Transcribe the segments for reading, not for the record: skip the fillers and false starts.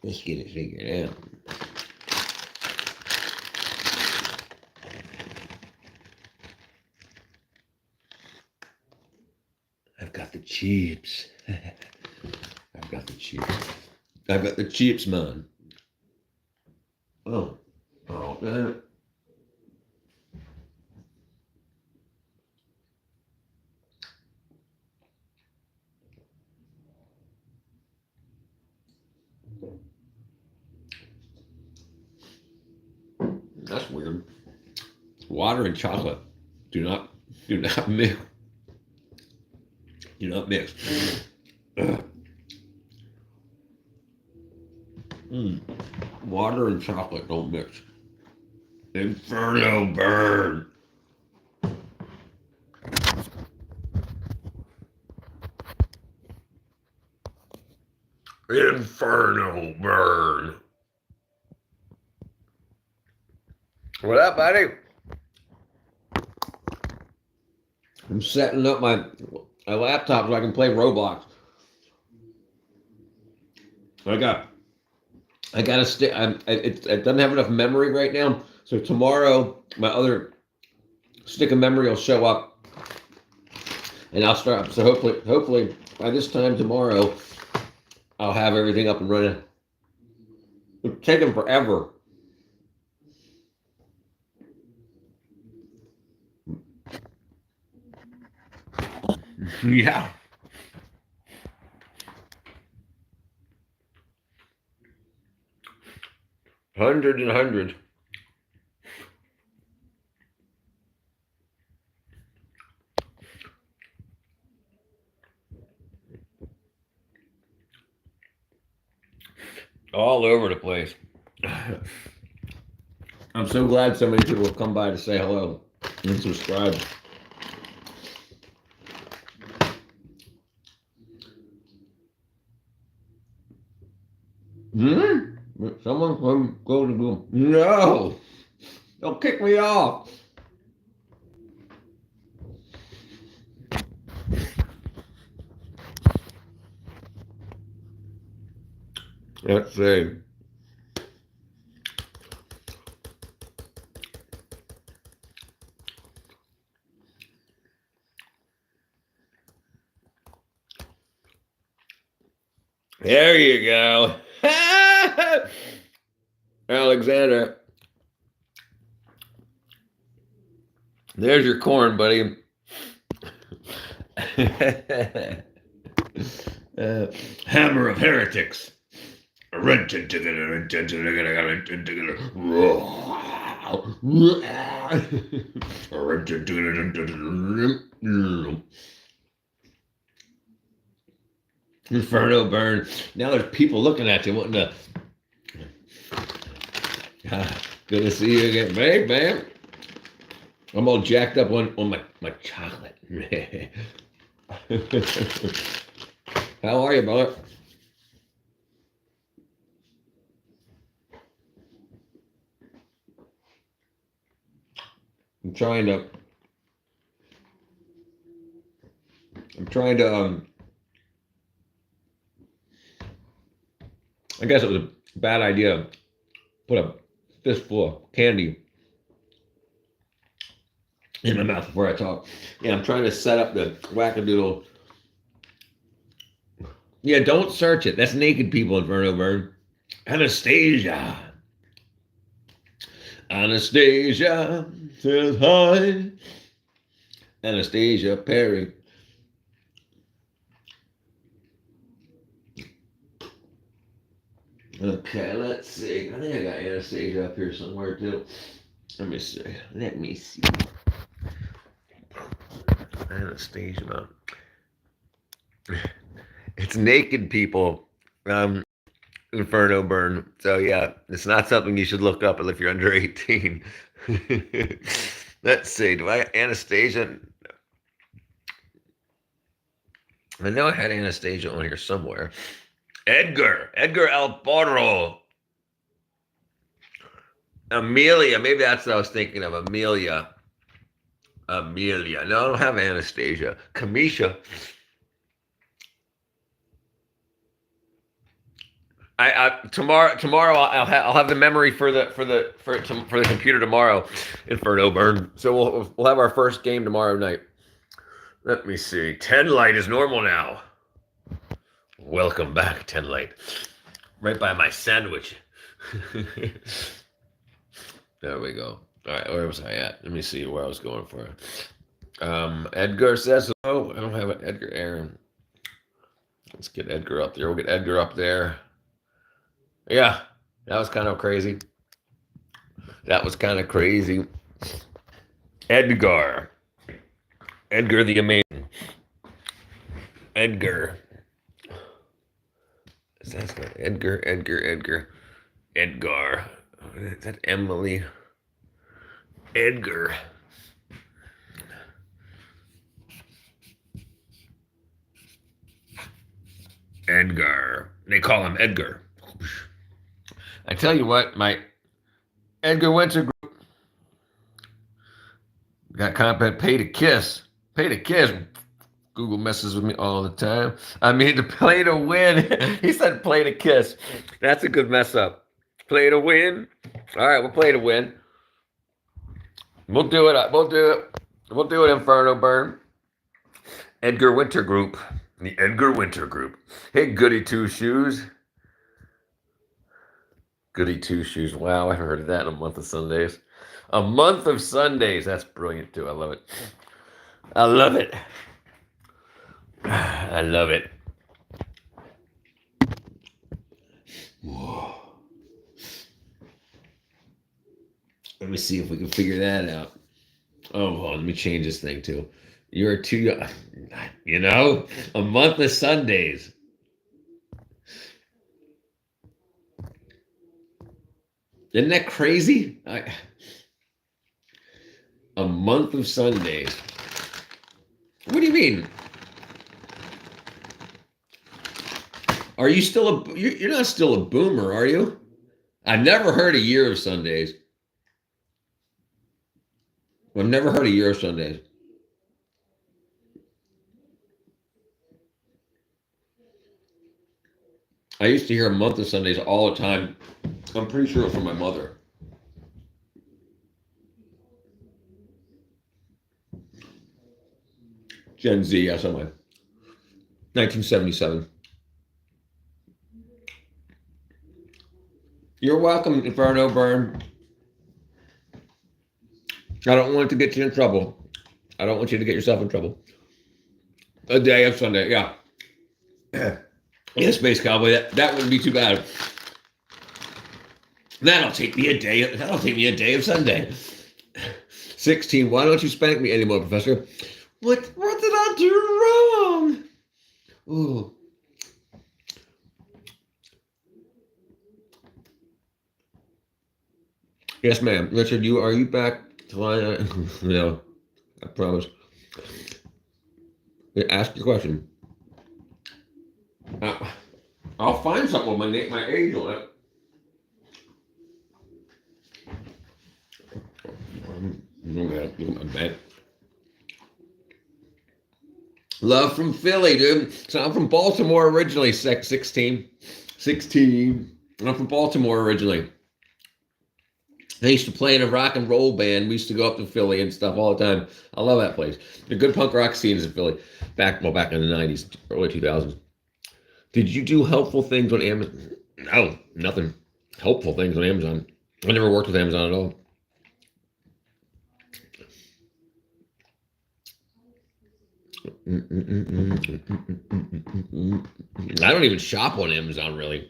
Let's get it figured out. I've got the chips. I've got the chips. I've got the chips, man. Oh. Oh, man. That's weird. Water and chocolate do not mix. Do not mix. Water and chocolate don't mix. Inferno burn. Inferno burn. What up, buddy? I'm setting up my laptop so I can play Roblox. I got a stick. It doesn't have enough memory right now, so tomorrow my other stick of memory will show up, and I'll start. So hopefully by this time tomorrow, I'll have everything up and running. It's taken forever. Yeah. Hundreds and hundreds. All over the place. I'm so glad so many people have come by to say hello and subscribe. Someone come go to go. No! Don't kick me off. Let's see. There you go. Alexander. There's your corn, buddy. Hammer of heretics. Inferno burn. Now there's people looking at you wanting to. Good to see you again, babe, man. I'm all jacked up on my chocolate. How are you, brother? I'm trying to I guess it was a bad idea to put a fistful of candy in my mouth before I talk. Yeah, I'm trying to set up the wackadoodle. Yeah, don't search it. That's naked people, Inferno Burn. Anastasia. Anastasia says hi. Anastasia Perry. Okay, let's see. I think I got Anastasia up here somewhere too. Let me see. Anastasia. It's naked people. Inferno Burn. So yeah, it's not something you should look up if you're under 18. Let's see. Do I Anastasia? I know I had Anastasia on here somewhere. Edgar Alporo. Amelia. Maybe that's what I was thinking of. Amelia. No, I don't have Anastasia. Kamisha. Tomorrow I'll have the memory for the computer tomorrow. Inferno burn. So we'll have our first game tomorrow night. Let me see. 10 light is normal now. Welcome back, 10 light. Right by my sandwich. There we go. All right, where was I at? Let me see where I was going for. Edgar says hello. I don't have an Edgar Aaron. Let's get Edgar up there. We'll get Edgar up there. Yeah, that was kind of crazy. That was kind of crazy. Edgar. Edgar the Amazing. Edgar. That's not Edgar. Edgar. Is that Emily? Edgar. Edgar. They call him Edgar. I tell you what, my Edgar Winter group got content pay to kiss. Pay to kiss. Google messes with me all the time. I mean, to play to win. He said play to kiss. That's a good mess up. Play to win. All right, we'll play to win. We'll do it. We'll do it, Inferno Burn. Edgar Winter Group. The Edgar Winter Group. Hey, Goody Two Shoes. Goody Two Shoes. Wow, I haven't heard of that in a month of Sundays. A month of Sundays. That's brilliant, too. I love it. I love it. I love it. Whoa. Let me see if we can figure that out. Oh, hold on, let me change this thing too. You're too young. You know, a month of Sundays. Isn't that crazy? A month of Sundays. What do you mean? Are you still you're not still a boomer, are you? I've never heard a year of Sundays. I've never heard a year of Sundays. I used to hear a month of Sundays all the time. I'm pretty sure it was from my mother. Gen Z, yes, I'm 1977. You're welcome, Inferno Burn. I don't want to get you in trouble. I don't want you to get yourself in trouble. A day of Sunday, yeah. Yeah, Space Cowboy, that wouldn't be too bad. That'll take me a day of Sunday. 16, why don't you spank me anymore, Professor? What did I do wrong? Ooh. Yes, ma'am. Richard, are you back to line? No, I promise. Ask your question. I'll find something with my age on it. Look at my bed. Love from Philly, dude. So I'm from Baltimore originally, 16. I'm from Baltimore originally. I used to play in a rock and roll band. We used to go up to Philly and stuff all the time. I love that place. The good punk rock scenes in Philly. Back in the 90s, early 2000s. Did you do helpful things on Amazon? No, nothing. Helpful things on Amazon. I never worked with Amazon at all. I don't even shop on Amazon, really.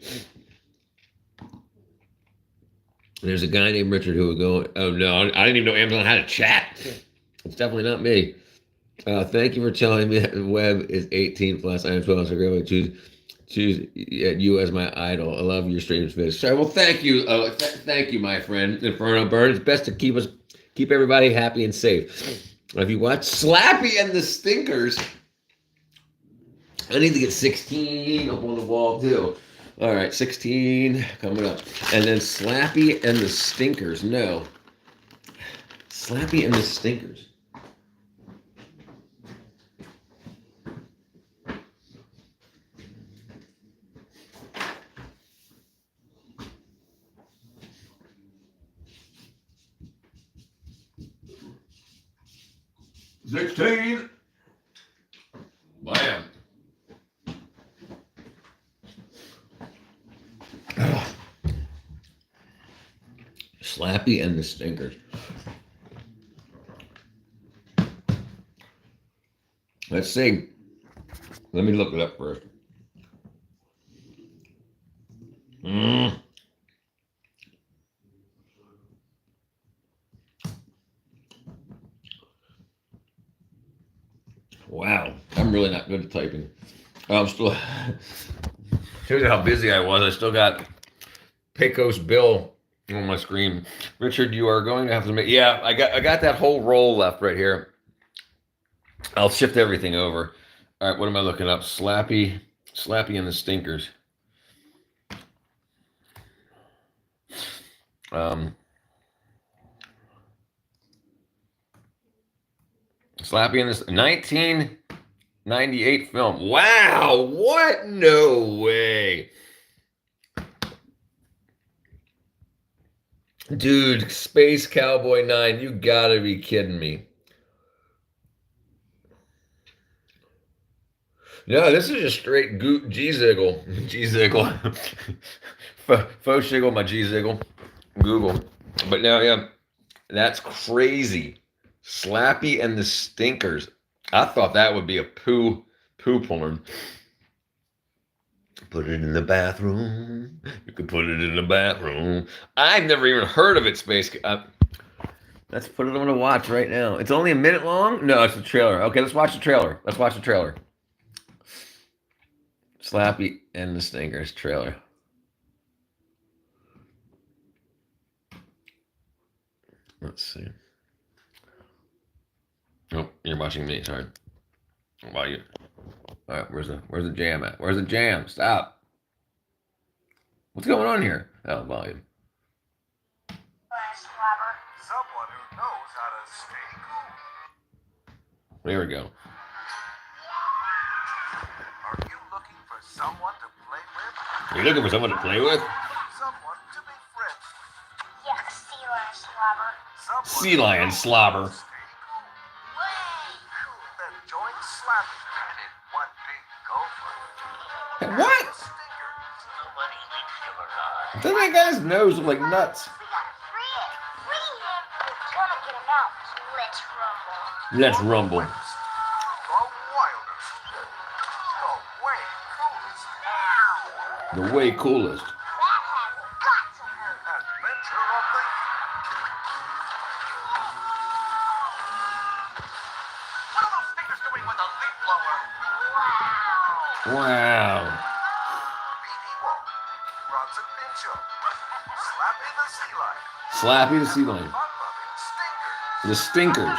There's a guy named Richard who would go, oh no, I didn't even know Amazon had a chat. It's definitely not me. Thank you for telling me that the web is 18 plus. I am 12, so I really choose you as my idol. I love your streams, Viz. Sorry, well, thank you. Thank you, my friend, Inferno Bird. It's best to keep everybody happy and safe. Have you watched Slappy and the Stinkers? I need to get 16 up on the wall, too. All right, 16 coming up. And then Slappy and the Stinkers. No. Slappy and the Stinkers. 16. Bam. Slappy and the Stinkers. Let's see. Let me look it up first. Wow, I'm really not good at typing. I'm still. Shows you how busy I was. I still got Pecos Bill on my screen. Richard, you are going to have to make. Yeah, I got that whole roll left right here. I'll shift everything over. All right, what am I looking up? Slappy and the Stinkers. Slappy and this 1998 film. Wow, what? No way. Dude, Space Cowboy 9, you gotta be kidding me. No, this is just straight G-Ziggle. G-Ziggle. Faux shiggle my G-Ziggle. Google. But now, yeah, that's crazy. Slappy and the Stinkers. I thought that would be a poo porn. Put it in the bathroom. You could put it in the bathroom. I've never even heard of it, Space. Let's put it on to watch right now. It's only a minute long? No, it's the trailer. Okay, let's watch the trailer. Let's watch the trailer. Slappy and the Stinkers trailer. Let's see. Oh, you're watching me. Sorry. Why you? All right, where's the jam at? Where's the jam? Stop. What's going on here? Oh, volume. Someone who knows how to stay cool. There we go. Are you looking for someone to play with? Are you looking for someone to play with? Someone to be friends with. Yuck, sea lion slobber. Someone Sea lion slobber. Stay cool. Way cool. Then join Slappy and in one big gopher. What? The Stinkers. Nobody likes your eye. Doesn't that guy's nose look like nuts? We gotta free it. Free him. We're gonna get him out. Let's rumble. Let's rumble. The wildest. The way coolest. Now. The way coolest. That has got to hurt. Adventure of the year. What are those Stinkers doing with a leaf blower? Wow. Wow. BD Wall. Bronson Pinchot. Slappy the Sea Lion. Slappy the Sea Lion. Fun-loving Stinkers. The Stinkers.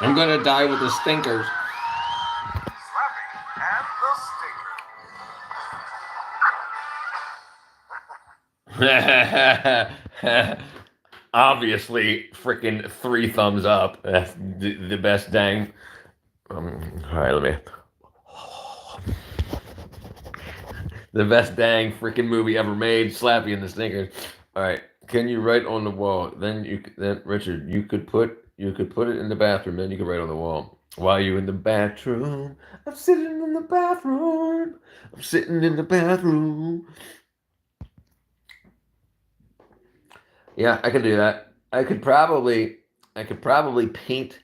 I'm gonna die with the Stinkers. I'm gonna die with the Stinkers. Slappy and the Stinkers. Obviously, freaking 3 thumbs up. That's the best dang. All right, let me. The best dang freaking movie ever made. Slappy and the Stinkers. All right, can you write on the wall? Then Richard, you could put it in the bathroom. Then you could write on the wall. While you in the bathroom, I'm sitting in the bathroom. I'm sitting in the bathroom. Yeah, I could do that. I could probably paint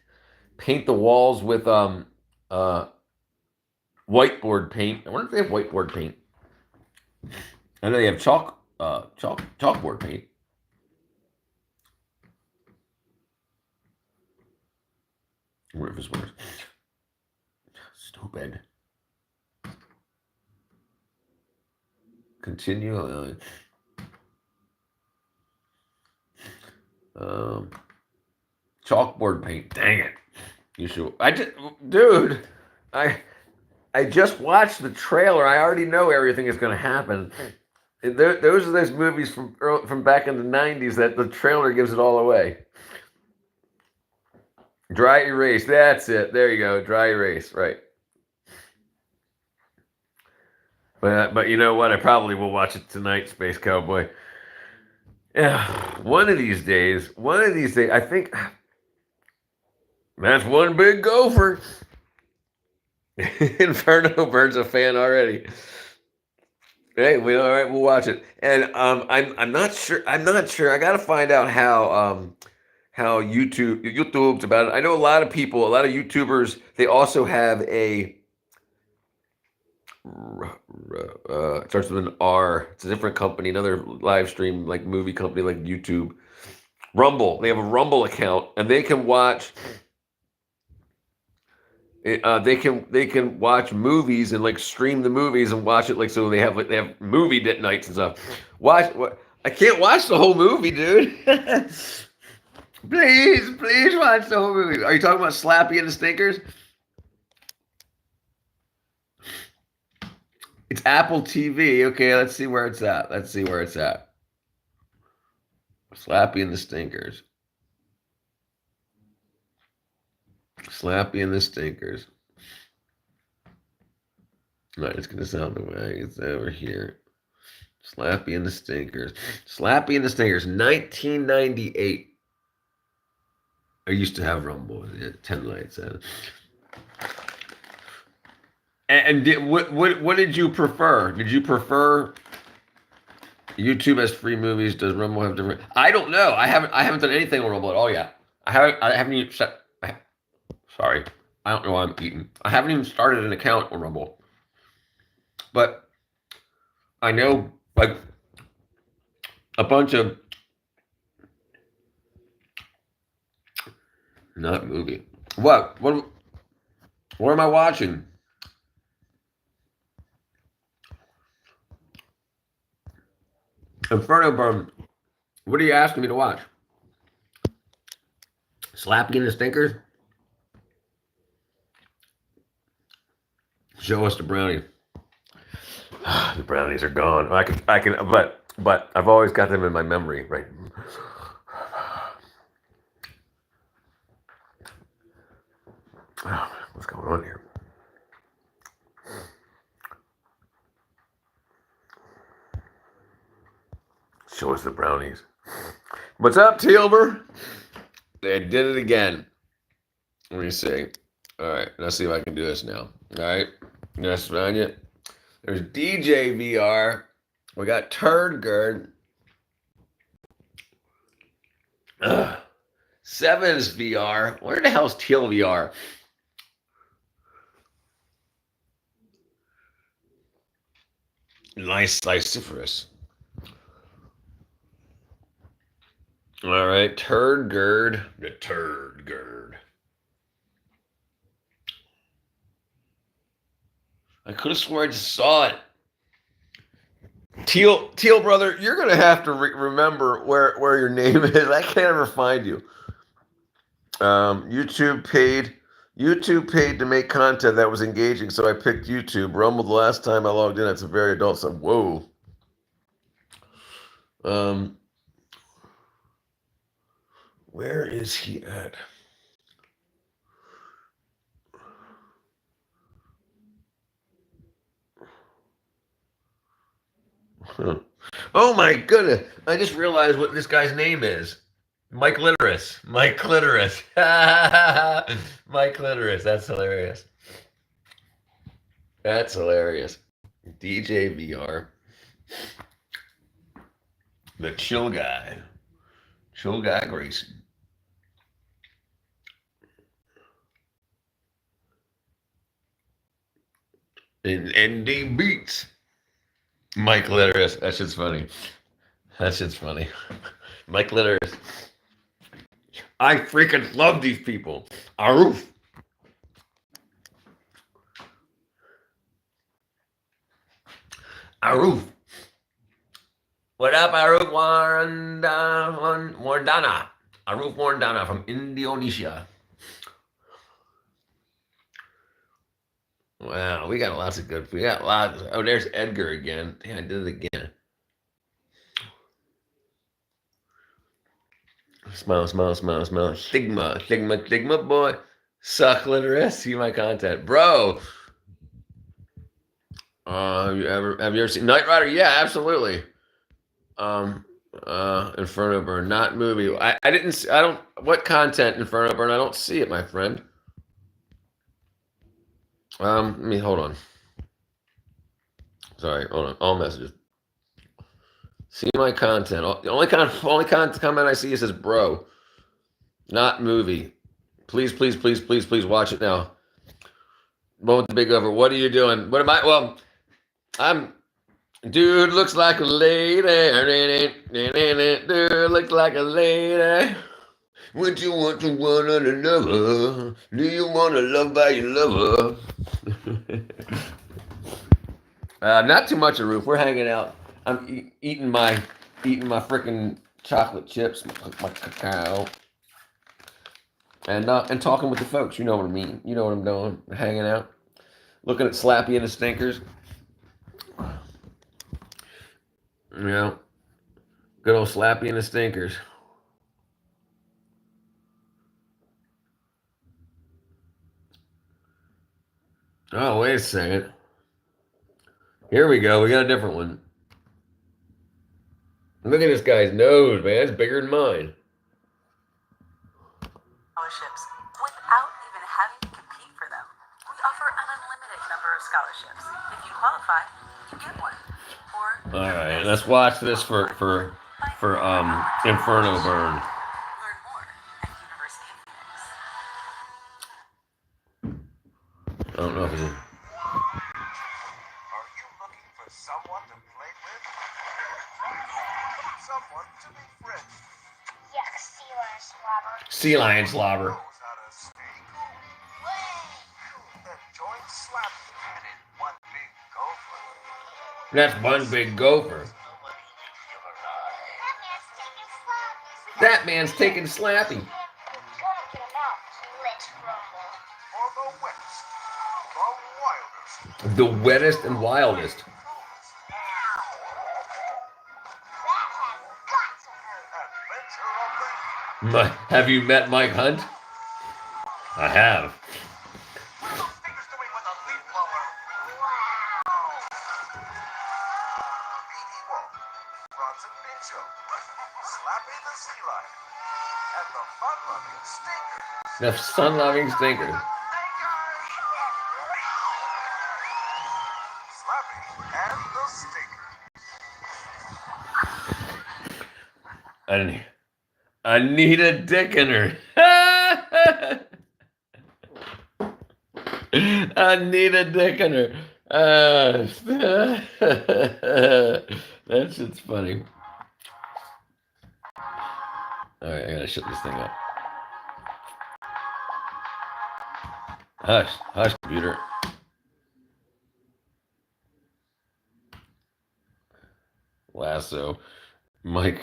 the walls with whiteboard paint. I wonder if they have whiteboard paint. I know they have chalkboard paint. I wonder if this works. Stupid. Continue. Chalkboard paint. Dang it. You should. Dude. I just watched the trailer. I already know everything is going to happen. Those are those movies from back in the 90s that the trailer gives it all away. Dry erase. That's it. There you go. Dry erase. Right. But you know what? I probably will watch it tonight, Space Cowboy. Yeah. One of these days, I think That's one big gopher. Inferno Bird's a fan already. Hey, all right, we'll watch it. And I'm not sure. I'm not sure. I got to find out how YouTube's about it. I know a lot of people, a lot of YouTubers. They also have a it starts with an R. It's a different company, another live stream like movie company like YouTube. Rumble. They have a Rumble account, and they can watch. They can watch movies and like stream the movies and watch it, like, so they have movie nights and stuff. I can't watch the whole movie, dude. Please watch the whole movie. Are you talking about Slappy and the Stinkers? It's Apple TV. Okay, let's see where it's at. Slappy and the Stinkers. Slappy and the Stinkers. No, it's gonna sound the way it's over here. Slappy and the Stinkers. Slappy and the Stinkers, 1998. I used to have Rumble. 10 lights. What did you prefer? Did you prefer YouTube has free movies? Does Rumble have different? I don't know. I haven't done anything on Rumble at all yet. I haven't even set. Sorry, I don't know why I'm eating. I haven't even started an account on Rumble, but I know like a bunch of not movie. What am I watching? Inferno Burn. What are you asking me to watch? Slappy and the Stinkers? Show us the brownie. The brownies are gone. I can, but I've always got them in my memory, right? Oh, what's going on here? Show us the brownies. What's up, Tilber? They did it again. Let me see. All right, let's see if I can do this now. All right, let's find it. There's DJ VR. We got Turd Gerd. Sevens VR. Where the hell's Teal VR? Nice Lyciferous. All right, Turd Gerd. The Turd Gerd. I could have sworn I just saw it. Teal brother, you're gonna have to remember where your name is. I can't ever find you. YouTube paid to make content that was engaging, so I picked YouTube. Rumble the last time I logged in, it's a very adult stuff. Whoa. Where is he at? Huh. Oh my goodness. I just realized what this guy's name is. Mike Clitoris. Mike Clitoris. Mike Clitoris. That's hilarious. That's hilarious. DJ VR. The chill guy. Chill guy Grayson. And ND Beats. Mike Clitoris. That shit's funny. That shit's funny. Mike Clitoris. I freaking love these people. Aroof. Aroof. What up, Aroof Wardana? Aroof Wardana from Indonesia. Wow, we got lots of good. We got lots. Oh, there's Edgar again. Damn, I did it again. Smile, smile, smile, smile. Stigma, boy. Suck Clitoris. See my content, bro. Have you ever seen Knight Rider? Yeah, absolutely. Inferno Burn, not movie. I didn't. I don't. What content Inferno Burn? I don't see it, my friend. Let me hold on. Sorry, hold on. All messages. See my content. The only comment I see says bro, not movie. Please, please, please, please, please watch it now. One with the big over. What are you doing? What am I? Well, I'm. Dude looks like a lady. Dude looks like a lady. Would you want to one another? Do you want to love by your lover? Not too much of Roof. We're hanging out. I'm eating my freaking chocolate chips, my cacao, and talking with the folks. You know what I mean. You know what I'm doing. Hanging out, looking at Slappy and the Stinkers. Yeah, good old Slappy and the Stinkers. Oh, wait a second. Here we go. We got a different one. Look at this guy's nose, man. It's bigger than mine. Scholarships without even having to compete for them. We offer an unlimited number of scholarships. If you qualify, you get one. Or all right, let's watch this for Inferno Burn. Learn more at University of Phoenix. I don't know if it's. Are you looking for someone to play with? Someone to be friends. Yuck, sea lion slobber. Sea lion slobber. Knows how to stay cool. Then join Slappy and in one big gopher. That's one big gopher. That man's taking Slappy. That man's taking Slappy. We're gonna get him out. Let's rumble. For the wettest, the wildest. The wettest and wildest. That has got to hurt. Adventure of the Have you met Mike Hunt? I have. What are those fingers doing with a leaf blower? Beady Wolf, Bronson Pinchot, Slappy the Sea Lion, and the fun-loving Stinker. The sun-loving Stinker. Slappy and the Stinker. Anita Dickener. Anita Dickener. That shit's funny. All right, I gotta shut this thing up. Hush, hush, computer. Lasso. Mike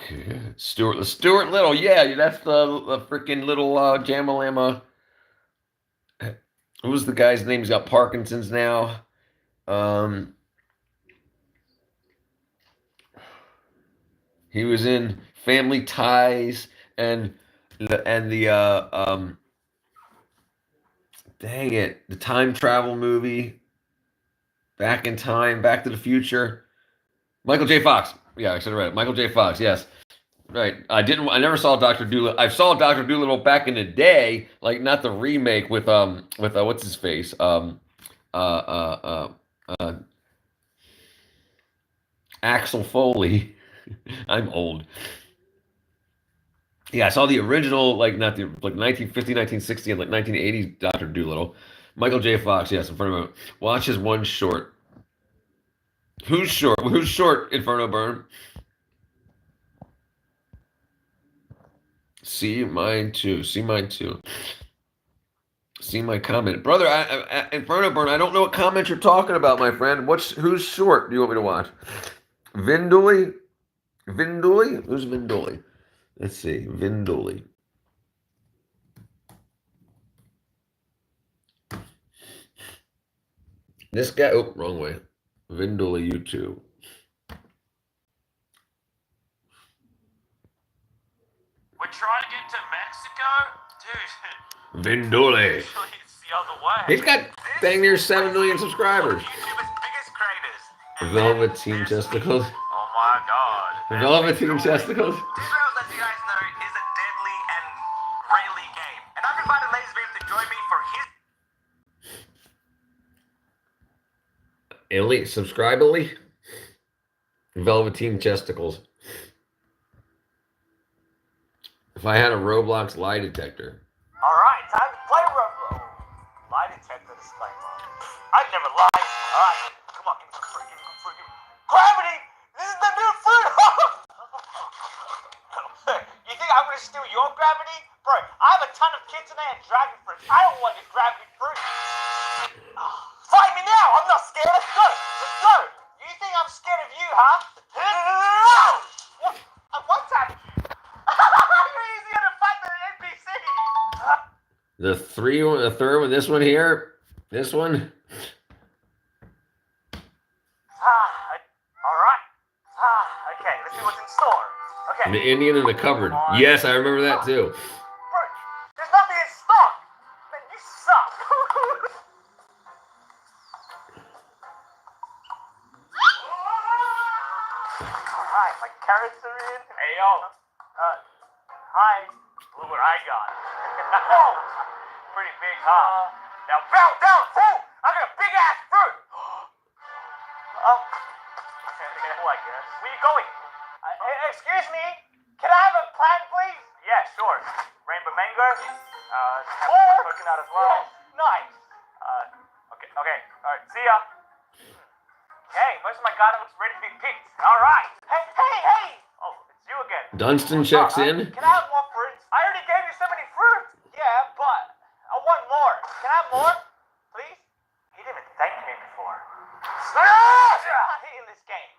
Stuart Little, yeah, that's the freaking little Jamalama. Who's the guy's name? He's got Parkinson's now. He was in Family Ties and the dang it, the time travel movie, Back in Time, Back to the Future. Michael J. Fox. Yeah, I should have read it. Michael J. Fox, yes. Right. I never saw Dr. Dolittle. I saw Dr. Dolittle back in the day, like not the remake with what's his face? Axel Foley. I'm old. Yeah, I saw the original, like not the 1950, 1960, and like 1980 Dr. Dolittle. Michael J. Fox, yes, in front of him. Watch his one short. Who's short? Who's short, Inferno Burn? See mine too. See mine too. See my comment. Brother, Inferno Burn, I don't know what comment you're talking about, my friend. Who's short do you want me to watch? Vinduli? Vinduli? Who's Vinduli? Let's see. Vinduli. This guy, oh, wrong way. Vinduli YouTube. We're trying to get to Mexico? Dude, Vinduli. it's the other way. He's got dang near 7 million subscribers. YouTube's biggest creators. Velveteen testicles. Oh my god. Velveteen Chesticles. Israel, let you guys know, is a deadly and friendly game. And I've invited Lazy Bear to join me for his Elite, subscribably. Velveteen Chesticles. If I had a Roblox lie detector. Alright, time to play Roblox. Lie detector disclaimer. I'd never lie. Alright, come on, give me some fruit, give me some fruit, give me... Gravity! This is the new fruit! You think I'm gonna steal your gravity? Bro, I have a ton of Kitsune and dragon fruit. I don't want your gravity fruit. Fight me now! I'm not scared. Let's go! Let's go! You think I'm scared of you, huh? What? What's happening? You're easier to fight than an NPC! The third one, this one here. This one. Alright. Okay, let's see what's in store. Okay. The Indian in the cupboard. Yes, I remember that too. Bro, there's nothing in stock! Man, you suck! Alright, my carrots are in. Hey, yo. Hi. Look what I got. Whoa! Pretty big, huh? Now bow down, fool! I got a big ass fruit! Careful, I guess. Where you going? Excuse me? Can I have a plan, please? Yeah, sure. Rainbow mango. Coconut as well. Nice. Okay. Alright, see ya. Hey, most of my garden looks ready to be picked. Alright. Hey! Oh, it's you again. Dunstan checks in. Can I have more fruits? I already gave you so many fruits. Yeah, but I want more. Can I have more? Please? He didn't even thank me before. I'm not hitting this game.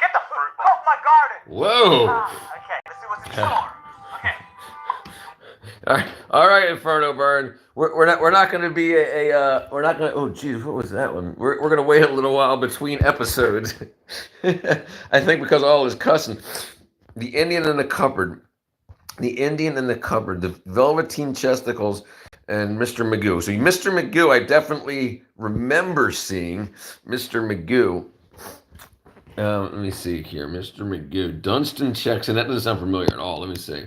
Get the fruit off my garden. Whoa. Okay, let's see what's in store. Okay. All right, Inferno Burn. We're not going to be we're not going to. Oh, geez, what was that one? We're going to wait a little while between episodes. I think because of all this cussing. The Indian in the cupboard. The Indian in the cupboard. The Velveteen Chesticles and Mr. Magoo. So Mr. Magoo, I definitely remember seeing Mr. Magoo. Let me see here. Mr. Magoo. Dunstan checks in. That doesn't sound familiar at all. Let me see.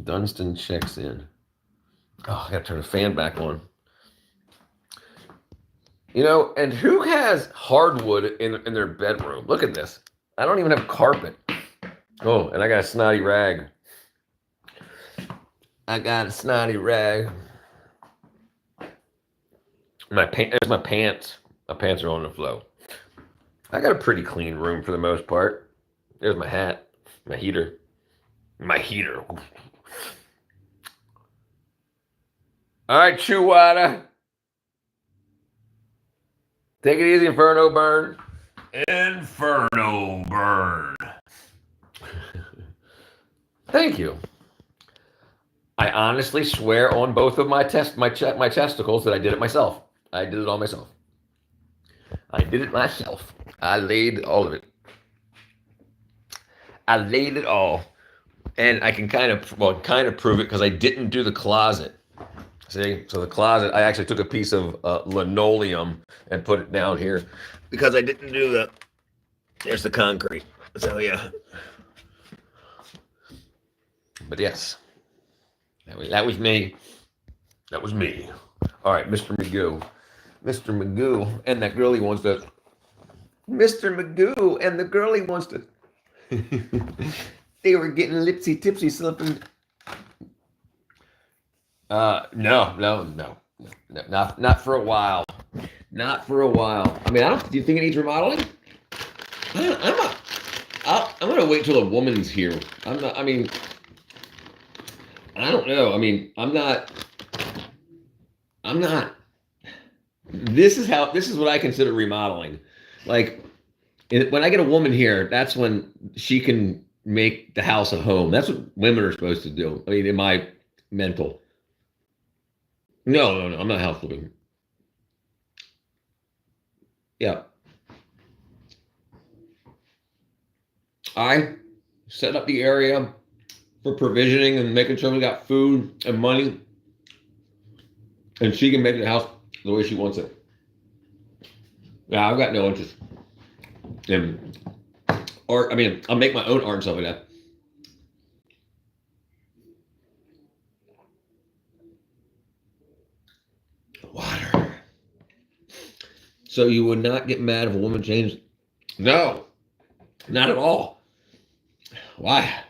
Dunstan checks in. Oh, I gotta turn the fan back on. You know, and who has hardwood in their bedroom? Look at this. I don't even have carpet. Oh, and I got a snotty rag. My pants. My pants are on the floor. I got a pretty clean room for the most part. There's my hat, my heater. All right, Chewada. Take it easy, Inferno Burn. Inferno Burn. Thank you. I honestly swear on both of my testicles that I did it myself. I did it all myself. I did it myself. I laid all of it. I laid it all. And I can kind of prove it because I didn't do the closet. See? So the closet, I actually took a piece of linoleum and put it down here because I didn't do the, there's the concrete. So yeah. But yes, that was me. That was me. All right, Mr. Magoo. Mr. Magoo and that girl he wants to. Mr. Magoo and the girl he wants to. They were getting lipsy tipsy slipping. No, not for a while. Not for a while. I mean, do you think it needs remodeling? I'm gonna wait till a woman's here. I don't know. I mean, I'm not. This is what I consider remodeling. Like, when I get a woman here, that's when she can make the house a home. That's what women are supposed to do. I mean, in my mental. No, I'm not house flipping. Yeah. I set up the area for provisioning and making sure we got food and money. And she can make the house the way she wants it. Yeah, I've got no interest in Or, I mean, I'll make my own art and stuff like that. Water. So you would not get mad if a woman changed? No, not at all. Why?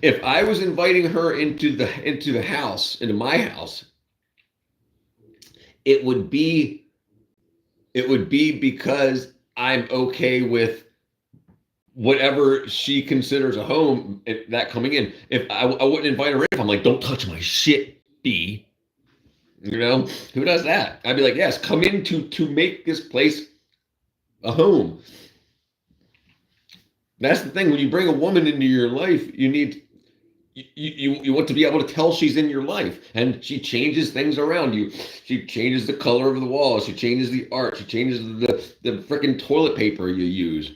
If I was inviting her into the house, into my house, it would be because I'm okay with whatever she considers a home, that coming in. If I wouldn't invite her in if I'm like, don't touch my shit, B. You know, who does that? I'd be like, yes, come in to make this place a home. That's the thing. When you bring a woman into your life, you need you want to be able to tell she's in your life, and she changes things around you. She changes the color of the walls. She changes the art. She changes the freaking toilet paper you use.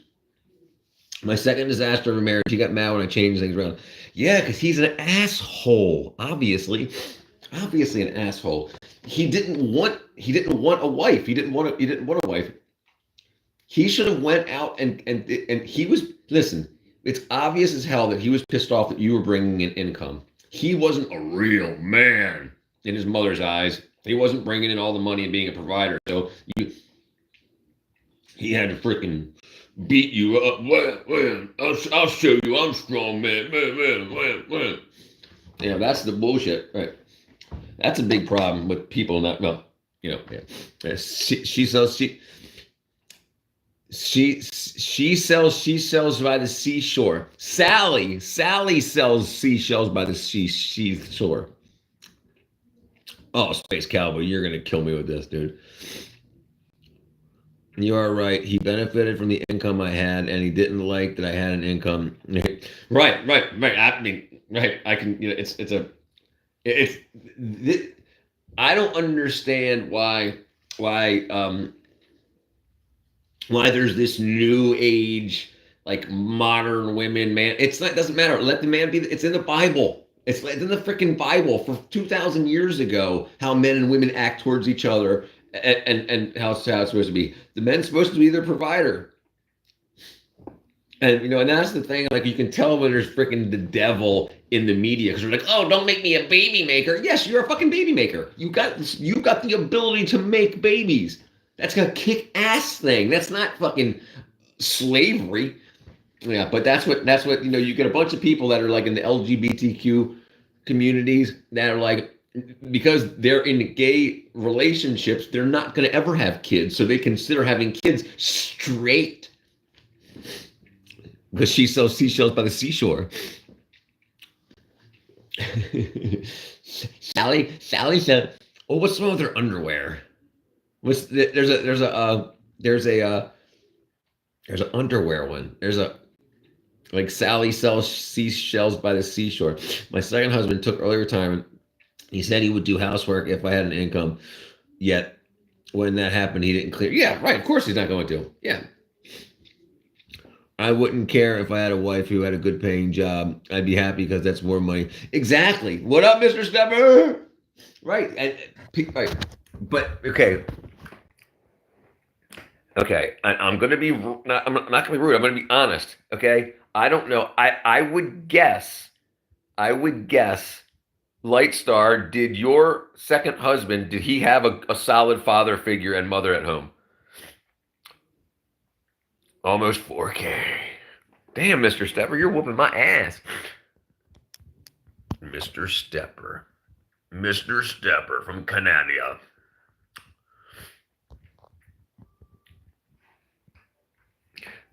My second disaster of a marriage, he got mad when I changed things around. Yeah, because he's an asshole. Obviously an asshole. He didn't want a wife. He didn't want a wife. He should have went out and he was, listen, it's obvious as hell that he was pissed off that you were bringing in income. He wasn't a real man in his mother's eyes. He wasn't bringing in all the money and being a provider. So he had to freaking beat you up. Well, I'll show you I'm strong, man. Man. You know, that's the bullshit, right? That's a big problem with people not, well, you know, yeah. She sells by the seashore. Sally sells seashells by the seashore. Oh, Space Cowboy, you're gonna kill me with this, dude. You are right. He benefited from the income I had, and he didn't like that I had an income. Right. I mean, right. I can. You know, I don't understand why there's this new age, like modern women, man. It's not, it doesn't matter. Let the man be. It's in the Bible. It's in the freaking Bible for 2,000 years ago, how men and women act towards each other, and how it's supposed to be. The men's supposed to be their provider. And, you know, and that's the thing, like, you can tell when there's freaking the devil in the media, because they're like, oh, don't make me a baby maker. Yes, you're a fucking baby maker. You got the ability to make babies. That's a kick-ass thing. That's not fucking slavery. Yeah, but that's what, you know, you get a bunch of people that are like in the LGBTQ communities that are like, because they're in gay relationships, they're not going to ever have kids. So they consider having kids straight. Because she sells seashells by the seashore. Sally said, "Oh, what's wrong with her underwear? There's an underwear one. Like Sally sells seashells by the seashore. My second husband took early retirement. He said he would do housework if I had an income. Yet when that happened, he didn't clear. Yeah, right. Of course he's not going to. Yeah. I wouldn't care if I had a wife who had a good paying job. I'd be happy because that's more money." Exactly. What up, Mr. Stepper? Right. Right. But okay. Okay. I'm going to be, I'm not going to be rude. I'm going to be honest. Okay. I don't know. I would guess, Lightstar, did your second husband, did he have a solid father figure and mother at home? Almost 4K. Damn, Mr. Stepper, you're whooping my ass. Mr. Stepper from Canada.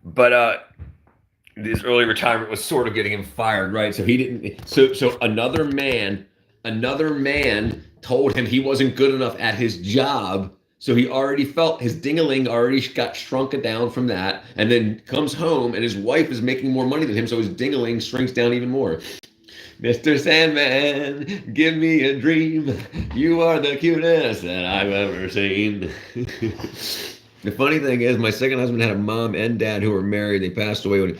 But this early retirement was sort of getting him fired, right? So he didn't. So another man told him he wasn't good enough at his job. So he already felt his ding-a-ling already got shrunk down from that, and then comes home and his wife is making more money than him, so his ding-a-ling shrinks down even more. Mr. Sandman, give me a dream. You are the cutest that I've ever seen. The funny thing is, my second husband had a mom and dad who were married. They passed away when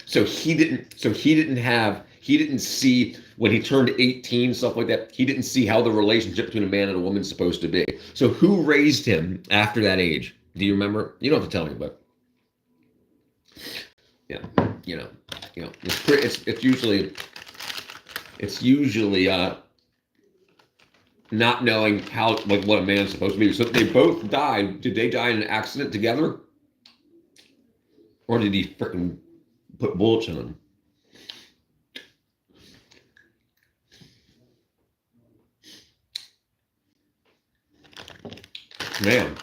so he didn't see when he turned 18, stuff like that. He didn't see how the relationship between a man and a woman is supposed to be. So who raised him after that age? Do you remember? You don't have to tell me, but Yeah, it's usually not knowing how what a man's supposed to be. So they both died. Did they die in an accident together, or did he freaking put bullets in them? Man,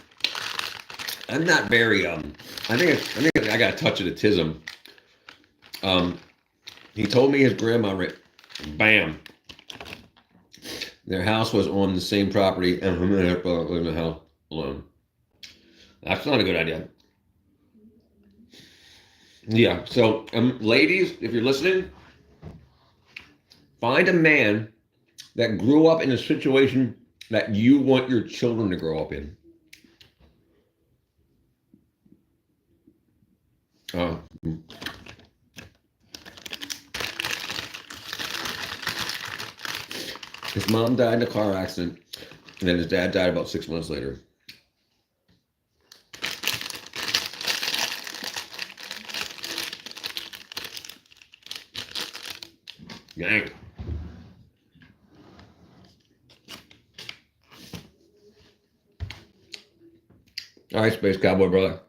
I'm not very I think I got a touch of autism. He told me his grandma, bam, their house was on the same property and him and her brother lived in the house alone. That's not a good idea. Yeah, so ladies, if you're listening, find a man that grew up in a situation that you want your children to grow up in. His mom died in a car accident, and then his dad died about 6 months later. Dang. All right, Space Cowboy brother.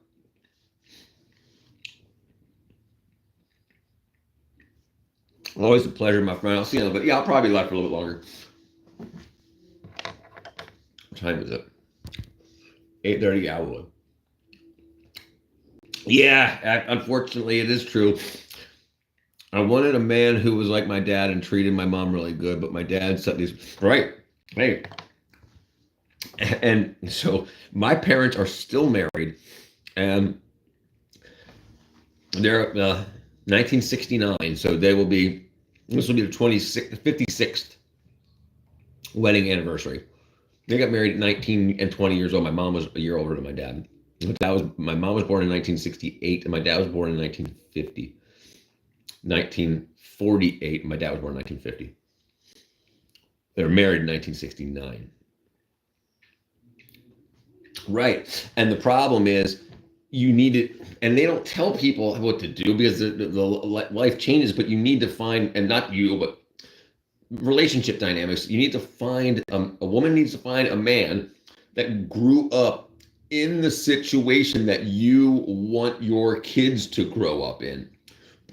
Always a pleasure, my friend. I'll see you in a bit. Yeah, I'll probably be live for a little bit longer. What time is it? 8:30 hour. Yeah, unfortunately, it is true. I wanted a man who was like my dad and treated my mom really good, but my dad said these, right, hey. And so my parents are still married, and they're 1969, so this will be the 56th wedding anniversary. They got married at 19 and 20 years old. My mom was a year older than my dad. My mom was born in 1968, and my dad was born in 1950. 1948, and my dad was born in 1950. They were married in 1969. Right, and the problem is you need it, and they don't tell people what to do because the life changes, but you need to find, and not you, but relationship dynamics, you need to find, a woman needs to find a man that grew up in the situation that you want your kids to grow up in.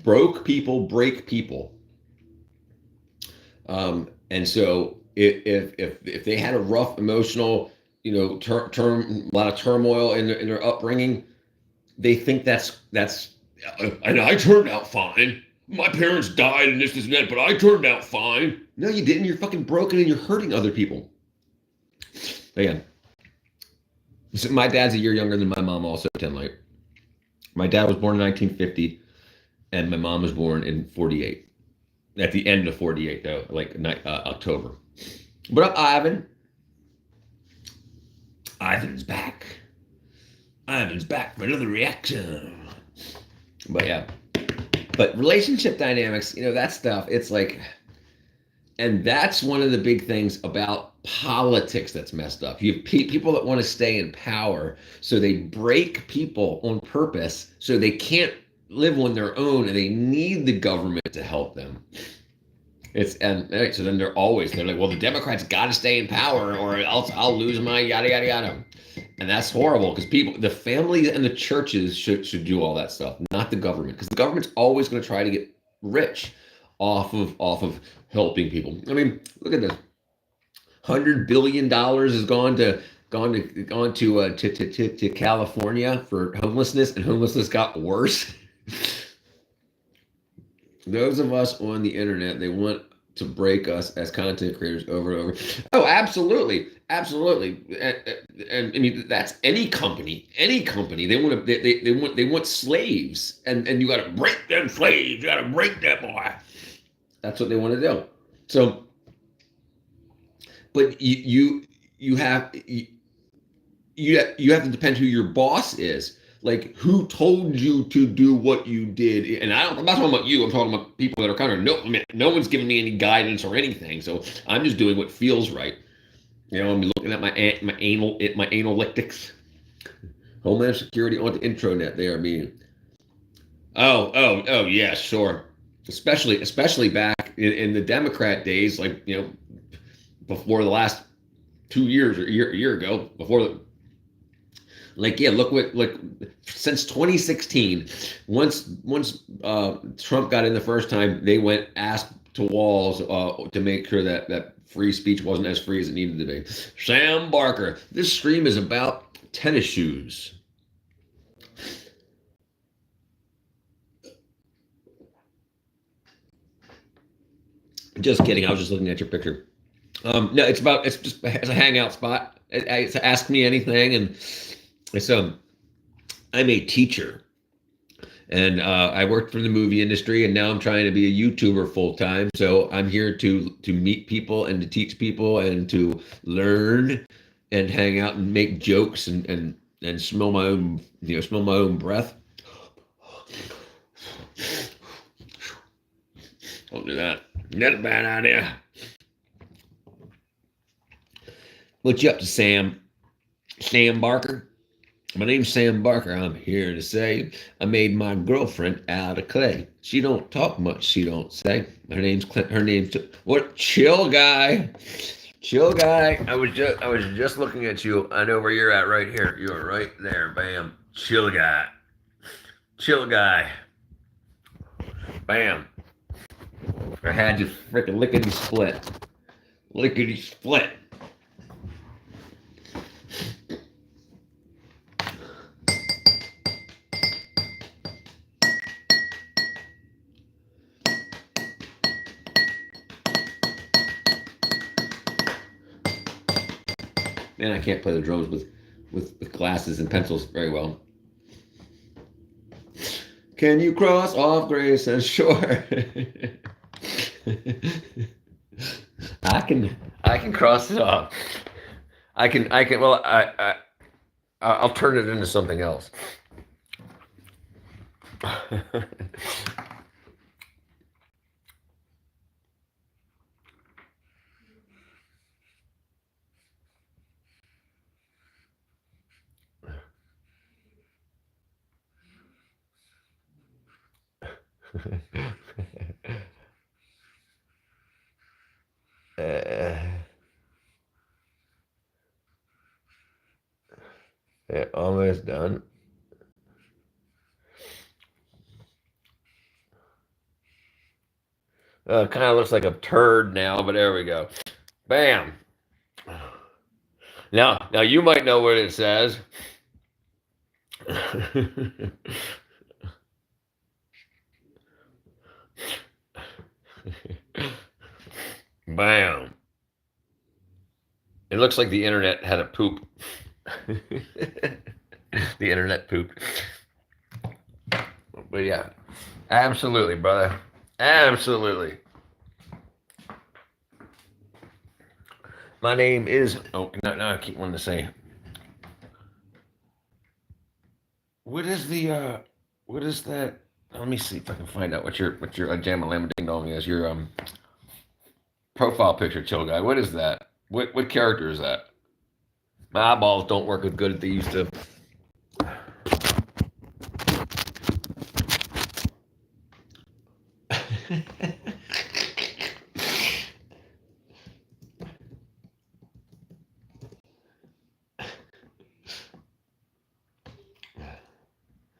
Broke people break people. And so if they had a rough emotional, a lot of turmoil in their upbringing, they think that's and I turned out fine. My parents died and this and that, but I turned out fine. No, you didn't. You're fucking broken and you're hurting other people. Again, so my dad's a year younger than my mom, also 10 light. My dad was born in 1950, and my mom was born in 48. At the end of 48, though, like October. What up, Ivan? Ivan's back. Ivan's back for another reaction. But yeah. But relationship dynamics, that stuff, it's like, and that's one of the big things about politics that's messed up. You have people that want to stay in power, so they break people on purpose so they can't live on their own, and they need the government to help them. So then they're like, well, the Democrats got to stay in power or else I'll lose my yada, yada, yada. And that's horrible because the families and the churches should do all that stuff, not the government, because the government's always going to try to get rich off of helping people. I mean, look at this. $100 billion has gone to California for homelessness, and homelessness got worse. Those of us on the internet, they want to break us as content creators over and over. Oh, absolutely, absolutely. And I mean, that's any company. They want slaves, and you got to break them slaves. You got to break that boy. That's what they want to do. So, but you have to depend who your boss is. Like, who told you to do what you did? And I'm not talking about you. I'm talking about people that are kind of no one's giving me any guidance or anything. So I'm just doing what feels right. I'm looking at my analytics. Homeland Security on the intranet. They are mean. Oh, yeah, sure. Especially back in the Democrat days, like, before the last 2 years or a year ago, before the, like, yeah, look what, like, since 2016, once Trump got in the first time, they went ass to walls to make sure that free speech wasn't as free as it needed to be. Sam Barker, this stream is about tennis shoes. Just kidding. I was just looking at your picture. No, it's a hangout spot. It's ask me anything, and it's I'm a teacher, and I worked for the movie industry, and now I'm trying to be a YouTuber full time. So I'm here to meet people and to teach people and to learn and hang out and make jokes and smell my own breath. Don't do that. Not a bad idea. What you up to, Sam? Sam Barker? My name's Sam Barker. I'm here to say I made my girlfriend out of clay. She don't talk much, she don't say. Her name's what? Chill guy. Chill guy. I was just looking at you. I know where you're at right here. You're right there. Bam. Chill guy. Chill guy. Bam. I had you freaking lickety split. Lickety split. Man, I can't play the drums with glasses and pencils very well. Can you cross off Grace and Shore? I can cross it off. Well, I'll turn it into something else. Yeah, almost done. Kind of looks like a turd now, but there we go. Bam. Now you might know what it says. Bam. It looks like the internet had a poop. The internet pooped. But yeah, absolutely, brother. Absolutely. My name is. Oh, no, I keep wanting to say. What is the? What is that? Let me see if I can find out what your Jamma Lamma Ding Dong is. Your profile picture, chill guy. What is that? What character is that? My eyeballs don't work as good as they used to.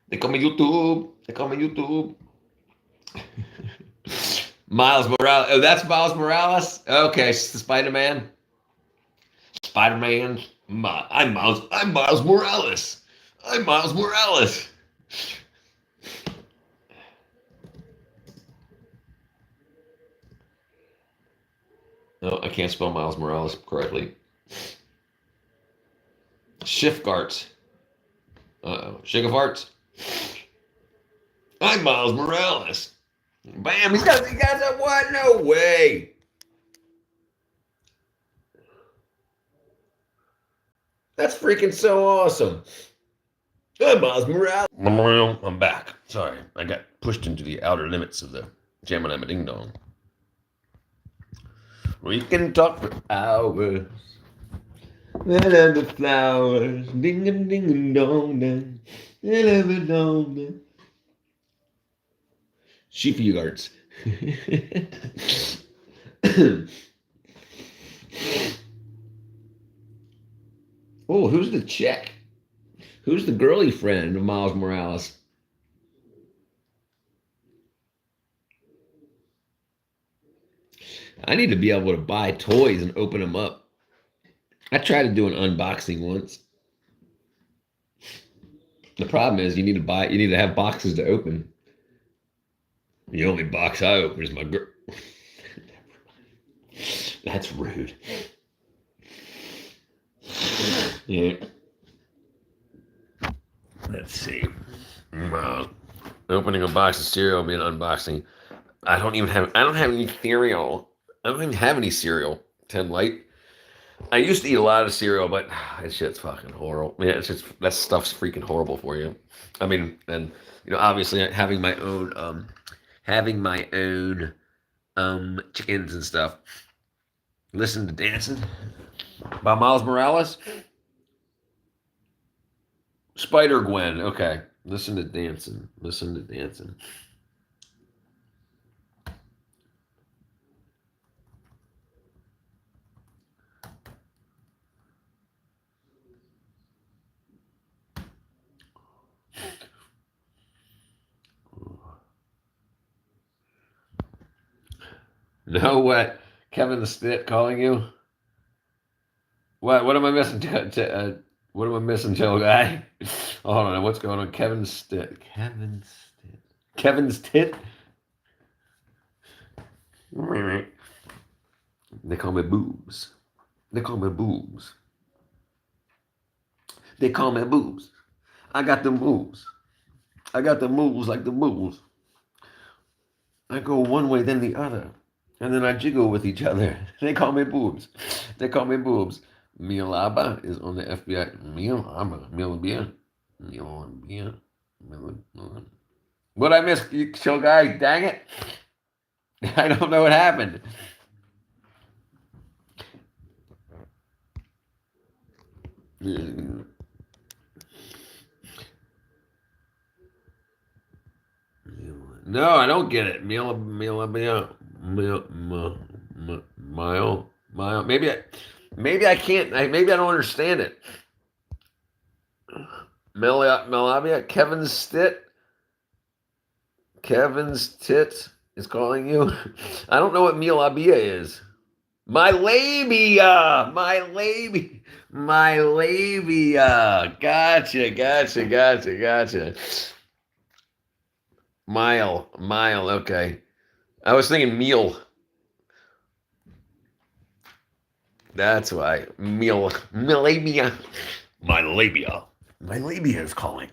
They call me YouTube. They call me YouTube. Miles Morales. Oh, that's Miles Morales? Okay, Spider-Man. Spider-Man. I'm Miles Morales. I'm Miles Morales. No, I can't spell Miles Morales correctly. Shiftgarts. Uh-oh. Shigafarts. I'm Miles Morales. Bam, he got that what? No way. That's freaking so awesome. I'm Miles Morales. I'm back. Sorry, I got pushed into the outer limits of the Jamma Lamma Ding Dong. We can talk for hours. I love the flowers. Ding a ding a dong dong. I love a dong dong. Schiefegarts. Oh, who's the chick? Who's the girly friend of Miles Morales? I need to be able to buy toys and open them up. I tried to do an unboxing once. The problem is you need to have boxes to open. The only box I open is my girl. That's rude. Yeah. Let's see. Opening a box of cereal will be an unboxing. I don't have any cereal. I don't even have any cereal. 10 Light. I used to eat a lot of cereal, but that shit's fucking horrible. Yeah, it's just that stuff's freaking horrible for you. I mean, and obviously having my own chickens and stuff. Listen to Dancing by Miles Morales. Spider-Gwen. Okay. Listen to Dancing. No, what? Kevin the Stitt calling you? What am I missing? What am I missing, Joe guy? Oh, hold on, what's going on? Kevin Stitt. Kevin's tit. They call me boobs. I got them boobs. I got the moves like the moves. I go one way, then the other. And then I jiggle with each other. They call me boobs. Mialaba is on the FBI. Mialabia. What I miss, show guy? Dang it. I don't know what happened. No, I don't get it. Mile. Maybe I can't. Maybe I don't understand it. Melavia. Kevin's tit is calling you. I don't know what Mealabia is. My labia. Gotcha. Mile. Okay. I was thinking meal. That's why. Labia. My labia is calling.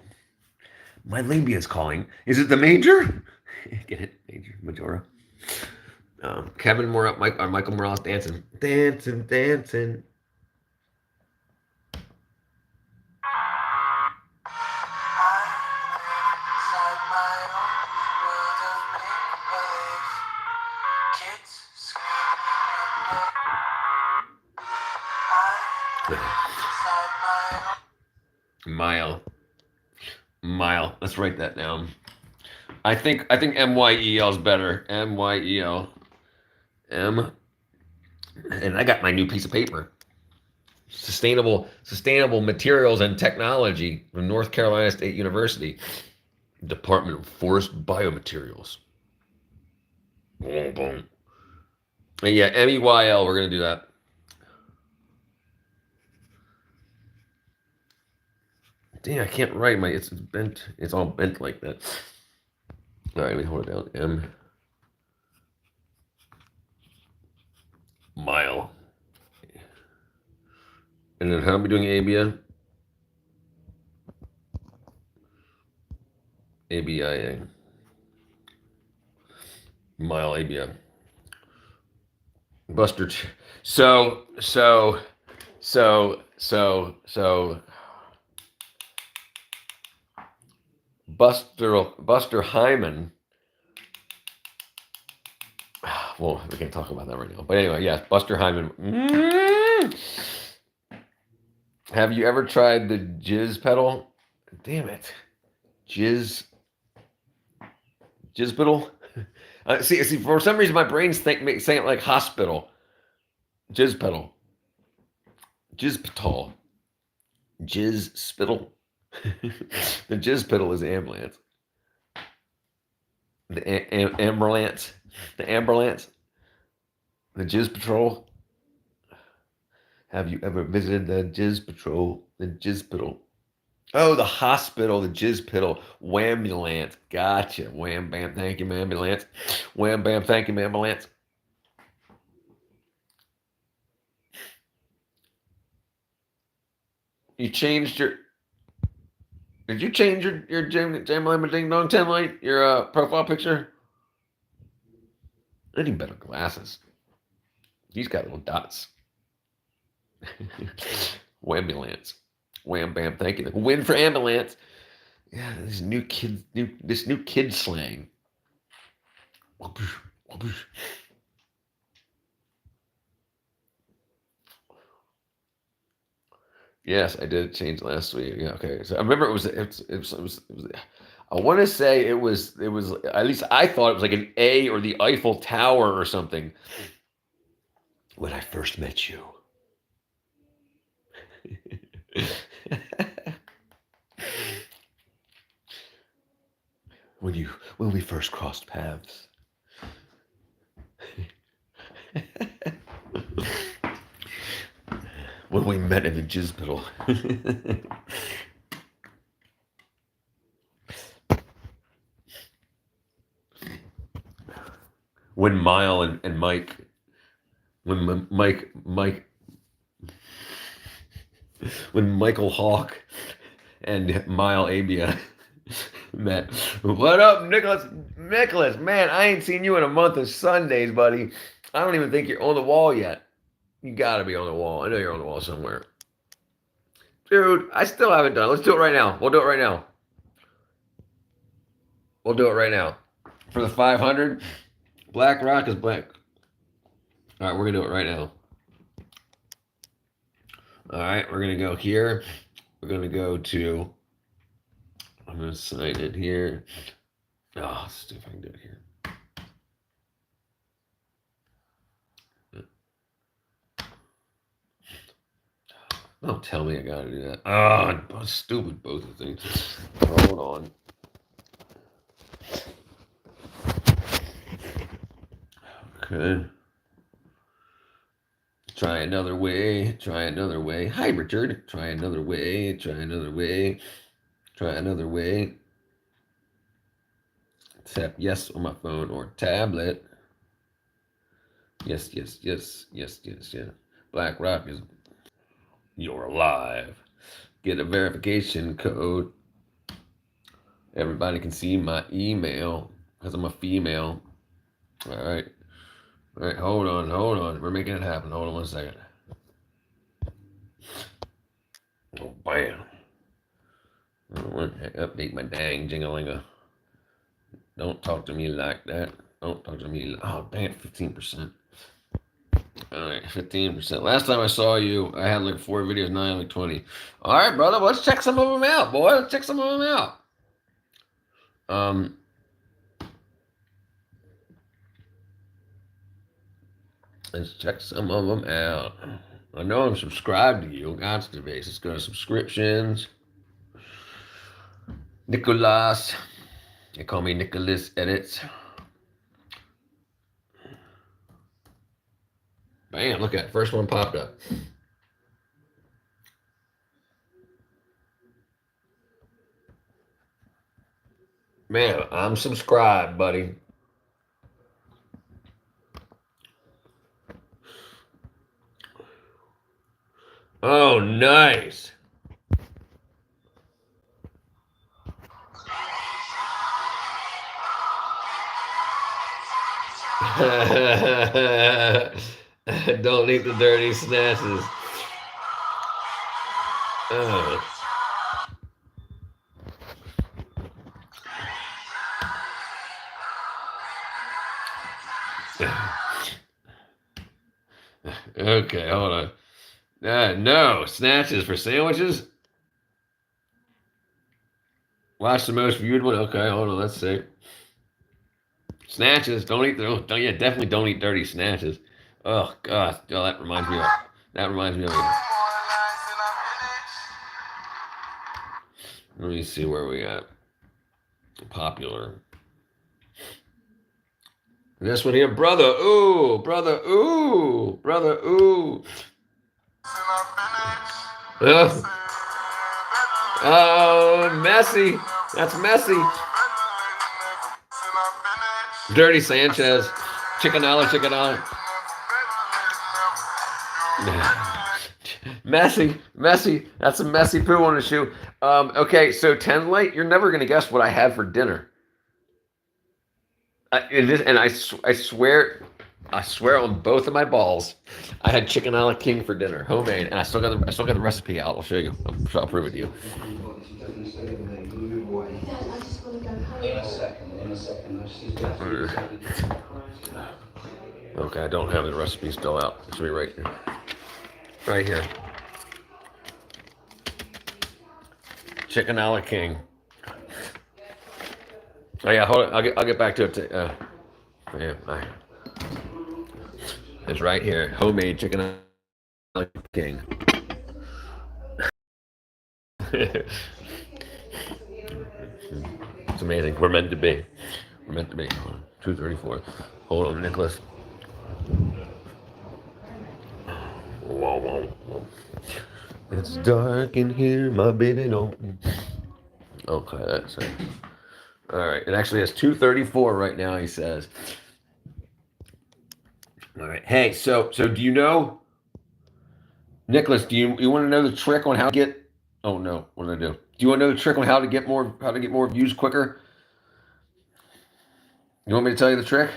Is it the major? Get it? Major. Majora. Kevin Michael Morales dancing. Mile. Let's write that down. I think MYEL is better. MYEL. And I got my new piece of paper. Sustainable Materials and Technology from North Carolina State University. Department of Forest Biomaterials. Boom. And yeah, MEYL, we're going to do that. Dang, I can't write it's bent. It's all bent like that. All right, let me hold it down. M. Mile. And then how am I doing ABIA? ABIA. Mile ABIA. Buster. So. Buster Hyman. Well, we can't talk about that right now. But anyway, yes, Buster Hyman. Have you ever tried the jizz pedal? Damn it. Jizz pedal? See, for some reason, my brain's saying it like hospital. Jizzpedal. Jizzpedal. Jizz spittle. The jizzpedal is ambulance. The ambulance. The ambulance. The Jizz Patrol. Have you ever visited the Jizz Patrol? The Jizzpedal. Oh, the hospital, the Jizzpedal. Wambulance. Gotcha. Wham, bam, thank you, ambulance. Wham, bam, thank you, ambulance. You changed your... Did you change your Jam Ding Dong 10 light? Your profile picture? I need better glasses. He's got little dots. Wambulance. Wham bam, thank you. Win for ambulance. Yeah, this new kid slang. Whoopish, whoopish. Yes, I did change last week. Yeah, okay. So I remember it was I want to say it was at least I thought it was like an A or the Eiffel Tower or something. When I first met you. when we first crossed paths. When we met in the Jizzpedal. When Mile and Mike, when when Michael Hawk and Mile Abia met. What up, Nicholas? Nicholas, man, I ain't seen you in a month of Sundays, buddy. I don't even think you're on the wall yet. You gotta be on the wall. I know you're on the wall somewhere. Dude, I still haven't done it. Let's do it right now. We'll do it right now. We'll do it right now. For the 500, Black Rock is black. All right, we're going to do it right now. All right, we're going to go here. We're going to go to, I'm going to sign in here. Oh, let's see if I can do it here. Don't tell me I got to do that. Oh, stupid both of things. Hold on. Okay. Try another way. Try another way. Hi, Richard. Try another way. Try another way. Try another way. Tap yes on my phone or tablet. Yes, yes, yes, yes, yes, yes. Black Rock is... You're alive. Get a verification code. Everybody can see my email because I'm a female. All right. All right, hold on. We're making it happen. Hold on 1 second. Oh, bam. I want to update my dang jingalinga. Don't talk to me like that. Don't talk to me. Oh, dang it, 15%. All right, 15%. Last time I saw you, I had like 4 videos, now I have like 20. All right, brother, let's check some of them out, boy. Let's check some of them out. Let's check some of them out. I know I'm subscribed to you. God's the base. Let's go to subscriptions. Nicholas. They call me Nicholas Edits. Bam, look at it. First one popped up. Man, I'm subscribed, buddy. Oh, nice. Don't eat the dirty snatches. Oh. Okay, hold on. No, snatches for sandwiches. Watch the most viewed one. Okay, hold on. Let's see. Snatches. Don't eat. Don't. Yeah, definitely don't eat dirty snatches. Oh gosh. Oh, that reminds me of. That reminds me of. Let me see where we at. Popular. This one here, brother. Ooh, brother. Ooh, brother. Ooh. Oh, messy. That's messy. Dirty Sanchez. Chickenella, chickenella. Messy. That's a messy poo on a shoe. Okay, so 10 late. You're never gonna guess what I had for dinner. I swear on both of my balls, I had chicken a la king for dinner, homemade, and I still got the recipe out. I'll show you. I'll prove it to you. Okay, I don't have the recipe still out. It should be right here. Right here. Chicken a la king. Oh yeah, hold on. I'll get back to it. It's right here. Homemade chicken a la king. It's amazing. We're meant to be. 2:34. Hold on, Nicholas. Whoa. It's dark in here, my baby don't. Okay, that's it. All right, it actually has 2:34 right now. He says. All right. Hey, so do you know, Nicholas? Do you want to know the trick on how to get? Oh no, what did I do? Do you want to know the trick on how to get more views quicker? You want me to tell you the trick?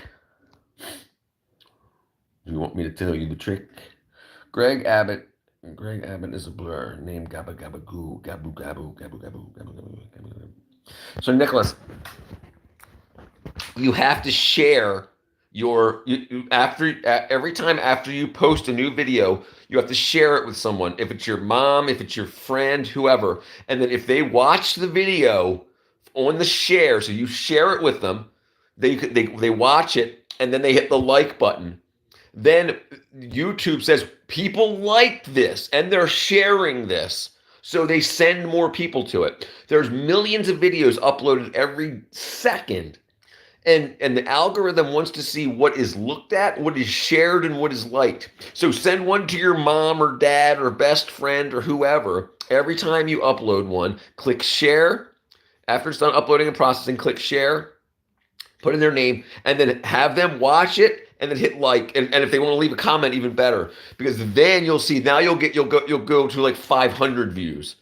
Do you want me to tell you the trick? Greg Abbott is a blur. Name Gabba Gabba Goo. Gabu Gabu Gabu Gabu Gabu Gabu. So Nicholas, you have to share every time after you post a new video, you have to share it with someone. If it's your mom, if it's your friend, whoever, and then if they watch the video on the share, so you share it with them, they watch it, and then they hit the like button. Then YouTube says people liked this and they're sharing this. So they send more people to it. There's millions of videos uploaded every second. And the algorithm wants to see what is looked at, what is shared, and what is liked. So send one to your mom or dad or best friend or whoever. Every time you upload one, click share. After it's done uploading and processing, click share, put in their name, and then have them watch it. And then hit like, and if they want to leave a comment, even better, because then you'll see. Now you'll go to like 500 views,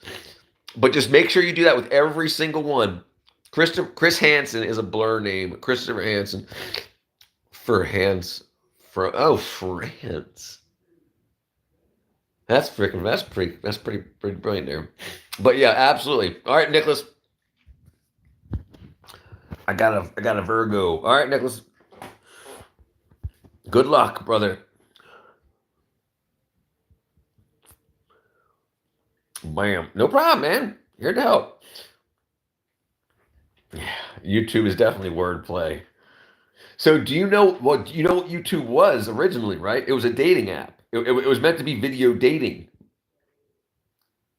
but just make sure you do that with every single one. Chris Hansen is a blur name. Christopher Hansen France. That's pretty brilliant there. But yeah, absolutely. All right, Nicholas. I got a Virgo. All right, Nicholas. Good luck, brother. Bam. No problem, man. Here to help. Yeah, YouTube is definitely wordplay. So do you know what YouTube was originally, right? It was a dating app. It was meant to be video dating.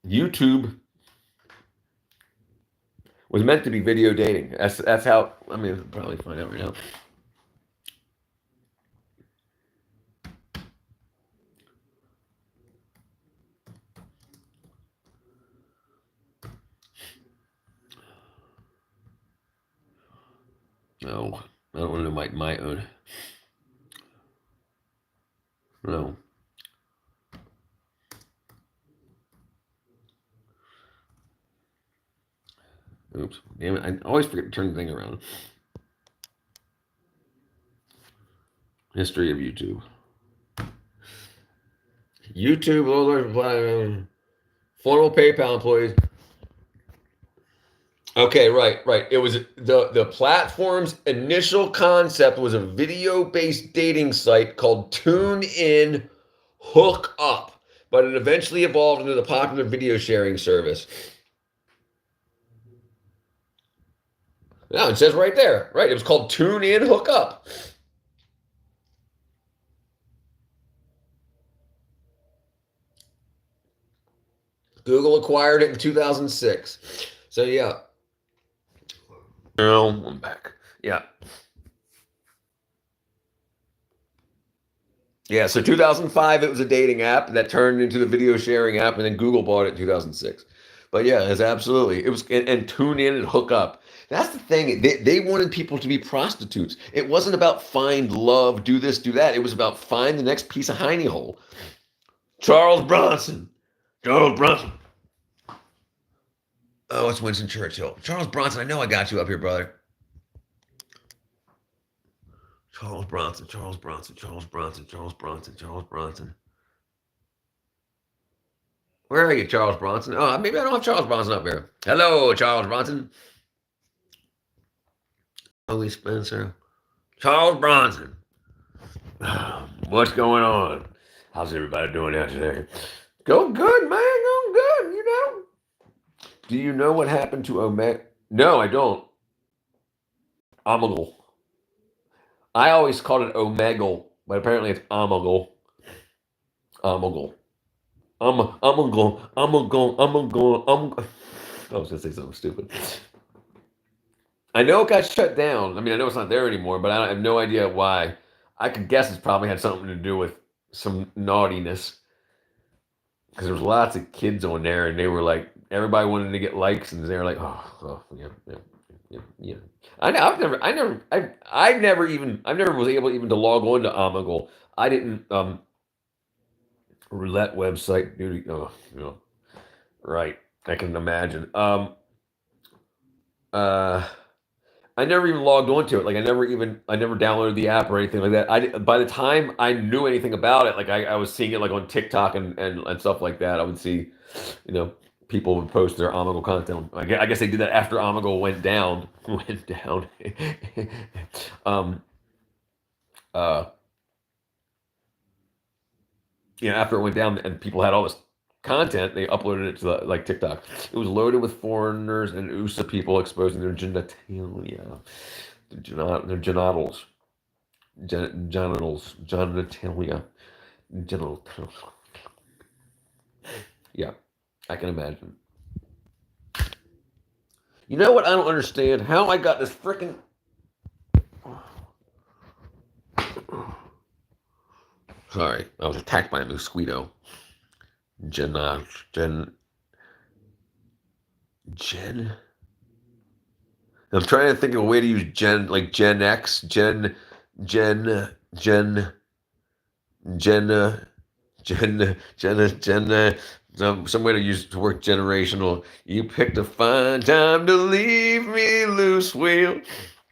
YouTube was meant to be video dating. That's how, I mean, we'll probably find out right now. No, I don't want to know my own. No. Oops, damn it. I always forget to turn the thing around. History of YouTube. YouTube, formal PayPal employees. Okay, right. It was the platform's initial concept was a video-based dating site called TuneIn Hook Up, but it eventually evolved into the popular video sharing service. No, it says right there. Right. It was called Tune In Hook Up. Google acquired it in 2006. So yeah. Well, I'm back. Yeah. Yeah, so 2005 it was a dating app that turned into the video sharing app, and then Google bought it in 2006. But yeah, it's absolutely. It was and tune in and hook up. That's the thing. They wanted people to be prostitutes. It wasn't about find love, do this, do that. It was about find the next piece of hiney hole. Charles Bronson. Charles Bronson. Oh, it's Winston Churchill. Charles Bronson, I know I got you up here, brother. Charles Bronson, Charles Bronson, Charles Bronson, Charles Bronson, Charles Bronson. Where are you, Charles Bronson? Oh, maybe I don't have Charles Bronson up here. Hello, Charles Bronson. Louis Spencer. Charles Bronson. What's going on? How's everybody doing out today? Go good, man. Go good, you know. Do you know what happened to Omegle? No, I don't. Omegle. I always called it Omegle, but apparently it's Omegle. Omegle. Omegle. I was gonna say something stupid. I know it got shut down. I mean, I know it's not there anymore, but I have no idea why. I could guess it's probably had something to do with some naughtiness. Because there was lots of kids on there, and they were like, everybody wanted to get likes, and they were like, oh, yeah. I never was able even to log on to Omegle. I didn't, roulette website, beauty, right. I can imagine. I never even logged onto it. Like I never downloaded the app or anything like that. By the time I knew anything about it, like I was seeing it like on TikTok and stuff like that. I would see, people would post their Omegle content. I guess they did that after Omegle went down. After it went down and people had all this content, they uploaded it to like TikTok. It was loaded with foreigners and USA people exposing their genitalia, their genitals, genitalia, genital. Yeah, I can imagine. You know what? I don't understand how I got this freaking. Sorry, I was attacked by a mosquito. Jen. I'm trying to think of a way to use Gen, like Gen X, Gen, some way to use to work generational. You picked a fine time to leave me loose, Will.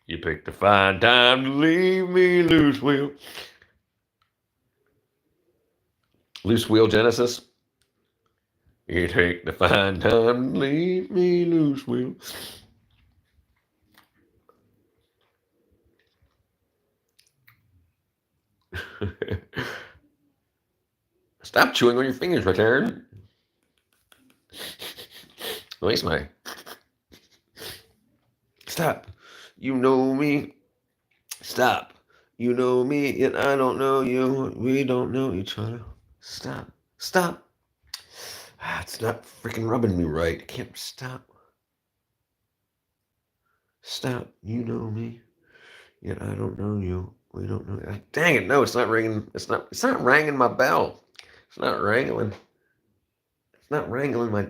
You picked a fine time to leave me loose, Will. Loose Wheel Genesis. You take the fine time to leave me loose, Will. Stop chewing on your fingers, Return. Waste my. Stop. You know me. Stop. You know me, and I don't know you. We don't know each other. Stop. Stop. It's not freaking rubbing me right. I can't stop. Stop. You know me, yet I don't know you. We don't know. Dang it! No, it's not ringing. It's not ringing my bell. It's not wrangling. It's not wrangling my.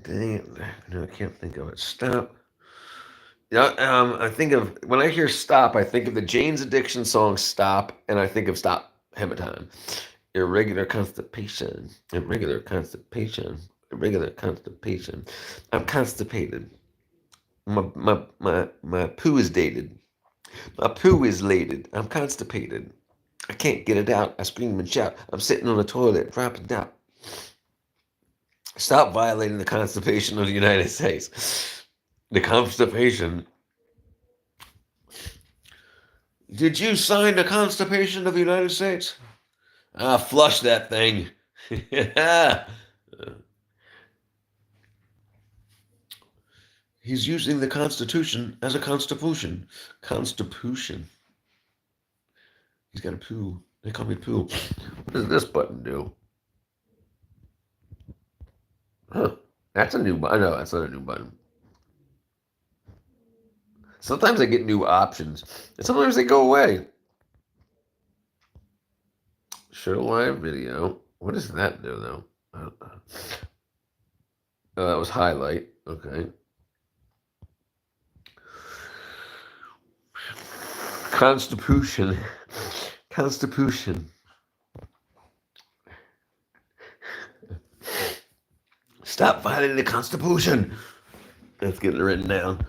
Dang it! No, I can't think of it. Stop. I think of when I hear "stop," I think of the Jane's Addiction song "Stop," and I think of "Stop Hammer Time." Irregular constipation. Irregular constipation. Irregular constipation. I'm constipated. My poo is dated. My poo is lated. I'm constipated. I can't get it out. I scream and shout. I'm sitting on the toilet, dropping out. Stop violating the Constitution of the United States. The Constitution. Did you sign the Constitution of the United States? Flush that thing. He's using the Constitution as a constitution. Constitution. He's got a poo. They call me poo. What does this button do? Huh. That's a new button. No, that's not a new button. Sometimes I get new options, and sometimes they go away. Show live video. What does that do, though? Oh, that was highlight. Okay. Constitution. Constitution. Stop violating the Constitution. Let's get it written down.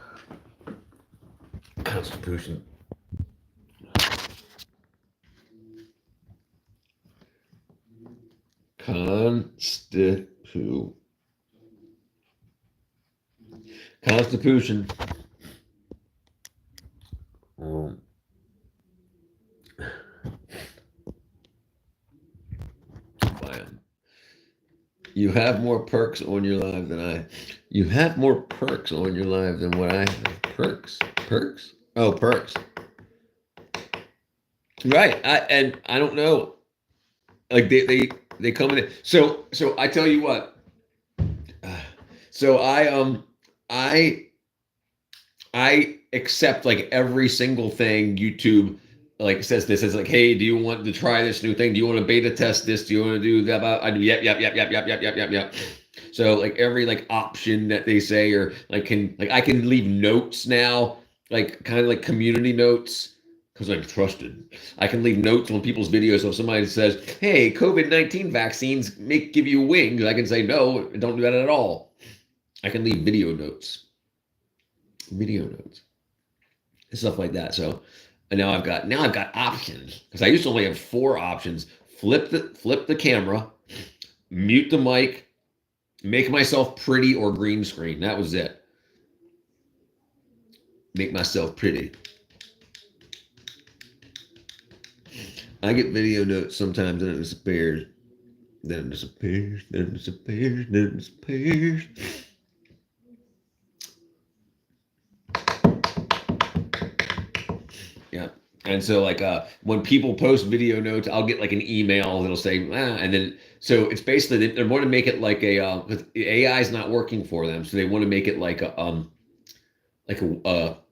Constitution. Constitution. You have more perks on your live than I. You have more perks on your live than what I have. Perks. Perks? Oh, perks. Right. I don't know. Like they come in. So I tell you what. So I accept like every single thing YouTube like says. This is like, hey, do you want to try this new thing? Do you want to beta test this? Do you want to do that? I do. Yep. So like every like option that they say, or like I can leave notes now, like kind of like community notes. Because I'm trusted. I can leave notes on people's videos. So if somebody says, hey, COVID-19 vaccines give you wings, I can say, no, don't do that at all. I can leave video notes. Video notes. And stuff like that. So and now I've got options. Because I used to only have 4 options. Flip the camera, mute the mic, make myself pretty or green screen. That was it. Make myself pretty. I get video notes sometimes and it disappears. Then it disappears. Then it disappears. Then it disappears. Yeah. And so like when people post video notes, I'll get like an email that'll say, and then so it's basically they want to make it like a because AI is not working for them, so they want to make it like a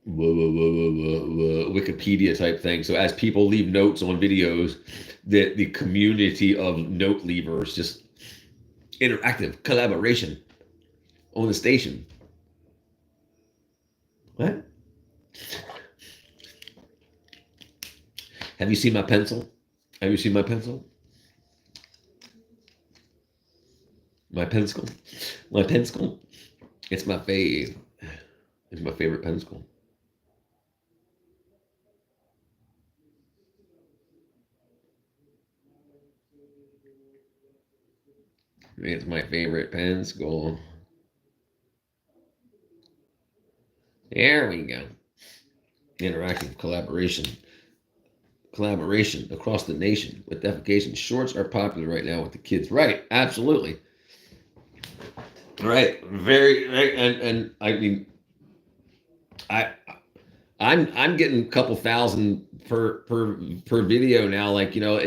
Wikipedia type thing. So as people leave notes on videos, the community of note leavers, just interactive collaboration on the station. What? Have you seen my pencil? Have you seen my pencil? My pencil? My pencil? It's my fave. It's my favorite pencil. It's my favorite pencil. There we go. Interactive collaboration. Collaboration across the nation with defecation. Shorts are popular right now with the kids. Right. Absolutely. Right. Very. Right. And I mean, I'm getting a couple thousand per video now. Like, you know,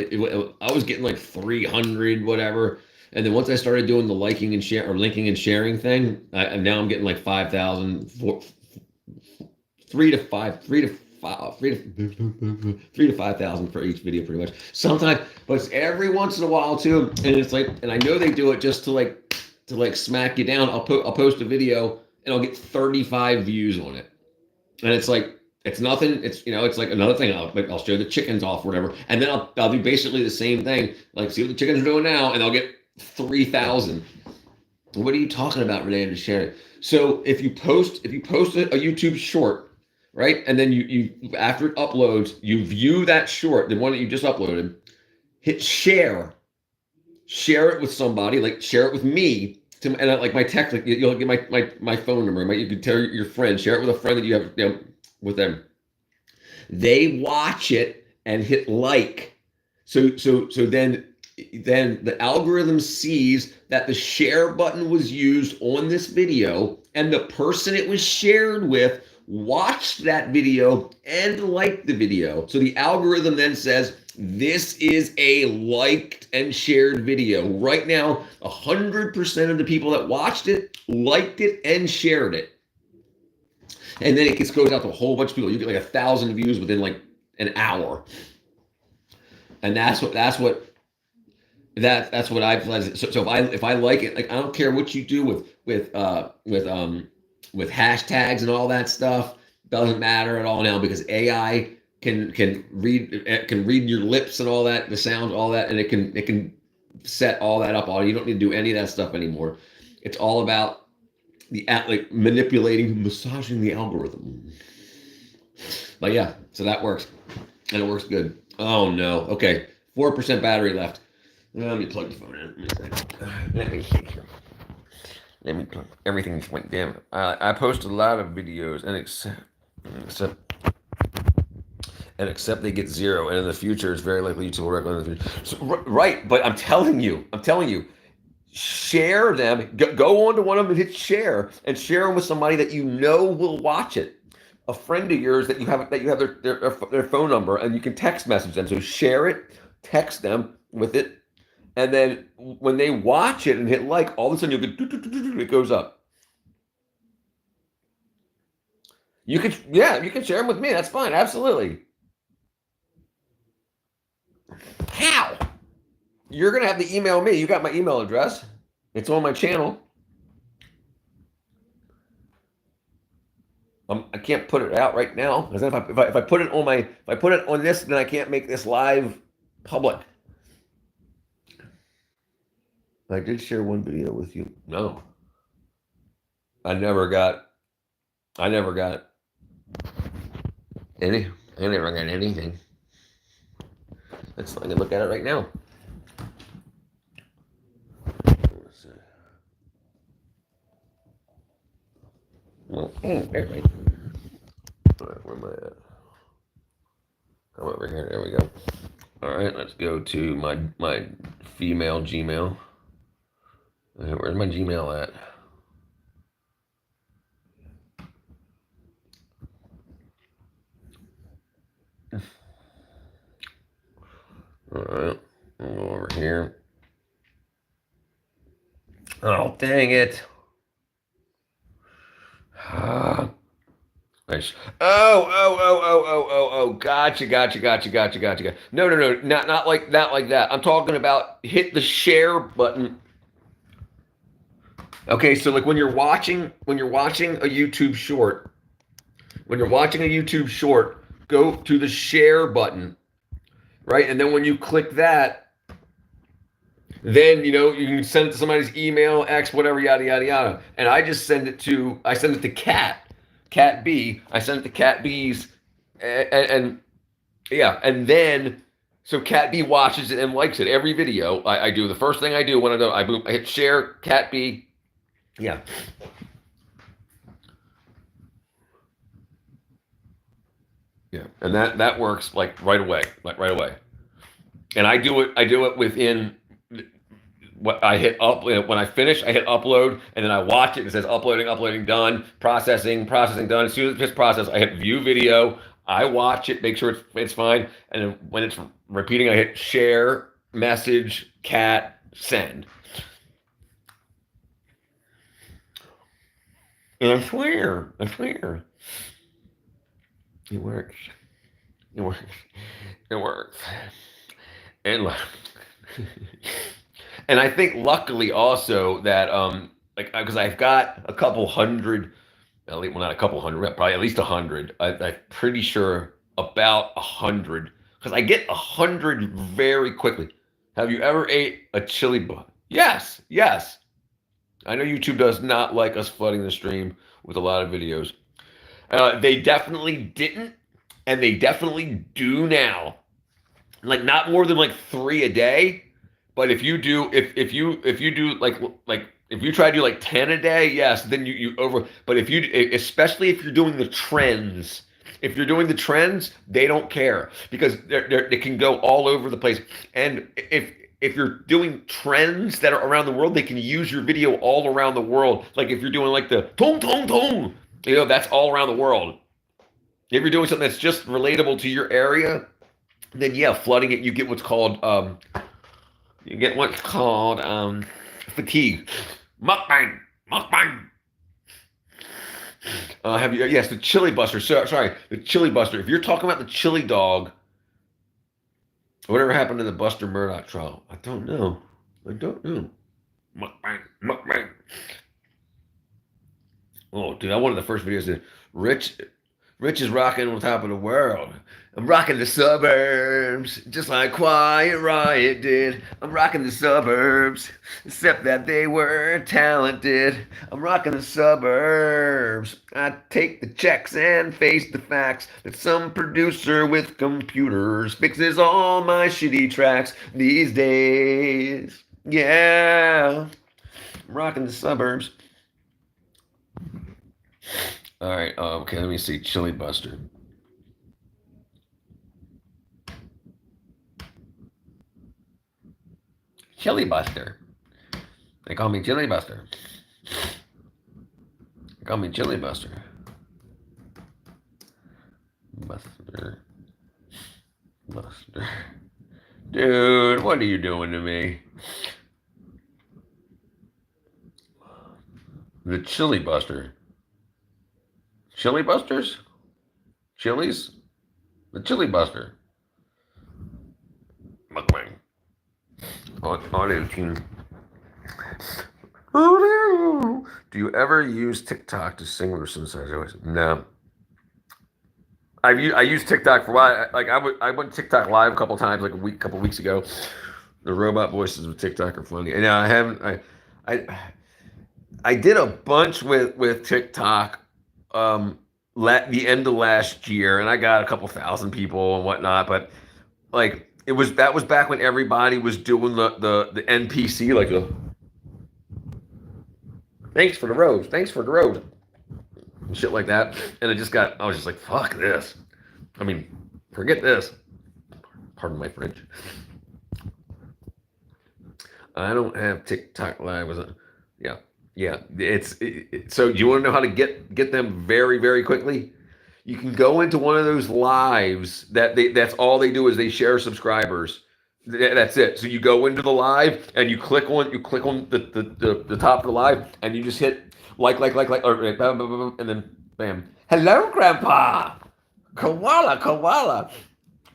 I was getting like 300, whatever. And then once I started doing the liking and share or linking and sharing thing, now I'm getting like 5,000, 3 to 5,000 for each video, pretty much. Sometimes, but it's every once in a while too. And it's like, and I know they do it just to like smack you down. I'll post a video and I'll get 35 views on it. And it's like, it's nothing. It's, you know, it's like another thing. I'll show the chickens off or whatever. And then I'll do basically the same thing. Like, see what the chickens are doing now. And I'll get 3,000. What are you talking about related to sharing? So if you post a YouTube short, right? And then you after it uploads, you view that short, the one that you just uploaded, hit share. Share it with somebody, like share it with me. And like my text, like you'll get my phone number. You can tell your friend, share it with a friend that you have, you know, with them. They watch it and hit like. So then then the algorithm sees that the share button was used on this video and the person it was shared with watched that video and liked the video. So the algorithm then says, this is a liked and shared video. Right now, 100% of the people that watched it liked it and shared it. And then it goes out to a whole bunch of people. You get like 1,000 views within like an hour. And that's what I've so if I like it, like I don't care what you do with hashtags and all that stuff, doesn't matter at all now, because AI can read your lips and all that, the sounds, all that, and it can set all that up. You don't need to do any of that stuff anymore. It's all about like manipulating, massaging the algorithm. But yeah, so that works, and it works good. Oh no, okay, 4% battery left. Let me plug the phone in. Let me see here. Let me plug. Everything just went down. I posted a lot of videos, and except they get 0, and in the future, it's very likely YouTube will recommend the future. So, right, but I'm telling you, share them. Go on to one of them and hit share, and share them with somebody that you know will watch it. A friend of yours that you have their phone number, and you can text message them. So share it, text them with it, and then when they watch it and hit like, all of a sudden you'll get it goes up. You can share them with me. That's fine, absolutely. How? You're gonna have to email me. You got my email address. It's on my channel. I can't put it out right now, because if I put it on this, then I can't make this live public. I did share one video with you. No, I never got any. I never got anything. I can look at it right now. Well, there we go. All right, where am I at? Come over here. There we go. All right, let's go to my female Gmail. Where's my Gmail at? All right, I'll go over here. Oh, dang it. Nice. Oh, gotcha. No, not like that. I'm talking about hit the share button. Okay, so like when you're watching a YouTube short, go to the share button, right? And then when you click that, then you can send it to somebody's email, X, whatever, yada yada yada. And I send it to Cat B. I send it to Cat B's, and then so Cat B watches it and likes it. Every video I do, the first thing I do when I hit share, Cat B. Yeah. Yeah, and that works like right away. And I do it within what I hit up when I finish. I hit upload, and then I watch it. It says uploading done, processing done. As soon as it's processed, I hit view video. I watch it, make sure it's fine, and then when it's repeating, I hit share, message, cat, send. And I swear, it works. And I think luckily also that because I've got a couple hundred, well, not a couple hundred, probably at least 100. I'm pretty sure about 100, because I get 100 very quickly. Have you ever ate a chili bun? Yes. I know YouTube does not like us flooding the stream with a lot of videos. They definitely didn't, and they definitely do now. Like not more than like 3 a day. But if you do, if you do like if you try to do like 10 a day, yes, then you over. But especially if you're doing the trends, they don't care, because they can go all over the place. And if if you're doing trends that are around the world, they can use your video all around the world. Like if you're doing like the tong tong tong, that's all around the world. If you're doing something that's just relatable to your area, then yeah, flooding it, you get what's called fatigue. Mukbang. Yes, the Chili Buster. Sorry, the Chili Buster. If you're talking about the chili dog, whatever happened to the Buster Murdoch trial? I don't know. Mukbang. Oh, dude, one of the first videos that Rich is rocking on top of the world. I'm rocking the suburbs, just like Quiet Riot did. I'm rocking the suburbs, except that they were talented. I'm rocking the suburbs. I take the checks and face the facts that some producer with computers fixes all my shitty tracks these days. Yeah, I'm rocking the suburbs. All right, okay, let me see. Chili Buster. Chili Buster. They call me Chili Buster. Buster. Dude, what are you doing to me? The Chili Buster. Chili Busters? Chili's? The Chili Buster. Mukbang. Audio tune. Do you ever use TikTok to sing or synthesize? No. I used TikTok for a while. I went TikTok live a couple times, like a couple weeks ago. The robot voices of TikTok are funny. And now I haven't. I did a bunch with TikTok. The end of last year, and I got a couple thousand people and whatnot. But like that was back when everybody was doing the NPC, like the thanks for the rose, and shit like that. And I was just like, fuck this. I mean, forget this. Pardon my French. I don't have TikTok live. Yeah. So do you want to know how to get them very, very quickly? You can go into one of those lives that's all they do is they share subscribers. That's it. So you go into the live and you click on the top of the live and you just hit like, or and then bam. Hello, Grandpa. Koala.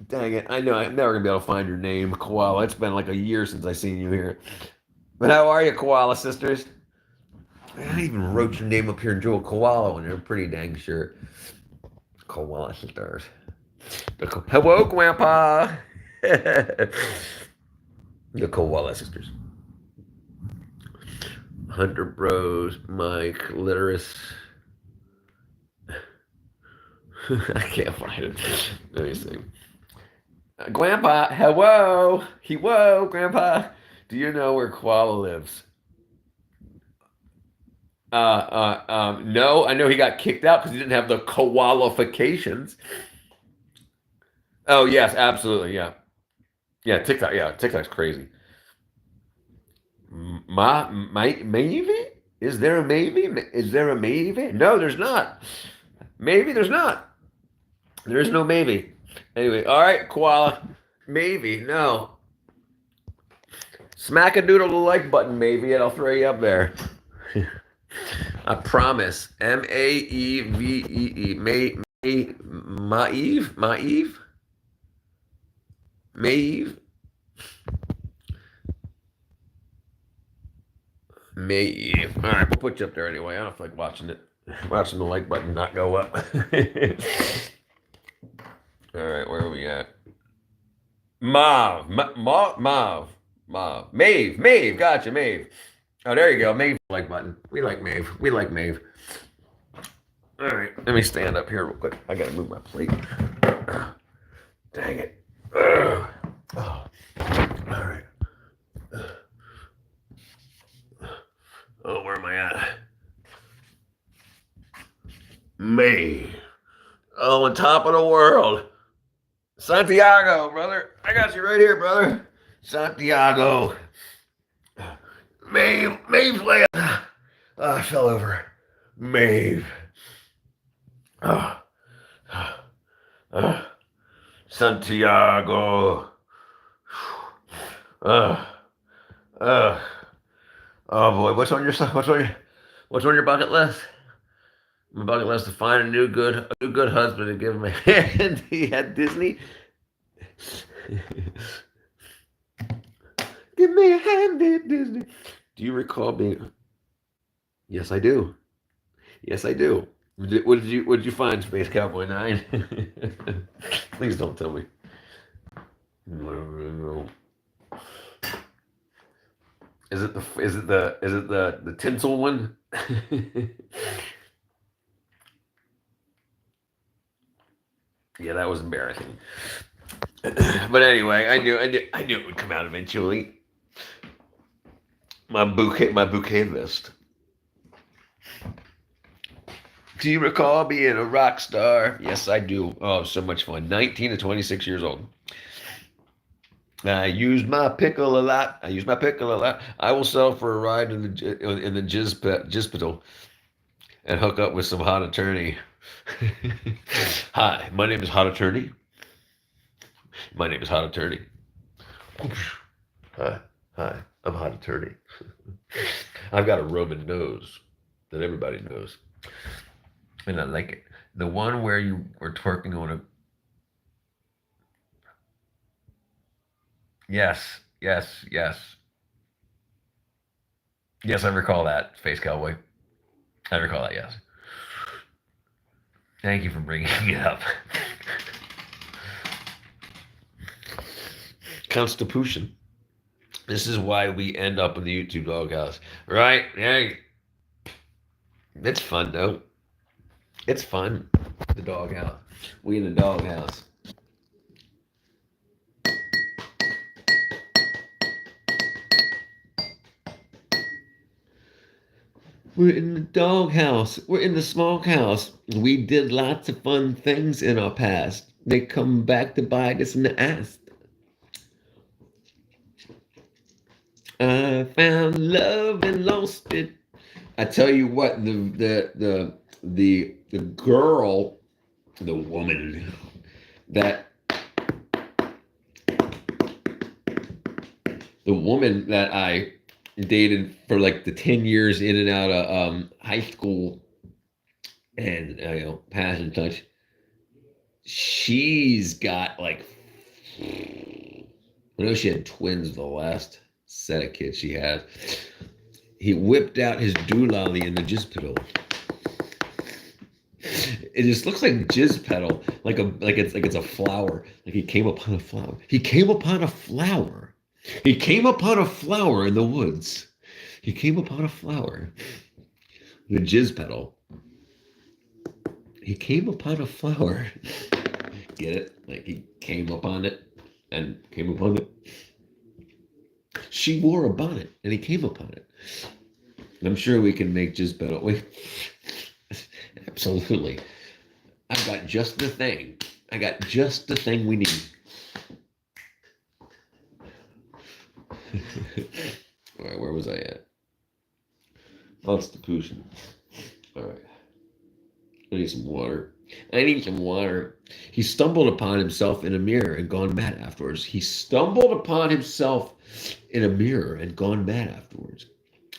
Dang it. I know I'm never gonna be able to find your name, Koala. It's been like a year since I seen you here. But how are you, Koala sisters? I even wrote your name up here in Jewel Koala when you're pretty dang sure. Koala sisters. Hello, Grandpa. The Koala sisters. Hunter Bros, Mike, Litterus. I can't find it. Let me see. Grandpa, hello. Grandpa. Do you know where Koala lives? No, I know he got kicked out because he didn't have the qualifications. Oh, yes, absolutely, yeah. Yeah, TikTok, TikTok's crazy. Maybe? Is there a maybe? No, there's not. Maybe there's not. There is no maybe. Anyway, all right, Koala. Maybe, no. Smack a doodle the like button, maybe, and I'll throw you up there. I promise. Maevee. Maeve. All right, we'll put you up there anyway. I don't feel like watching the like button not go up. All right, where are we at? Maeve. Gotcha, Maeve. Oh, there you go. Maeve like button. We like Maeve. All right, let me stand up here real quick. I gotta move my plate. Dang it. Oh. All right. Oh, where am I at? May. On top of the world. Santiago, brother. I got you right here, brother. Santiago. Maeve's laying. I fell over. Maeve. Santiago. Uh, uh, oh boy, what's on your bucket list? My bucket list to find a new good husband and give him a hand at Disney. Give me a hand at Disney. Do you recall being? Yes, I do. Yes, I do. What did you find, Space Cowboy 9? Please don't tell me. No. Is it the tinsel one? Yeah, that was embarrassing. But anyway, I knew it would come out eventually. My bouquet list. Do you recall being a rock star? Yes, I do. Oh, so much fun. 19 to 26 years old. I use my pickle a lot. I will settle for a ride in the Jispital and hook up with some hot attorney. Hi, my name is Hot Attorney. Hi, I'm Hot Attorney. I've got a Roman nose that everybody knows. And I like it. The one where you were twerking on a... Yes, I recall that, Space Cowboy. I recall that, yes. Thank you for bringing it up. Constitution. This is why we end up in the YouTube doghouse. Right? Yeah. It's fun, though. It's fun. The doghouse. We in the doghouse. We're in the doghouse. We're in the smokehouse. We did lots of fun things in our past. They come back to bite us in the ass. I found love and lost it. I tell you what, the girl, the woman that I dated for like the 10 years in and out of high school and pass and touch. She's got like, I know she had twins the last set of kids she had. He whipped out his doolally in the jizz pedal. It just looks like jizz pedal, like it's a flower. Like he came upon a flower. He came upon a flower in the woods. He came upon a flower. The jizz pedal. He came upon a flower. Get it? Like he came upon it and came upon it. She wore a bonnet and he came upon it. I'm sure we can make jizz pedal. Wait. Absolutely. I've got just the thing. I got just the thing we need. All right, where was I at? Constitution. All right. I need some water. He stumbled upon himself in a mirror and gone mad afterwards.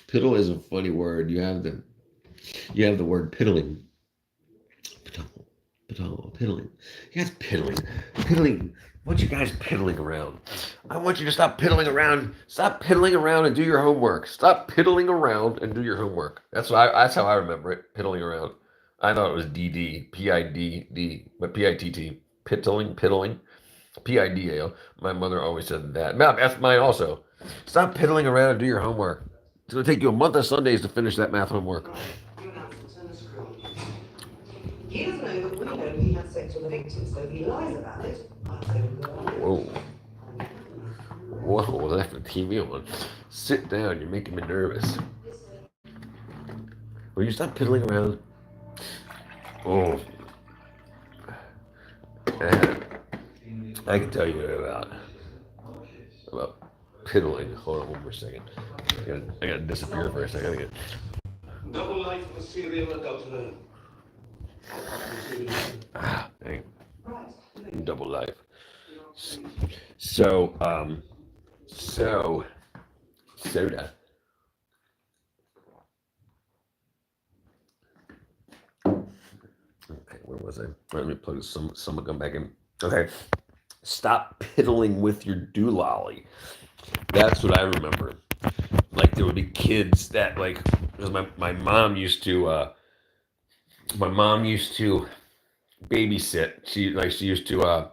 Piddle is a funny word. You have the word piddling. Piddling. You guys piddling. What you guys piddling around? I want you to stop piddling around. Stop piddling around and do your homework. That's how I remember it. Piddling around. I thought it was DD, PIDD, but PITT. Piddling, PIDAL. My mother always said that. That's mine also. Stop piddling around and do your homework. It's going to take you a month of Sundays to finish that math homework. He doesn't know that we know he had sex with the victim, so he lies about it. Whoa, that's the TV on. Sit down, you're making me nervous. Will you stop piddling around? Oh. I can tell you about piddling. Hold on one more second. I gotta disappear for a second. Double life of a serial adulterer. Dang. Double life. So, soda. Okay, where was I? Let me plug some gun back in. Okay. Stop piddling with your doolally. That's what I remember. Like there would be kids that like, because my mom used to babysit. She used to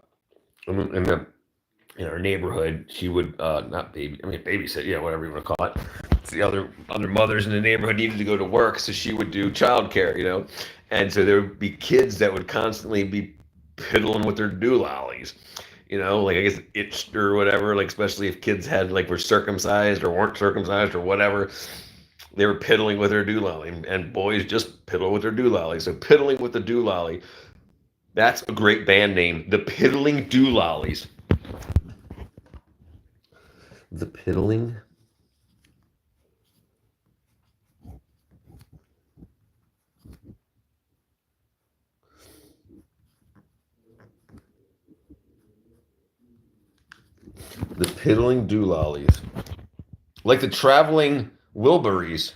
in our neighborhood, she would not babysit, yeah, whatever you want to call it. It's the other mothers in the neighborhood needed to go to work, so she would do childcare, and so there would be kids that would constantly be piddling with their doolollies, like I guess itched or whatever, like especially if kids had like were circumcised or weren't circumcised or whatever, they were piddling with their doololly, and boys just piddle with their doololly. So piddling with the doololly, that's a great band name, the Piddling Doolollies. The piddling. The piddling doolollies. Like the traveling Wilburys.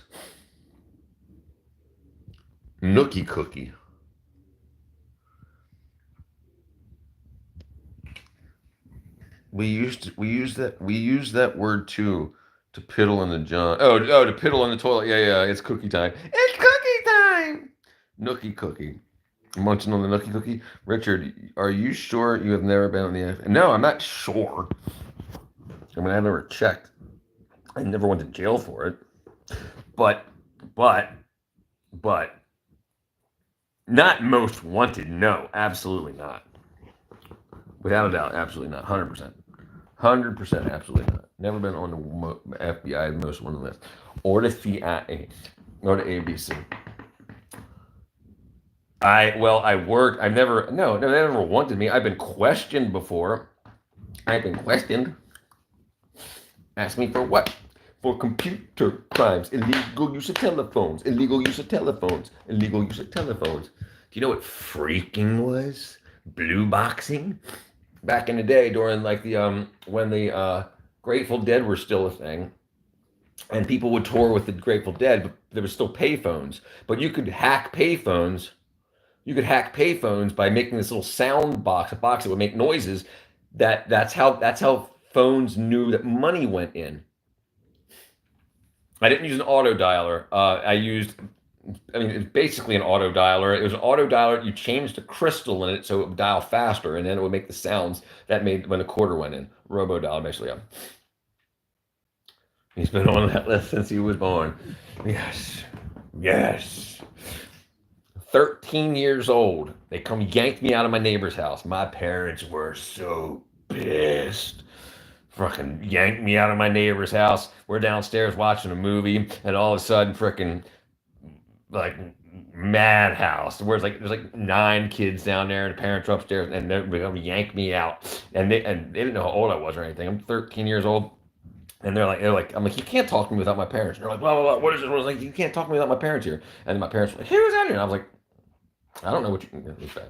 Nookie cookie. We used that word too, to piddle in the John. Oh, to piddle in the toilet. Yeah, it's cookie time. It's cookie time. Nookie cookie. Munching on the nookie cookie. Richard, are you sure you have never been on the F? No, I'm not sure. I mean, I never checked. I never went to jail for it. But not most wanted. No, absolutely not. Without a doubt, absolutely not. 100%. 100%, absolutely not. Never been on the FBI most wanted list, or the CIA, or the ABC. I worked. They never wanted me. I've been questioned before. I've been questioned. Ask me for what? For computer crimes, illegal use of telephones, illegal use of telephones, illegal use of telephones. Do you know what freaking was? Blue boxing? Back in the day, during like the when the Grateful Dead were still a thing, and people would tour with the Grateful Dead, but there were still payphones. But you could hack payphones. You could hack payphones by making this little sound box, a box that would make noises. That's how phones knew that money went in. I didn't use an auto dialer. It's basically an auto dialer. It was an auto dialer. You changed the crystal in it so it would dial faster, and then it would make the sounds that made when the quarter went in. Robo dialer, basically. Yeah. He's been on that list since he was born. Yes. 13 years old. They come yanked me out of my neighbor's house. My parents were so pissed. Fucking yanked me out of my neighbor's house. We're downstairs watching a movie, and all of a sudden, freaking like madhouse. There's like 9 kids down there, and the parents are upstairs, and they're gonna yank me out. And they didn't know how old I was or anything. I'm 13 years old, and they're like, I'm like, you can't talk to me without my parents. And they're like, blah blah blah. What is this? I was like, you can't talk to me without my parents here. And my parents were like, who's that here? And I was like, I don't know what you can say.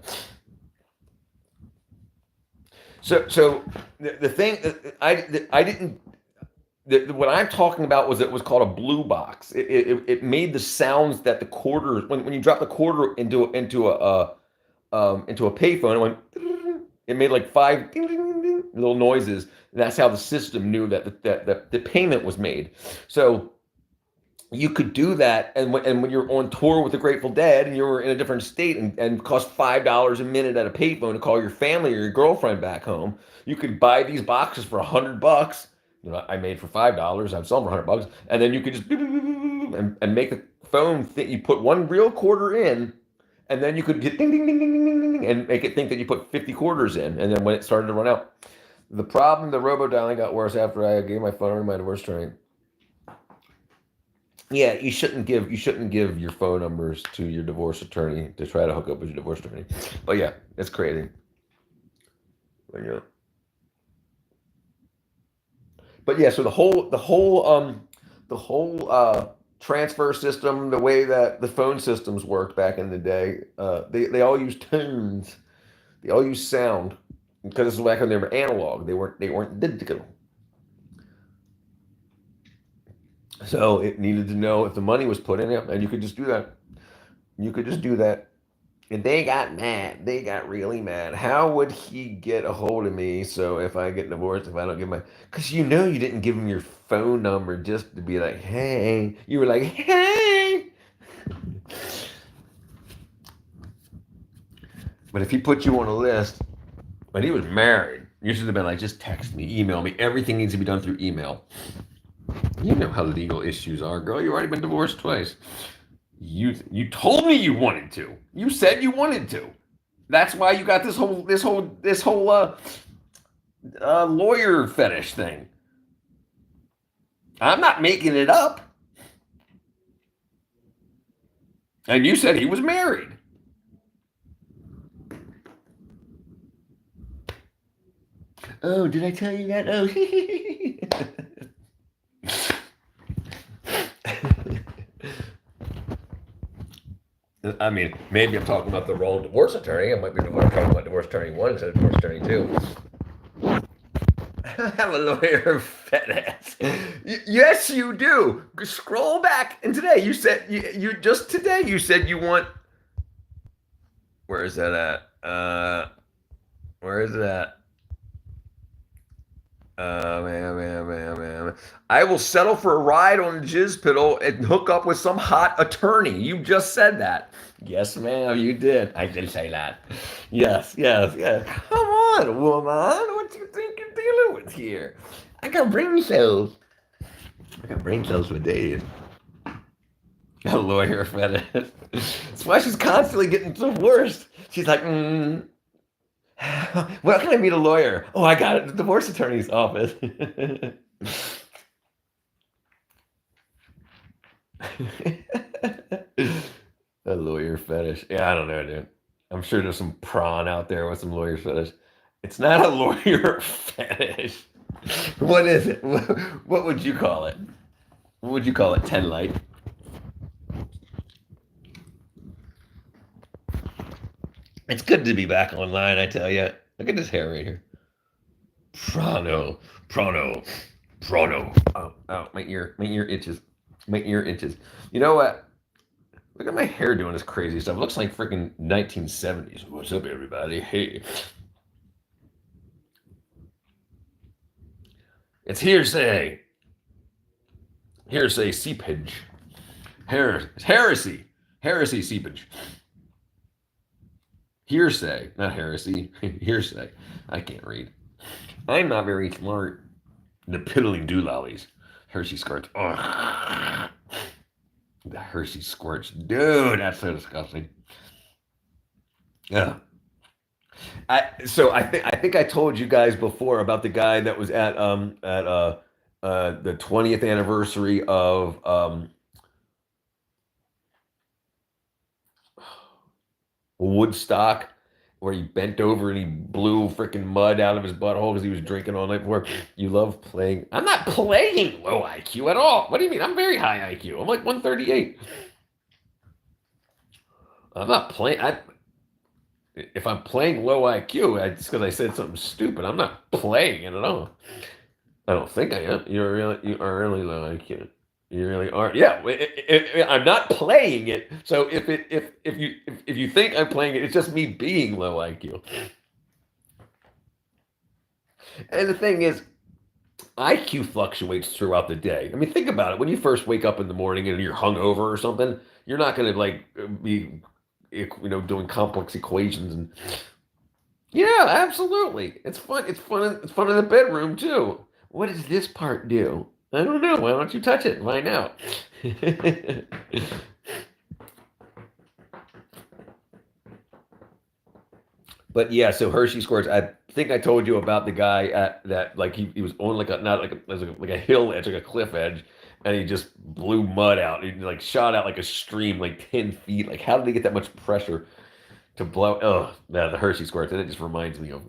So the thing I didn't. What I'm talking about was it was called a blue box. It made the sounds that the quarters when you drop the quarter into a payphone, it went. It made like 5 ding, ding, ding, ding, little noises. And that's how the system knew that the payment was made. So you could do that, and when you're on tour with the Grateful Dead and you're in a different state and it cost $5 a minute at a payphone to call your family or your girlfriend back home, you could buy these boxes for $100. I made for $5. I'd sell them for $100, and then you could just and make the phone think you put one real quarter in, and then you could get ding ding ding ding ding ding ding and make it think that you put 50 quarters in, and then when it started to run out, the robo dialing got worse after I gave my phone to my divorce attorney. Yeah, you shouldn't give your phone numbers to your divorce attorney to try to hook up with your divorce attorney. But yeah, it's crazy. But yeah, so the whole transfer system, the way that the phone systems worked back in the day, they all use tones, they all use sound because this is back when they were analog. They weren't digital. So it needed to know if the money was put in it, and you could just do that. You could just do that. And they got mad. They got really mad. How would he get a hold of me? So if I get divorced, if I don't give my, because you didn't give him your phone number just to be like, hey. You were like, hey. But if he put you on a list, when he was married, you should have been like, just text me, email me. Everything needs to be done through email. You know how legal issues are, girl. You've already been divorced twice. You told me you wanted to. You said you wanted to. That's why you got this whole lawyer fetish thing. I'm not making it up. And you said he was married. Oh, did I tell you that? Oh, I mean, maybe I'm talking about the wrong divorce attorney. I might be talking about divorce attorney 1 instead of divorce attorney 2. I have a lawyer fat ass. Yes, you do. Scroll back. And today you said, you just today you said you want, where is that at? Where is it at? Man. I will settle for a ride on Jizz Piddle and hook up with some hot attorney. You just said that. Yes, ma'am, you did. I did say that. Yes. Come on, woman. What do you think you're dealing with here? I got brain cells. For days. A lawyer fetish. That's why she's constantly getting divorced. She's like, Well, can I meet a lawyer? Oh, I got it. The divorce attorney's office. A lawyer fetish. Yeah, I don't know, dude. I'm sure there's some prawn out there with some lawyer fetish. It's not a lawyer fetish. What is it? What would you call it? What would you call it? 10 light. It's good to be back online, I tell you. Look at this hair right here. Prono. Oh, my ear itches. You know what? Look at my hair doing this crazy stuff. It looks like freaking 1970s. What's up, everybody? Hey. It's hearsay. Hearsay seepage. Heresy seepage. Hearsay, not heresy. Hearsay. I can't read. I'm not very smart. The piddly doolollies. Hershey squirts. Oh. The Hershey squirts. Dude, that's so disgusting. Yeah. I think I told you guys before about the guy that was at the 20th anniversary of Woodstock, where he bent over and he blew freaking mud out of his butthole because he was drinking all night before. You love playing. I'm not playing low IQ at all. What do you mean? I'm very high IQ. I'm like 138. I'm not playing. If I'm playing low IQ, it's because I said something stupid. I'm not playing it at all. I don't think I am. You are really low IQ. You really are. Yeah, I'm not playing it. So if you think I'm playing it, it's just me being low IQ. And the thing is, IQ fluctuates throughout the day. I mean, think about it. When you first wake up in the morning and you're hungover or something, you're not going to like be, doing complex equations and. Yeah, absolutely. It's fun. It's fun in the bedroom too. What does this part do? I don't know. Why don't you touch it and find out? But yeah, so Hershey squirts. I think I told you about the guy that like he was on like a hill edge, like a cliff edge, and he just blew mud out. He like shot out like a stream, like 10 feet. Like, how did they get that much pressure to blow? Oh, yeah, the Hershey squirts. And it just reminds me of.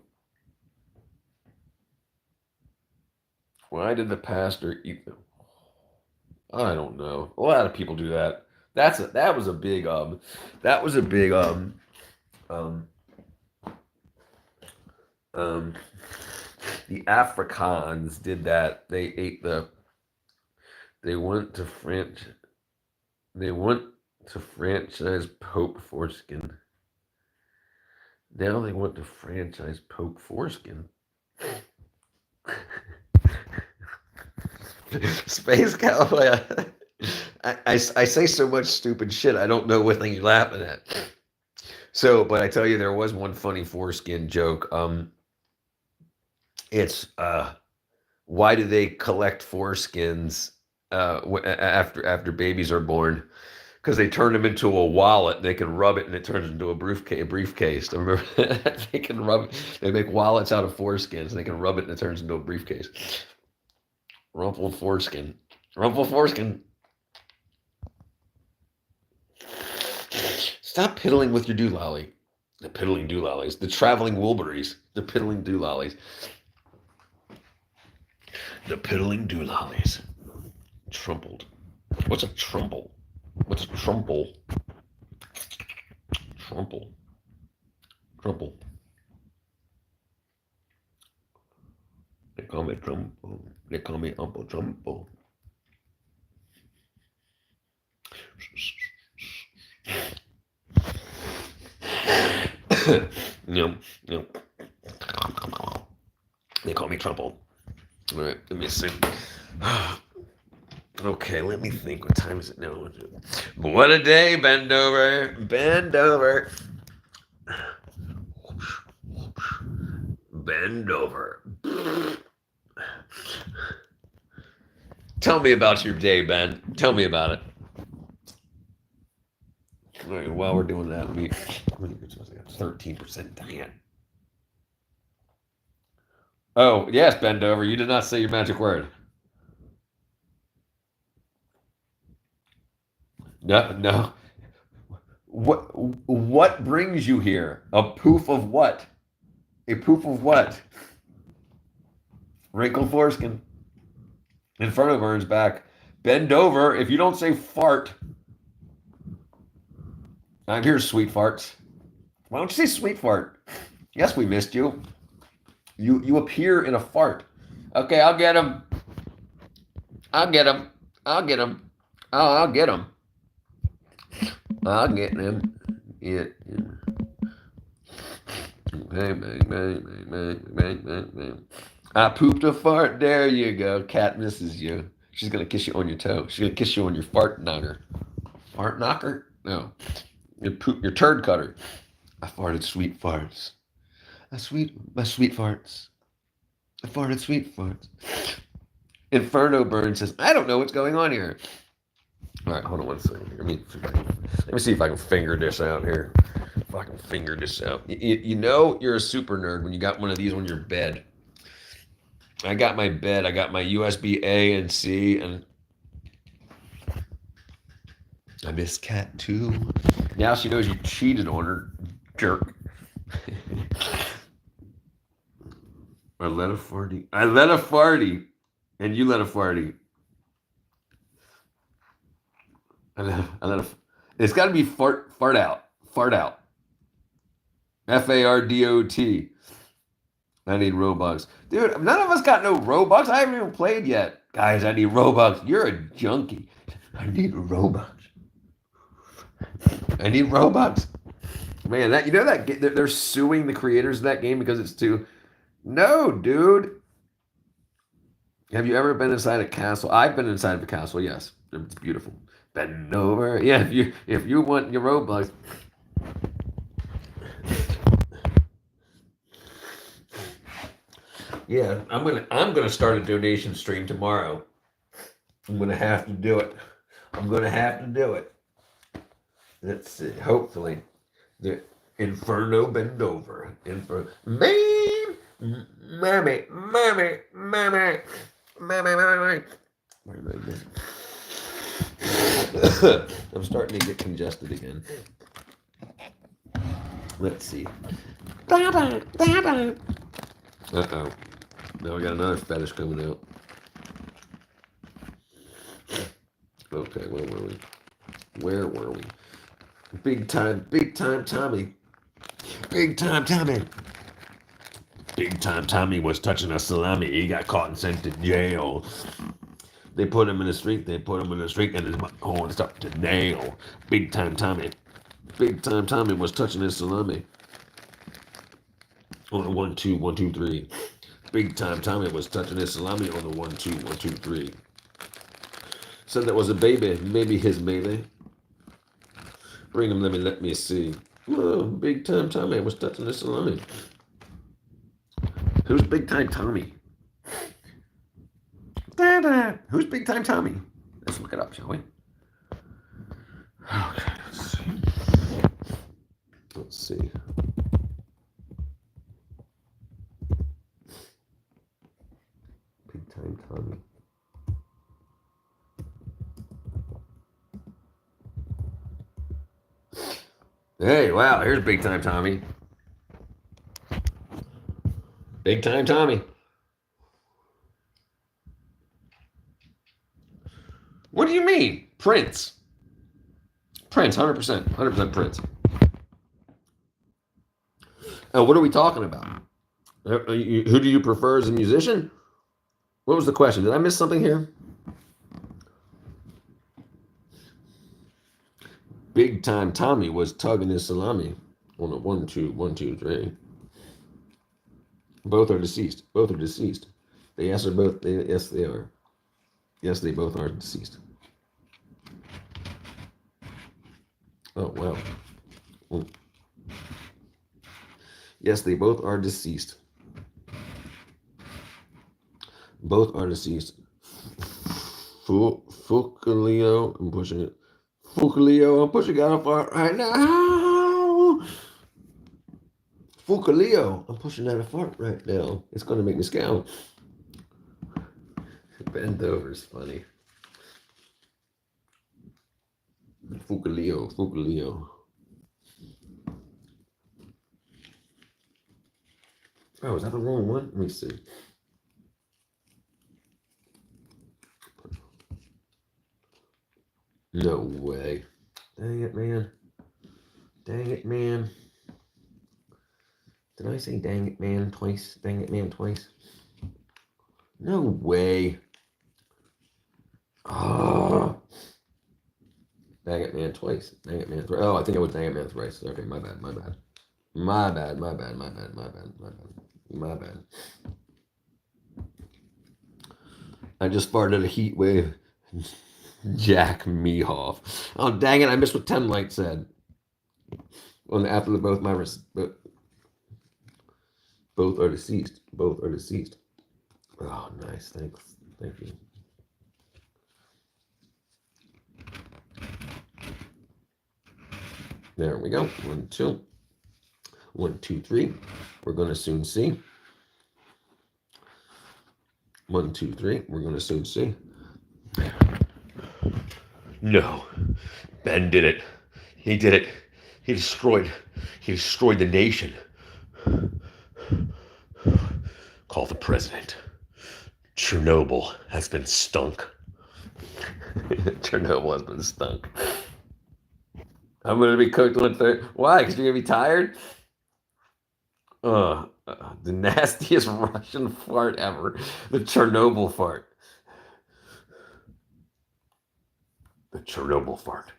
Why did the pastor eat them? I don't know. A lot of people do that. That was a big um the Afrikaans did that. They went to franchise Pope Foreskin. Now they want to franchise Pope Foreskin. Space Cowboy. I say so much stupid shit. I don't know what thing you're laughing at. So, but I tell you, there was one funny foreskin joke. It's why do they collect foreskins after babies are born? Because they turn them into a wallet. They can rub it and it turns into a briefcase. I remember they can rub it. They make wallets out of foreskins. And they can rub it and it turns into a briefcase. Rumpled foreskin. Rumpled foreskin. Stop piddling with your doololly. The piddling doolollies. The traveling Wilburys. The piddling doolollies. The piddling doolollies. Trumpled. What's a trumple? What's a trumple? Trumple. Trumple. They call me Trumple. They call me Uncle Trumple. No. They call me Trumple. All right, let me see. Okay, let me think. What time is it now? What a day, bend over. Bend over. Bend over. Tell me about your day, Ben. Tell me about it. All right, while we're doing that, let me 13% Diane. Oh, yes, bend over. You did not say your magic word. No. What brings you here? A poof of what? A poof of what? Wrinkled foreskin. Inferno burns back. Bend over. If you don't say fart. I'm here, sweet farts. Why don't you say sweet fart? Yes, we missed you. You appear in a fart. Okay, I'll get him. I'll get him. I'll get him. I'll get him. I'll get him. Yeah. Bang, bang, bang, bang, bang, bang, bang, bang. I pooped a fart. There you go. Cat misses you. She's going to kiss you on your toe. She's going to kiss you on your fart knocker. Fart knocker? No. Your turd cutter. I farted sweet farts. My sweet farts. I farted sweet farts. Inferno Burn says, I don't know what's going on here. All right, hold on one second here. Let me see if I can figure this out here. If I can figure this out. You know you're a super nerd when you got one of these on your bed. I got my bed. I got my USB A and C, and I miss Cat too. Now she knows you cheated on her, jerk. I let a farty, and you let a farty. It's got to be fart out. FARDOT. I need Robux. Dude, none of us got no Robux. I haven't even played yet. Guys, I need Robux. You're a junkie. I need Robux. Man, that they're suing the creators of that game because it's too... No, dude. Have you ever been inside a castle? I've been inside of a castle, yes. It's beautiful. Bend over. Yeah, if you want your Robux. Yeah, I'm gonna start a donation stream tomorrow. I'm gonna have to do it. Let's see. Hopefully, the Inferno bend over. Mommy. I'm starting to get congested again. Let's see. Uh-oh. Now we got another fetish coming out. Okay, where were we? Where were we? Big time Tommy. Big time Tommy. Big time Tommy was touching a salami. He got caught and sent to jail. They put him in the street. And his horn stuck to nail. Big time Tommy. Big time Tommy was touching his salami. On the 1 2 1 2 3. Big time Tommy was touching his salami on the 1 2 1 2 3. Said that was a baby, maybe his baby. Bring him, let me see. Oh, big time Tommy was touching his salami. Who's big time Tommy? Dada. Who's big time Tommy? Let's look it up, shall we? Okay, let's see. Let's see. Big time Tommy. Hey, wow, here's big time Tommy. Big time Tommy. What do you mean? Prince. Prince, 100%. 100% Prince. What are we talking about? Who do you prefer as a musician? What was the question? Did I miss something here? Big time Tommy was tugging his salami on a 1 2 1 2 3. Both are deceased. Both are deceased. Yes, they're both. Yes, they are. Yes, they both are deceased. Oh wow. Oh. Yes, they both are deceased. Both are deceased. Fucaleo, I'm pushing it. Fucaleo, I'm pushing it out of far right now. Fucaleo, I'm pushing out a fart right now. It's going to make me scowl. Bend over is funny. Fucaleo, Fucaleo. Oh, is that the wrong one? Let me see. No way. Dang it, man. Dang it, man. Did I say dang it, man, twice? Dang it, man, twice? No way. Oh. Dang it, man, twice. Dang it, man, thrice. Oh, I think it was dang it, man, thrice. Okay, my bad, my bad. My bad, my bad, my bad, my bad, my bad. My bad. I just farted a heat wave. Jack Mehoff. Oh, dang it, I missed what 10 Light said. On after the both my both are deceased. Both are deceased. Oh, nice. Thanks. Thank you. There we go. 1 2. 1 2 3. We're going to soon see. 1 2 3. We're going to soon see. No. Ben did it. He did it. He destroyed the nation. Call the president. Chernobyl has been stunk. Chernobyl has been stunk. I'm going to be cooked on third. Why? Because you're going to be tired? The nastiest Russian fart ever. The Chernobyl fart. The Chernobyl fart.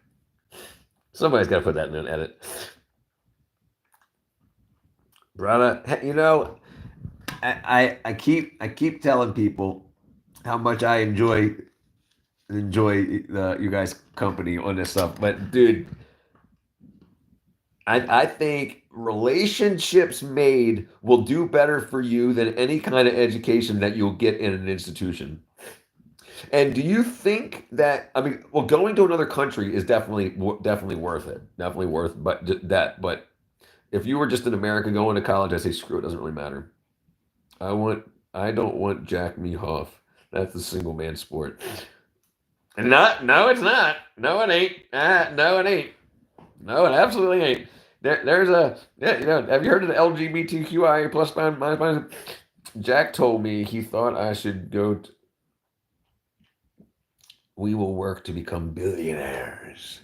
Somebody's got to put that in an edit. Brother, you know, I keep telling people how much I enjoy you guys' company on this stuff, but dude, I think relationships made will do better for you than any kind of education that you'll get in an institution. And do you think that, I mean, well, going to another country is definitely worth it. Definitely worth that. But if you were just in America going to college, I say screw it, doesn't really matter. I don't want Jack Mehoff. That's a single man sport. No, it's not. No, it ain't. No, it ain't. No, it absolutely ain't. There's a, yeah, you know, have you heard of the LGBTQIA plus minus? Jack told me he thought I should go We will work to become billionaires.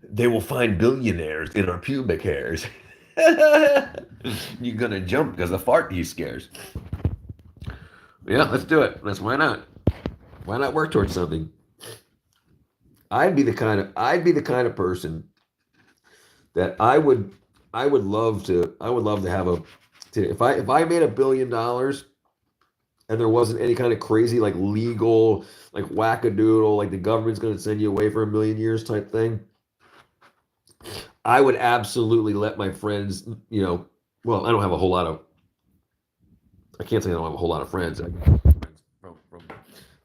They will find billionaires in our pubic hairs. You're gonna jump because the fart he scares. Yeah, let's do it. Why not? Why not work towards something? I'd be the kind of person that I would love to have if I made $1 billion and there wasn't any kind of crazy like legal like wackadoodle like the government's going to send you away for 1,000,000 years type thing. I would absolutely let my friends, well, I don't have a whole lot of, I can't say I don't have a whole lot of friends. I got friends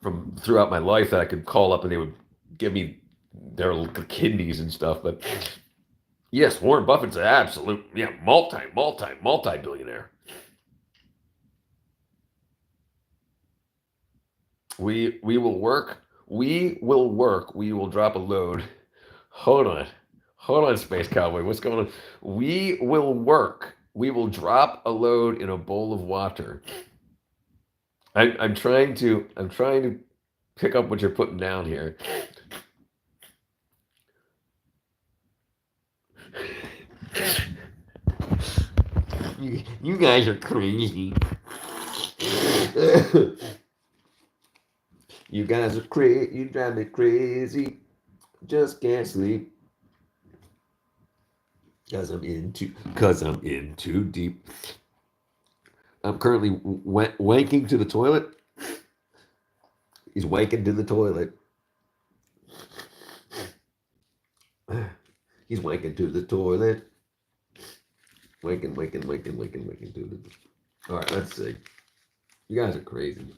from throughout my life that I could call up and they would give me their kidneys and stuff. But yes, Warren Buffett's an absolute, multi-billionaire. We will work. We will drop a load. Hold on, Space Cowboy. What's going on? We will work. We will drop a load in a bowl of water. I'm trying to pick up what you're putting down here. You guys are crazy. You guys are crazy. You drive me crazy. Just can't sleep. Cause I'm in too deep. I'm currently wanking to the toilet. He's wanking to the toilet. He's wanking to the toilet. Wanking to the. All right, let's see. You guys are crazy.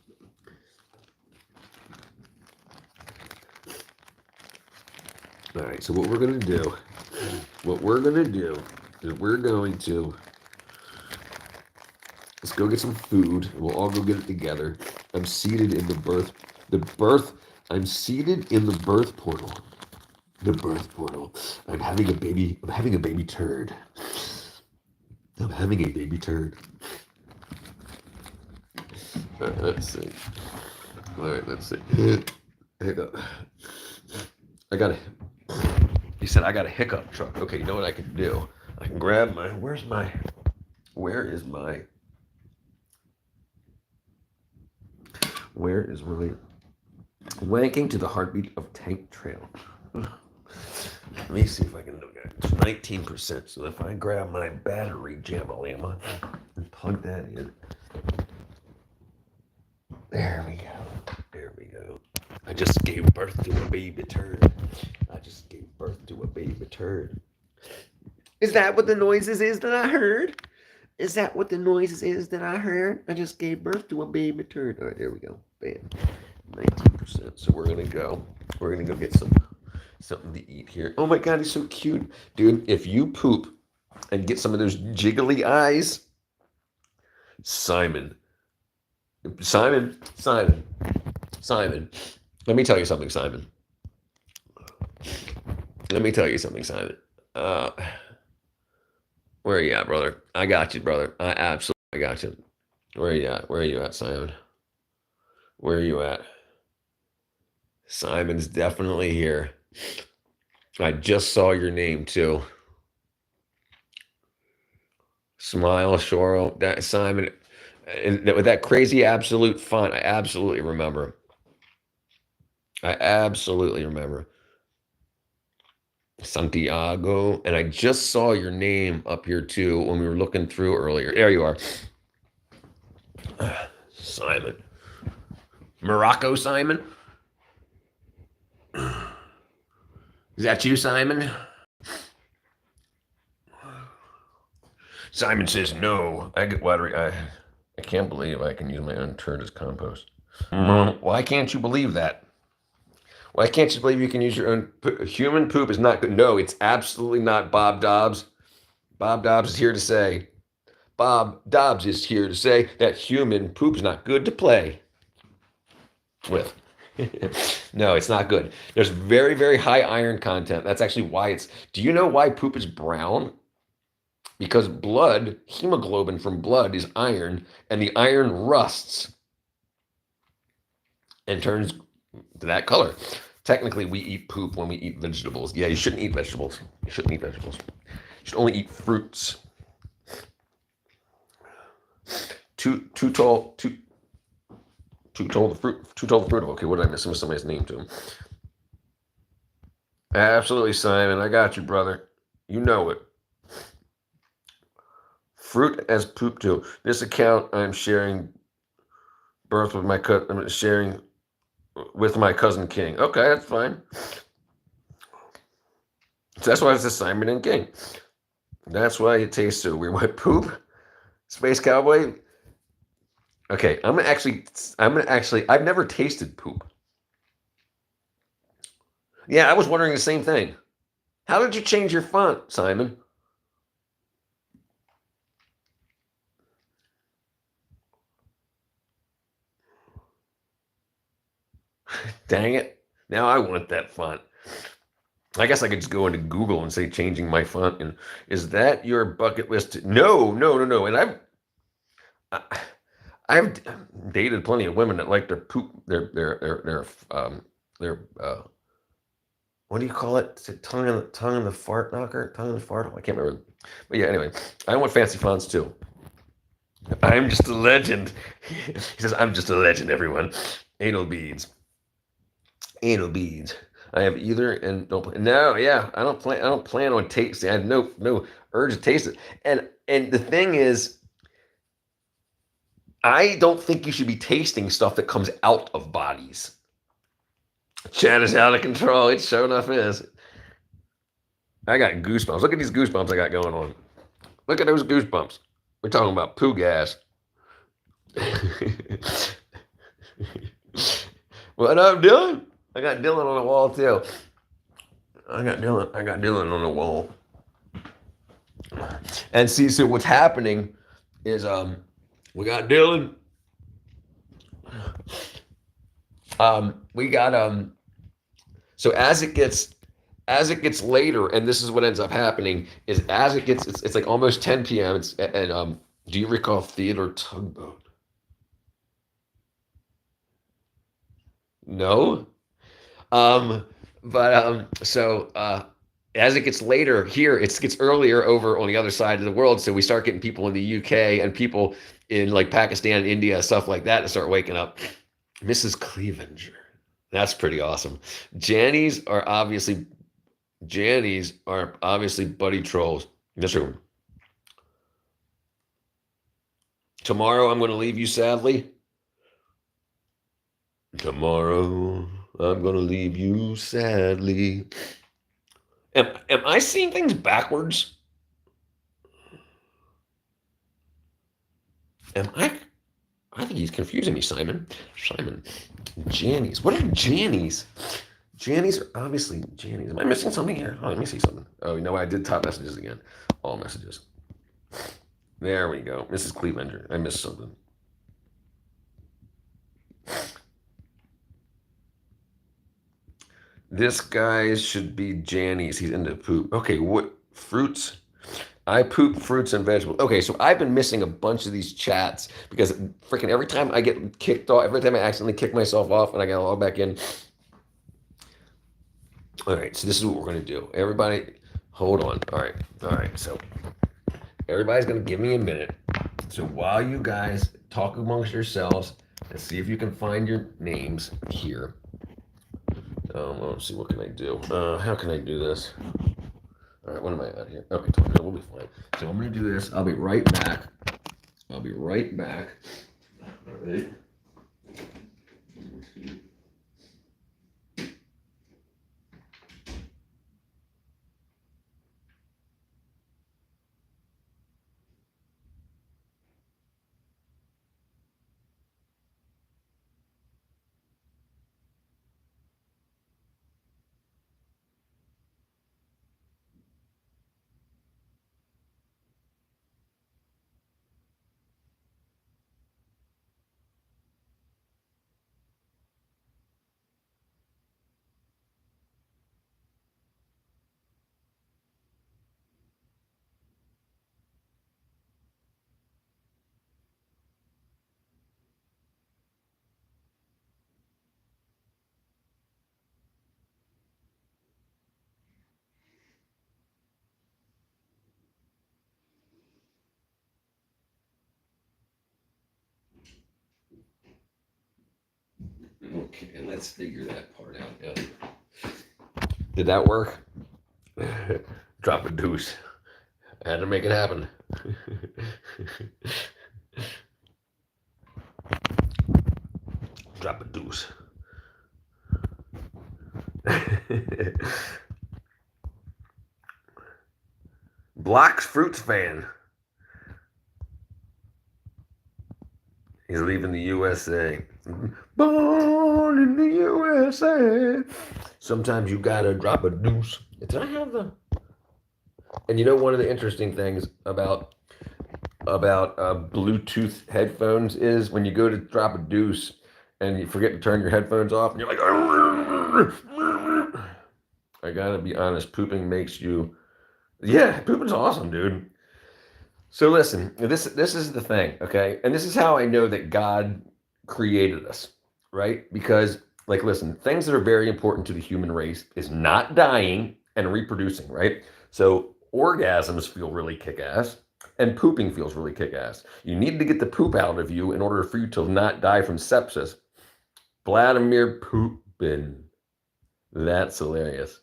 All right, so what we're gonna do is let's go get some food. We'll all go get it together. I'm seated in the birth portal. The birth portal. I'm having a baby turd. All right, let's see. Hiccup. He said, I got a hiccup truck. Okay, you know what I can do? I can grab where is my wanking to the heartbeat of Tank Trail. Let me see if I can do it. It's 19%. So if I grab my battery jamalama and plug that in. There we go. I just gave birth to a baby turd. Is that what the noises is that I heard? I just gave birth to a baby turd. All right, there we go. Bam. 19%. So we're gonna go get something to eat here. Oh my God, he's so cute. Dude, if you poop and get some of those jiggly eyes, Simon. Let me tell you something, Simon. Where are you at, brother? I got you, brother. I absolutely got you. Where are you at, Simon? Where are you at? Simon's definitely here. I just saw your name too. Smile, Shoro. That Simon, and with that crazy absolute font, I absolutely remember. Santiago, and I just saw your name up here too when we were looking through earlier. There you are. Simon. Morocco Simon? Is that you, Simon? Simon says no. I get water. I can't believe I can use my own turd as compost. Why can't you believe that? Why can't you believe you can use your own human poop is not good? No, it's absolutely not, Bob Dobbs. Bob Dobbs is here to say that human poop is not good to play with. No, it's not good. There's very, very high iron content. That's actually why do you know why poop is brown? Because hemoglobin from blood is iron, and the iron rusts and turns that color. Technically, we eat poop when we eat vegetables. Yeah, you shouldn't eat vegetables. You shouldn't eat vegetables. You should only eat fruits. Too tall the fruit. Too tall the fruit. Okay, what did I miss? I missed somebody's name too. Absolutely, Simon. I got you, brother. You know it. Fruit as poop too. This account I'm sharing birth with I'm sharing with my cousin King. Okay, that's fine. So that's why it's Simon and King. That's why it tastes so weird. What poop? Space Cowboy? Okay, I've never tasted poop. Yeah, I was wondering the same thing. How did you change your font, Simon? Dang it. Now I want that font. I guess I could just go into Google and say changing my font. And is that your bucket list? No, no, no, no. And I've dated plenty of women that like their poop, their what do you call it? Is it tongue in the fart knocker? Tongue in the fart? I can't remember. But yeah, anyway, I want fancy fonts too. I'm just a legend. He says, I'm just a legend, everyone. Anal beads. Anal beads. I have either and don't. No, yeah, I don't plan on tasting. I have no urge to taste it. And the thing is, I don't think you should be tasting stuff that comes out of bodies. Chat is out of control. It sure enough is. I got goosebumps. Look at these goosebumps I got going on. Look at those goosebumps. We're talking about poo gas. What up, Dylan? I got Dylan on the wall too. I got Dylan on the wall. And see, so what's happening is we got Dylan. We got so as it gets later, and this is what ends up happening, is as it gets it's like almost 10 p.m. And do you recall Theodore Tugboat? No? So as it gets later here, it gets earlier over on the other side of the world. So we start getting people in the UK and people in like Pakistan, India, stuff like that to start waking up. Mrs. Clevenger. That's pretty awesome. Jannies are obviously buddy trolls. This room. Tomorrow I'm going to leave you sadly. Tomorrow I'm going to leave you sadly. Am I seeing things backwards? I think he's confusing me, Simon. Jannies. What are Jannies? Jannies are obviously Jannies. Am I missing something here? Oh, let me see something. Oh, you know what? I did top messages again. All messages. There we go. Mrs. Clevenger. I missed something. This guy should be Jannies. He's into poop. Okay, what fruits? I poop fruits and vegetables. Okay, so I've been missing a bunch of these chats because freaking every time I get kicked off, every time I accidentally kick myself off and I got to log back in. All right, so this is what we're going to do. Everybody, hold on. All right. So everybody's going to give me a minute. So while you guys talk amongst yourselves and see if you can find your names here. Let's see, what can I do? How can I do this? All right, what am I at here? Okay, 20 minutes, we'll be fine. So I'm going to do this. I'll be right back. All right. Okay, let's figure that part out now. Did that work? Drop a deuce. I had to make it happen. Drop a deuce. Blocks Fruits fan. He's leaving the USA. Born in the USA. Sometimes you gotta drop a deuce. Did I have the? And you know, one of the interesting things about Bluetooth headphones is when you go to drop a deuce and you forget to turn your headphones off, and you're like, I gotta be honest, pooping makes you, yeah, pooping's awesome, dude. So listen, this is the thing, okay? And this is how I know that God created us, right? Because, like, listen, things that are very important to the human race is not dying and reproducing, right? So orgasms feel really kick-ass, and pooping feels really kick-ass. You need to get the poop out of you in order for you to not die from sepsis. Vladimir Poopin. That's hilarious.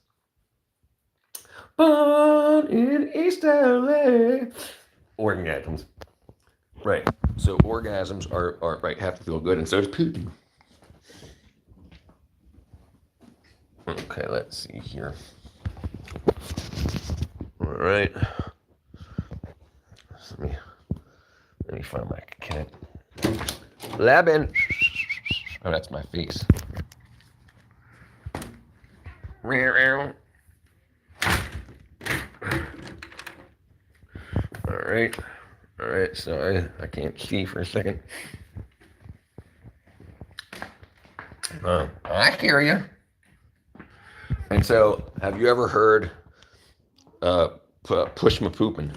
Born in East LA. Orgasms. Right. So orgasms are right, have to feel good, and so does pooping. Okay, let's see here. All right. Let me find my cat. Labin. Oh, that's my face. All right. So I can't see for a second. I hear you. And so, have you ever heard push my pooping?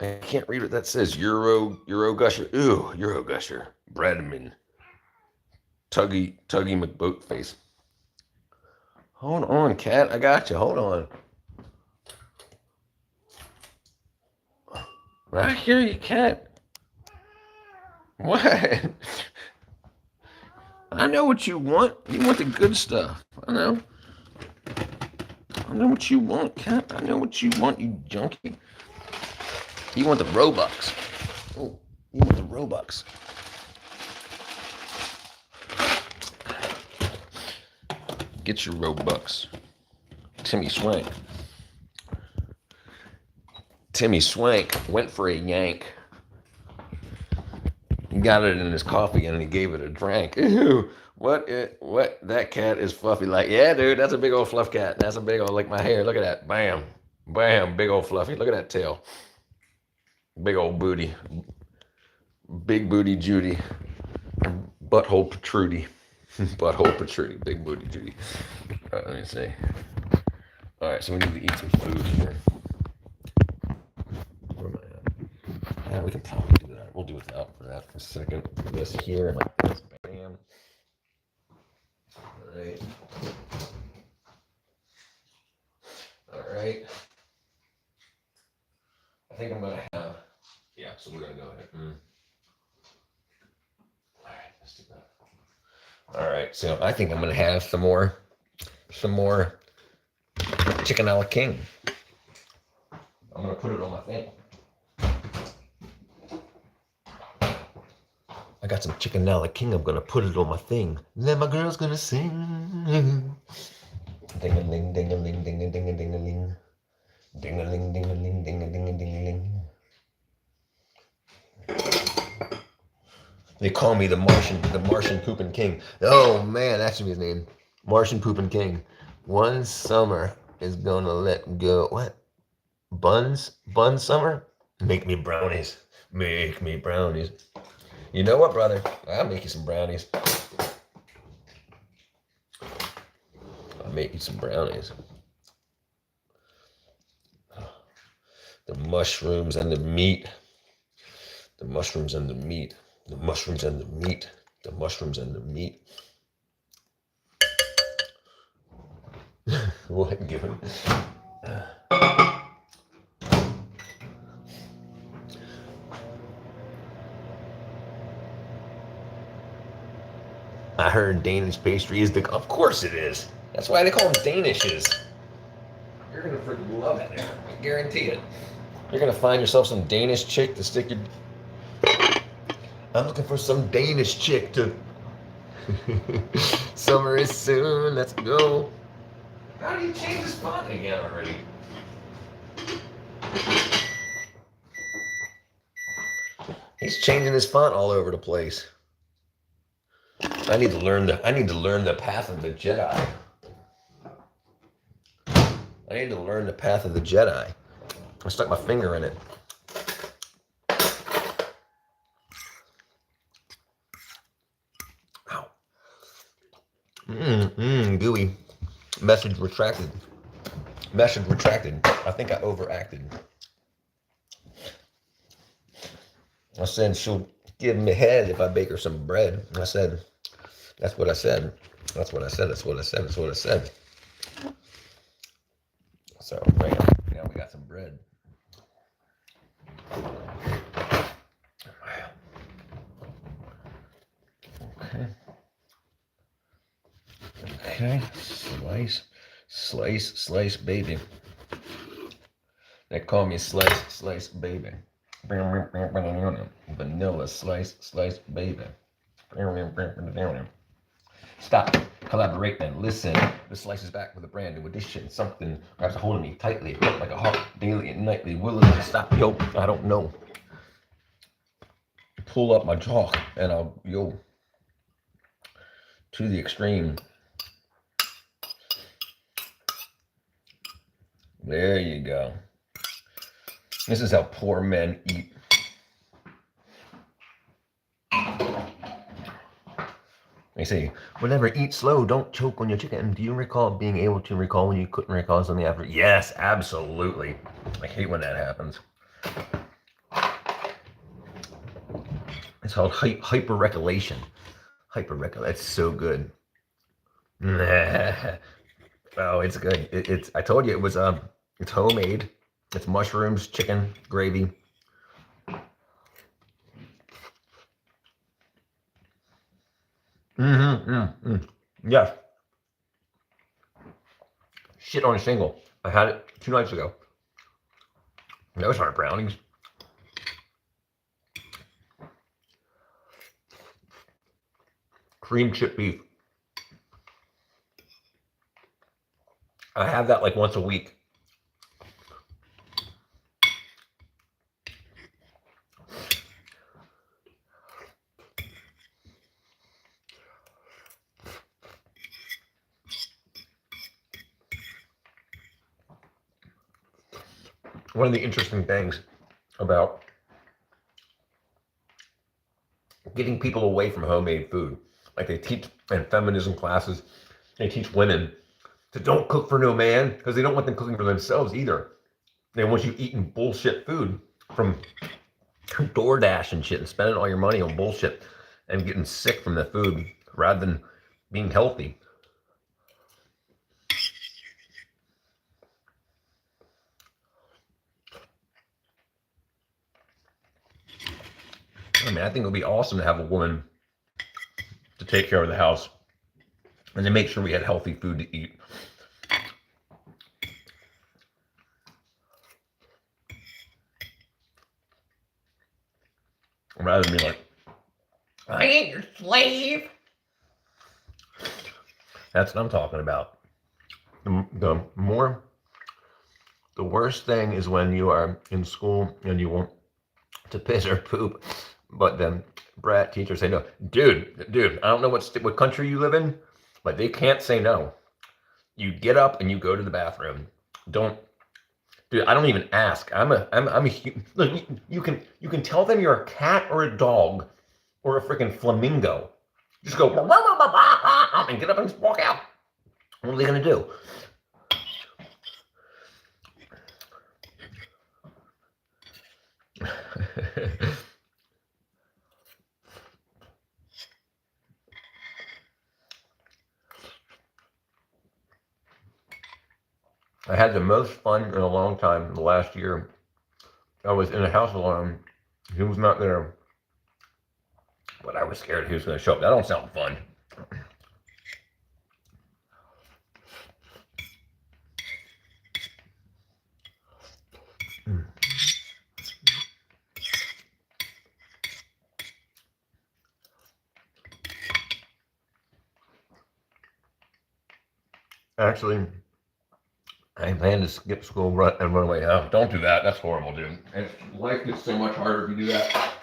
I can't read what that says. Euro Gusher. Ooh, Euro Gusher. Bradman. Tuggy McBoatface. Hold on, cat. I got you. Hold on. I hear you, cat. What? I know what you want. You want the good stuff. I know what you want, cat. I know what you want, you junkie. You want the Robux. Oh, you want the Robux. Get your Robux. Timmy Swank went for a yank. He got it in his coffee and he gave it a drink. Ew, what? That cat is fluffy. Like, yeah, dude, that's a big old fluff cat. That's a big old, like my hair. Look at that. Bam. Bam. Big old fluffy. Look at that tail. Big old booty. Big booty Judy. Butthole protrudy. Butthole protruding. Big booty Judy. All right, let me see. All right, so we need to eat some food here. Where am I at? Yeah, we can probably do that. We'll do without for that for a second. Put this here, like this. Bam. All right. All right. I think I'm gonna have. Yeah, so we're gonna go ahead. All right, let's do that. All right, so I think I'm gonna have some more chicken a la king. I'm gonna put it on my thing. I got some chicken a la king. I'm gonna put it on my thing. Then my girl's gonna sing. Ding-a-ling, ding-a-ling, ding-a-ding-a-ding-a-ling. Ding-a-ling, ding-a-ling, ding-a-ding-a-ding-a-ling. They call me the Martian Poopin' King. Oh man, that's his name. Martian Poopin' King. One summer is gonna let go. What? Buns summer? Make me brownies. Make me brownies. You know what, brother? I'll make you some brownies. I'll make you some brownies. The mushrooms and the meat. The mushrooms and the meat. The mushrooms and the meat. The mushrooms and the meat. What given? I heard Danish pastry is the. Of course it is. That's why they call them Danishes. You're gonna freaking love it. I guarantee it. You're gonna find yourself some Danish chick to stick your. I'm looking for some Danish chick to. Summer is soon. Let's go. How do you change this font again already? He's changing his font all over the place. I need to learn the path of the Jedi. I need to learn the path of the Jedi. I stuck my finger in it. Ow. Gooey. Message retracted. Message retracted. I think I overacted. I said she'll give me head if I bake her some bread. I said, that's what I said. That's what I said. That's what I said. That's what I said. So right now we got some bread. Okay. Okay. Slice, baby. They call me slice, baby. Vanilla slice, baby. Stop, collaborate, and listen. The slice is back with a brand new addition. Something grabs a hold of me tightly, like a heart, daily and nightly. Will it stop? Yo, I don't know. Pull up my jaw, and I'll to the extreme. There you go. This is how poor men eat. They say, whatever, eat slow, don't choke on your chicken. Do you recall being able to recall when you couldn't recall something after? Yes, absolutely. I hate when that happens. It's called hyper-recolation. That's so good. Oh, it's good. It's. I told you it was. It's homemade. It's mushrooms, chicken, gravy. Yes. Shit on a shingle. I had it 2 nights ago. Those aren't brownies. Cream chip beef. I have that like once a week. One of the interesting things about getting people away from homemade food, like they teach in feminism classes, they teach women to don't cook for no man because they don't want them cooking for themselves either. They want you eating bullshit food from DoorDash and shit and spending all your money on bullshit and getting sick from the food rather than being healthy. I mean, I think it would be awesome to have a woman to take care of the house and to make sure we had healthy food to eat. Rather than be like, I ain't your slave. That's what I'm talking about. The worst thing is when you are in school and you want to piss or poop, but then brat teachers say no. Dude, I don't know what country you live in, but they can't say no. You get up and you go to the bathroom. Dude, I don't even ask. Look, you can tell them you're a cat or a dog or a freaking flamingo. Just go and get up and just walk out. What are they gonna do? I had the most fun in a long time the last year. I was in a house alone. He was not there, but I was scared he was going to show up. That don't sound fun. Actually, I plan to skip school and run away. Oh, don't do that. That's horrible, dude. And life gets so much harder if you do that.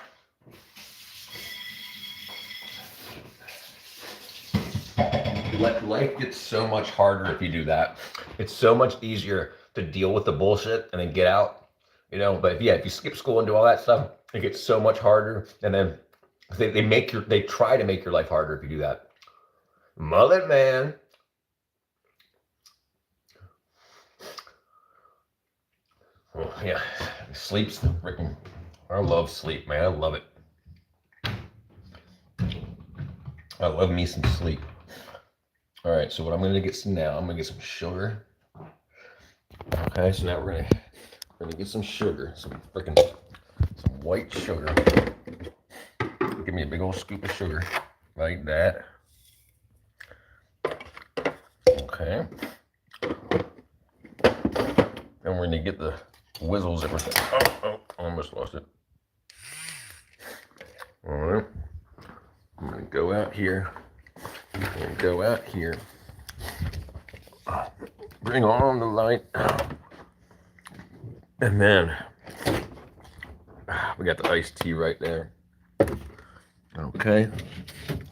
Life gets so much harder if you do that. It's so much easier to deal with the bullshit and then get out, you know. But if you skip school and do all that stuff, it gets so much harder. And then they try to make your life harder if you do that. Mullet man. Oh, yeah, sleep's the freaking. I love sleep, man. I love it. I love me some sleep. All right, so what I'm gonna get some now, I'm gonna get some sugar. Okay, so now we're gonna get some sugar, some white sugar. Give me a big old scoop of sugar, like that. Okay. And we're gonna get the whizzles that we're. Oh, almost lost it. All right. I'm gonna go out here. Bring on the light. And then we got the iced tea right there. Okay.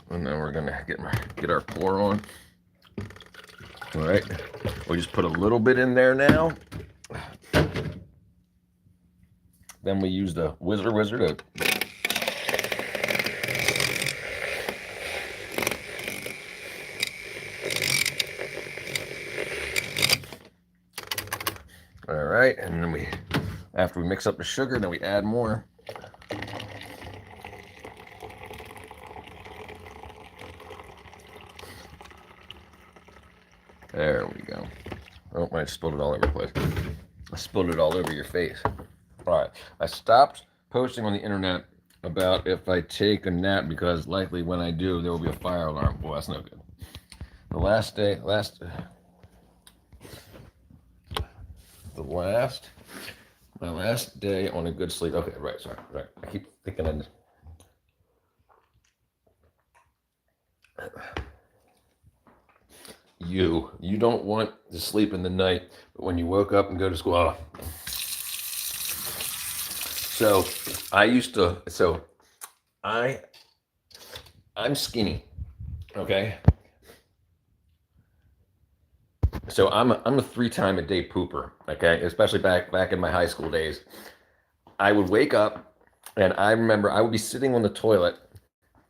And then we're gonna get our pour on. All right. We just put a little bit in there now. Then we use the Whizzer to all right, and then after we mix up the sugar, then we add more. There we go. Oh, I spilled it all over the place. I spilled it all over your face. All right, I stopped posting on the internet about if I take a nap because likely when I do, there will be a fire alarm. Well, that's no good. My last day on a good sleep. Okay, right, sorry, right. I keep thinking you don't want to sleep in the night, but when you woke up and go to school, So I'm skinny, okay? So I'm a 3-time-a-day pooper, okay? Especially back in my high school days. I would wake up and I remember I would be sitting on the toilet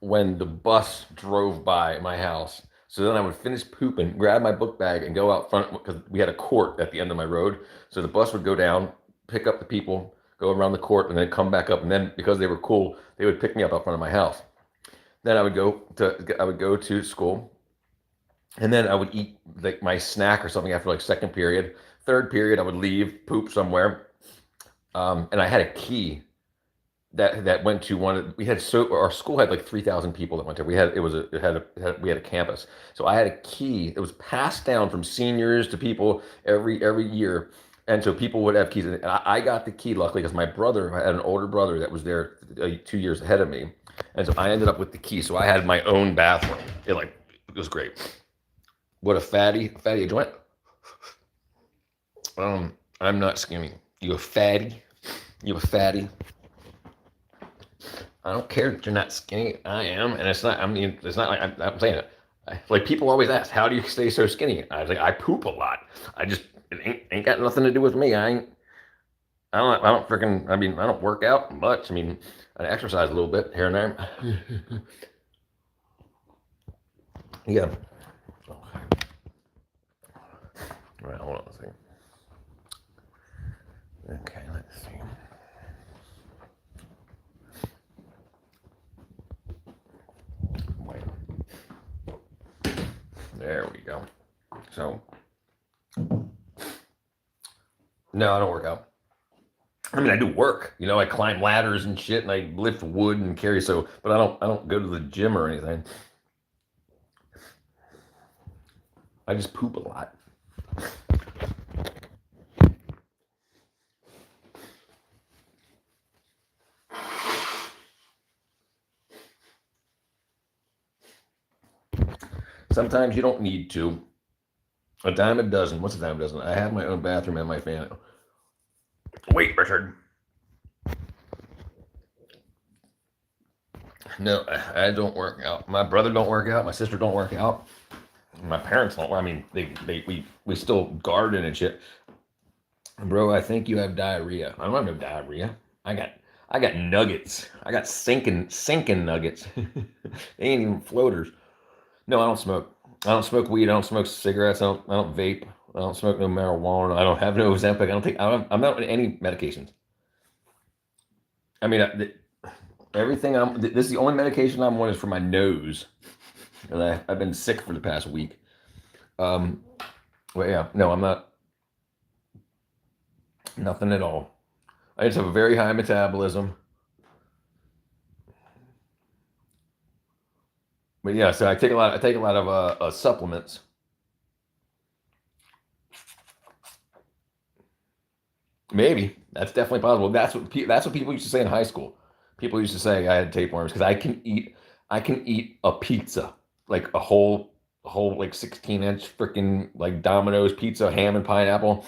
when the bus drove by my house. So then I would finish pooping, grab my book bag and go out front because we had a court at the end of my road. So the bus would go down, pick up the people, go around the court and then come back up. And then because they were cool, they would pick me up front of my house. Then I would go to school. And then I would eat like my snack or something after like second period. Third period, I would leave, poop somewhere. And I had a key that went to our school had like 3,000 people that went there. We had a campus. So I had a key that was passed down from seniors to people every year. And so people would have keys. And I got the key luckily because my brother, I had an older brother that was there 2 years ahead of me. And so I ended up with the key. So I had my own bathroom. It was great. What a fatty joint. I'm not skinny. You a fatty. I don't care that you're not skinny. I am, and it's not. I mean, it's not like I'm saying it. Like people always ask, how do you stay so skinny? I was like, I poop a lot. It ain't got nothing to do with me. I don't freaking. I mean, I don't work out much. I mean, I exercise a little bit here and there. Yeah. All right, hold on a second. Okay, let's see. Wait. There we go. So, no, I don't work out. I mean, I do work. You know, I climb ladders and shit, and I lift wood and carry. But I don't go to the gym or anything. I just poop a lot. Sometimes you don't need to. A dime a dozen. What's a dime a dozen? I have my own bathroom and my fan. Wait, Richard. No, I don't work out. My brother don't work out. My sister don't work out. My parents don't. I mean, we still garden and shit. Bro, I think you have diarrhea. I don't have no diarrhea. I got nuggets. I got sinking nuggets. They ain't even floaters. No, I don't smoke. I don't smoke weed. I don't smoke cigarettes. I don't vape. I don't smoke no marijuana. I don't have no Ozempic. I'm not on any medications. I mean, everything this is the only medication I'm on is for my nose. And I've been sick for the past week. But yeah, no, I'm not. Nothing at all. I just have a very high metabolism. But yeah, so I take a lot of supplements. Maybe that's definitely possible. That's what people used to say in high school. People used to say I had tapeworms because I can eat a pizza, like a whole like 16-inch freaking like Domino's pizza, ham and pineapple.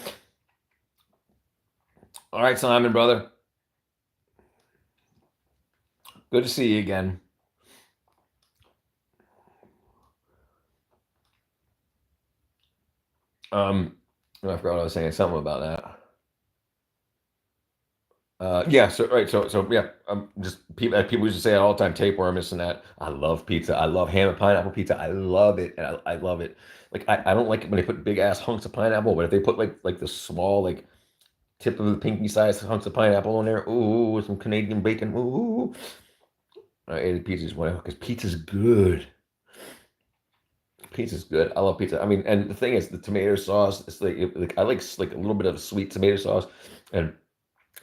All right, Simon, brother. Good to see you again. I forgot what I was saying. Something about that. Yeah. So right. So yeah. Just people used to say it all the time. Tapeworm, this and that. I love pizza. I love ham and pineapple pizza. I love it. And I love it. Like I don't like it when they put big ass hunks of pineapple, but if they put like the small like tip of the pinky size hunks of pineapple on there, ooh, with some Canadian bacon, ooh. I ate pizza just whatever because pizza's good. Pizza's good. I love pizza. I mean, and the thing is, the tomato sauce. It's like I like a little bit of a sweet tomato sauce and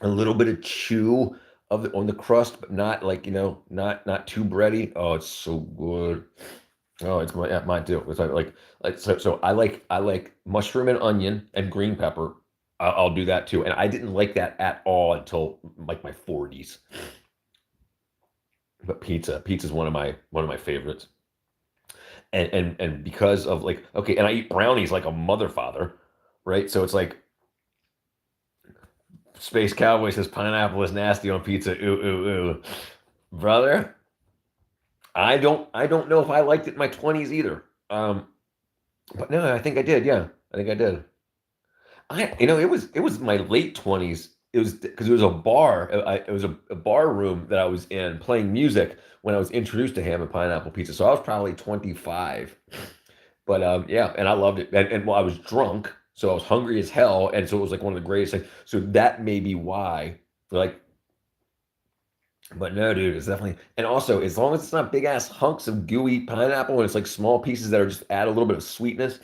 a little bit of chew on the crust, but not like not too bready. Oh, it's so good. Oh, it's mine too. It's like so I like mushroom and onion and green pepper. I'll do that too, and I didn't like that at all until like my 40s. But pizza's one of my favorites. And because of like okay, and I eat brownies like a mother father, right? So it's like Space Cowboy says pineapple is nasty on pizza. Ooh ooh ooh, brother. I don't know if I liked it in my 20s either. But no, I think I did. Yeah, I think I did. It was my late 20s. It was because it was a bar. It was a bar room that I was in playing music when I was introduced to ham and pineapple pizza. So I was probably 25. But yeah, and I loved it. And well, I was drunk, so I was hungry as hell, and so it was like one of the greatest things. So that may be why, like. But no, dude, it's definitely. And also, as long as it's not big ass hunks of gooey pineapple, and it's like small pieces that are just add a little bit of sweetness.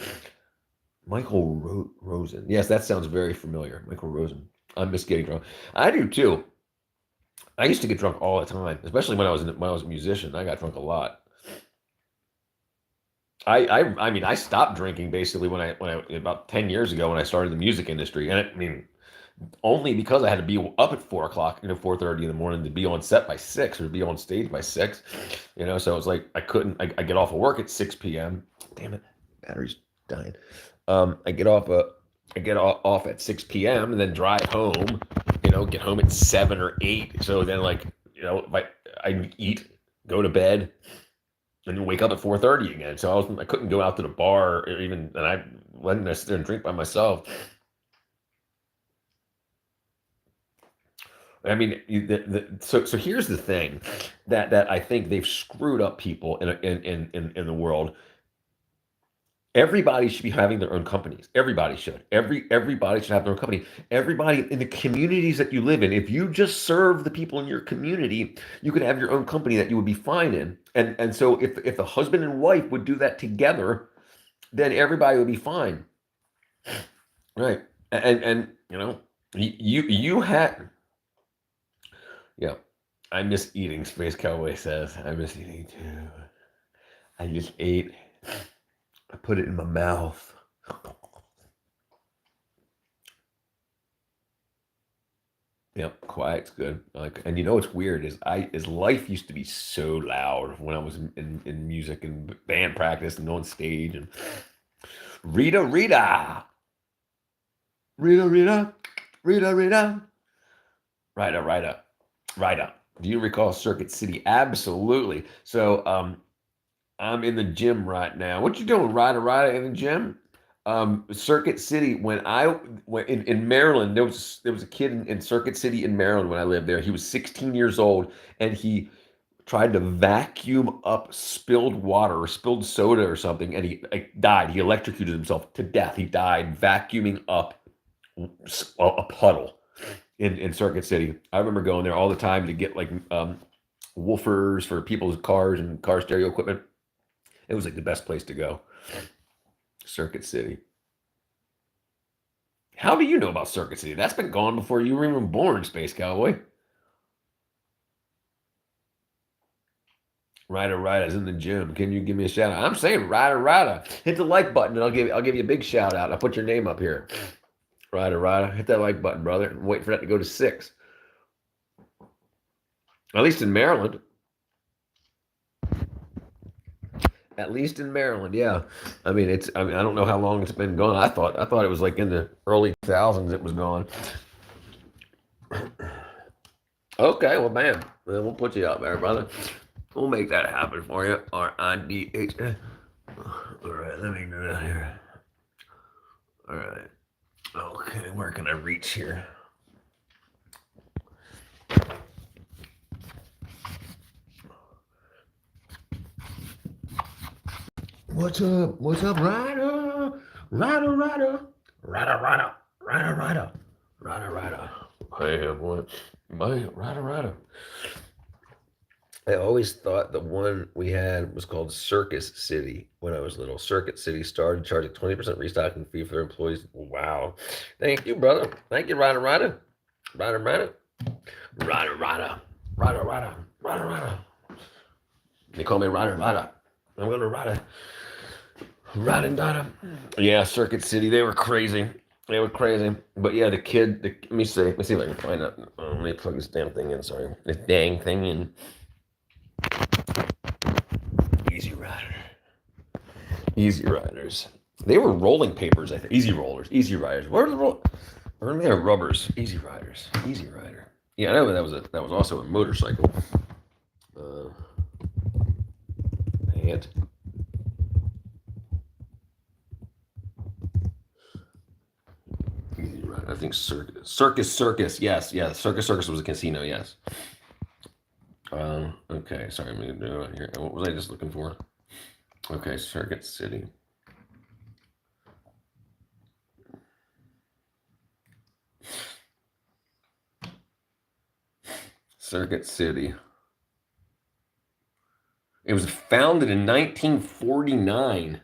Michael Rosen. Yes, that sounds very familiar. Michael Rosen. I miss getting drunk. I do too. I used to get drunk all the time, especially when I was a musician. I got drunk a lot. I mean, I stopped drinking basically when I about 10 years ago when I started the music industry, and I mean, only because I had to be up at 4:00, 4:30 in the morning to be on set by 6 or to be on stage by 6. So it's like I couldn't. I get off of work at 6 p.m. Damn it, battery's dying. I get off at 6 p.m. and then drive home, get home at 7 or 8. So then I eat, go to bed, and then wake up at 4:30 again. So I couldn't go out to the bar or even, and I wasn't sit there and drink by myself. I mean, so here's the thing that I think they've screwed up people in the world. Everybody should be having their own companies. Everybody should. Everybody should have their own company. Everybody in the communities that you live in, if you just serve the people in your community, you could have your own company that you would be fine in. And so if the husband and wife would do that together, then everybody would be fine. Right. And you had. Yeah, I miss eating, Space Cowboy says. I miss eating too. I just ate. I put it in my mouth. Yep, quiet's good. And what's weird is life used to be so loud when I was in music and band practice and on stage, and Rita, Rita. Rita, Rita. Rita, Rita. Rita, Rita. Rita. Do you recall Circuit City? Absolutely. So I'm in the gym right now. What you doing, Rita, in the gym? Circuit City. When I went in Maryland, there was a kid in Circuit City in Maryland when I lived there. He was 16 years old, and he tried to vacuum up spilled water or spilled soda or something, and he died. He electrocuted himself to death. He died vacuuming up a puddle in Circuit City. I remember going there all the time to get like woofers for people's cars and car stereo equipment. It was like the best place to go. Circuit City. How do you know about Circuit City? That's been gone before you were even born, Space Cowboy. Ryder's in the gym. Can you give me a shout out? I'm saying Ryder. Hit the like button and I'll give you a big shout out. I'll put your name up here. Ryder. Hit that like button, brother. I'm waiting for that to go to 6. At least in Maryland. At least in Maryland, yeah. I mean, I don't know how long it's been gone. I thought it was like in the early 2000s it was gone. Okay, well, bam. Well, we'll put you up there, brother. We'll make that happen for you. R-I-D-H. All right, let me do that here. All right. Okay, where can I reach here? What's up? What's up, Ryder? Ryder. Hey, boy. Ryder. I always thought the one we had was called Circus City when I was little. Circuit City started charging 20% restocking fee for their employees. Wow. Thank you, brother. Thank you, Ryder. They call me Ryder. I'm going to ride Dada. Yeah, Circuit City. They were crazy. But yeah, the kid, let me see if I can find out. Let me plug this damn thing in. Sorry. This dang thing in. Easy Riders. They were rolling papers, I think. Easy Riders. Where are the Where are their rubbers? Easy Rider. Yeah, I know that was also a motorcycle. And Easy Rider. I think Circus. Yes. Circus was a casino. Yes. Okay. Sorry, I'm gonna do it here. What was I just looking for? Okay, Circuit City. Circuit City. It was founded in 1949.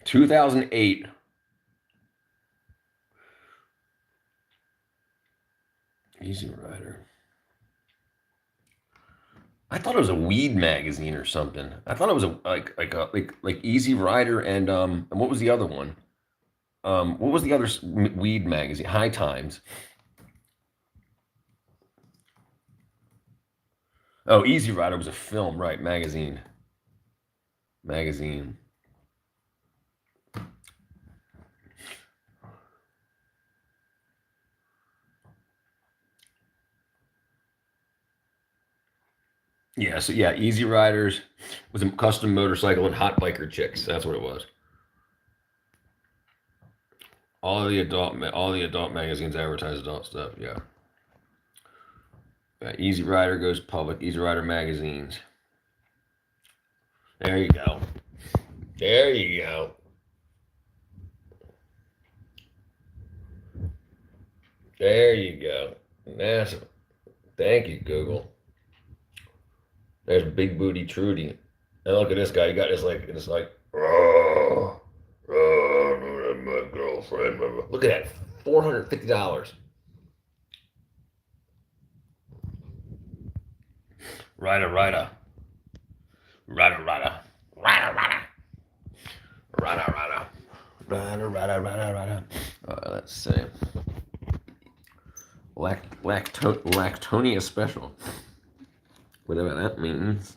2008. Easy Rider. I thought it was a weed magazine or something. I thought it was like Easy Rider and what was the other one? What was the other weed magazine? High Times. Oh, Easy Rider was a film, right? Magazine. Yeah, so yeah, Easy Riders was a custom motorcycle and hot biker chicks. That's what it was. All the adult magazines advertise adult stuff. Yeah. Easy Rider goes public. Easy Rider magazines. There you go. Massive. Thank you, Google. There's Big Booty Trudy. And look at this guy. He got this like, my girlfriend. Look at that. $450. Rider. Let's see. Lactonia special. Whatever that means.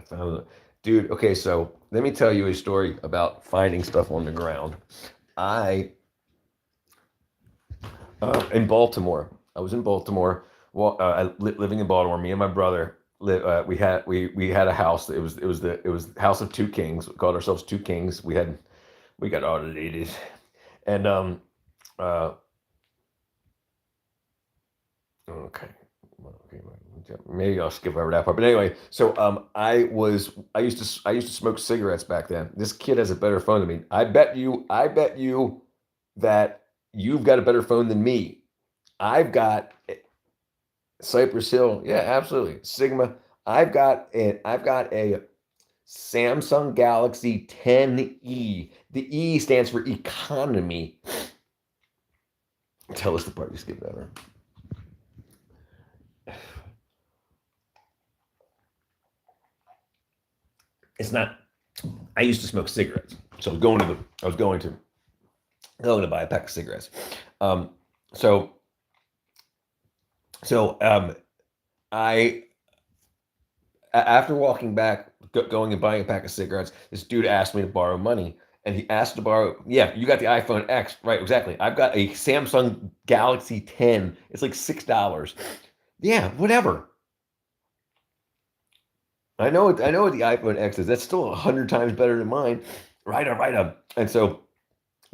I found it. Dude, okay, so let me tell you a story about finding stuff on the ground. I in Baltimore. I was in Baltimore. Well, living in Baltimore. Me and my brother we had a house. It was House of Two Kings. We called ourselves Two Kings. We got audited, and uh okay. Okay, maybe I'll skip over that part. But anyway, so I used to smoke cigarettes back then. This kid has a better phone than me. I bet you that you've got a better phone than me. I've got Cypress Hill. Yeah, absolutely. Sigma. I've got a Samsung Galaxy 10e. The E stands for economy. Tell us the part you skipped over. It's not. I used to smoke cigarettes, so I was going to buy a pack of cigarettes. Um, so so I after walking back, going and buying a pack of cigarettes, this dude asked me to borrow money, and he asked to borrow. Yeah, you got the iPhone X, right? Exactly. I've got a Samsung Galaxy 10. It's like $6. Yeah, whatever. I know what the iPhone X is. That's still 100 times better than mine. Right up, right up. And so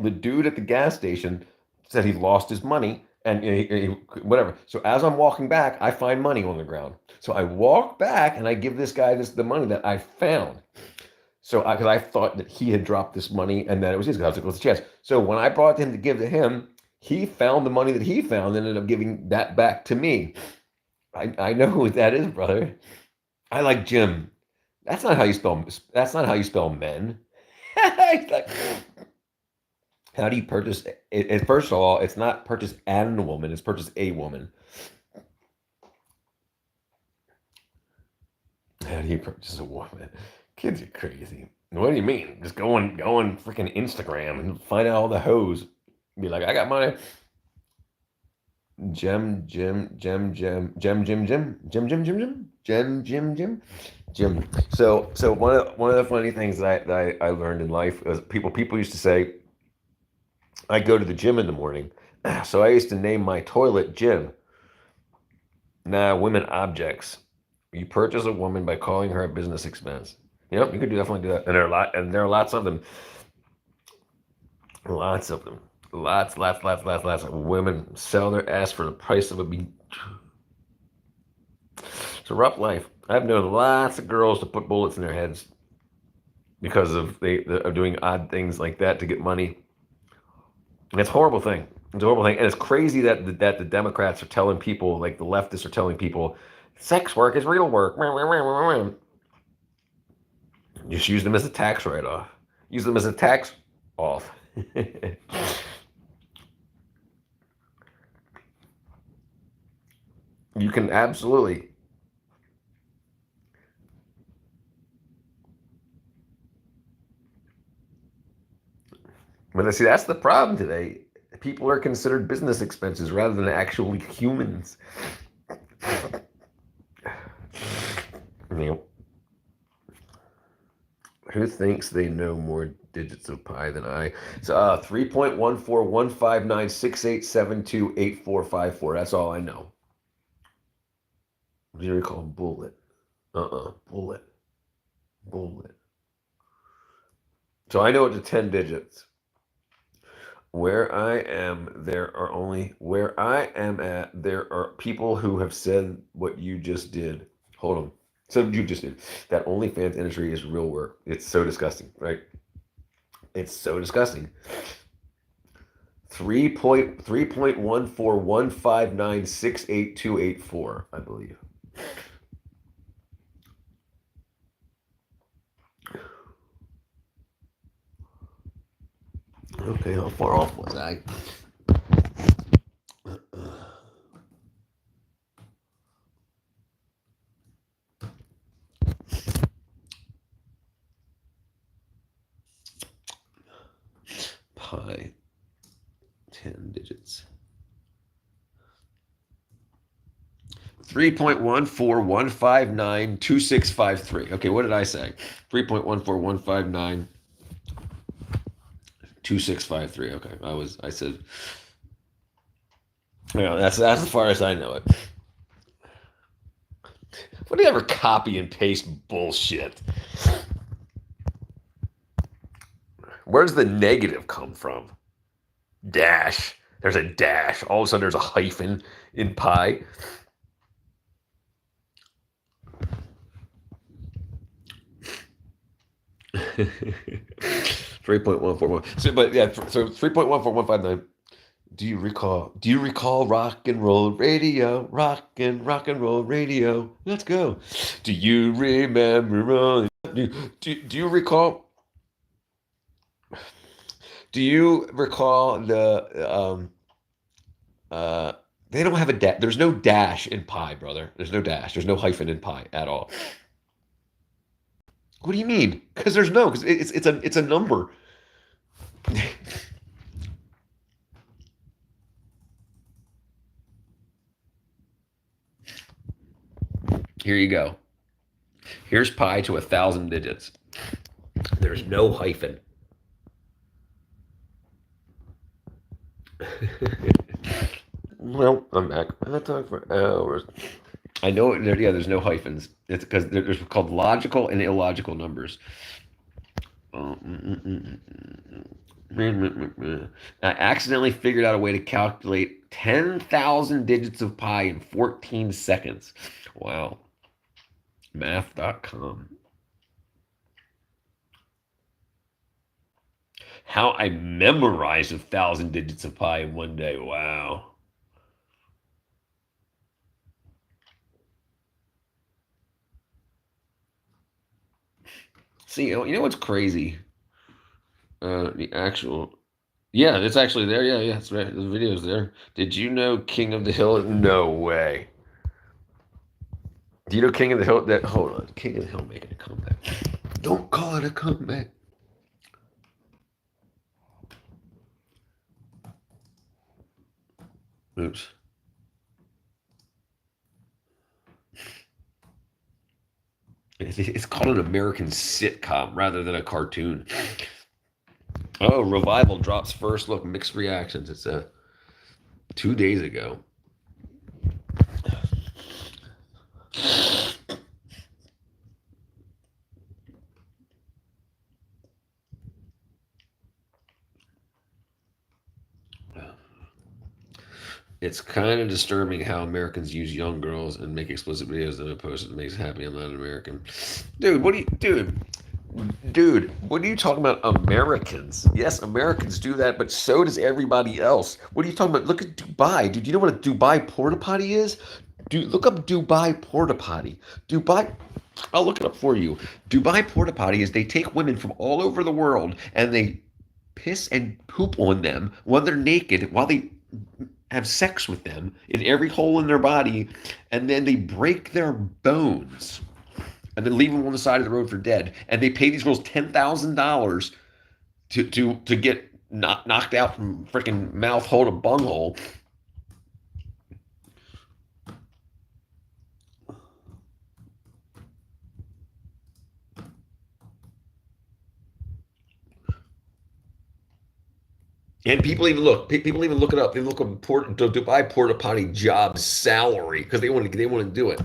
the dude at the gas station said he lost his money and whatever. So as I'm walking back, I find money on the ground. So I walk back and I give this guy the money that I found. So because I thought that he had dropped this money and that it was his. I was like, what's the chance? So when I brought him to give to him, he found the money that he found and ended up giving that back to me. I know who that is, brother. I like Jim. That's not how you spell. That's not how you spell men. It's like, how do you purchase? First of all, it's not purchase and a woman. It's purchase a woman. How do you purchase a woman? Kids are crazy. What do you mean? Just go on freaking Instagram and find out all the hoes. Be like, I got money. Gem, Jim, Gem, Gem, Gem, Jim, Jim, Jim, Jim, Jim, Jim, Gem, Jim, Jim, Jim. So one of the funny things that I learned in life is people used to say, I go to the gym in the morning. So I used to name my toilet Jim. Nah, women objects. You purchase a woman by calling her a business expense. Yep, you could definitely do that. And there are lots of them. Lots of them. Lots of women sell their ass for the price of a bean. It's a rough life. I've known lots of girls to put bullets in their heads because of doing odd things like that to get money. And it's a horrible thing. It's a horrible thing. And it's crazy that the Democrats are telling people, like the leftists are telling people, sex work is real work. Just use them as a tax write-off. Use them as a tax off. You can absolutely. But see, that's the problem today. People are considered business expenses rather than actually humans. Who thinks they know more digits of pi than I? So 3.1415968728454. That's all I know. What do you recall? Bullet. Bullet. So I know it's 10 digits. Where I am at, there are people who have said what you just did. Hold on. So you just did. That OnlyFans industry is real work. It's so disgusting, right? It's so disgusting. 3.14159688284, I believe. Okay, how far off was I? Pi, 10 digits. 3.141592653. Okay, what did I say? 3.141592653. Okay, I said, that's as far as I know it. What do you ever copy and paste bullshit? Where does the negative come from? Dash. There's a dash. All of a sudden there's a hyphen in pi. Three 3.141. So, but yeah, so 3.14159. Do you recall rock and roll radio? Rock and roll radio. Let's go. Do you remember? Do you recall? Do you recall the they don't have a dash. There's no dash in pi, brother. There's no dash. There's no hyphen in pi at all. What do you mean? Because it's a number. Here you go. Here's pi to 1,000 digits. There's no hyphen. Well, I'm back. I talked for hours. I know it. Yeah, there's no hyphens. It's because there's called logical and illogical numbers. I accidentally figured out a way to calculate 10,000 digits of pi in 14 seconds. Wow. Math.com. How I memorized 1,000 digits of pi in one day. Wow. See, you know what's crazy? The actual, yeah, it's actually there. Yeah, that's right. The video's there. Did you know King of the Hill? No way. Do you know King of the Hill? Hold on, King of the Hill making a comeback. Don't call it a comeback. Oops. It's called an American sitcom rather than a cartoon. Oh, Revival drops first look, mixed reactions. It's 2 days ago. It's kind of disturbing how Americans use young girls and make explicit videos that are posted. It makes me happy I'm not an American. Dude, what are you talking about? Americans? Yes, Americans do that, but so does everybody else. What are you talking about? Look at Dubai. Dude, you know what a Dubai porta potty is? Dude, look up Dubai porta potty. Dubai, I'll look it up for you. Dubai porta potty is they take women from all over the world and they piss and poop on them while they're naked, while they have sex with them in every hole in their body, and then they break their bones and then leave them on the side of the road for dead. And they pay these girls $10,000 to get knocked out from freaking mouth hole to bunghole. And people even look it up. They look up Dubai porta potty job salary because they want to do it.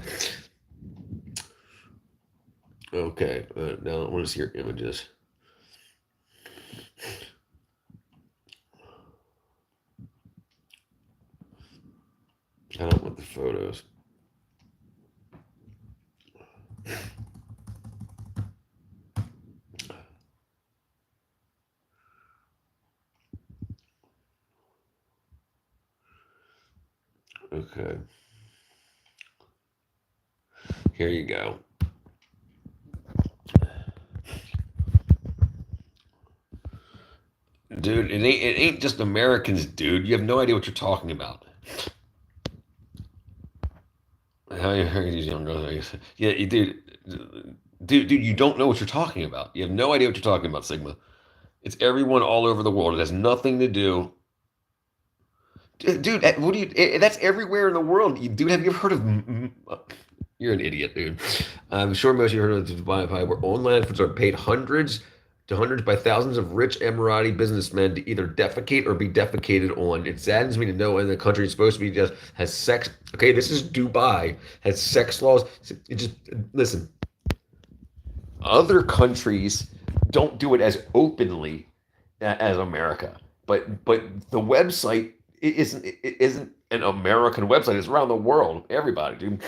Okay, now I want to see your images. I don't want the photos. Okay. Here you go. Dude, it ain't just Americans, dude. You have no idea what you're talking about. How you heard these young girls? Yeah, dude, you don't know what you're talking about. You have no idea what you're talking about, Sigma. It's everyone all over the world. It has nothing to do. Dude, what do you? That's everywhere in the world. Dude, have you ever heard of? You're an idiot, dude. I'm sure most of you heard of the Dubai Empire, where online influencers are paid hundreds to hundreds by thousands of rich Emirati businessmen to either defecate or be defecated on. It saddens me to know in the country it's supposed to be just has sex. Okay, this is Dubai, has sex laws. It just listen. Other countries don't do it as openly as America, but the website isn't an American website. It's around the world. Everybody, dude.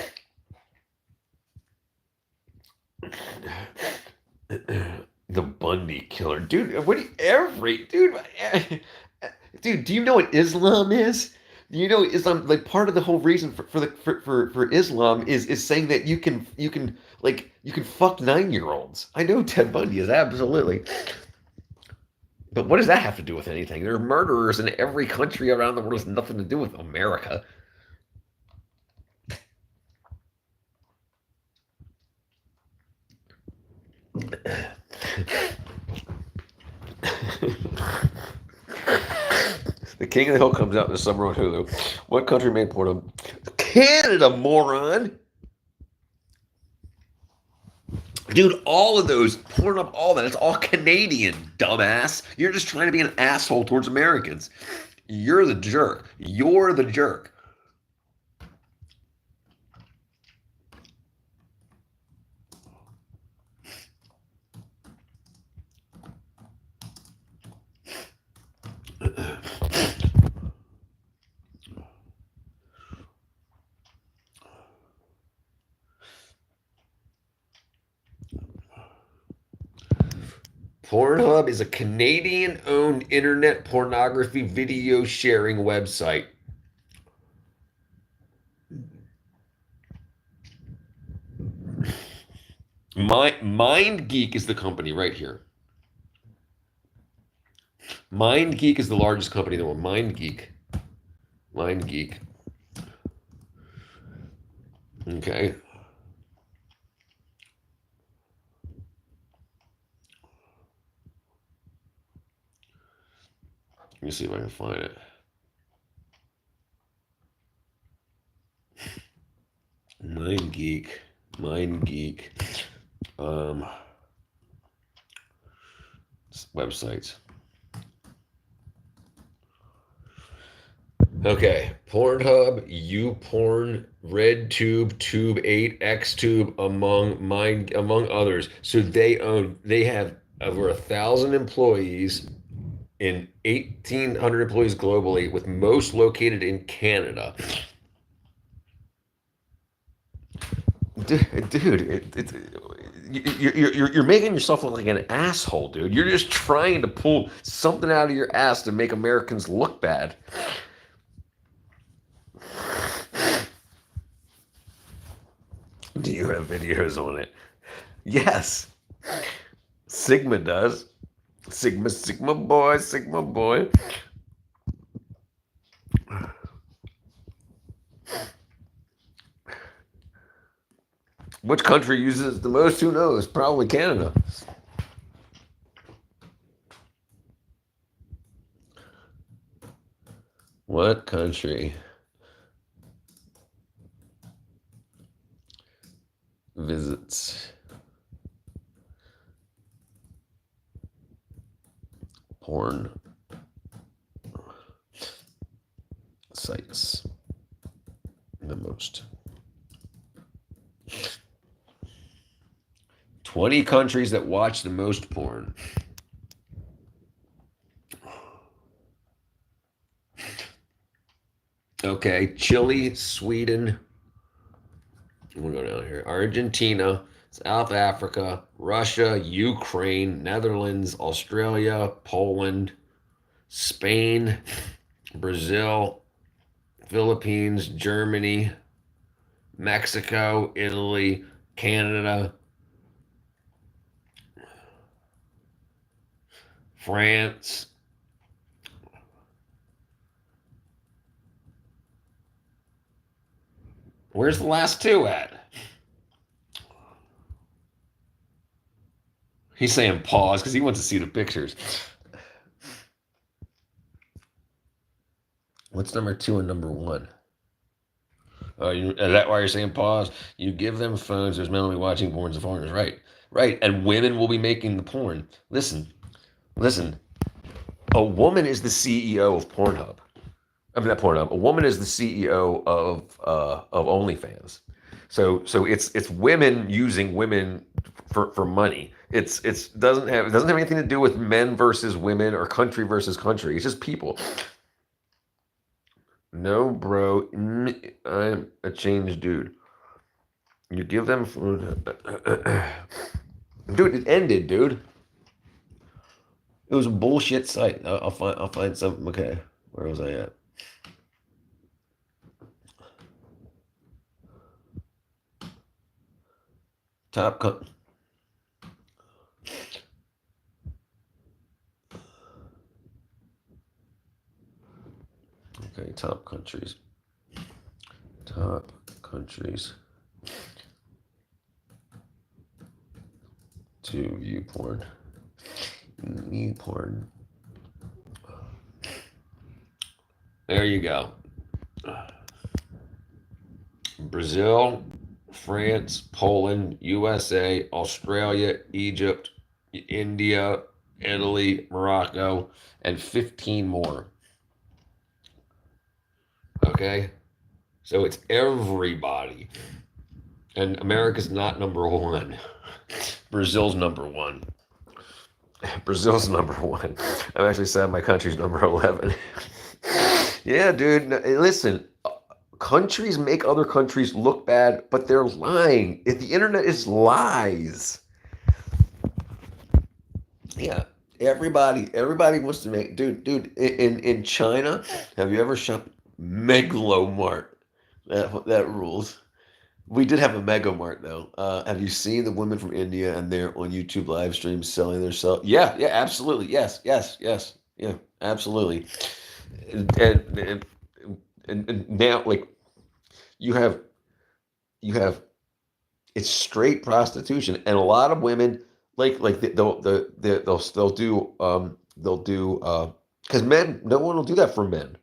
The Bundy killer, dude. What do dude? Do you know what Islam is? Do you know Islam? Like part of the whole reason for Islam is saying that you can fuck 9-year-olds. I know Ted Bundy is absolutely. But what does that have to do with anything? There are murderers in every country around the world. It has nothing to do with America. The King of the Hill comes out in the summer on Hulu. What country made porno? Canada, moron! Dude, all of those, Pornhub, all that, it's all Canadian, dumbass. You're just trying to be an asshole towards Americans. You're the jerk. You're the jerk. Pornhub is a Canadian-owned internet pornography video sharing website. MindGeek is the company right here. MindGeek is the largest company in the world. MindGeek. Okay. Let me see if I can find it. MindGeek. Websites. Okay, Pornhub, YouPorn, RedTube, Tube8, XTube, among others. So they have over 1,000 employees and 1,800 employees globally, with most located in Canada. Dude, you're making yourself look like an asshole, dude. You're just trying to pull something out of your ass to make Americans look bad. Do you have videos on it? Yes. Sigma does. Sigma boy. Which country uses it the most? Who knows? Probably Canada. What country visits porn sites the most? 20 countries that watch the most porn. Okay, Chile, Sweden. I'm gonna go down here. Argentina, South Africa, Russia, Ukraine, Netherlands, Australia, Poland, Spain, Brazil, Philippines, Germany, Mexico, Italy, Canada, France. Where's the last two at? He's saying pause because he wants to see the pictures. What's number 2 and number 1? Is that why you're saying pause? You give them phones. There's men will be watching porns of foreigners. Right. Right. And women will be making the porn. Listen. A woman is the CEO of Pornhub. I mean, not Pornhub. A woman is the CEO of OnlyFans. So it's women using women for money. It doesn't have anything to do with men versus women or country versus country. It's just people. No, bro, I'm a changed dude. You give them food, dude. It ended, dude. It was a bullshit site. I'll find some. Okay, where was I at? Top cut. Okay, top countries. Top countries to view porn. View porn. There you go. Brazil, France, Poland, USA, Australia, Egypt, India, Italy, Morocco, and 15 more. Okay? So it's everybody. And America's not number 1. Brazil's number 1. Brazil's number 1. I'm actually sad my country's number 11. Yeah, dude. Listen, countries make other countries look bad, but they're lying. The internet is lies. Yeah. Everybody wants to make, dude, in China, have you ever shopped Megalomart? That rules. We did have a Mega Mart though. Have you seen the women from India and they're on YouTube live streams selling their stuff? Yeah, absolutely. Yes. Yeah, absolutely. And now, like, you have it's straight prostitution, and a lot of women they'll do because men, no one will do that for men.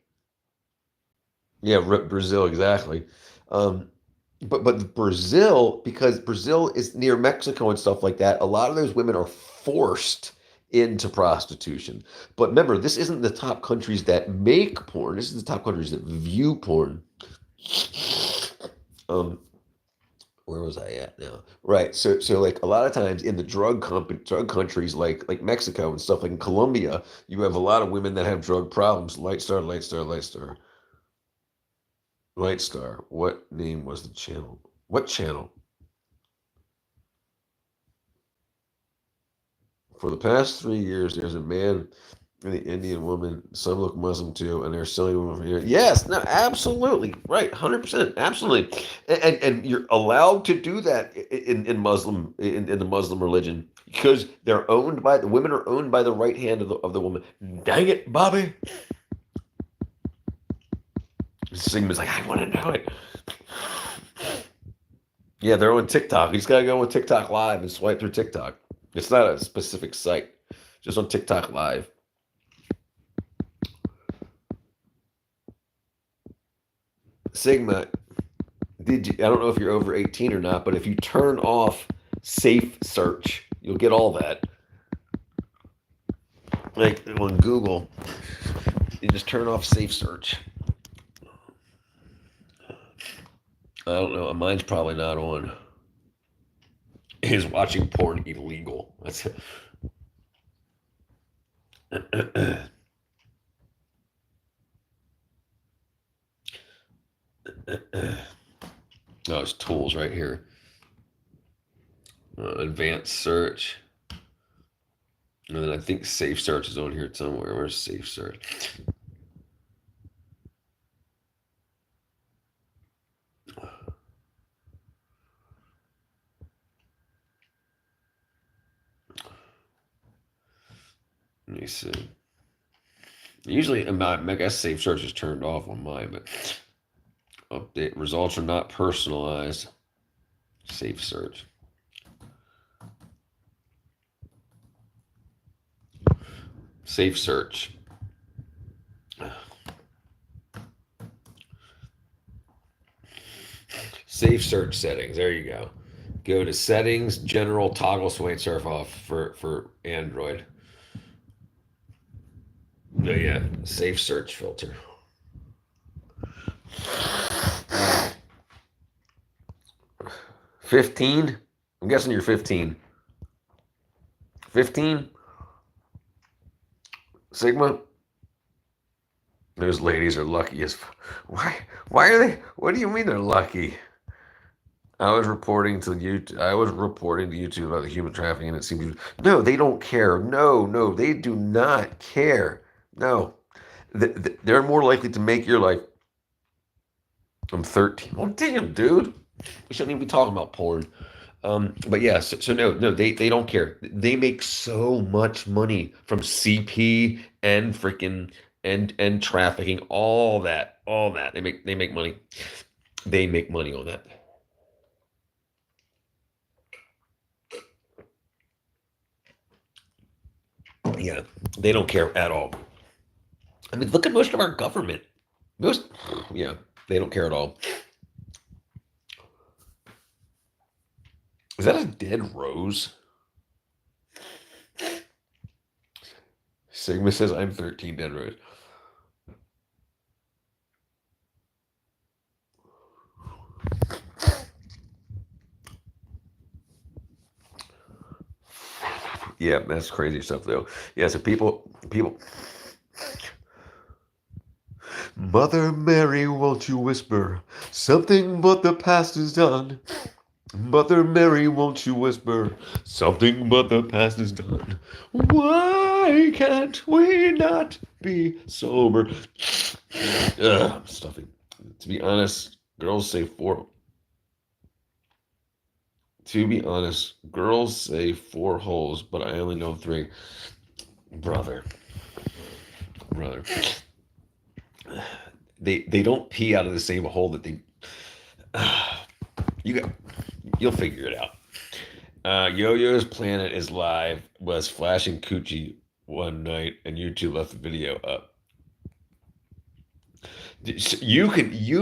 Yeah, Brazil, exactly. But Brazil, because Brazil is near Mexico and stuff like that, a lot of those women are forced into prostitution. But remember, this isn't the top countries that make porn. This is the top countries that view porn. Where was I at now? Right. So like a lot of times in the drug countries like Mexico and stuff, like in Colombia, you have a lot of women that have drug problems. Lightstar. What name was the channel? What channel? For the past 3 years, there's a man and the Indian woman. Some look Muslim too, and they're selling women from here. Yes, no, absolutely, right, 100%, absolutely, and you're allowed to do that in the Muslim religion because the women are owned by the right hand of the woman. Dang it, Bobby. Sigma's like, I want to know it. Yeah, they're on TikTok. You just gotta go on TikTok Live and swipe through TikTok. It's not a specific site, just on TikTok Live. Sigma, I don't know if you're over 18 or not, but if you turn off safe search, you'll get all that. Like on Google, you just turn off safe search. I don't know. Mine's probably not on. Is watching porn illegal? That's it. Oh, it's tools right here. Advanced search. And then I think safe search is on here somewhere. Where's safe search? Let me see. Usually, I guess safe search is turned off on mine, but update results are not personalized. Safe search. Safe search. Safe search settings. There you go. Go to settings, general, toggle sway and surf off for Android. Oh yeah, safe search filter. 15? I'm guessing you're 15. 15? Sigma? Those ladies are lucky as why are they what do you mean they're lucky? I was reporting to YouTube about the human trafficking and it seems no, they don't care. No, they do not care. No. They're more likely to make your life. I'm 13. Oh damn, dude. We shouldn't even be talking about porn. But yeah, so no, they don't care. They make so much money from CP and freaking and trafficking, all that. They make money. They make money on that. Yeah, they don't care at all. I mean, look at most of our government. Yeah, they don't care at all. Is that a dead rose? Sigma says I'm 13, dead rose. Yeah, that's crazy stuff though. Yeah, so people. Mother Mary, won't you whisper something but the past is done? Mother Mary, won't you whisper something but the past is done? Why can't we not be sober? I'm stuffing. To be honest, girls say four. To be honest, girls say 4 holes, but I only know 3. Brother. They don't pee out of the same hole that they. You'll figure it out. Yo-Yo's Planet is live. Was flashing coochie one night, and YouTube left the video up. You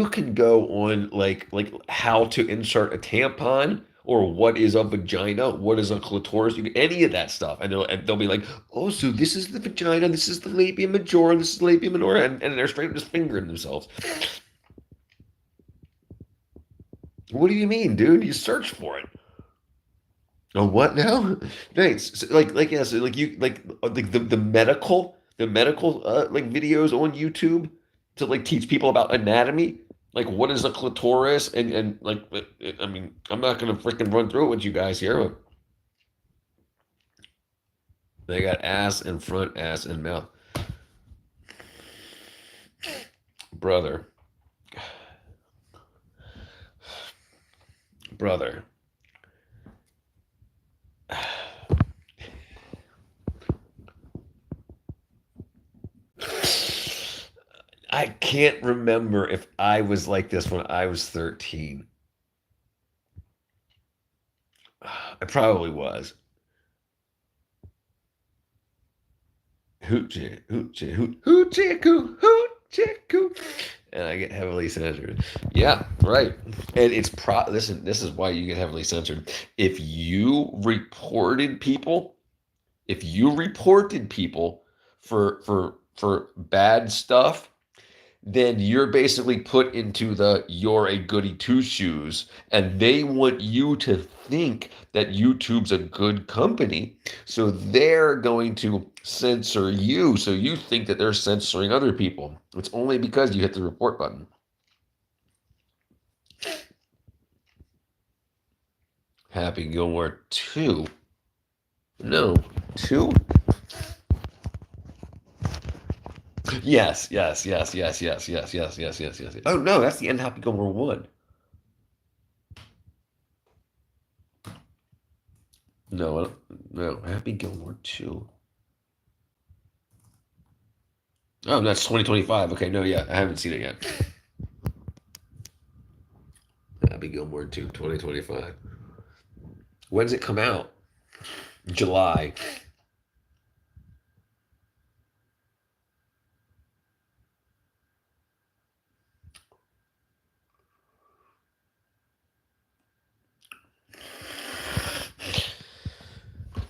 can go on like how to insert a tampon or what is a vagina, what is a clitoris, any of that stuff, and they'll be like, oh, so this is the vagina, this is the labia majora, this is the labia minora, and they're straight just fingering themselves. What do you mean, dude? You search for it. Oh, what now? Thanks. So, yes, the medical like videos on YouTube to like teach people about anatomy, like what is a clitoris and like I mean, I'm not gonna freaking run through it with you guys here. But they got ass and front, ass and mouth. Brother. I can't remember if I was like this when I was 13. I probably was. Hoochie, hoochie, hoochie, coo. And I get heavily censored. Yeah, right. And it's listen, this is why you get heavily censored. If you reported people for bad stuff, then you're basically put into the you're a goody two shoes, and they want you to think that YouTube's a good company. So they're going to censor you. So you think that they're censoring other people. It's only because you hit the report button. Happy Gilmore 2. No, 2? Yes. Oh no, that's the end of Happy Gilmore 1. No, Happy Gilmore 2. Oh, that's 2025. Okay, no, yeah, I haven't seen it yet. Happy Gilmore 2, 2025. When's it come out? July.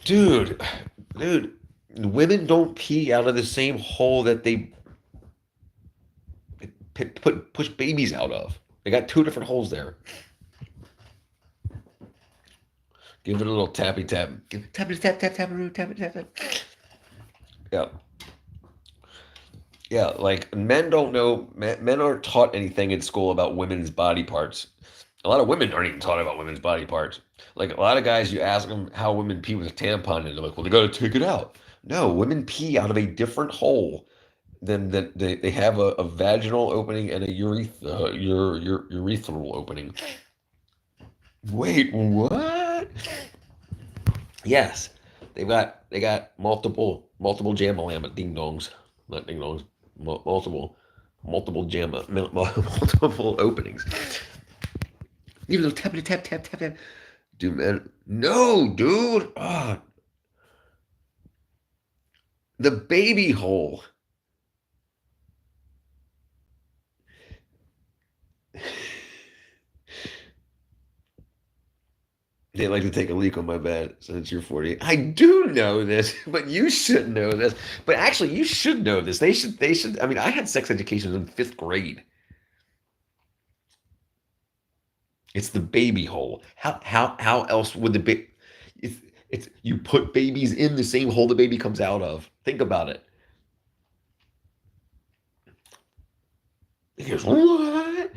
dude, women don't pee out of the same hole that they push babies out of. They got two different holes there. Give it a little tappy tap. Tappy tap tap tap tappy tap tap. Yeah. Yeah, like men don't know, men aren't taught anything in school about women's body parts. A lot of women aren't even taught about women's body parts. Like a lot of guys, you ask them how women pee with a tampon, and they're like, well, they got to take it out. No, women pee out of a different hole than that. They have a vaginal opening and a urethral opening. Wait, what? Yes, they got multiple jamalama ding dongs, not ding dongs, multiple openings. Even though tap tap tap tap tap, dude, man, no, dude, the baby hole. They like to take a leak on my bed since you're 40. I do know this, but you should know this. But actually, you should know this. They should. I mean, I had sex education in 5th grade. It's the baby hole. How else would the baby? It's you put babies in the same hole the baby comes out of. Think about it. He goes, what?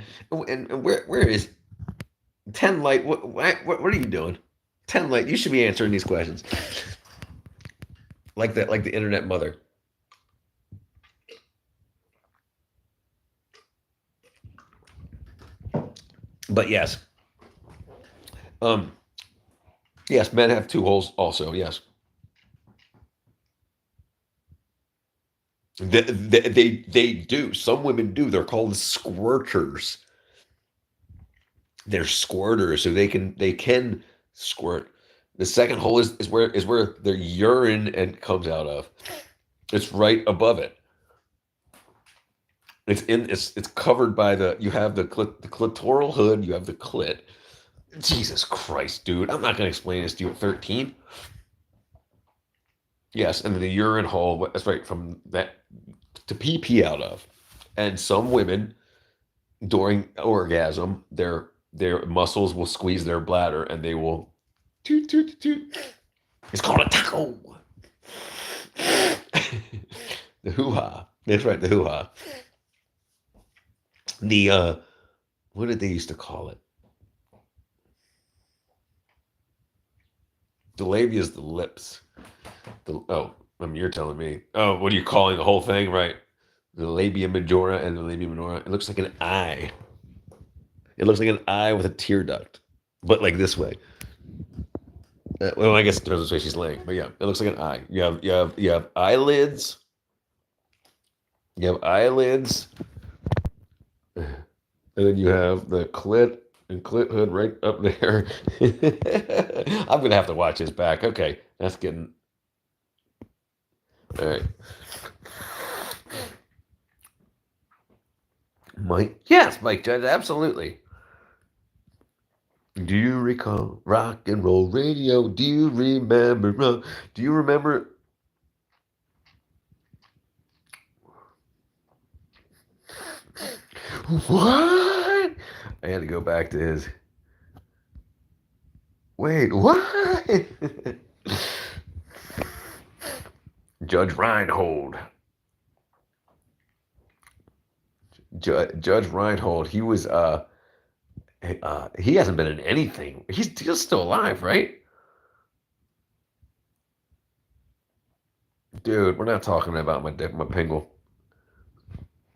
And where is 10 Light? What are you doing? 10 Light, you should be answering these questions. Like the internet mother. But yes. Yes, men have 2 holes also, yes. They do. Some women do. They're called squirters. They're squirters, so they can squirt. The second hole is where their urine and comes out of. It's right above it. It's covered by you have the clitoral hood, you have the clit. Jesus Christ, dude. I'm not gonna explain this to you at 13. Yes, and then the urine hole, that's right, from that to pee out of. And some women during orgasm, their muscles will squeeze their bladder and they will toot toot toot. It's called a taco. The hoo-ha. That's right, the hoo-ha. The what did they used to call it? The labia is the lips. You're telling me. Oh, what are you calling the whole thing? Right. The labia majora and the labia minora. It looks like an eye. It looks like an eye with a tear duct, but like this way. Well, I guess it depends on the way she's laying, but yeah, it looks like an eye. You have eyelids. You have eyelids, and then you have the clit and clit hood right up there. I'm gonna have to watch this back. Okay, that's getting all right. Mike Judge, absolutely. Do you recall rock and roll radio? Do you remember? Do you remember? What? I had to go back to his. Wait, what? Judge Reinhold. Judge Reinhold. He was he hasn't been in anything. He's still alive, right? Dude, we're not talking about my pingle.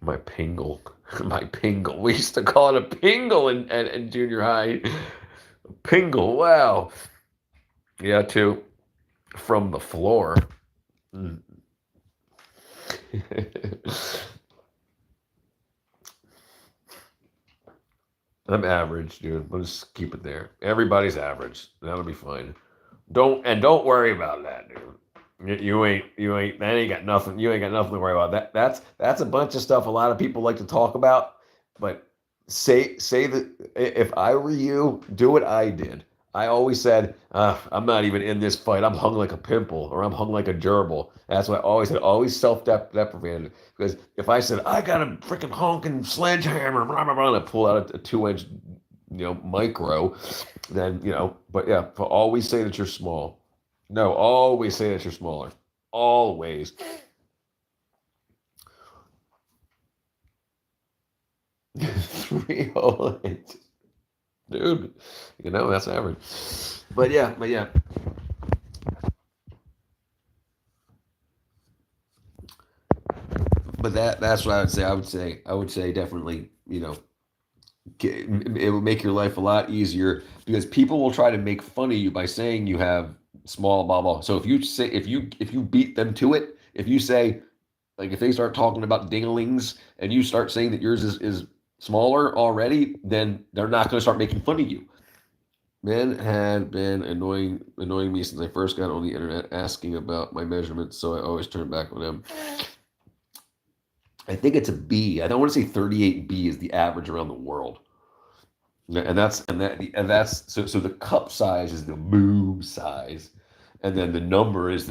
My pingle. My pingle. We used to call it a pingle in junior high. Pingle, wow. Yeah, too. From the floor. I'm average, dude. We'll just keep it there. Everybody's average. That'll be fine. Don't worry about that, dude. You ain't got nothing. You ain't got nothing to worry about. That's a bunch of stuff a lot of people like to talk about. But say that if I were you, do what I did. I always said, I'm not even in this fight. I'm hung like a pimple or I'm hung like a gerbil. That's what I always said. Always self-deprecated. Because if I said, I got a freaking honking sledgehammer, blah, blah, blah, and I pull out a 2-inch, micro, then, but yeah, always say that you're small. No, always say that you're smaller. Always. Three whole inches. Dude, that's average. But yeah. But that's what I would say. I would say definitely, it would make your life a lot easier because people will try to make fun of you by saying you have small blah blah. So if you beat them to it, if you say, like, if they start talking about dinglings and you start saying that yours is smaller already, then they're not going to start making fun of you. Men had been annoying me since I first got on the internet, asking about my measurements, so I always turn back on them. I think it's a B. I don't want to say 38B is the average around the world, and that's so the cup size is the boob size, and then the number is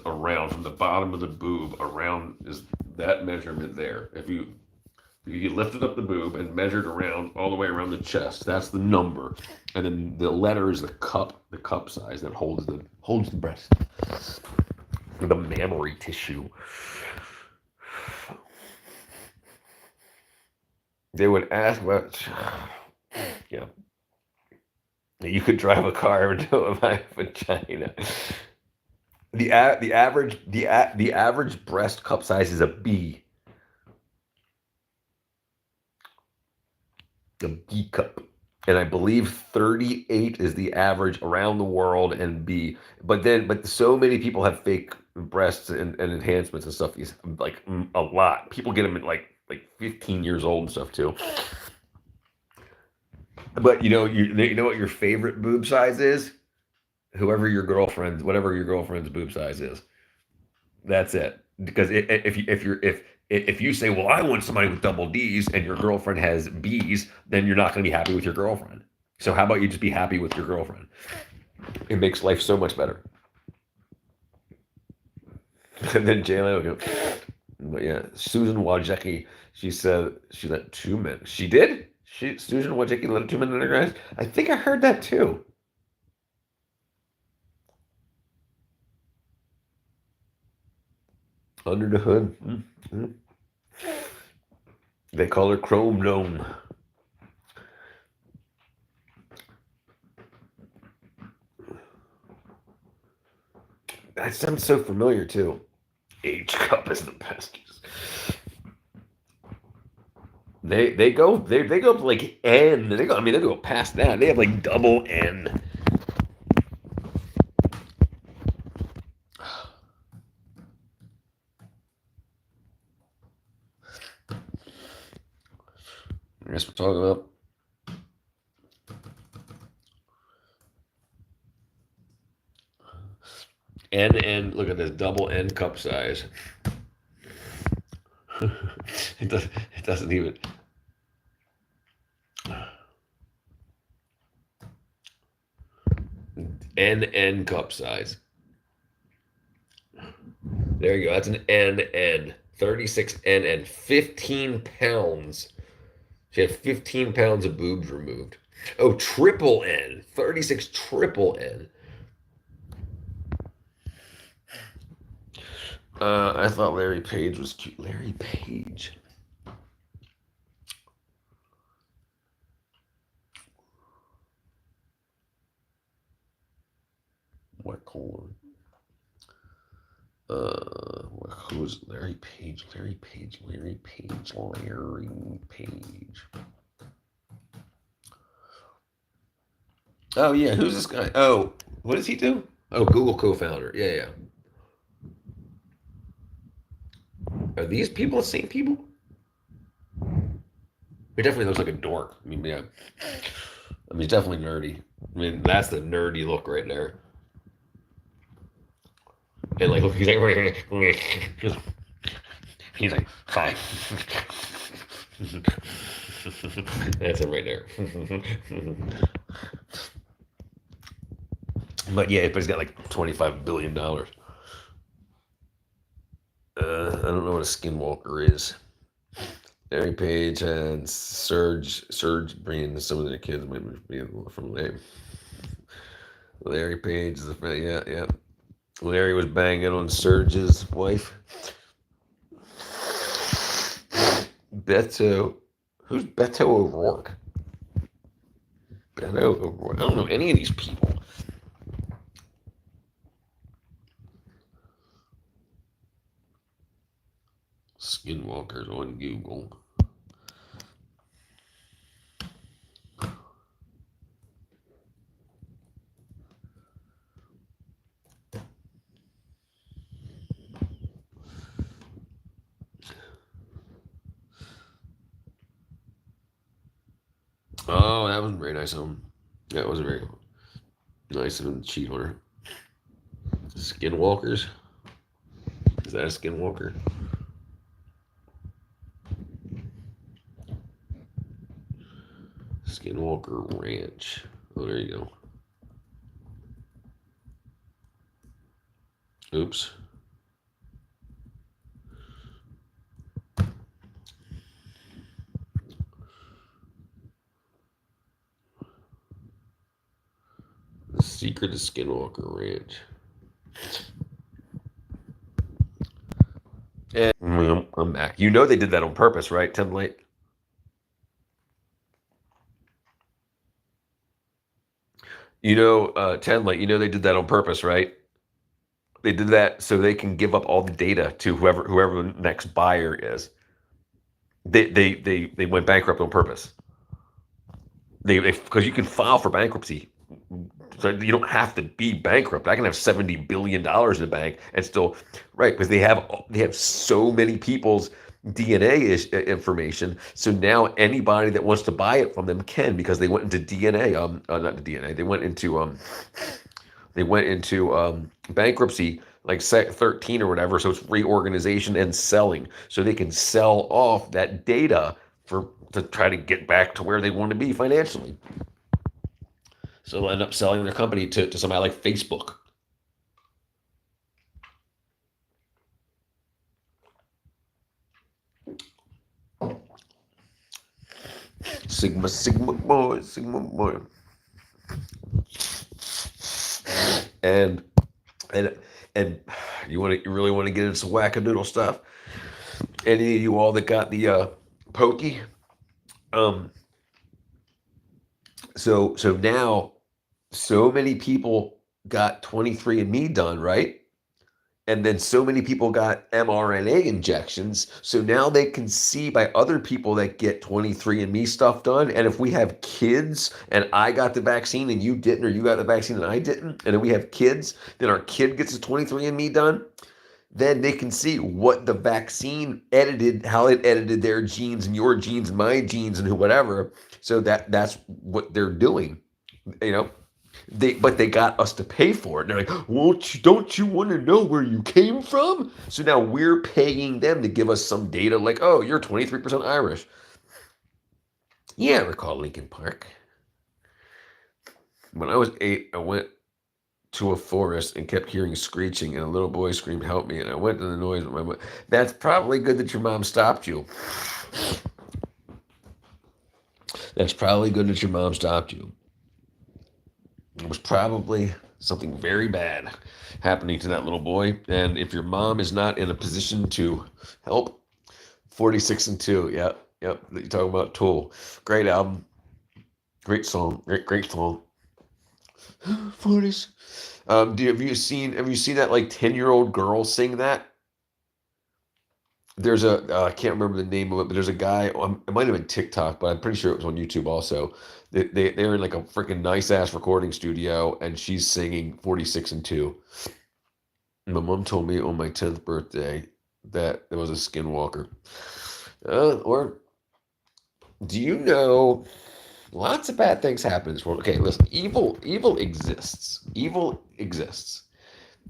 around from the bottom of the boob around is that measurement there. If you lifted up the boob and measured around all the way around the chest, that's the number, and then the letter is the cup size that holds the breast, the mammary tissue. They would ask about, yeah, you could drive a car into my vagina. The average breast cup size is a B. A B cup. And I believe 38 is the average around the world and B. But so many people have fake breasts and enhancements and stuff. These like a lot. People get them at like 15 years old and stuff too. But you know what your favorite boob size is? Whatever your girlfriend's boob size is. That's it. Because if you say, well, I want somebody with double D's and your girlfriend has B's, then you're not going to be happy with your girlfriend. So how about you just be happy with your girlfriend? It makes life so much better. And then Jayla would go, but yeah, Susan Wojcicki, she said she let 2 men. She did? Susan Wojcicki let 2 men in her grass? I think I heard that too. Under the hood. Mm-hmm. They call her Chrome Dome. That sounds so familiar too. H cup is the best. They go up to like N. They go past that. They have like double N. I guess we're talking about N. Look at this double N cup size. It doesn't even. NN cup size. There you go. That's an NN. 36 NN. 15 pounds. She had 15 pounds of boobs removed. Oh, triple N. 36 triple N. I thought Larry Page was cute. Larry Page. What color? Who's Larry Page? Larry Page. Oh yeah, who's this guy? Oh, what does he do? Oh, Google co-founder. Yeah. Are these people the same people? He definitely looks like a dork. I mean, yeah. He's definitely nerdy. I mean, that's the nerdy look right there. And like, look, he's like, fine. That's him right there. But yeah, but he's got like $25 billion. I don't know what a skinwalker is. Larry Page and Surge bringing some of their kids might be from Larry Page is yeah. Larry was banging on Surge's wife. Beto. Who's Beto O'Rourke? Beto O'Rourke. I don't know any of these people. Skinwalkers on Google. Oh, that wasn't very nice of him. That wasn't very nice of him to cheat on her. Skinwalkers? Is that a skinwalker? Skinwalker Ranch. Oh, there you go. Oops. The Secret of Skinwalker Ranch. And I'm back. You know they did that on purpose, right, Tim Lake? You know, Ted Light, you know they did that on purpose, right? They did that so they can give up all the data to whoever the next buyer is. They went bankrupt on purpose. They because you can file for bankruptcy, so you don't have to be bankrupt. I can have $70 billion in the bank and still right because they have so many people's DNA information. So now anybody that wants to buy it from them can because they went into DNA. Not the DNA. They went into bankruptcy like 13 or whatever. So it's reorganization and selling. So they can sell off that data to try to get back to where they want to be financially. So they'll end up selling their company to somebody like Facebook. Sigma boy. And you really want to get into some wackadoodle stuff. Any of you all that got the pokey, so now so many people got 23andMe done, right? And then so many people got mRNA injections. So now they can see by other people that get 23andMe stuff done. And if we have kids and I got the vaccine and you didn't, or you got the vaccine and I didn't, and then we have kids, then our kid gets the 23andMe done, then they can see what the vaccine edited, how it edited their genes and your genes and my genes and whatever. So that's what they're doing, you know. But they got us to pay for it. They're like, don't you want to know where you came from? So now we're paying them to give us some data like, oh, you're 23% Irish. Yeah, I recall Lincoln Park. When I was 8, I went to a forest and kept hearing screeching, and a little boy screamed, help me. And I went to the noise with my mom. That's probably good that your mom stopped you. That's probably good that your mom stopped you. It was probably something very bad happening to that little boy. And if your mom is not in a position to help, 46 and 2. Yep. You're talking about Tool. Great album. Great song. Great song. 40s. Have you seen that like 10-year-old girl sing that? There's I can't remember the name of it, but there's a guy, it might have been TikTok, but I'm pretty sure it was on YouTube also. They're in like a freaking nice ass recording studio, and she's singing 46 and 2. My mom told me on my 10th birthday that there was a skinwalker. Or do you know lots of bad things happen in this world? Okay, listen, evil exists. Evil exists.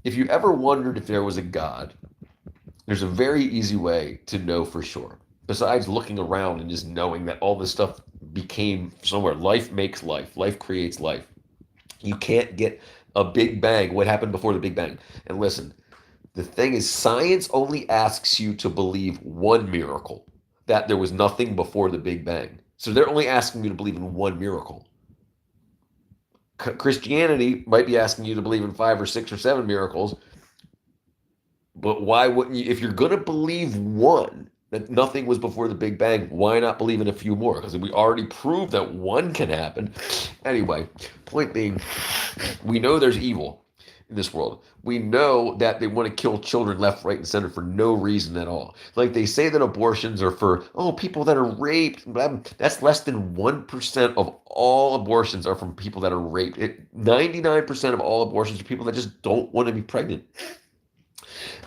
If you ever wondered if there was a God, there's a very easy way to know for sure. Besides looking around and just knowing that all this stuff became somewhere. Life makes life. Life creates life. You can't get a Big Bang. What happened before the Big Bang? And listen, the thing is, science only asks you to believe one miracle, that there was nothing before the Big Bang. So they're only asking you to believe in one miracle. Christianity might be asking you to believe in 5 or 6 or 7 miracles, but why wouldn't you? If you're going to believe one, that nothing was before the Big Bang, why not believe in a few more? Because we already proved that one can happen. Anyway, point being, we know there's evil in this world. We know that they want to kill children left, right, and center for no reason at all. Like they say that abortions are for, people that are raped. That's less than 1% of all abortions are from people that are raped. 99% of all abortions are people that just don't want to be pregnant.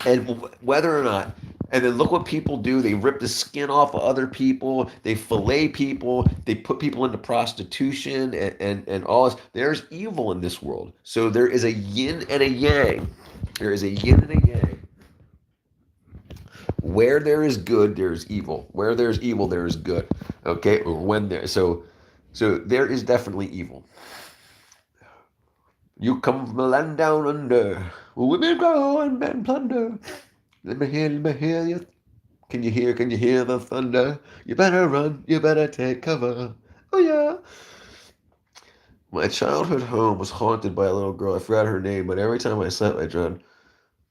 And whether or not, and then look what people do. They rip the skin off of other people. They fillet people. They put people into prostitution and all this. There's evil in this world. So there is a yin and a yang. There is a yin and a yang. Where there is good, there is evil. Where there is evil, there is good. Okay? So there is definitely evil. You come from the land down under, where women go and men plunder. Let me hear you. Can you hear the thunder? You better run, you better take cover. Oh yeah. My childhood home was haunted by a little girl. I forgot her name, but every time I slept, I dreamed.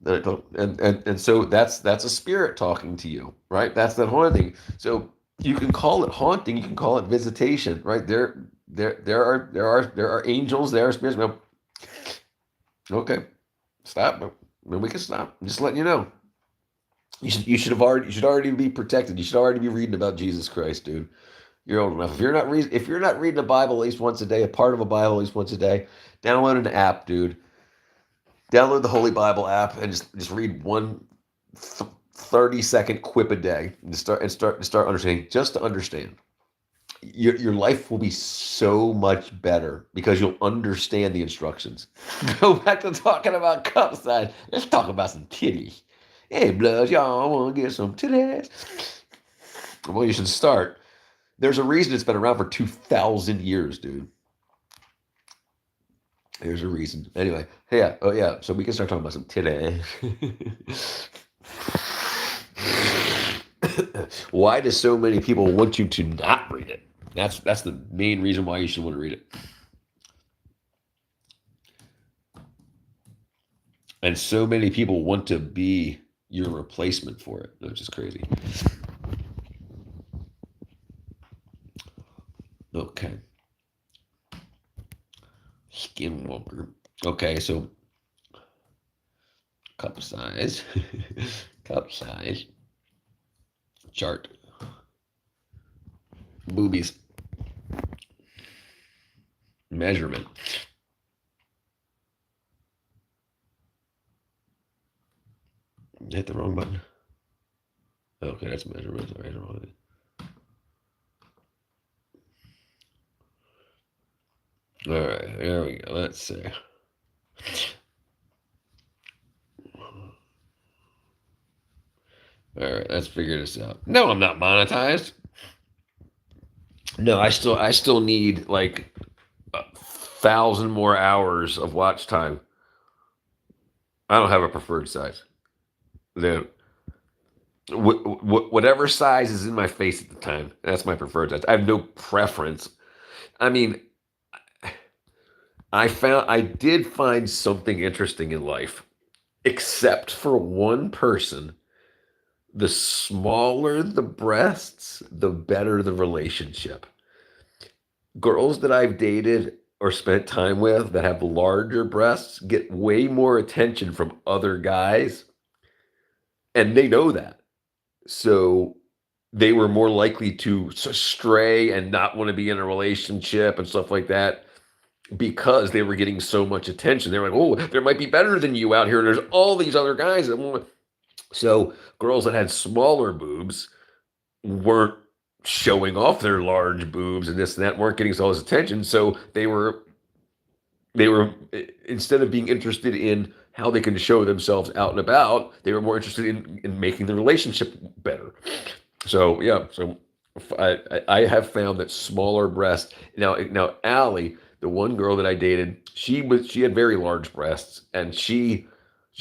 And so that's a spirit talking to you, right? That's that haunting. So you can call it haunting, you can call it visitation, right? There are angels, there are spirits. Now, okay, stop. We can stop. I'm just letting you know. You should already be protected. You should already be reading about Jesus Christ, dude. You're old enough. If you're not reading the Bible at least once a day, a part of a Bible at least once a day, download an app, dude. Download the Holy Bible app and just read one 30-second quip a day and start understanding. Just to understand, your life will be so much better because you'll understand the instructions. Go back to talking about cup size. Let's talk about some titties. Hey, bloods, y'all want to get some titties? Well, you should start. There's a reason it's been around for 2,000 years, dude. There's a reason. Anyway, yeah. Oh, yeah. So we can start talking about some titties. Why do so many people want you to not read it? That's the main reason why you should want to read it. And so many people want to be your replacement for it, which is crazy. Okay. Skinwalker. Okay, so cup size. Cup size. Chart. Boobies. Measurement. Hit the wrong button. Okay, that's measurement. All right, wrong. All right, there we go. Let's see. All right, let's figure this out. No, I'm not monetized. No, I still need like 1,000 more hours of watch time. I don't have a preferred size. Whatever size is in my face at the time, that's my preferred size. I have no preference. I mean, I did find something interesting in life, except for one person. The smaller the breasts, the better the relationship. Girls that I've dated or spent time with that have larger breasts get way more attention from other guys, and they know that. So they were more likely to stray and not want to be in a relationship and stuff like that because they were getting so much attention. They're like, oh, there might be better than you out here. There's all these other guys that want. So girls that had smaller boobs weren't showing off their large boobs and this and that, weren't getting all this attention. So they were instead of being interested in how they can show themselves out and about, they were more interested in making the relationship better. So yeah, so I have found that smaller breasts. Now Allie, the one girl that I dated, she had very large breasts, and she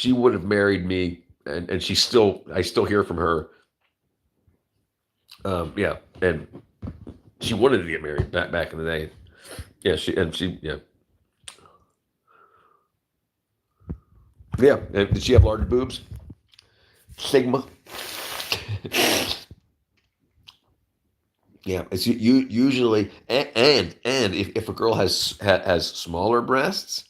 would have married me, and I still hear from her. Yeah, and she wanted to get married back in the day. Yeah, yeah. Did she have large boobs? Sigma. Yeah, it's usually and if a girl has smaller breasts,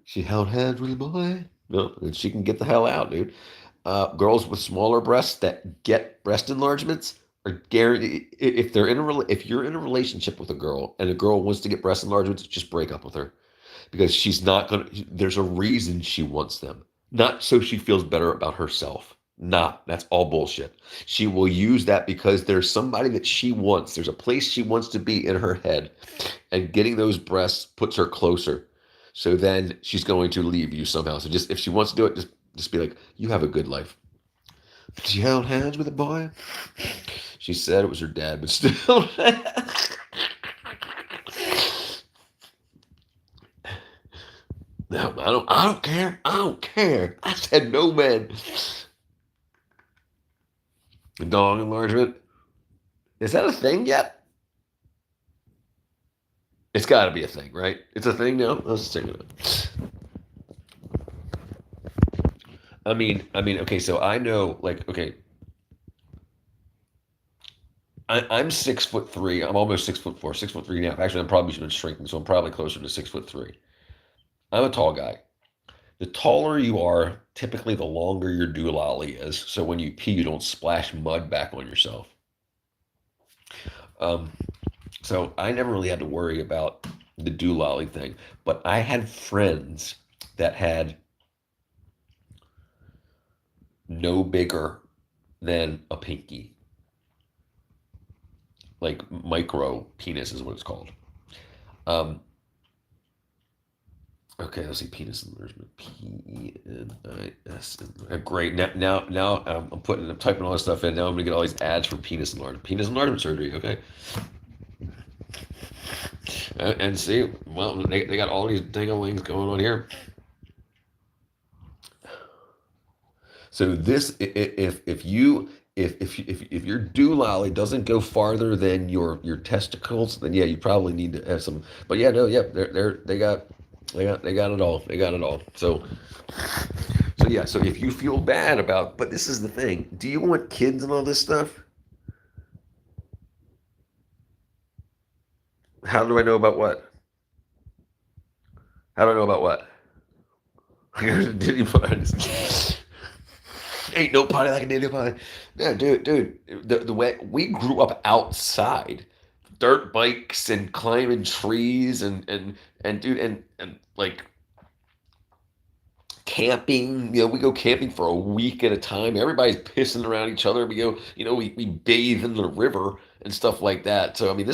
she held hands with a boy. No, then she can get the hell out, dude. Girls with smaller breasts that get breast enlargements are guaranteed. If if you're in a relationship with a girl and a girl wants to get breast enlargements, just break up with her because she's not gonna. There's a reason she wants them, not so she feels better about herself. Nah, that's all bullshit. She will use that because there's somebody that she wants. There's a place she wants to be in her head, and getting those breasts puts her closer. So then she's going to leave you somehow. So just if she wants to do it, just be like, you have a good life. She held hands with a boy. She said it was her dad, but still. No, I don't care. I don't care. I said no, man. Dog enlargement. Is that a thing yet? It's got to be a thing, right? It's a thing now. Let's take it up. I mean, okay, so I know, like, okay, I'm 6'3". I'm almost 6'4", 6'3" now. Actually, I'm probably been shrinking, so I'm probably closer to 6'3". I'm a tall guy. The taller you are, typically the longer your doolally is. So when you pee, you don't splash mud back on yourself. So I never really had to worry about the doolally thing. But I had friends that had no bigger than a pinky. Like micro penis is what it's called. Okay, let's see, penis enlargement. Penis. Great. Now, I'm typing all this stuff in. Now I'm gonna get all these ads for penis enlargement. Penis enlargement surgery. Okay. And see, well, they got all these dinglings going on here. So this, if your doolally doesn't go farther than your testicles, then yeah, you probably need to have some. But yeah, no, yeah, they got it all. They got it all. So yeah. So if you feel bad about, but this is the thing. Do you want kids and all this stuff? How do I know about what? How do I know about what? Ain't no party like a daily party. Yeah, dude. The way we grew up outside, dirt bikes and climbing trees and dude and like camping. You know, we go camping for a week at a time. Everybody's pissing around each other. We go, we bathe in the river and stuff like that. So I mean,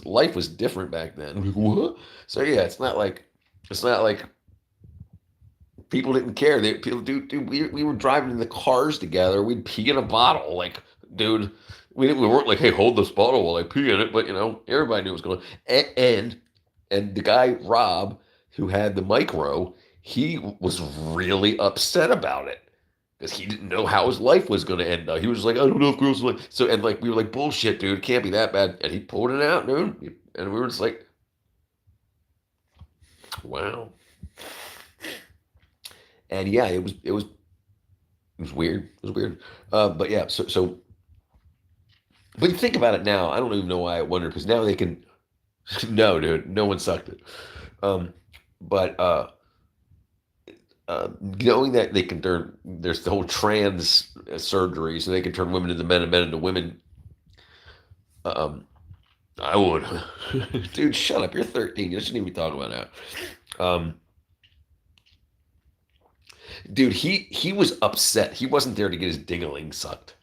life was different back then. What? So yeah, it's not like people didn't care. Dude, we were driving in the cars together. We'd pee in a bottle. Like, dude, we weren't like, hey, hold this bottle while I pee in it. But everybody knew what was going on. And the guy Rob, who had the micro, he was really upset about it because he didn't know how his life was going to end up. He was like, I don't know if girls like so. And like we were like, bullshit, dude, it can't be that bad. And he pulled it out, dude. And we were just like, wow. And yeah, it was weird. It was weird. But yeah, so but you think about it now, I don't even know why I wonder, because now they can no, dude, no one sucked it. But knowing that they can there's the whole trans surgery, so they can turn women into men and men into women. I would. Dude, shut up. You're 13. You shouldn't even be talking about that. Dude, he was upset. He wasn't there to get his dingling sucked.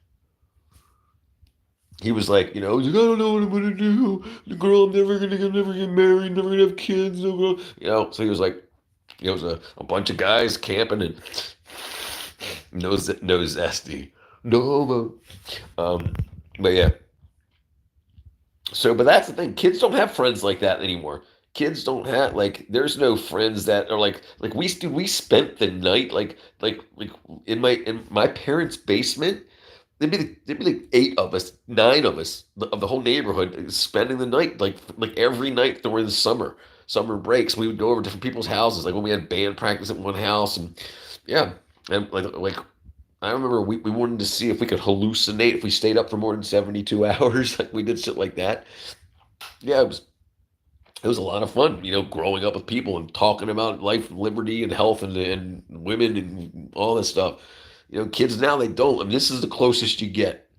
He was like, I don't know what I'm gonna do. The girl, I'm never gonna get married, never gonna have kids. So he was like, it was a bunch of guys camping and no zesty, no. But yeah. So, but that's the thing. Kids don't have friends like that anymore. Kids don't have like there's no friends that are like we spent the night like in my parents' basement. There'd be like 8 of us, 9 of us of the whole neighborhood spending the night like every night during the summer breaks. We would go over to different people's houses, like when we had band practice at one house, and yeah, and like I remember we wanted to see if we could hallucinate if we stayed up for more than 72 hours. Like we did shit like that. Yeah, it was a lot of fun, growing up with people and talking about life, and liberty, and health, and women, and all this stuff. Kids now they don't. I mean, this is the closest you get,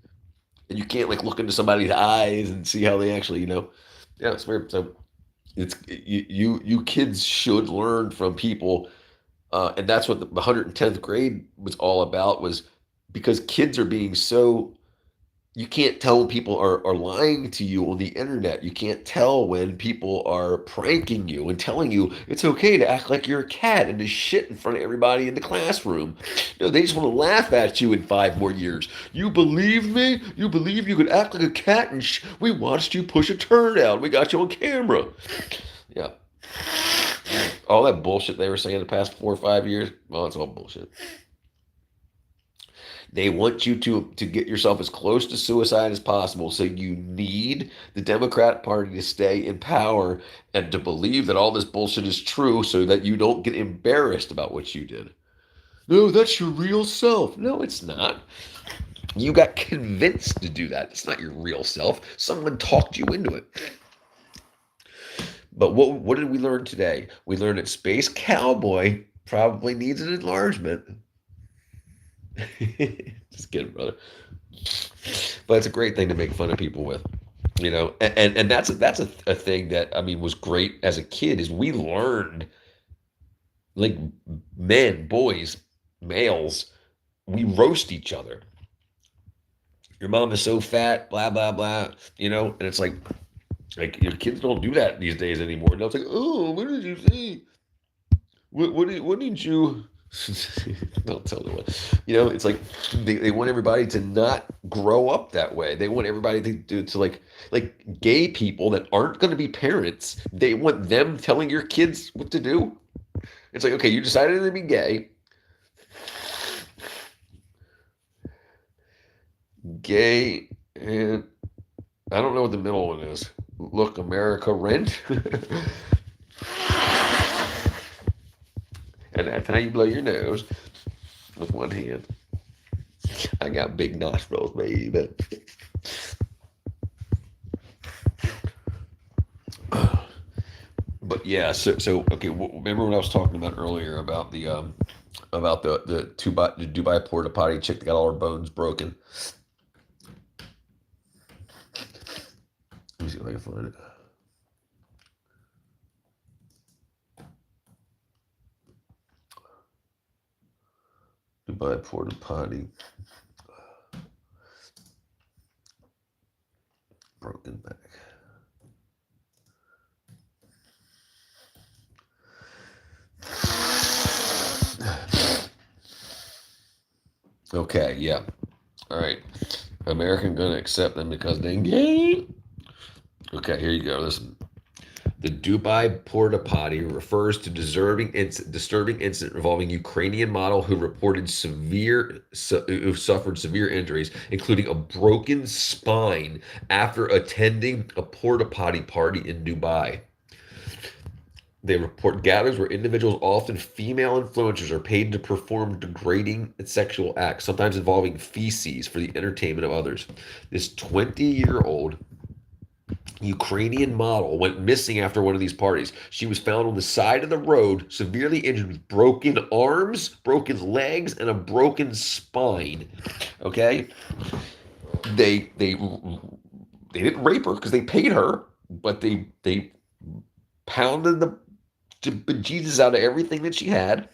and you can't like look into somebody's eyes and see how they actually. Yeah, it's very so. It's you kids should learn from people, and that's what the 110th grade was all about. Was because kids are being so you can't tell when people are lying to you on the internet. You can't tell when people are pranking you and telling you it's okay to act like you're a cat and to shit in front of everybody in the classroom. They just want to laugh at you in 5 more years. You believe me? You believe you could act like a cat and we watched you push a turd out. We got you on camera. Yeah. All that bullshit they were saying the past 4 or 5 years, well, it's all bullshit. They want you to get yourself as close to suicide as possible. So you need the Democrat Party to stay in power and to believe that all this bullshit is true so that you don't get embarrassed about what you did. No, that's your real self. No, it's not. You got convinced to do that. It's not your real self. Someone talked you into it. But what did we learn today? We learned that Space Cowboy probably needs an enlargement. Just kidding, brother. But it's a great thing to make fun of people with, and that's a thing that I mean was great as a kid is we learned like men, boys, males, we roast each other. Your mom is so fat, blah blah blah, and it's like your kids don't do that these days anymore. They'll say, "Oh, what did you say? What did you?" Don't tell them what. It's like they want everybody to not grow up that way. They want everybody to do to like gay people that aren't going to be parents. They want them telling your kids what to do. It's like, okay, you decided to be gay. Gay, and I don't know what the middle one is. Look, America, rent. And that's how you blow your nose with one hand. I got big nostrils, baby. But yeah, so okay. Remember what I was talking about earlier about the Dubai porta potty chick that got all her bones broken. Let me see if I can find it. Dubai porta potty. Broken back. Okay, yeah. All right. American gonna accept them because they're gay. Okay, here you go. Listen. The Dubai porta potty refers to disturbing incident involving Ukrainian model who suffered severe injuries, including a broken spine after attending a porta potty party in Dubai. They report gatherings where individuals, often female influencers, are paid to perform degrading sexual acts, sometimes involving feces for the entertainment of others. This 20-year-old Ukrainian model went missing after one of these parties. She was found on the side of the road, severely injured with broken arms, broken legs, and a broken spine. Okay? They didn't rape her because they paid her, but they pounded the bejesus out of everything that she had.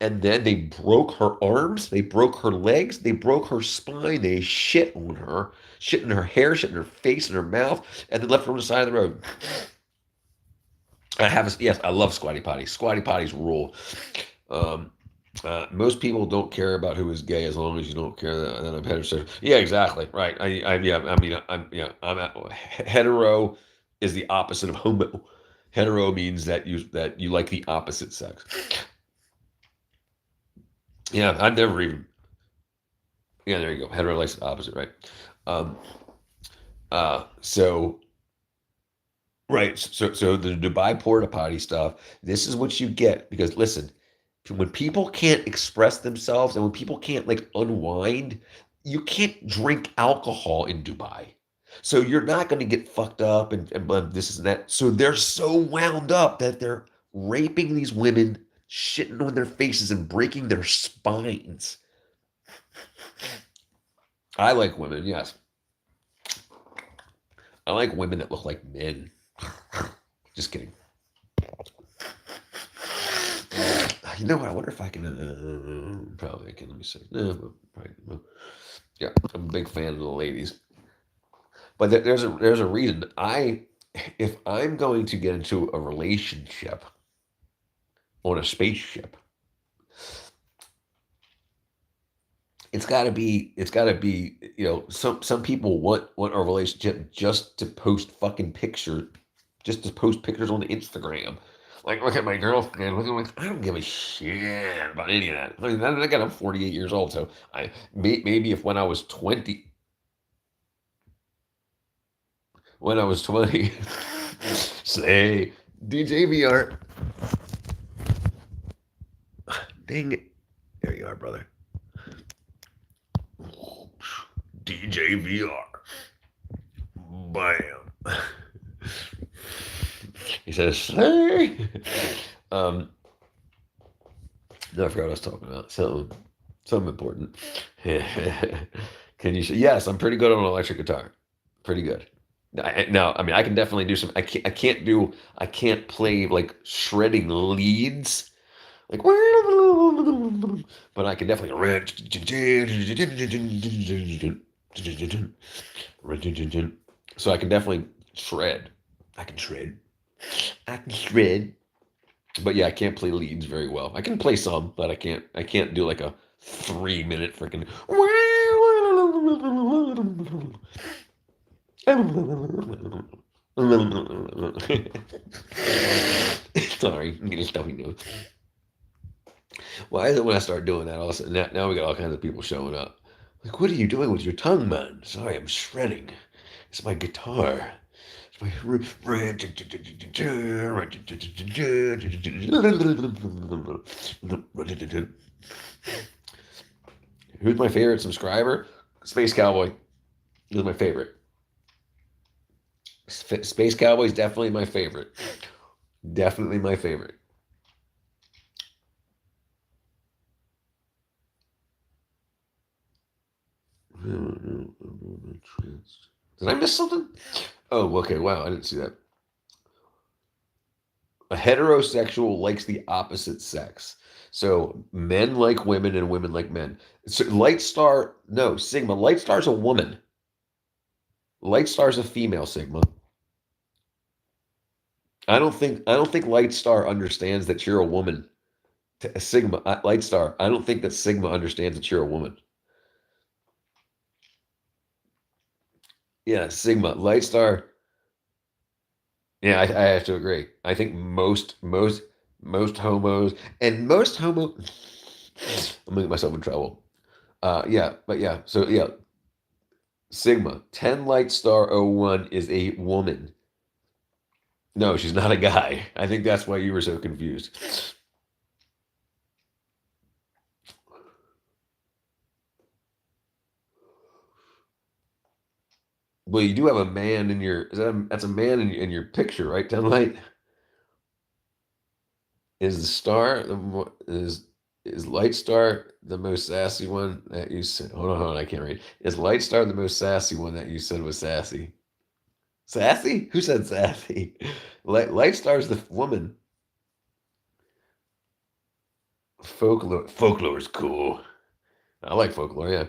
And then they broke her arms, they broke her legs, they broke her spine, they shit on her, shit in her hair, shit in her face, in her mouth, and then left her on the side of the road. Yes, I love squatty potties. Squatty potties rule. Most people don't care about who is gay as long as you don't care that I'm heterosexual. Yeah, exactly. Right. Hetero is the opposite of homo. Hetero means that you like the opposite sex. Yeah, I've never even. Yeah, there you go. Hetero likes the opposite, right? Um, so right, so the Dubai porta potty stuff. This is what you get because listen, when people can't express themselves and when people can't like unwind, you can't drink alcohol in Dubai. So you're not going to get fucked up and this and that. So they're so wound up that they're raping these women, shitting on their faces and breaking their spines. I like women, yes. I like women that look like men. Just kidding. You know what? I wonder if I can. Probably I can. Let me see. No, probably, no. Yeah, I'm a big fan of the ladies. But there's a reason. If I'm going to get into a relationship on a spaceship, it's got to be. Some people want a relationship just to post fucking pictures, just to post pictures on Instagram. Like, look at my girlfriend. I don't give a shit about any of that. I mean, again, I'm 48 years old, so maybe if when I was 20, say DJ VR. Dang it! There you are, brother. DJ VR. Bam. He says, "Slay." No, I forgot what I was talking about. Something important. Can you? Yes, I'm pretty good on an electric guitar. Pretty good. Now, I mean, I can definitely do some. I can't play like shredding leads, like. But I can definitely. So I can definitely shred. I can shred. But yeah, I can't play leads very well. I can play some, but I can't do like a 3-minute freaking. Sorry, I'm getting stuffy nose. Why is it when I start doing that, all of a sudden now we got all kinds of people showing up? Like, what are you doing with your tongue, man? Sorry, I'm shredding. It's my guitar. Who's my favorite subscriber? Space Cowboy. Who's my favorite? Space Cowboy is definitely my favorite. Definitely my favorite. Did I miss something? Oh, okay. Wow, I didn't see that. A heterosexual likes the opposite sex. So men like women and women like men. So Sigma. Light Star's a woman. Light Star's a female, Sigma. I don't think Light Star understands that you're a woman. Sigma, Light Star. I don't think that Sigma understands that you're a woman. Yeah, Sigma, Light Star. Yeah, I have to agree. I think most homos and most homo. I'm gonna get myself in trouble. Yeah. So yeah, Sigma 10 Light Star 01 is a woman. No, she's not a guy. I think that's why you were so confused. Well, you do have a man in your. That's a man in your picture, right? 10 Light. Is the star is Light Star the most sassy one that you said? Hold on, I can't read. Is Light Star the most sassy one that you said was sassy? Sassy? Who said sassy? Light Star's the woman. Folklore is cool. I like folklore. Yeah.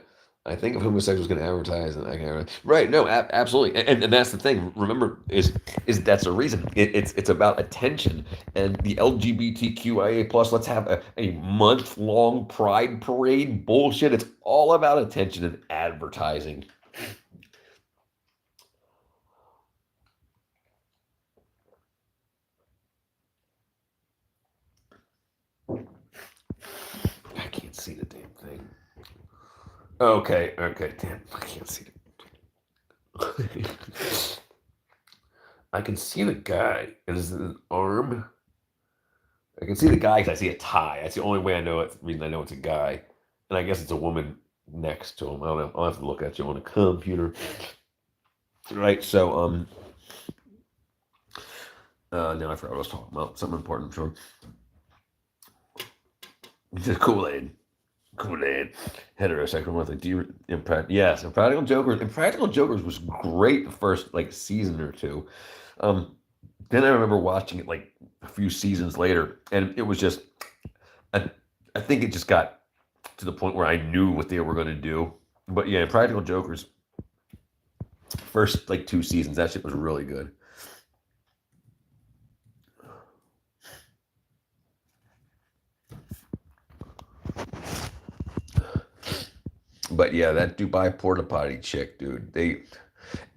I think if homosexuals can advertise, and I can right. No, absolutely, and that's the thing. Remember, is that's a reason. It's about attention and the LGBTQIA plus. Let's have a month-long pride parade bullshit. It's all about attention and advertising. can't see the damn thing. Okay, damn, I can't see it. I can see the guy. Is it an arm? I can see the guy because I see a tie. That's the only way I know it. Reason I know it's a guy, and I guess it's a woman next to him. I don't know. I'll have to look at you on a computer. Right. So now I forgot what I was talking about. Something important, I'm sure. The Kool-Aid. Heterosexual monthly. Do you yes, Impractical Jokers. Impractical Jokers was great the first like season or two. Then I remember watching it like a few seasons later, and it was just I think it just got to the point where I knew what they were going to do. But yeah, Impractical Jokers first like 2 seasons, that shit was really good. But yeah, that Dubai porta potty chick, dude.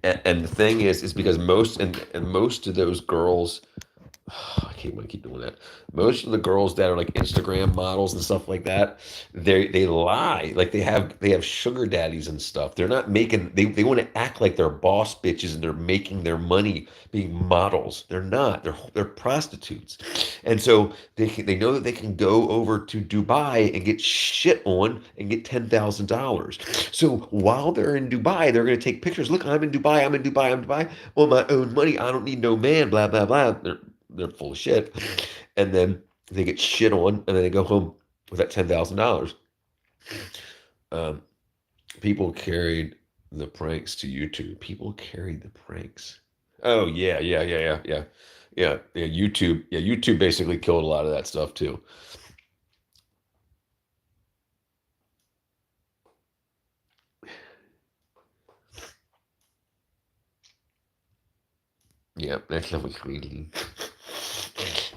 And the thing is because most of those girls, I can't want to keep doing that. Most of the girls that are like Instagram models and stuff like that, they lie. Like they have sugar daddies and stuff. They're not making. They want to act like they're boss bitches and they're making their money being models. They're not. They're prostitutes, and so they know that they can go over to Dubai and get shit on and get $10,000. So while they're in Dubai, they're going to take pictures. Look, I'm in Dubai. I'm in Dubai. On my own money. I don't need no man. Blah blah blah. They're full of shit, and then they get shit on, and then they go home with that $10,000. People carried the pranks to YouTube. People carried the pranks. Oh yeah. YouTube basically killed a lot of that stuff too. Yeah, that's not what's crazy.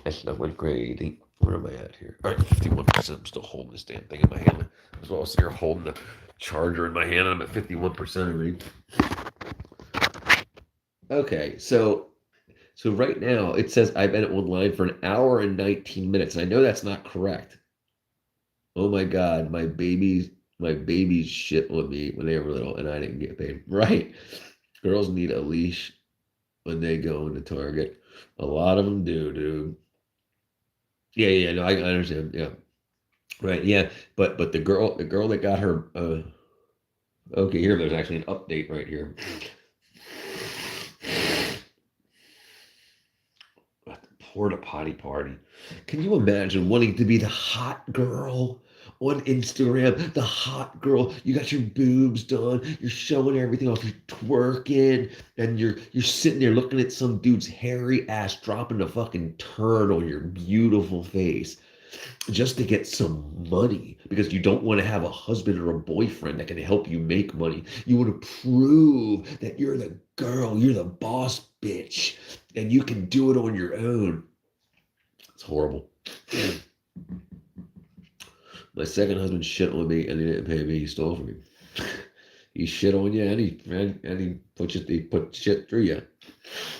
That's not what's crazy. Where am I at here? All right, 51%. I'm still holding this damn thing in my hand. As well as here holding the charger in my hand, and I'm at 51% already. Okay, so right now it says I've been online for 1 hour and 19 minutes, and I know that's not correct. Oh my God, my babies shit on me when they were little, and I didn't get paid. Right? Girls need a leash when they go into Target. A lot of them do, dude. Yeah, no, I understand. Yeah, right. Yeah, but the girl that got her. Okay, here there's actually an update right here. Porta potty party. Can you imagine wanting to be the hot girl on Instagram? The hot girl. You got your boobs done. You're showing everything off. You're twerking, and you're sitting there looking at some dude's hairy ass dropping a fucking turd on your beautiful face, just to get some money, because you don't want to have a husband or a boyfriend that can help you make money. You want to prove that you're the girl, you're the boss bitch, and you can do it on your own. It's horrible. My second husband shit on me and he didn't pay me. He stole from me. He shit on you and he put shit through you.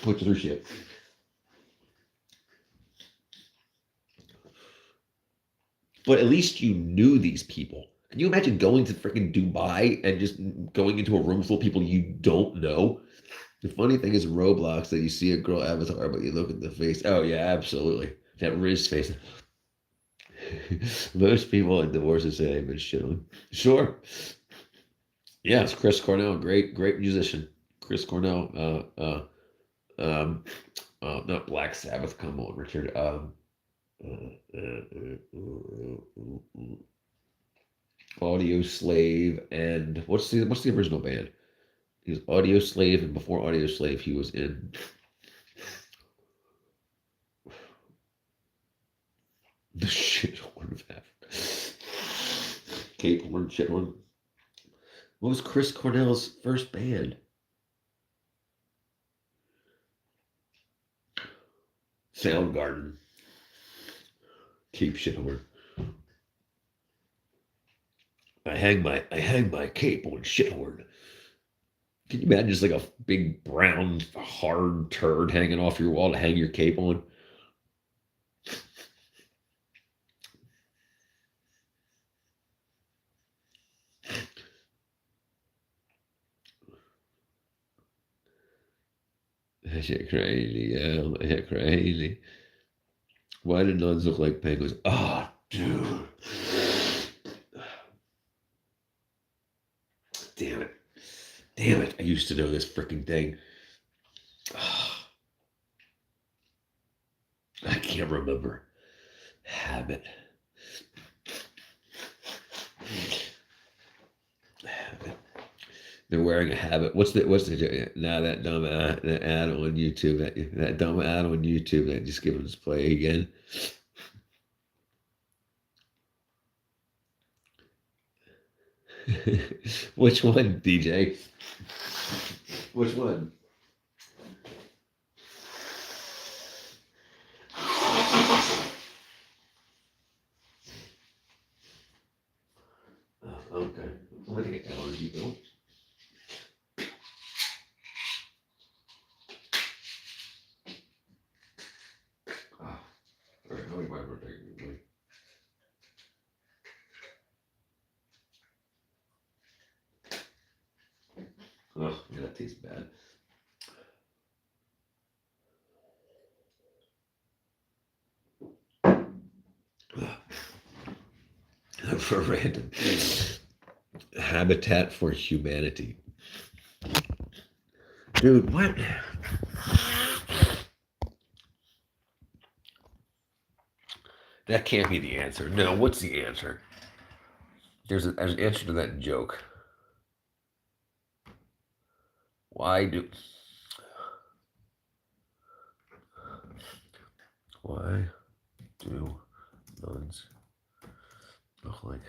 Put you through shit. But at least you knew these people. Can you imagine going to freaking Dubai and just going into a room full of people you don't know? The funny thing is Roblox that you see a girl avatar, but you look at the face. Oh yeah, absolutely. That Riz face. Most people in divorces say they've been shit on. Sure. Yeah, it's Chris Cornell, great musician. Chris Cornell, not Black Sabbath. Come on, Richard. Audio Slave, and what's the original band? He was Audio Slave, and before Audio Slave, he was in the shit horn of Africa. Cape Horn, shit horn. What was Chris Cornell's first band? Soundgarden. Cape shit horn. I hang my cape on shit horn. Can you imagine just like a big brown hard turd hanging off your wall to hang your cape on? That shit crazy, yeah. That shit crazy. Why do nuns look like penguins? Oh, dude. Damn it. Damn it. I used to know this freaking thing. I can't remember. Habit. Habit. They're wearing a habit. What's the now that dumb ad on YouTube, that dumb ad on YouTube that just give us play again. Which one, DJ? Which one? Okay. I'm gonna get allergy though. All right, how many Bible taking? Oh, yeah, that tastes bad. For random. Habitat for Humanity. Dude, what? That can't be the answer. No, what's the answer? There's an answer to that joke. Why do nuns look like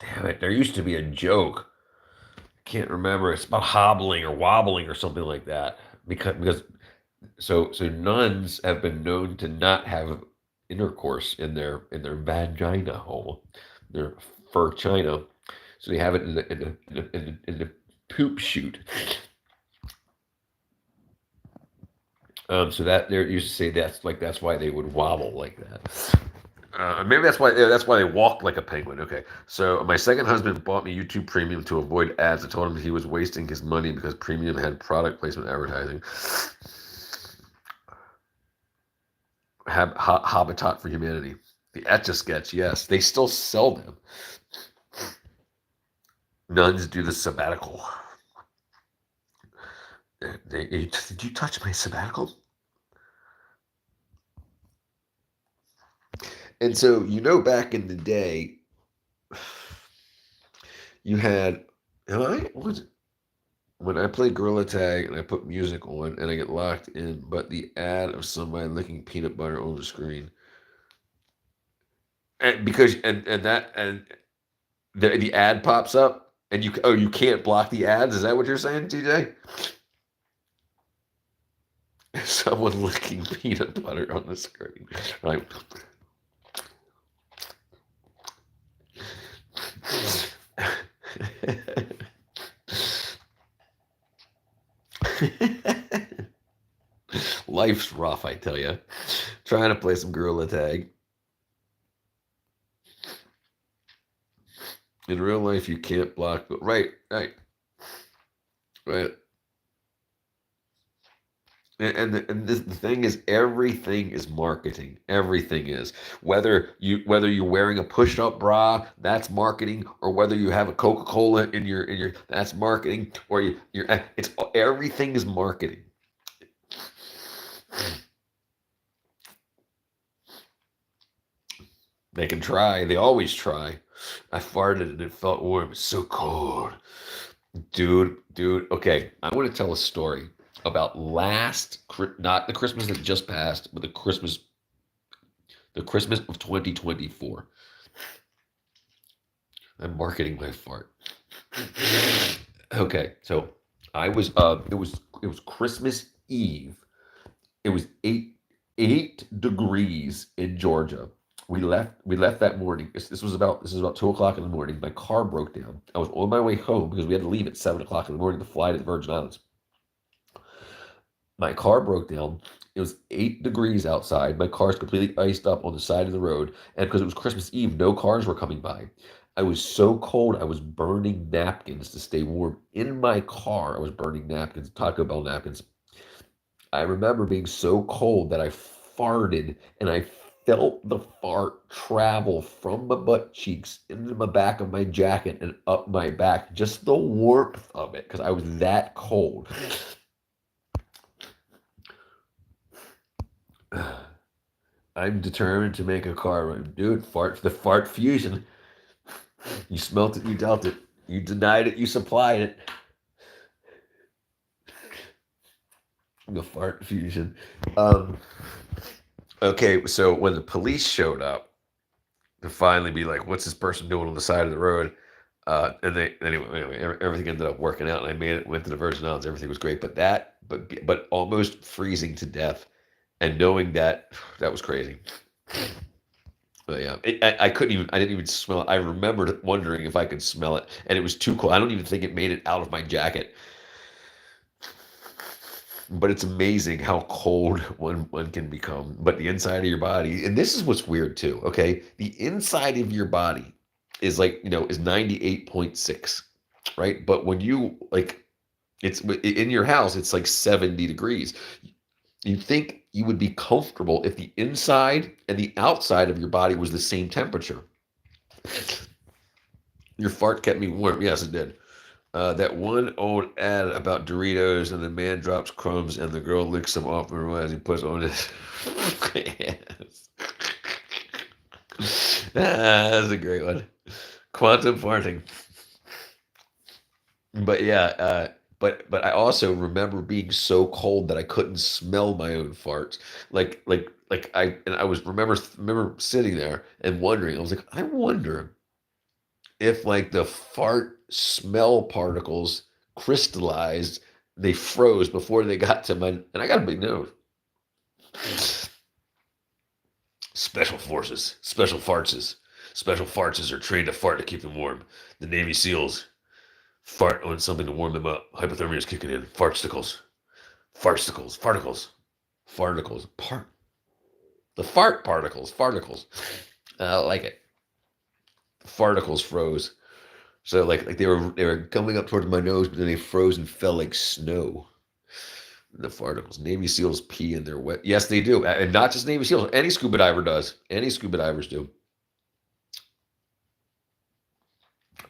damn it, there used to be a joke. I can't remember. It's about hobbling or wobbling or something like that. Because so nuns have been known to not have intercourse in their vagina hole, their fur china. So they have it in the poop chute. So that they used to say that's why they would wobble like that. Maybe that's why they walk like a penguin. Okay, so my second husband bought me YouTube Premium to avoid ads. I told him he was wasting his money because Premium had product placement advertising. Habitat for Humanity. The Etch-a-Sketch, yes, they still sell them. Nuns do the sabbatical. Did you touch my sabbatical? And so, back in the day, you had, when I played Gorilla Tag and I put music on and I get locked in, but the ad of somebody licking peanut butter on the screen, and the ad pops up, and you can't block the ads. Is that what you're saying, TJ? Someone licking peanut butter on the screen, right? Life's rough, I tell you. Trying to play some Gorilla Tag. In real life, you can't block. Right. And the thing is, everything is marketing. Everything is. Whether you're wearing a push-up bra, that's marketing, or whether you have a Coca-Cola in your that's marketing, or everything is marketing. They can try. They always try. I farted and it felt warm. It's so cold. Dude. Okay, I want to tell a story about not the Christmas that just passed, but the Christmas of 2024. I'm marketing my fart. Okay, so I was it was Christmas Eve. It was 8 degrees in Georgia. We left that morning. This was about 2:00 in the morning. My car broke down. I was on my way home because we had to leave at 7:00 in the morning to fly to the Virgin Islands. My car broke down. It was 8 degrees outside. My car's completely iced up on the side of the road. And because it was Christmas Eve, no cars were coming by. I was so cold, I was burning napkins to stay warm. In my car, I was burning napkins, Taco Bell napkins. I remember being so cold that I farted and I felt the fart travel from my butt cheeks into the back of my jacket and up my back. Just the warmth of it because I was that cold. I'm determined to make a car run. Dude, the fart fusion. You smelt it, you dealt it. You denied it, you supplied it. The fart fusion. Okay, so when the police showed up to finally be like, what's this person doing on the side of the road? And they anyway, everything ended up working out, and I made it. Went to the Virgin Islands. Everything was great, but almost freezing to death, and knowing that was crazy. But yeah, I couldn't even. I didn't even smell it. I remembered wondering if I could smell it, and it was too cold. I don't even think it made it out of my jacket. But it's amazing how cold one can become. But the inside of your body, and this is what's weird too. Okay, the inside of your body is like is 98.6, right? But when you it's in your house, it's like 70 degrees. You think you would be comfortable if the inside and the outside of your body was the same temperature. Your fart kept me warm. Yes, it did. That one old ad about Doritos and the man drops crumbs and the girl licks them off as he puts on his pants. That's a great one. Quantum farting. But yeah, but I also remember being so cold that I couldn't smell my own farts. I was remember sitting there and wondering. I was like, I wonder if like the fart smell particles crystallized, they froze before they got to my, and I got a big nose. Special forces, special farts are trained to fart to keep them warm. The Navy SEALs fart on something to warm them up. Hypothermia is kicking in. Fartsticles. The fart particles. I like it. Farticles froze. So like they were coming up towards my nose, but then they froze and fell like snow. The farticles. Navy SEALs pee in their wet. Yes, they do, and not just Navy SEALs. Any scuba diver does. Any scuba divers do.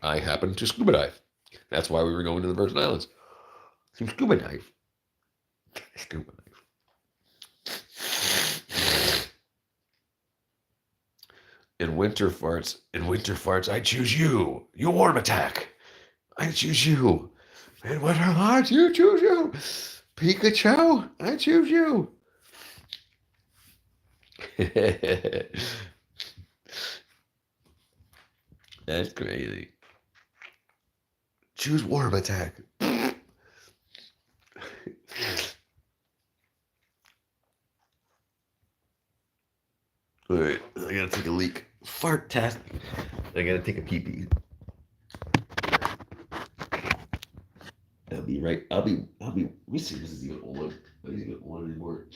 I happen to scuba dive. That's why we were going to the Virgin Islands. To scuba dive. Scuba dive. In winter farts, I choose you. You warm attack. I choose you. In winter farts, you choose you. Pikachu, I choose you. That's crazy. Choose warm attack. All right, I gotta take a leak. Fart test. I gotta take a pee-pee. I'll be right. Let me see if this is even on. Are these even on anymore?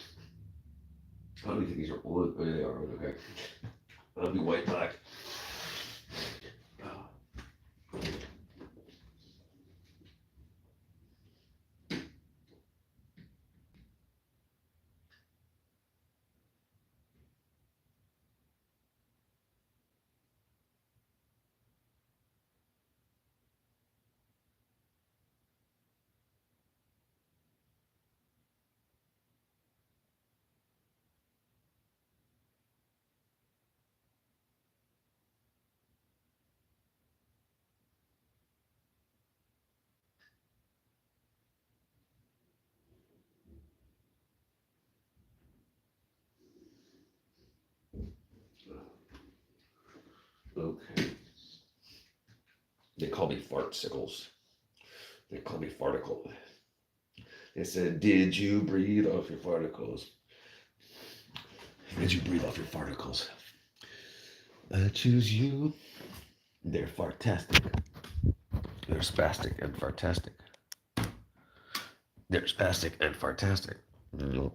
I don't think these are on. Oh, they are. Okay. I'll be white back. Okay. They call me fartsicles. They call me farticle. They said, did you breathe off your farticles? Did you breathe off your farticles? I choose you. They're fartastic. They're spastic and fartastic. They're spastic and fartastic. No.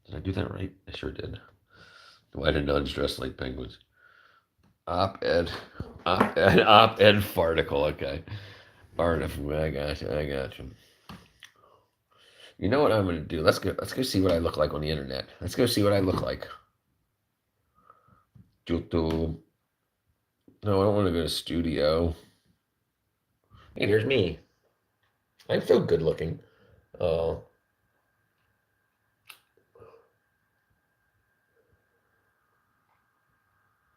Did I do that right? I sure did. Why did nuns dress like penguins? Op-ed farticle. Okay. Article. I got you. I got you. You know what I'm gonna do? Let's go see what I look like on the internet. Let's go see what I look like. YouTube. No, I don't want to go to studio. Hey, there's me. I'm so good looking. Oh.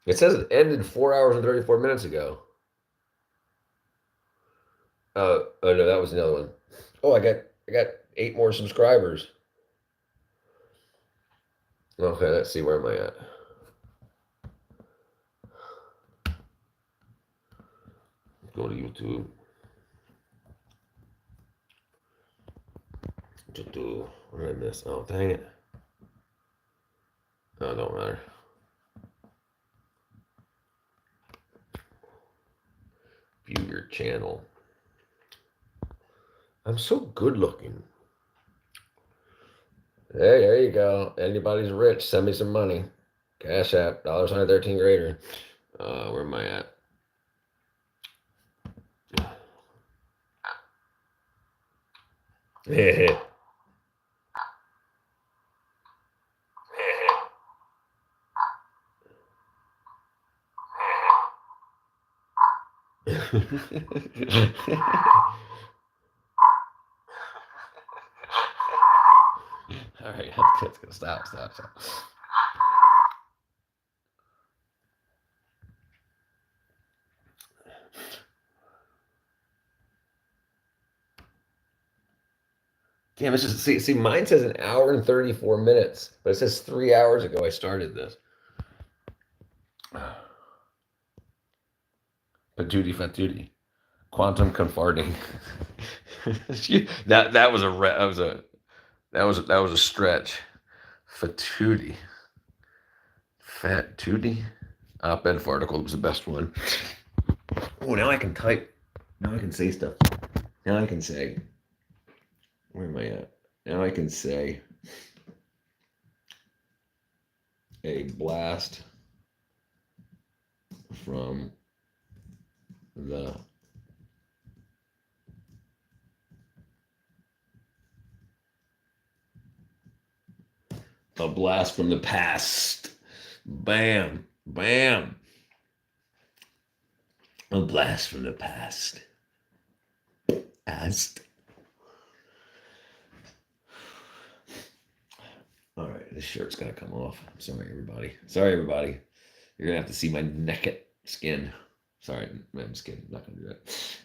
It says it ended 4 hours and 34 minutes ago. Oh no, that was another one. Oh, I got 8 more subscribers. Okay, let's see, where am I at? Go to YouTube. What did I miss? Oh, dang it. Oh, don't matter. View your channel. I'm so good looking. Hey, there you go. Anybody's rich, send me some money. Cash App, $113 greater. Where am I at? All right, that's gonna stop. Damn, it's just see, mine says 1 hour and 34 minutes, but it says 3 hours ago I started this. Patootie fatootie. Quantum confarding. that was a stretch. Fatootie. Fat Tootie. Op-ed farticle was the best one. Oh, now I can type. Now I can say stuff. Now I can say. Where am I at? Now I can say a blast from the past. Bam. Bam. A blast from the past. All right, this shirt's gonna come off. I'm sorry, everybody. You're gonna have to see my naked skin. Sorry, I'm just kidding. I'm not gonna do that.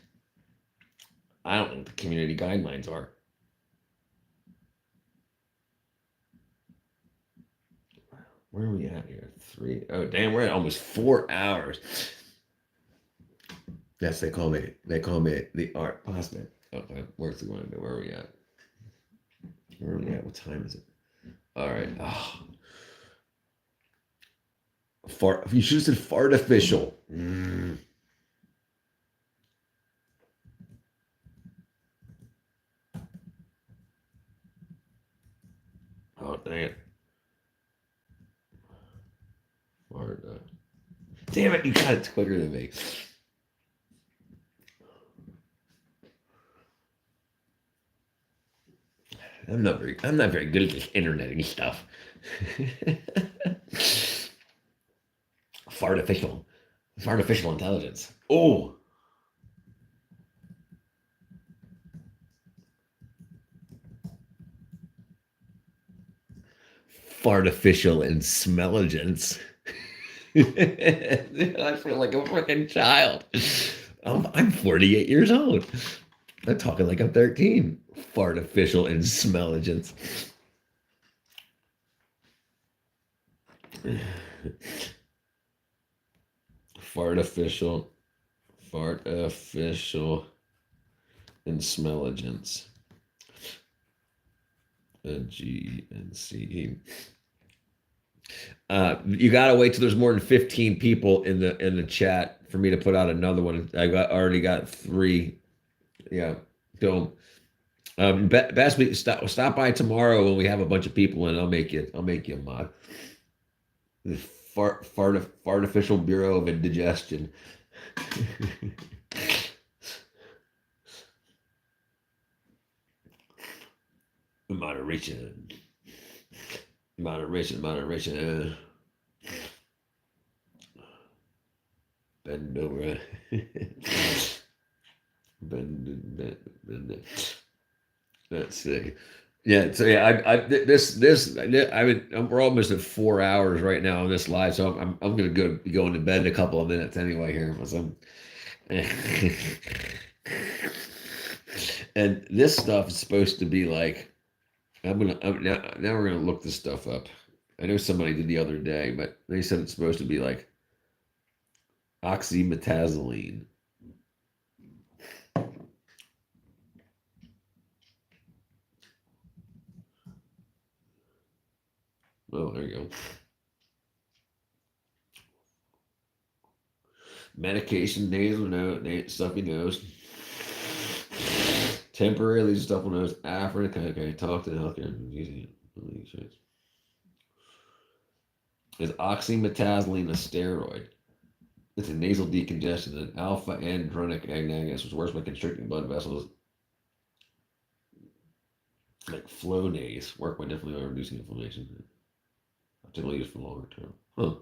I don't know what the community guidelines are. Where are we at here? 3. Oh, damn, we're at almost 4 hours. Yes, they call me the art pasta. Okay, where's the one? Where are we at? What time is it? All right. Oh. You should have said fartificial. Oh, dang it. Damn it, you got it quicker than me. I'm not very good at this internet stuff. Fartificial intelligence. Oh. Fartificial and smellagence. I feel like a freaking child. I'm 48 years old. I'm talking like I'm 13. Fartificial and smellagence. Fartificial and smellagence. GNC. You gotta wait till there's more than 15 people in the chat for me to put out another one. Already got 3 Yeah. So best we stop by tomorrow when we have a bunch of people, and I'll make you a mod. The Fartificial Bureau of Indigestion. Moderation. Bend over. bend. Let's see. Yeah, so yeah, we're almost at 4 hours right now on this live, so I'm gonna be going to bed in a couple of minutes anyway here. And this stuff is supposed to be like, now we're gonna look this stuff up. I know somebody did the other day, but they said it's supposed to be like oxymetazoline. Oh, there you go. Medication, nasal nose, stuffy nose. Temporarily stuffy nose. Africa. Okay, talk to the healthcare. Using it. Is oxymetazoline a steroid? It's a nasal decongestant, an alpha-andronic agonist, which works by constricting blood vessels. Like Flonase, work by definitely reducing inflammation. Typically used for longer term. Huh.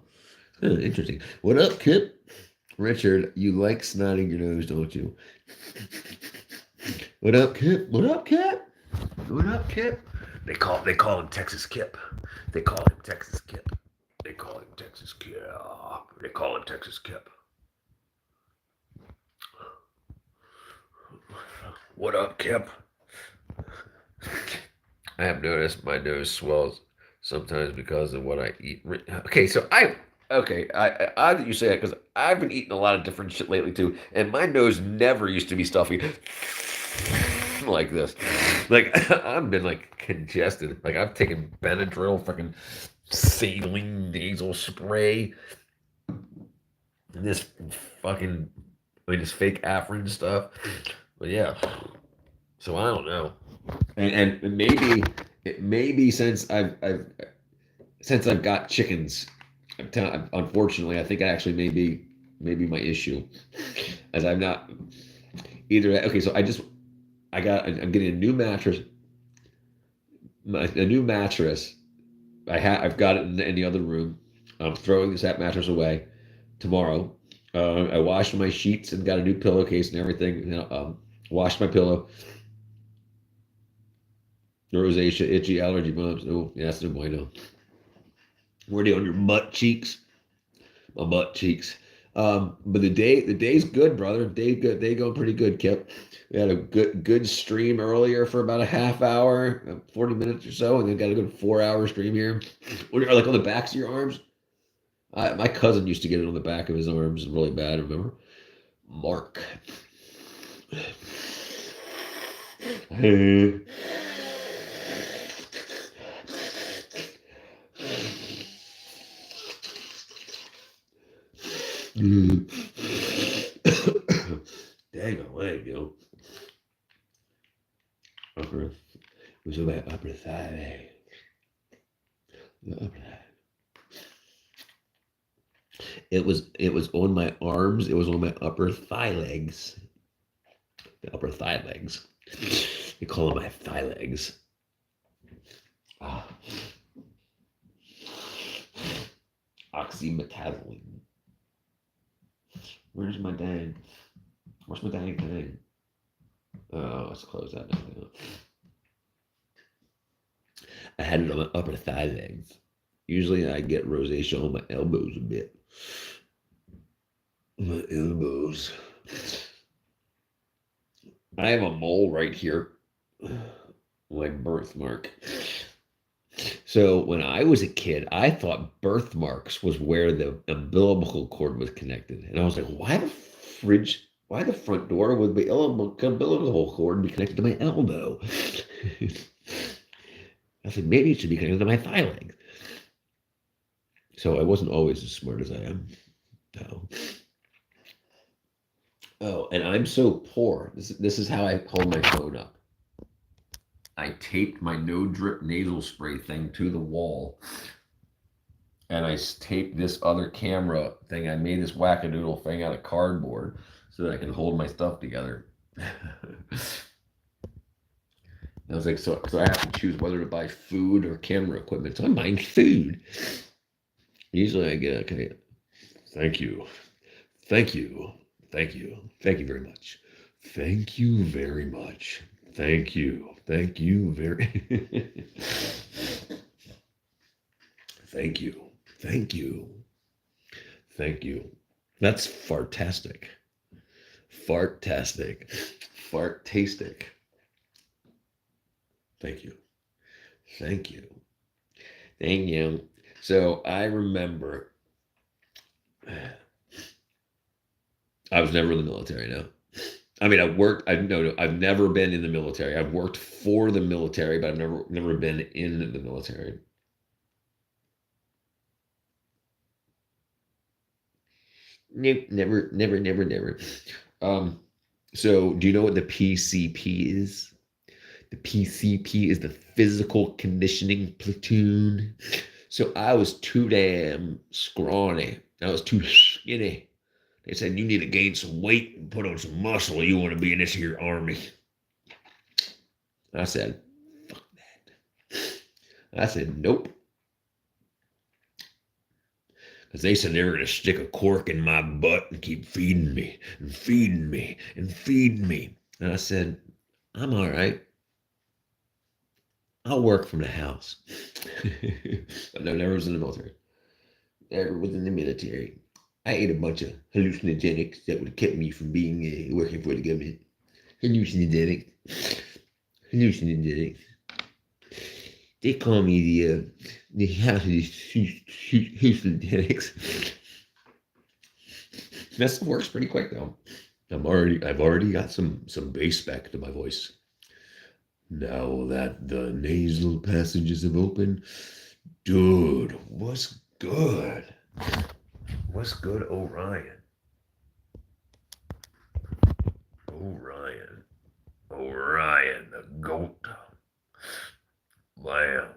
Interesting. What up, Kip? Richard, you like snotting your nose, don't you? What up, Kip? What up, Kip? What up, Kip? They call him Texas Kip. They call him Texas Kip. They call him Texas Kip. They call him Texas Kip. What up, Kip? I have noticed my nose swells sometimes because of what I eat. Okay, so I that you say that because I've been eating a lot of different shit lately too, and my nose never used to be stuffy like this. Like I've been like congested. Like I've taken Benadryl, fucking saline nasal spray, and this fucking this fake Afrin stuff. But yeah, so I don't know, and maybe since I've got chickens, unfortunately, I think actually maybe my issue, as I'm not either. Okay, so I'm getting a new mattress. A new mattress. I've got it in the other room. I'm throwing that mattress away tomorrow. I washed my sheets and got a new pillowcase and everything. Washed my pillow. Rosacea, itchy, allergy bumps. Oh, yeah, that's no bueno. Where are they on your butt cheeks? My butt cheeks. But the day's good, brother. Day good. Day going pretty good, Kip. We had a good stream earlier for about a half hour, 40 minutes or so, and then got a good 4-hour stream here. Like on the backs of your arms. My cousin used to get it on the back of his arms really bad, remember? Mark. Hey. Dang a leg, yo. Upper. It was on my upper thigh. The upper thigh. It was on my arms. It was on my upper thigh legs. The upper thigh legs. You call them my thigh legs. Ah. Oxymetazoline. Where's my dang thing? Oh, let's close that down. I had it on my upper thigh legs. Usually I get rosacea on my elbows a bit. My elbows. I have a mole right here. My birthmark. So when I was a kid, I thought birthmarks was where the umbilical cord was connected. And I was like, why the front door would the umbilical cord be connected to my elbow? I said, maybe it should be connected to my thigh leg. So I wasn't always as smart as I am now. Oh, and I'm so poor. This is how I hold my phone up. I taped my no drip nasal spray thing to the wall, and I taped this other camera thing. I made this wackadoodle thing out of cardboard so that I can hold my stuff together. I was like, so I have to choose whether to buy food or camera equipment. So I'm buying food. Usually I get, okay, thank you. Thank you. Thank you. Thank you very much. Thank you very much. Thank you. Thank you very Thank you. Thank you. Thank you. That's fartastic. Fartastic. Fartastic. Thank you. Thank you. Thank you. So I remember I was never in the military, no. I mean, I've never been in the military. I've worked for the military, but I've never been in the military. Nope, never. So do you know what the PCP is? The PCP is the physical conditioning platoon. So I was too damn scrawny. I was too skinny. They said, you need to gain some weight and put on some muscle. You want to be in this here army. I said, fuck that. I said, nope. Because they said they were going to stick a cork in my butt and keep feeding me and feeding me and feeding me. And I said, I'm all right. I'll work from the house. But no, never was in the military. Never was in the military. I ate a bunch of hallucinogenics that would have kept me from being working for the government. Hallucinogenics. They call me the house of hallucinogenics. That stuff works pretty quick though. I've already got some bass back to my voice. Now that the nasal passages have opened, dude, what's good? What's good, Orion? Orion, the goat. Lamb.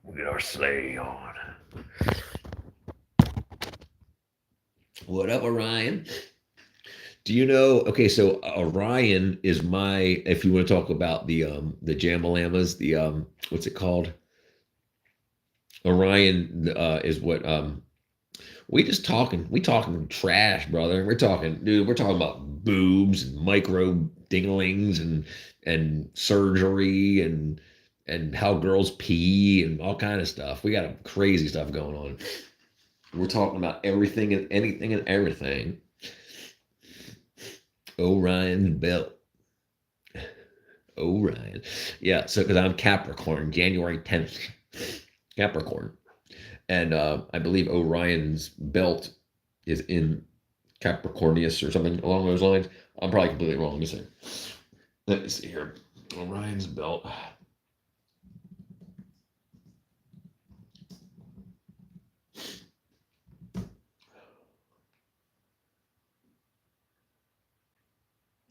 We'll get our sleigh on. What up, Orion? Do you know? Okay, so Orion is if you want to talk about the Jamalamas, what's it called? Orion is what we talking trash, brother. We're talking about boobs and micro dinglings and surgery and how girls pee and all kind of stuff. We got crazy stuff going on. We're talking about everything and anything and everything. Orion's belt. Orion. Yeah, so because I'm Capricorn, January 10th. Capricorn. And I believe Orion's belt is in Capricornius or something along those lines. I'm probably completely wrong. Let me see here. Orion's belt.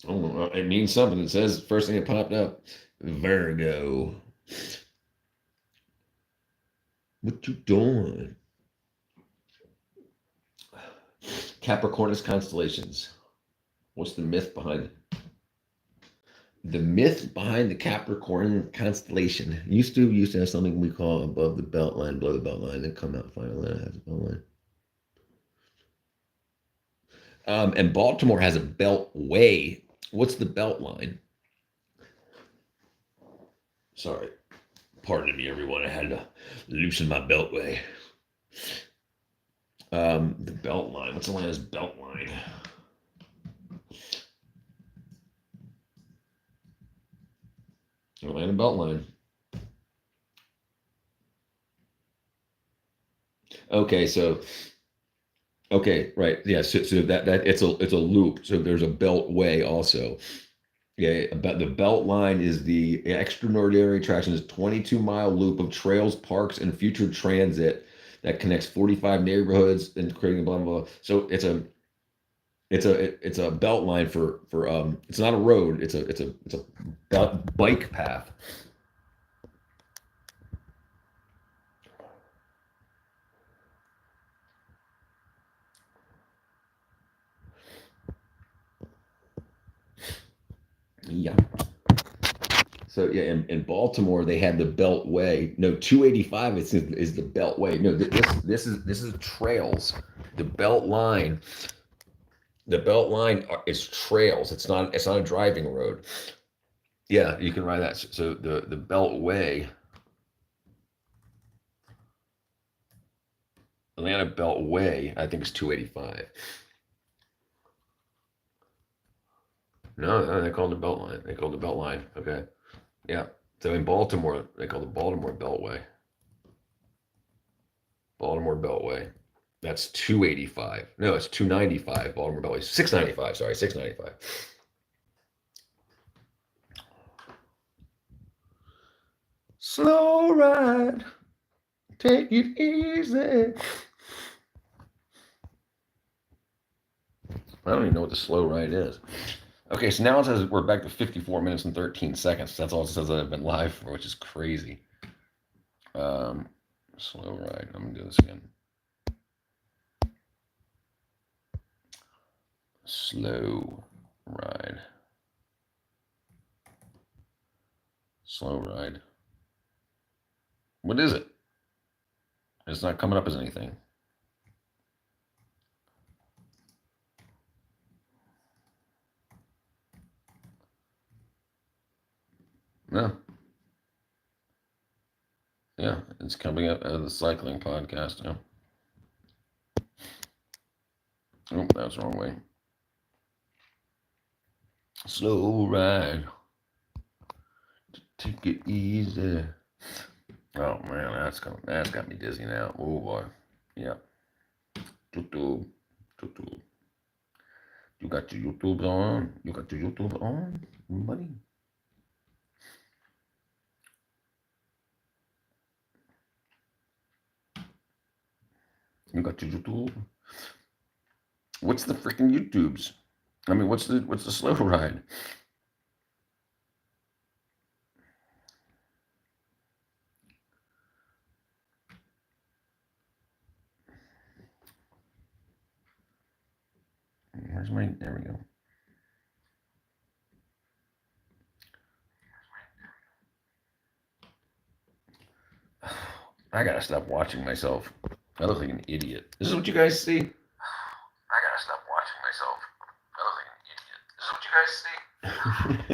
Oh, it means something. It says first thing that popped up, Virgo. What you doing? Capricornus constellations. What's the myth behind it? The myth behind the Capricorn constellation used to have something we call above the belt line, below the belt line, then come out finally that has a belt line. And Baltimore has a beltway. What's the belt line? Sorry. Pardon me, everyone. I had to loosen my beltway. The belt line. What's Atlanta's belt line? Atlanta belt line. Okay, right. Yeah, so that it's a loop. So there's a beltway also. Yeah, but the belt line is the extraordinary attraction is 22-mile loop of trails, parks, and future transit that connects 45 neighborhoods and creating blah, blah, blah. So it's a belt line for it's not a road. It's a bike path. Yeah. So yeah, in Baltimore they had the Beltway. No, 285 is the Beltway. No, this is trails. The Belt Line. The Belt Line is trails. It's not a driving road. Yeah, you can ride that. So the Beltway, Atlanta Beltway, I think is 285. No, they called it the Belt Line. They called it the Belt Line. Okay. Yeah. So in Baltimore, they call it the Baltimore Beltway. Baltimore Beltway. That's 285. No, it's 295. Baltimore Beltway. 695. Sorry, 695. Slow ride. Take it easy. I don't even know what the slow ride is. Okay, so now it says we're back to 54 minutes and 13 seconds. That's all it says that I've been live for, which is crazy. Slow ride. I'm gonna do this again. Slow ride. Slow ride. What is it? It's not coming up as anything. No. Yeah, it's coming up as the cycling podcast. Yeah. Oh, that's the wrong way. Slow ride. Take it easy. Oh man, that's got me dizzy now. Oh boy. Yeah. YouTube. You got your YouTube on? You got your YouTube on, buddy? You got your YouTube? What's the freaking YouTubes? I mean, what's the slow ride? Where's my, there we go. I gotta stop watching myself. I look like an idiot. This is what you guys see? I gotta stop watching myself. I look like an idiot. This is what you guys see? I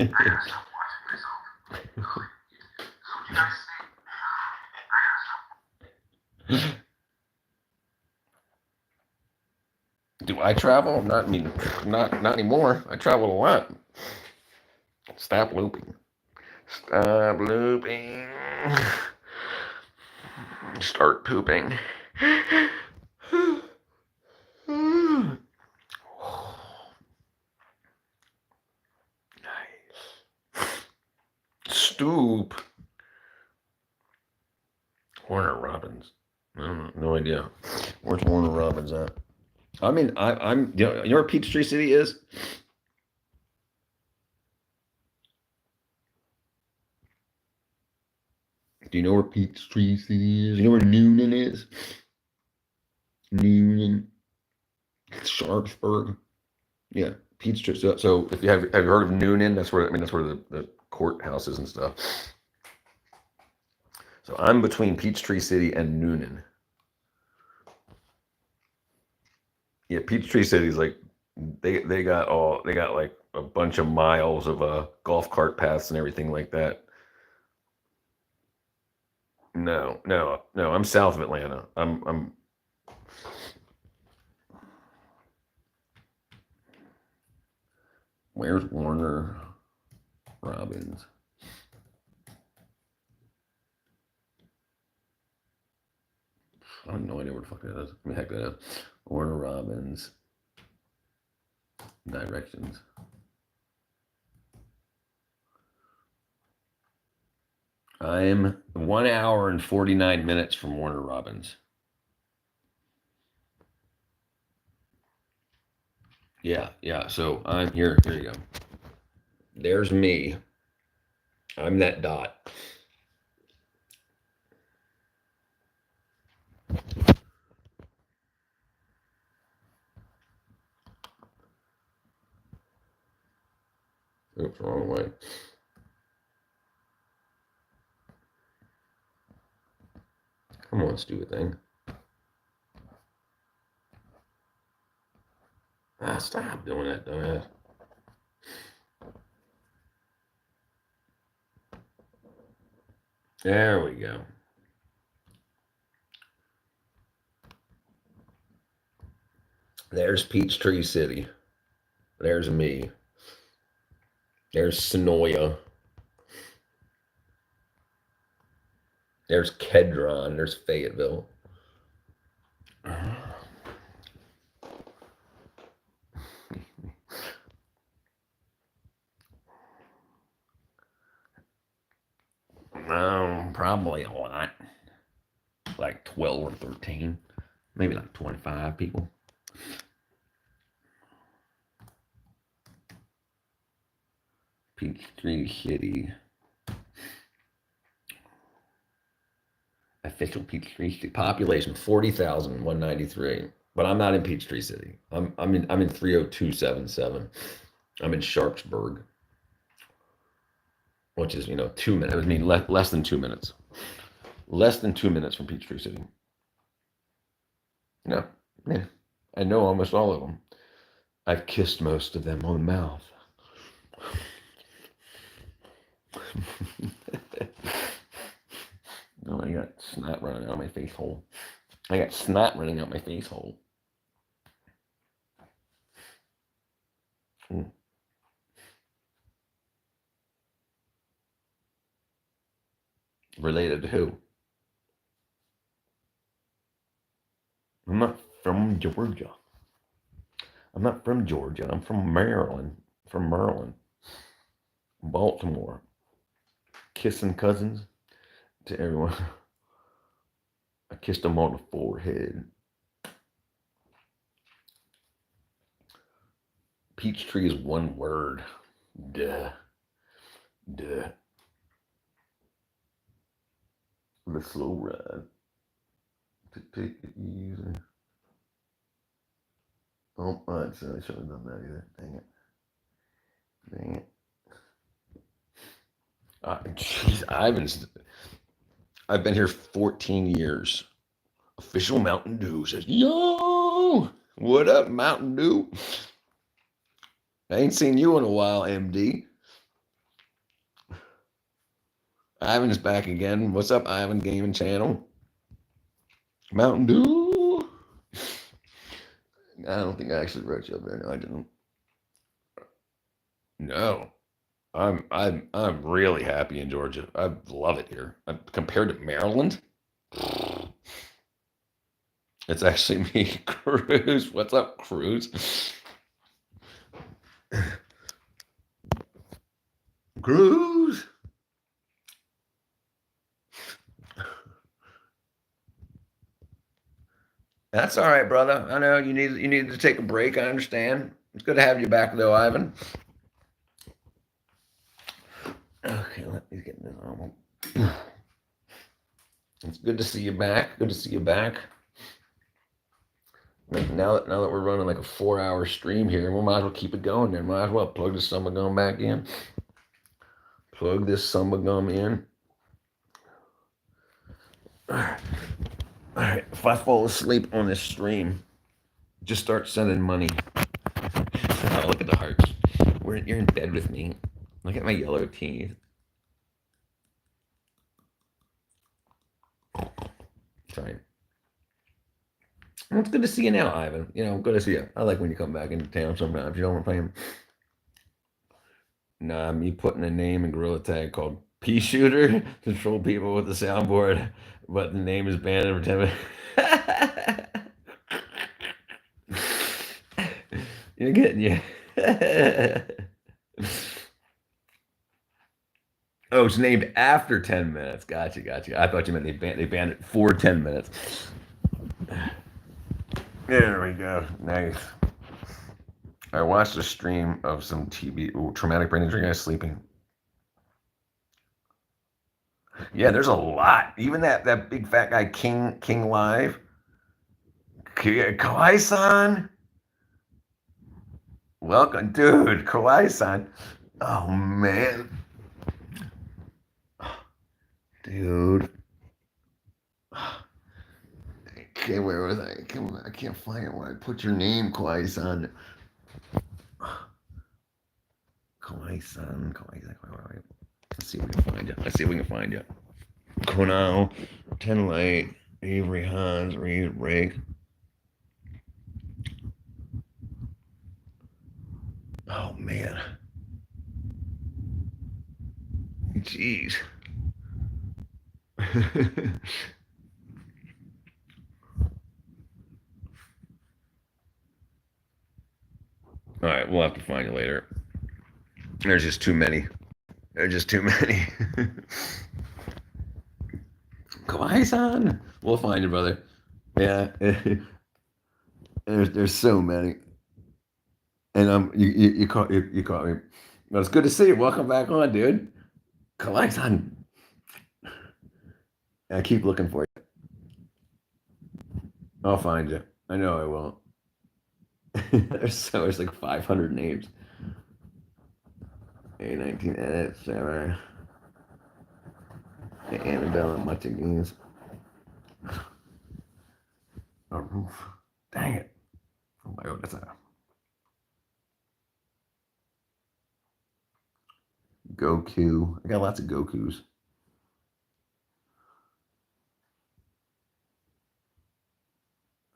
gotta stop watching myself. I look like an idiot. This is what you guys see? I gotta stop. Do I travel? Not anymore. I travel a lot. Stop looping. Stop looping. Start pooping. Nice. Stoop. Warner Robins. I don't know, no idea. Where's Warner Robins at? I mean, I'm. You know where Peachtree City is? Do you know where Peachtree City is? You know where Noonan is? Noonan. Sharpsburg. Yeah, Peachtree. So if you have you heard of Noonan? That's where that's where the courthouse is and stuff. So I'm between Peachtree City and Noonan. Yeah, Peachtree City's like they got like a bunch of miles of golf cart paths and everything like that. No, I'm south of Atlanta. I'm Where's Warner Robins? I have no idea where the fuck that is. Let me heck that up. Warner Robins. Directions. I'm 1 hour and 49 minutes from Warner Robins. Yeah. So I'm here. Here you go. There's me. I'm that dot. Oops, wrong way. Come on, stupid thing. Stop doing that, dumbass. There we go. There's Peachtree City. There's me. There's Sonoya. There's Kedron. There's Fayetteville. Probably a lot. Like 12 or 13. Maybe like 25 people. Peachtree City. Official Peachtree City. Population 40,193. But I'm not in Peachtree City. I'm in 30277. I'm in Sharpsburg. Which is, 2 minutes. I mean, less than 2 minutes. Less than 2 minutes from Peachtree City. No. Yeah. I know almost all of them. I've kissed most of them on the mouth. Oh, I got snot running out my face hole. I got snot running out my face hole. Related to who? I'm not from Georgia. I'm not from Georgia. I'm from Maryland. From Maryland. Baltimore. Kissing cousins to everyone. I kissed them on the forehead. Peachtree is one word. Duh. The slow ride. To take it easy. Oh, I should have done that either. Dang it. Jeez, I've been here 14 years. Official Mountain Dew says, yo, what up, Mountain Dew? I ain't seen you in a while, MD. Ivan's back again. What's up, Ivan Gaming Channel? Mountain Dew. I don't think I actually wrote you up there. No, I didn't. No. I'm really happy in Georgia. I love it here. Compared to Maryland, it's actually me, Cruz. What's up, Cruz? Cruz. That's all right, brother. I know you needed to take a break. I understand. It's good to have you back, though, Ivan. Okay, let me get this on. It's good to see you back. Good to see you back. Now that we're running like a 4-hour stream here, we might as well keep it going. Then might as well plug this summer gum back in. Plug this summer gum in. All right. If I fall asleep on this stream, just start sending money. Oh, look at the hearts. You're in bed with me. Look at my yellow teeth. Sorry. Well, it's good to see you now, Ivan. Good to see you. I like when you come back into town sometimes. You know what I'm saying? Nah, me putting a name in Gorilla Tag called Pea Shooter to troll people with the soundboard, but the name is banned over 10 minutes. You're getting you. Oh, it's named after 10 minutes. Gotcha. I thought you meant they banned it for 10 minutes. There we go. Nice. I watched a stream of some TV. Ooh, traumatic brain injury guys sleeping. Yeah, there's a lot. Even that big fat guy King Live. Kawhi-san. Welcome, dude. Kawhi-san. Oh man. Dude. Okay, where was I? I can't find it where I put your name, Kawhi-san. Kawhi-san. Let's see if we can find you. Konal, 10 Light, Avery Hans, Reed Break. Oh man. Jeez. All right, we'll have to find you later. There's just too many. Kawhi-san. We'll find you, brother. Yeah. There's so many. And you caught me. Well, it's good to see you. Welcome back on, dude. Kawhi-san. I keep looking for you. I'll find you. I know I will. There's like 500 names. A19 edits, Sarah. Annabelle and much against. A roof. Dang it. Oh my god, that's a Goku. I got lots of Gokus.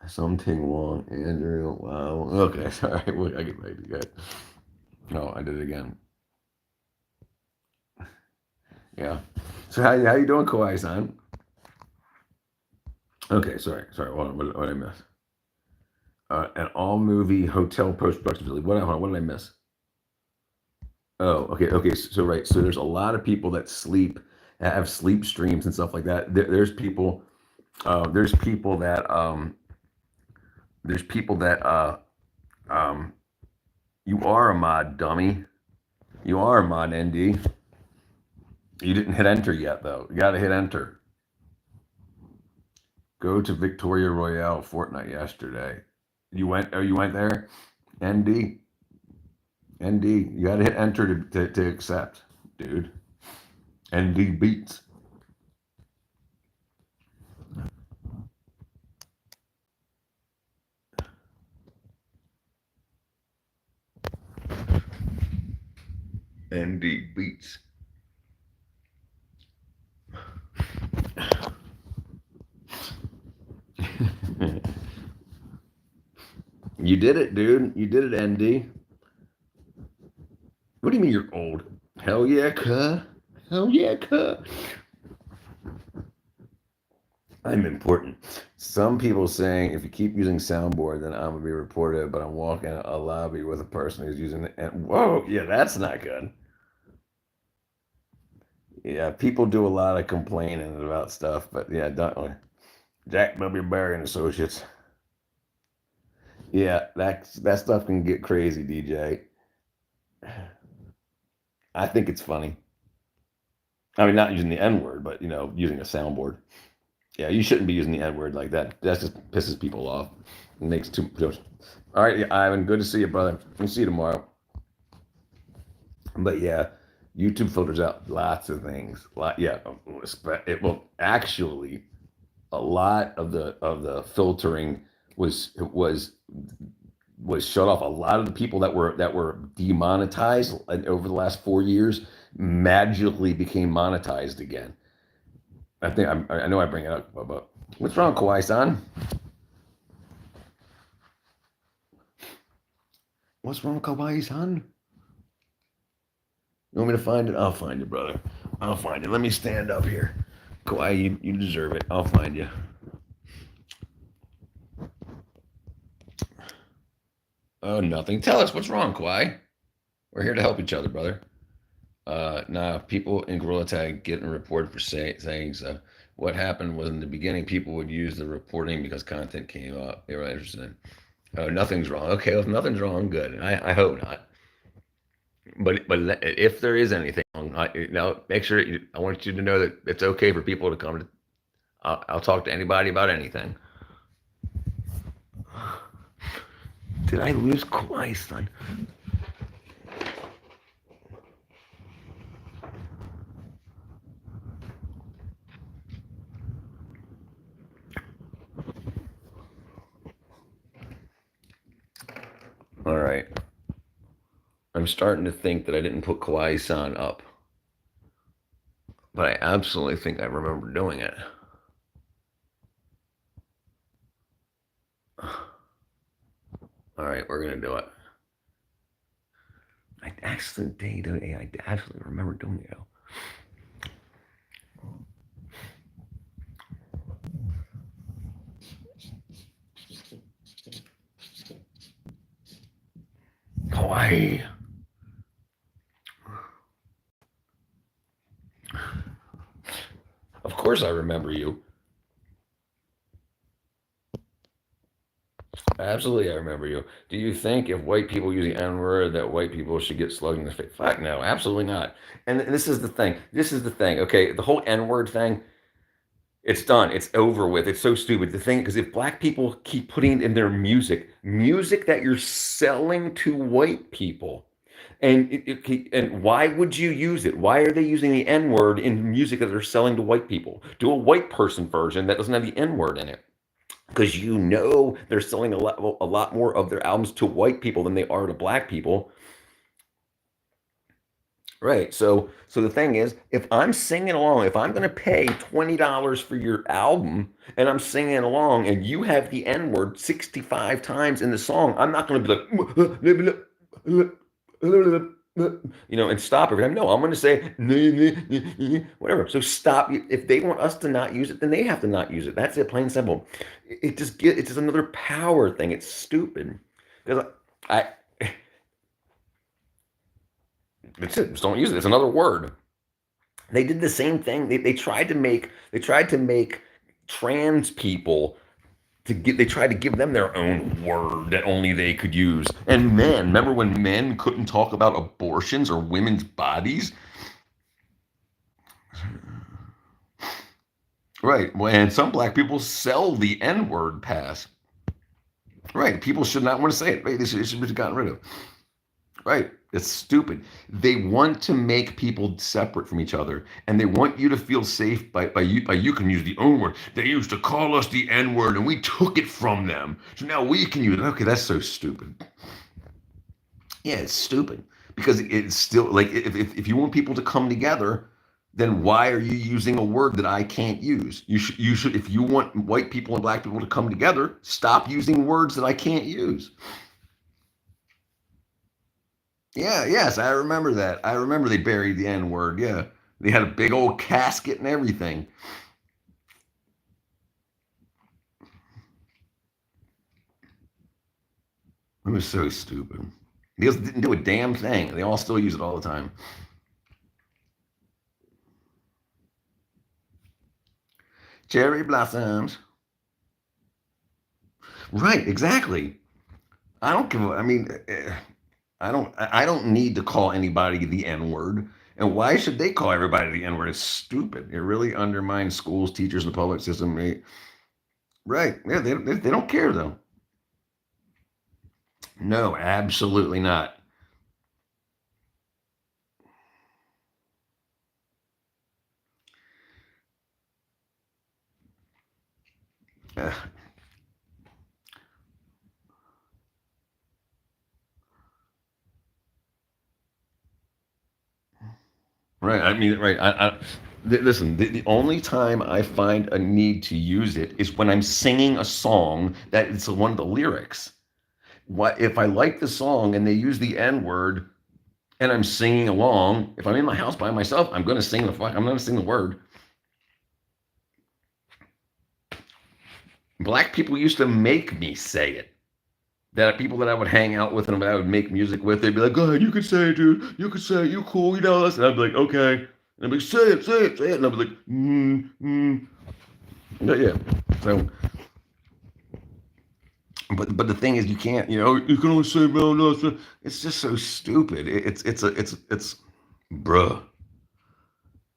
Something wrong, Andrew. Wow. Okay, sorry. I get ready to go. No, I did it again. Yeah. So how you doing, Kawhi-san? Okay, sorry. Hold on. What did I miss? An all movie hotel post-production facility. What did I miss? Oh, okay. So right. So there's a lot of people that have sleep streams and stuff like that. There's people that you are a mod, dummy. You are a mod, ND. You didn't hit enter yet, though. You got to hit enter. Go to Victoria Royale Fortnite yesterday. You went there? ND? You got to hit enter to accept, dude. ND beats. ND beats. You did it, dude. You did it, ND. What do you mean you're old? Hell yeah, cuh. I'm important. Some people saying if you keep using soundboard, then I'm gonna be reported. But I'm walking a lobby with a person who's using it. And whoa, yeah, that's not good. Yeah, people do a lot of complaining about stuff, but yeah, definitely. Jack W. Barry and Associates. Yeah, that stuff can get crazy, DJ. I think it's funny. I mean, not using the N word, but using a soundboard. Yeah, you shouldn't be using the N word like that. That just pisses people off. It makes too much. All right, Ivan, good to see you, brother. We'll see you tomorrow. But yeah, YouTube filters out lots of things. It will actually. A lot of the filtering was shut off. A lot of the people that were demonetized over the last 4 years magically became monetized again. I know I bring it up, but what's wrong, Kawhi-san? What's wrong, Kawhi-san? You want me to find it? I'll find it, brother. I'll find it. Let me stand up here. Kawhi, you deserve it. I'll find you. Oh, nothing. Tell us what's wrong, Kawhi. We're here to help each other, brother. Nah, people in Gorilla Tag getting reported for saying so. What happened was in the beginning, people would use the reporting because content came up. They were interested in. Oh, nothing's wrong. Okay, well, if nothing's wrong, good. I hope not. But if there is anything wrong, now make sure I want you to know that it's okay for people to come to. I'll talk to anybody about anything. Did I lose Kawhi, son? All right. I'm starting to think that I didn't put Kawhi-san up. But I absolutely think I remember doing it. All right, we're going to do it. I actually remember doing it. Hawaii. Of course I remember you. Absolutely, I remember you. Do you think if white people use the N-word that white people should get slugged in the face? Fuck no, absolutely not. And this is the thing. Okay? The whole N-word thing, it's done. It's over with. It's so stupid. The thing, because if black people keep putting in their music that you're selling to white people, and why would you use it? Why are they using the N-word in music that they're selling to white people? Do a white person version that doesn't have the N-word in it. Because they're selling a lot more of their albums to white people than they are to black people. Right. So the thing is, if I'm singing along, if I'm going to pay $20 for your album and I'm singing along and you have the N-word 65 times in the song, I'm not going to be like, and stop every time. No, I'm going to say whatever. So stop. If they want us to not use it, then they have to not use it. That's it, plain and simple. It's just another power thing. It's stupid. Because that's it. Just don't use it. It's another word. They did the same thing. They tried to make trans people they tried to give them their own word that only they could use. And men, remember when men couldn't talk about abortions or women's bodies? Right. And some black people sell the N-word pass. Right. People should not want to say it. Right. It should be gotten rid of. Right. It's stupid. They want to make people separate from each other, and they want you to feel safe by you can use the N-word. They used to call us the N-word, and we took it from them. So now we can use it. Okay, that's so stupid. Yeah, it's stupid. Because it's still, like, if you want people to come together, then why are you using a word that I can't use? You should, if you want white people and black people to come together, stop using words that I can't use. Yeah, yes, I remember that. I remember they buried the N-word. Yeah, they had a big old casket and everything. It was so stupid. They just didn't do a damn thing. They all still use it all the time. Cherry blossoms. Right, exactly. I don't give. I mean. I don't need to call anybody the N-word. And why should they call everybody the N-word? It's stupid. It really undermines schools, teachers, the public system. Right. Yeah, they don't care, though. No, absolutely not. Right. I mean, right. Listen, the only time I find a need to use it is when I'm singing a song that it's one of the lyrics. What if I like the song and they use the N-word and I'm singing along? If I'm in my house by myself, I'm going to sing I'm going to sing the word. Black people used to make me say it. That people that I would hang out with and that I would make music with, they'd be like, "Go ahead, you can say it, dude. You can say it. You cool, you know this." And I'd be like, "Okay." And I'd be like, "Say it, say it, say it." And I'd be like, yeah. So But the thing is, you can't. You can only say no, no. It's just so stupid. It's bruh.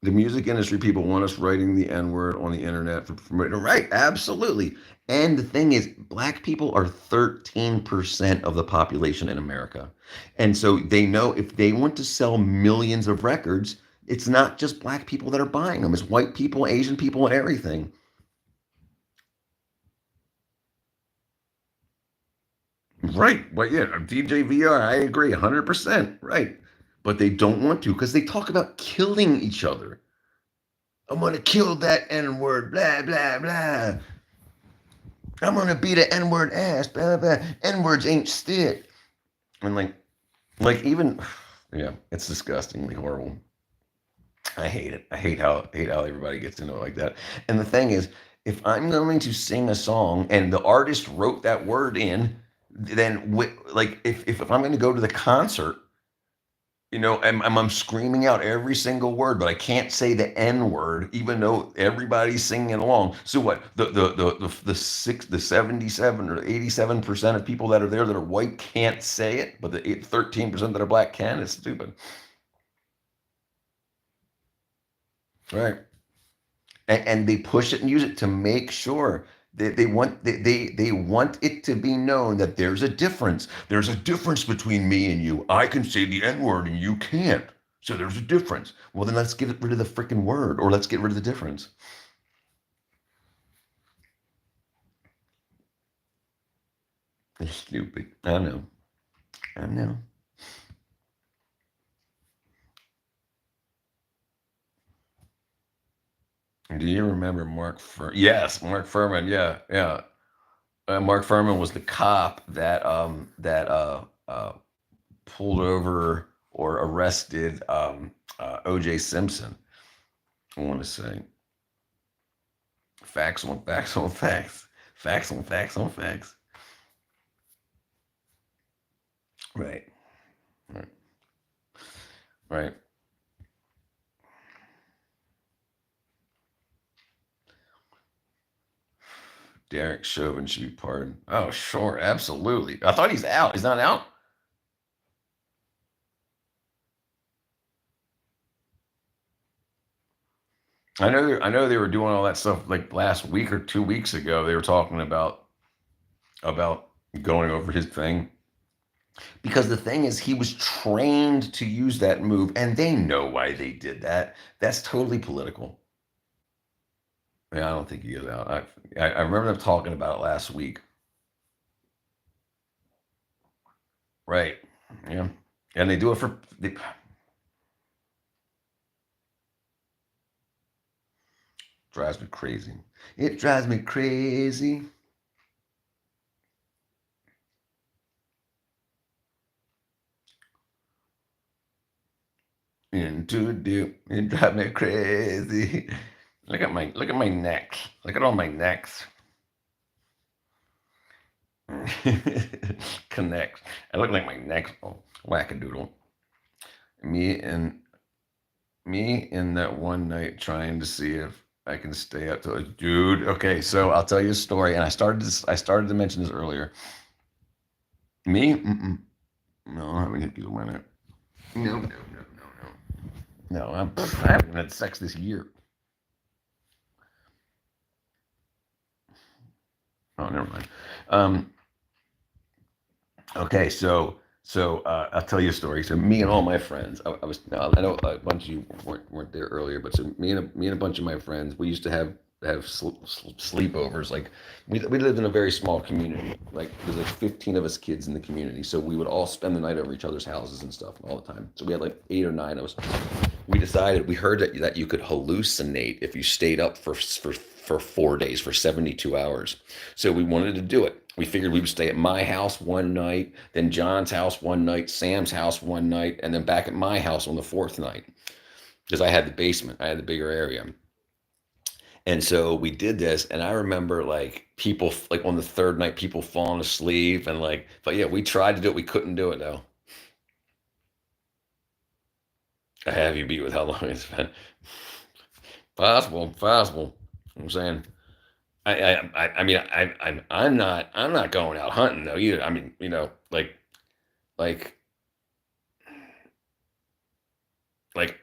The music industry people want us writing the N word on the internet right? Absolutely. And the thing is, black people are 13% of the population in America. And so they know if they want to sell millions of records, it's not just black people that are buying them, it's white people, Asian people, and everything. Right. Well, yeah, DJ VR, I agree 100%. Right. But they don't want to because they talk about killing each other. I'm going to kill that N word, blah, blah, blah. I'm going to beat an N word ass, blah, blah. N words ain't shit. And like even, yeah, it's disgustingly horrible. I hate it. I hate how everybody gets into it like that. And the thing is, if I'm going to sing a song and the artist wrote that word in, then like if I'm going to go to the concert, I'm screaming out every single word, but I can't say the N word, even though everybody's singing along. So what? The 77 or 87% of people that are there that are white can't say it, but the 13% that are black can. It's stupid, right? And they push it and use it to make sure that they want it to be known that there's a difference. There's a difference between me and you. I can say the N word and you can't. So there's a difference. Well, then let's get rid of the freaking word, or let's get rid of the difference. It's stupid. I know. I know. Do you remember Mark Furman? Yes, Mark Furman. Yeah, yeah. Mark Furman was the cop that pulled over or arrested O.J. Simpson. I want to say facts on facts on facts, facts on facts on facts. Right, right, right. Derek Chauvin should be pardoned. Oh, sure, absolutely. I thought he's out. He's not out. I know they were doing all that stuff like last week or 2 weeks ago. They were talking about going over his thing because the thing is he was trained to use that move, and they know why they did that. That's totally political. Yeah, I don't think he is out. I remember them talking about it last week. Right. Yeah. And they do it for drives me crazy. It drives me crazy. Into deep. It drives me crazy. Look at my neck. Look at all my necks. Connect. I look like my neck's all wackadoodle. Me and that one night trying to see if I can stay up to dude. Okay, so I'll tell you a story, and I started to mention this earlier. Me? Mm-mm. No, I haven't hit you with it. No. No, I haven't had sex this year. Oh, never mind. Okay, so I'll tell you a story. So me and all my friends, I know a bunch of you weren't there earlier, but so me and a bunch of my friends, we used to have sleepovers. Like we lived in a very small community. Like there's like 15 of us kids in the community, so we would all spend the night over each other's houses and stuff all the time. So we had like 8 or 9 of us. We heard that you could hallucinate if you stayed up for 4 days, for 72 hours. So we wanted to do it. We figured we would stay at my house one night, then John's house one night, Sam's house one night, and then back at my house on the 4th night. Because I had the basement, I had the bigger area. And so we did this, and I remember like people like on the 3rd night, people falling asleep and like, but yeah, we tried to do it, we couldn't do it though. I have you beat with how long it's been. Possible. I'm saying. I mean, I'm not going out hunting though either. I mean, like, like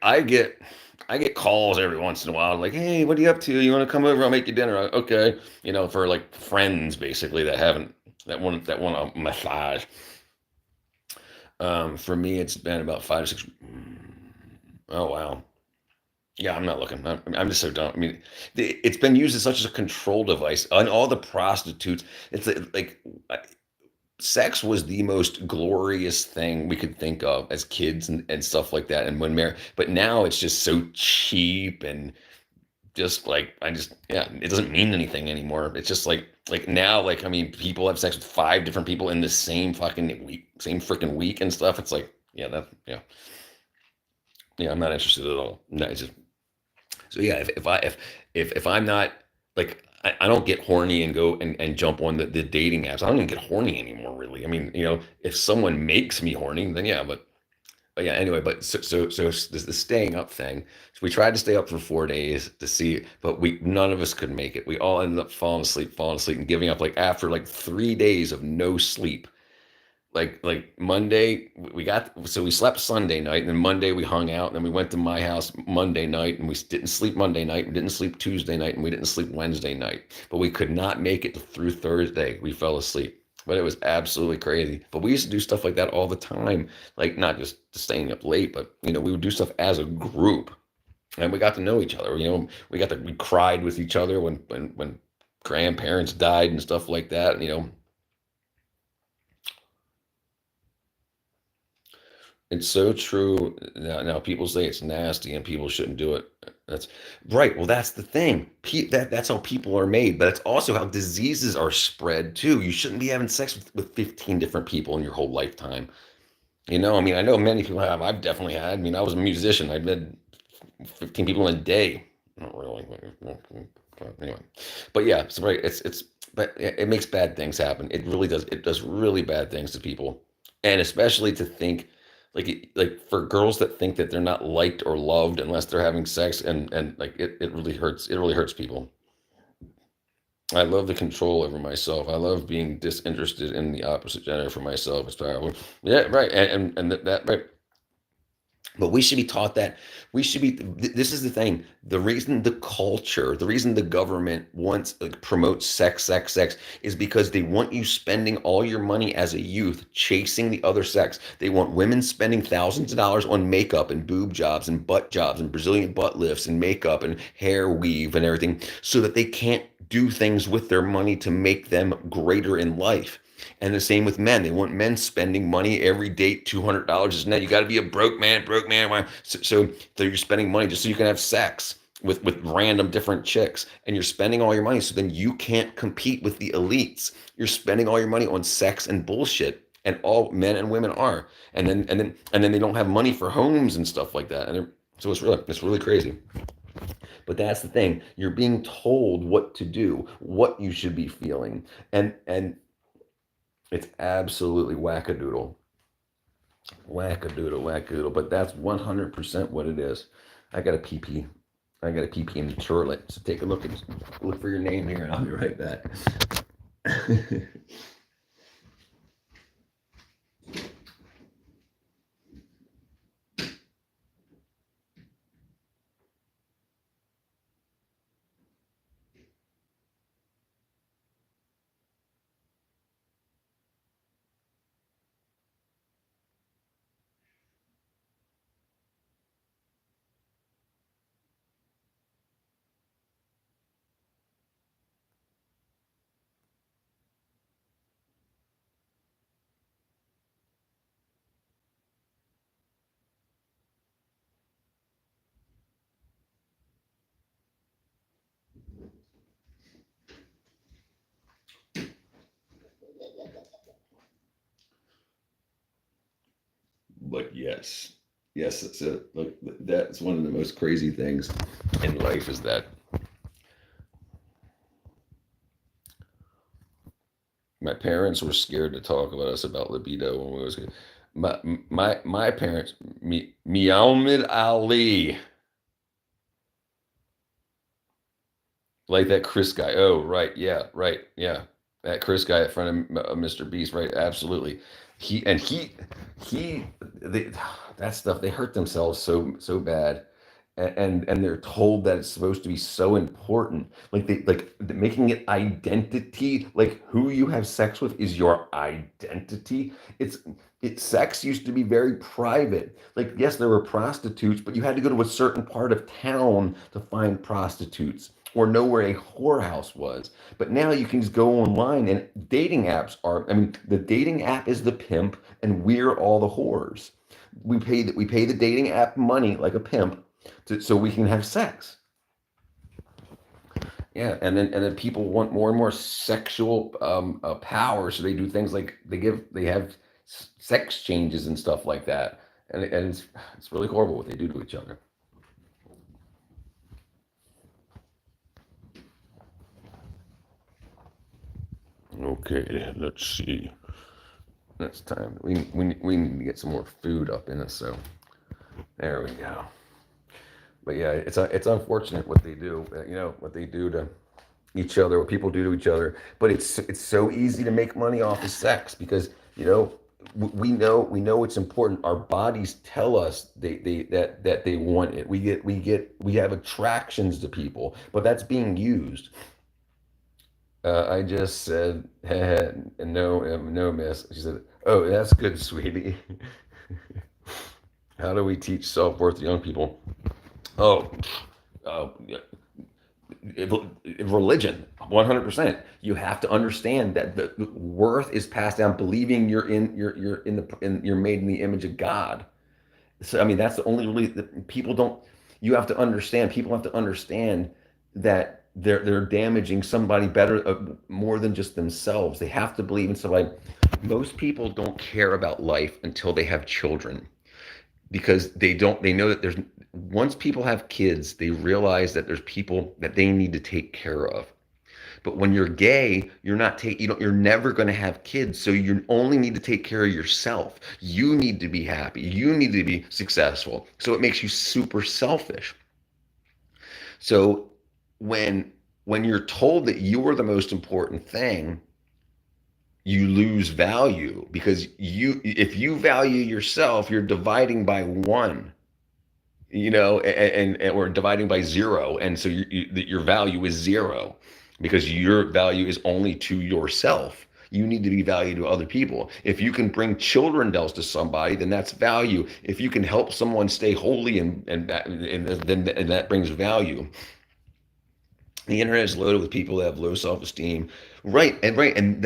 I get calls every once in a while, like, hey, what are you up to? You want to come over? I'll make you dinner. Okay, for like friends basically that want a massage. For me, it's been about 5 to 6. Oh wow. Yeah, I'm not looking. I'm just so dumb. I mean, it's been used as such as a control device. And all the prostitutes, it's like sex was the most glorious thing we could think of as kids and stuff like that. And but now it's just so cheap and just like, yeah, it doesn't mean anything anymore. It's just like now, like, I mean, people have sex with 5 different people in the same fucking week, same freaking week and stuff. It's like, yeah, I'm not interested at all. No, it's just, so yeah, if I'm not like, I don't get horny and go and jump on the dating apps. I don't even get horny anymore, really. I mean, if someone makes me horny, then yeah, but yeah, anyway, but so the staying up thing. So we tried to stay up for 4 days to see, but none of us could make it. We all ended up falling asleep and giving up like after like 3 days of no sleep. Like Monday, we slept Sunday night, and then Monday we hung out, and then we went to my house Monday night, and we didn't sleep Monday night, we didn't sleep Tuesday night, and we didn't sleep Wednesday night. But we could not make it through Thursday. We fell asleep. But it was absolutely crazy. But we used to do stuff like that all the time, like not just staying up late, but we would do stuff as a group, and we got to know each other. We cried with each other when grandparents died and stuff like that. It's so true. Now people say it's nasty and people shouldn't do it. That's right. Well, that's the thing. That's how people are made, but it's also how diseases are spread too. You shouldn't be having sex with 15 different people in your whole lifetime. I mean, I know many people have. I've definitely had. I mean, I was a musician. I did 15 people in a day. Not really. Anyway, but yeah, so right. But it makes bad things happen. It really does. It does really bad things to people, and especially to think like for girls that think that they're not liked or loved unless they're having sex, and like it really hurts. It really hurts people. I love the control over myself. I love being disinterested in the opposite gender for myself. It's powerful. Yeah, right. And that right. But we should be taught that. We should be. This is the thing. The reason the reason the government wants promotes sex is because they want you spending all your money as a youth chasing the other sex. They want women spending thousands of dollars on makeup and boob jobs and butt jobs and Brazilian butt lifts and makeup and hair weave and everything, so that they can't do things with their money to make them greater in life. And the same with men. They want men spending money every date, $200 is net. You got to be a broke man. So you're spending money just so you can have sex with random different chicks, and you're spending all your money. So then you can't compete with the elites. You're spending all your money on sex and bullshit, and all men and women are. And then they don't have money for homes and stuff like that. And so it's really crazy. But that's the thing. You're being told what to do, what you should be feeling, and it's absolutely wackadoodle. But that's 100% what it is. I got a pee-pee. In the toilet. So take a look for your name here, and I'll be right back. But yes, look, that's one of the most crazy things in life is that my parents were scared to talk about us about libido when we was my parents, Muhammad Ali. Like that Chris guy. Oh, right. Yeah, right. Yeah. That Chris guy in front of Mr. Beast, right? Absolutely. He they, that stuff, they hurt themselves so bad. And they're told that it's supposed to be so important. Like making it identity, like who you have sex with is your identity. Sex used to be very private. Like, yes, there were prostitutes, but you had to go to a certain part of town to find prostitutes or know where a whorehouse was. But now you can just go online, and dating apps are, I mean, the dating app is the pimp and we're all the whores. We pay the dating app money like a pimp so we can have sex. Yeah, and then people want more and more sexual power, so they do things like they have sex changes and stuff like that, and it's really horrible what they do to each other. Okay, let's see. That's time. We need to get some more food up in us. So there we go. But yeah, it's unfortunate what they do. What they do to each other, what people do to each other. But it's so easy to make money off of sex because we know it's important. Our bodies tell us that they want it. We have attractions to people, but that's being used. I just said, no, miss. She said, oh, that's good, sweetie. How do we teach self-worth to young people? Oh, yeah. Religion, 100%. You have to understand that the worth is passed down, believing you're made in the image of God. So, I mean, that's the only really people don't. You have to understand. People have to understand that they're damaging somebody better, more than just themselves. They have to believe in somebody. Most people don't care about life until they have children, because they know that once people have kids, they realize that there's people that they need to take care of. But when you're gay, you're never going to have kids. So you only need to take care of yourself. You need to be happy. You need to be successful. So it makes you super selfish. So when you're told that you're the most important thing, you lose value, because if you value yourself, you're dividing by one, and or dividing by zero, and so your value is zero, because your value is only to yourself. You need to be valued to other people. If you can bring children to somebody, then that's value. If you can help someone stay holy, and that brings value. The internet is loaded with people that have low self-esteem, right? And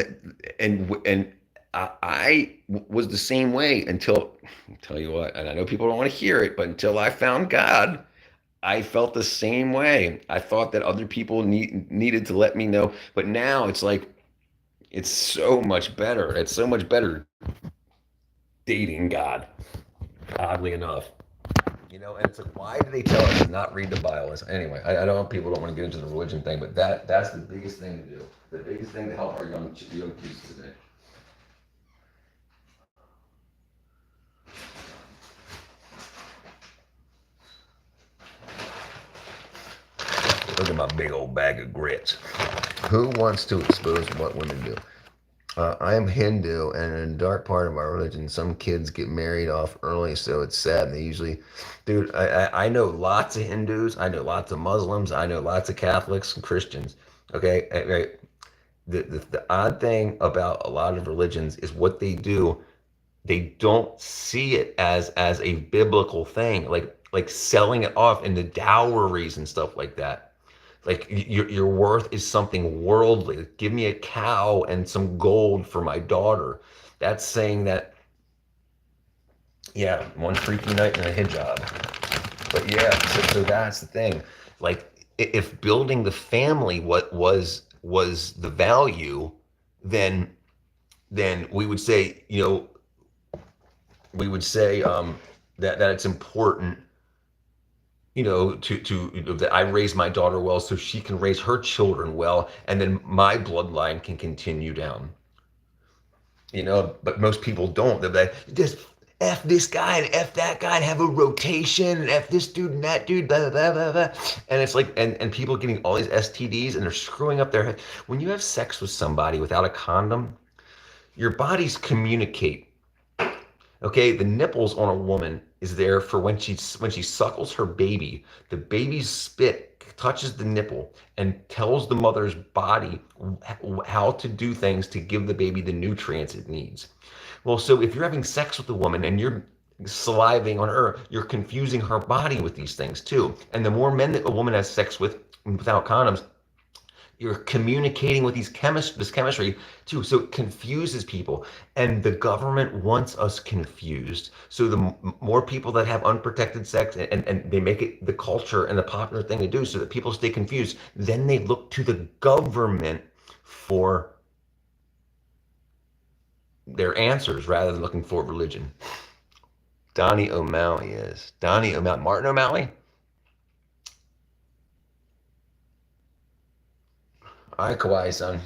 I was the same way until, I'll tell you what, and I know people don't want to hear it, but until I found God, I felt the same way. I thought that other people needed to let me know, but now it's like, it's so much better. It's so much better dating God, oddly enough. And it's like, why do they tell us to not read the Bible? Anyway, I know people don't want to get into the religion thing, but that's the biggest thing to do. The biggest thing to help our young kids today. Look at my big old bag of grits. Who wants to expose what women do? I am Hindu, and in a dark part of our religion, some kids get married off early, so it's sad. And they usually, dude, I know lots of Hindus, I know lots of Muslims, I know lots of Catholics and Christians. Okay, right. The odd thing about a lot of religions is what they do. They don't see it as a biblical thing, like selling it off into dowries and stuff like that. Like your worth is something worldly. Give me a cow and some gold for my daughter. That's saying that, yeah, one freaky night in a hijab. But yeah, so that's the thing. Like, if building the family was the value, then we would say, that it's important, that I raise my daughter well so she can raise her children well, and then my bloodline can continue down. But most people don't. F this guy and F that guy and have a rotation and F this dude and that dude, blah, blah, blah, blah. And it's like, and people getting all these STDs and they're screwing up their head. When you have sex with somebody without a condom, your bodies communicate. Okay, the nipples on a woman is there for when she suckles her baby. The baby's spit touches the nipple and tells the mother's body how to do things to give the baby the nutrients it needs. Well, so if you're having sex with a woman and you're saliving on her, you're confusing her body with these things too. And the more men that a woman has sex with without condoms, you're communicating with this chemistry too. So it confuses people. And the government wants us confused. So the more people that have unprotected sex and they make it the culture and the popular thing to do so that people stay confused, then they look to the government for their answers rather than looking for religion. Donnie O'Malley is. Donnie O'Malley. Martin O'Malley? All right, Kawhi, son.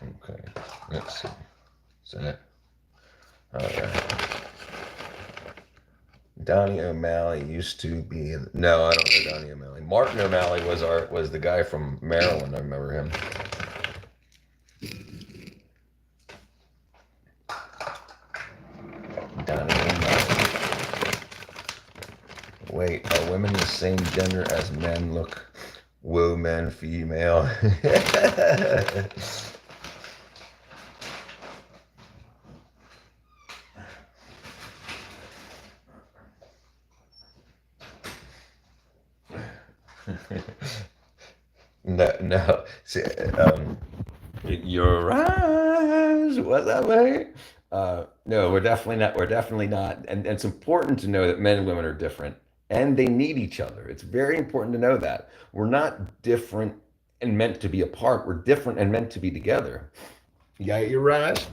Okay, let's see. Is that? All right. Donnie O'Malley used to be. No, I don't know Donnie O'Malley. Martin O'Malley was the guy from Maryland. I remember him. Wait, are women the same gender as men? Look, woman, female. No. See, your eyes. What's that way? No, we're definitely not. And it's important to know that men and women are different and they need each other. It's very important to know that. We're not different and meant to be apart. We're different and meant to be together. You got Uraj?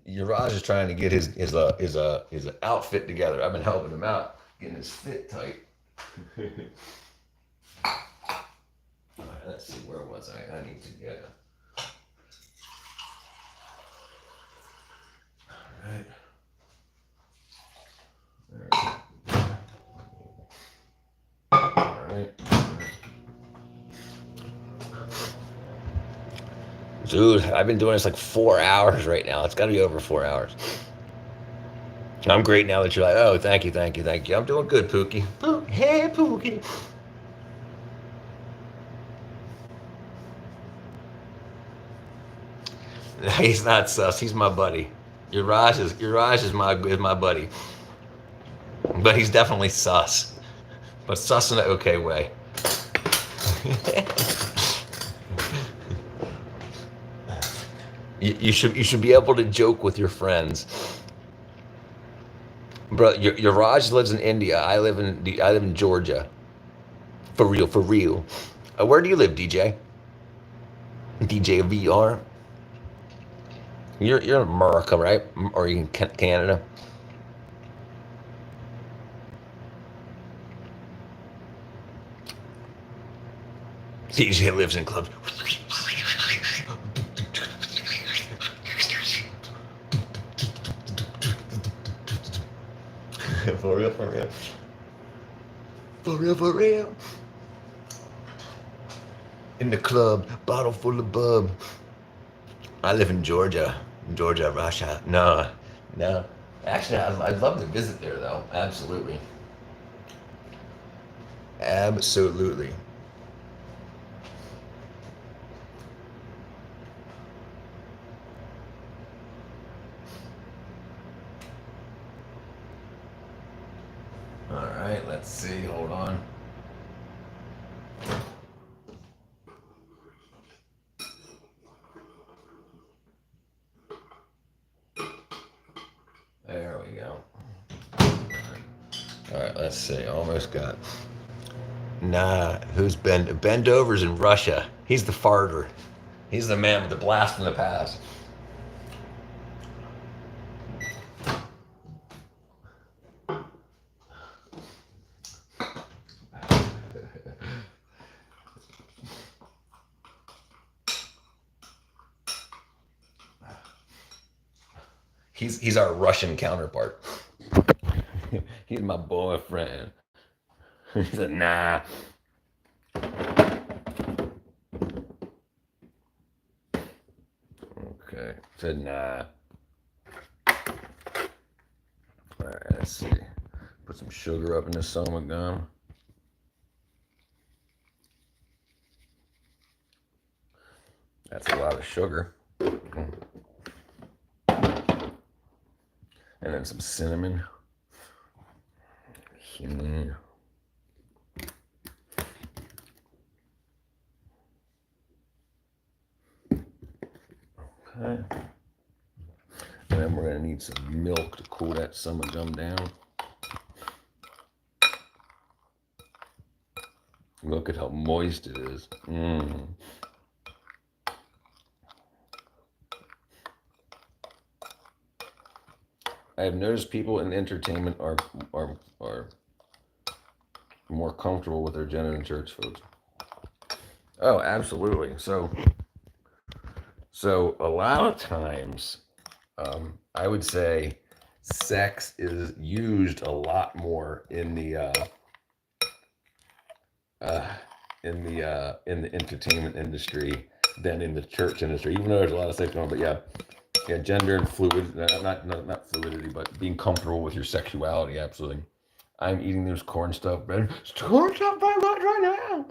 Uraj is trying to get his outfit together. I've been helping him out, getting his fit tight. All right, let's see, where was I? I need to get Right. All right. Dude, I've been doing this like 4 hours right now. It's got to be over 4 hours. I'm great now that you're like, oh, thank you. I'm doing good, Pookie. Hey, Pookie. He's not sus. He's my buddy. Uraj is my buddy, but he's definitely sus, but sus in an okay way. you should be able to joke with your friends, bro. Uraj lives in India. I live in Georgia. For real. Where do you live, DJ? DJ VR. You're in America, right? Or are you in Canada? DJ lives in clubs. For real. In the club, bottle full of bub. I live in Georgia, Russia. No. Actually, I'd love to visit there, though. Absolutely. All right, let's see. Hold on. There we go. All right, let's see. Almost got. Nah, who's Bendover's in Russia? He's the farter. He's the man with the blast from the past. He's our Russian counterpart. He's my boyfriend. He said, nah. Okay. Said, nah. All right, let's see. Put some sugar up in this soma gum. That's a lot of sugar. And then some cinnamon. Cinnamon. Okay. And then we're going to need some milk to cool that summer gum down. Look at how moist it is. I have noticed people in entertainment are more comfortable with their gender than church folks. Oh, absolutely. So a lot of times, I would say sex is used a lot more in the entertainment industry than in the church industry. Even though there's a lot of sex going on, but yeah, gender and fluid, not fluidity, but being comfortable with your sexuality. Absolutely. I'm eating this corn stuff bread. It's corn stuff very much right now.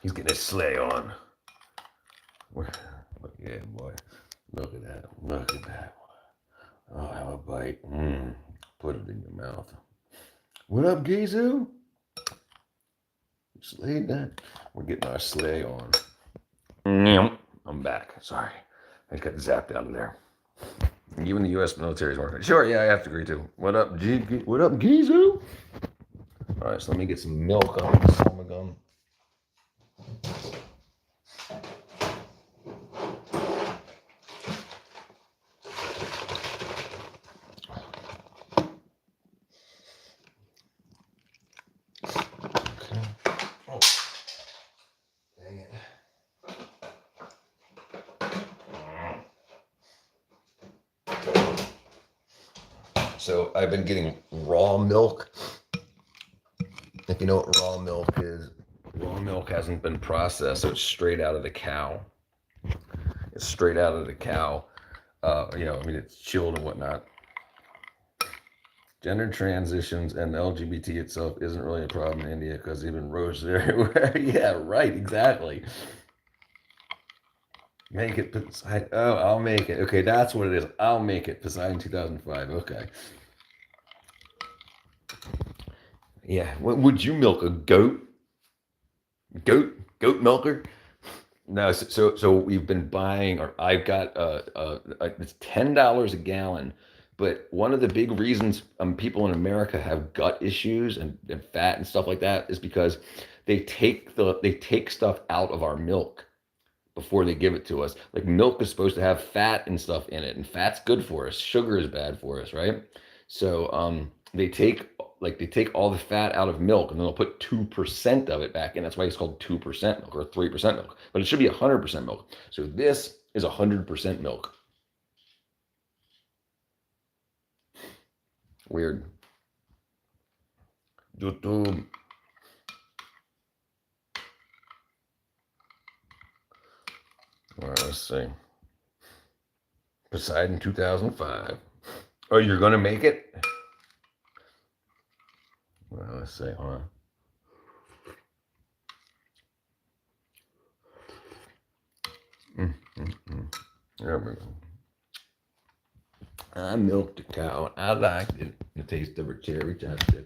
He's getting his sleigh on. Look, yeah, boy. Look at that. Look at that. Oh, have a bite. Put it in your mouth. What up, Gizu? Sleigh that. We're getting our sleigh on. I'm back. Sorry. I just got zapped out of there. Even the U.S. military is working. Sure, yeah, I have to agree too. What up, what up, Gizu? All right, so let me get some milk on the summer gum. So I've been getting raw milk. If you know what raw milk is, raw milk hasn't been processed, so it's straight out of the cow. It's straight out of the cow. It's chilled and whatnot. Gender transitions and LGBT itself isn't really a problem in India because even roasts are everywhere. Yeah, right, exactly. Make it Poseidon. Oh, I'll make it. Okay, that's what it is. I'll make it. Poseidon 2005. Okay. Yeah. What would you milk a goat? Goat milker? No. So we've been buying, or I've got it's $10 a gallon. But one of the big reasons people in America have gut issues and fat and stuff like that is because they take stuff out of our milk before they give it to us. Like milk is supposed to have fat and stuff in it, and fat's good for us. Sugar is bad for us, right? So they take all the fat out of milk, and then they'll put 2% of it back in. That's why it's called 2% milk or 3% milk. But it should be 100% milk. So this is 100% milk. Weird. YouTube. All right, let's see. Poseidon 2005. Oh, you're going to make it? Well, let's see. Hold on. There we go. I milked a cow. I liked it. The taste of her cherry chapstick.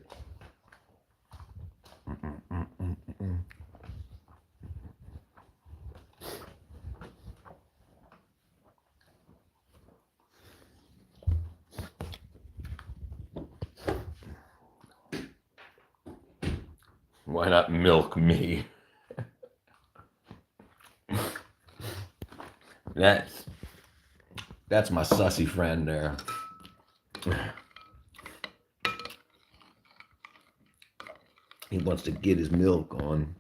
Why not milk me? That's my sussy friend there. He wants to get his milk on.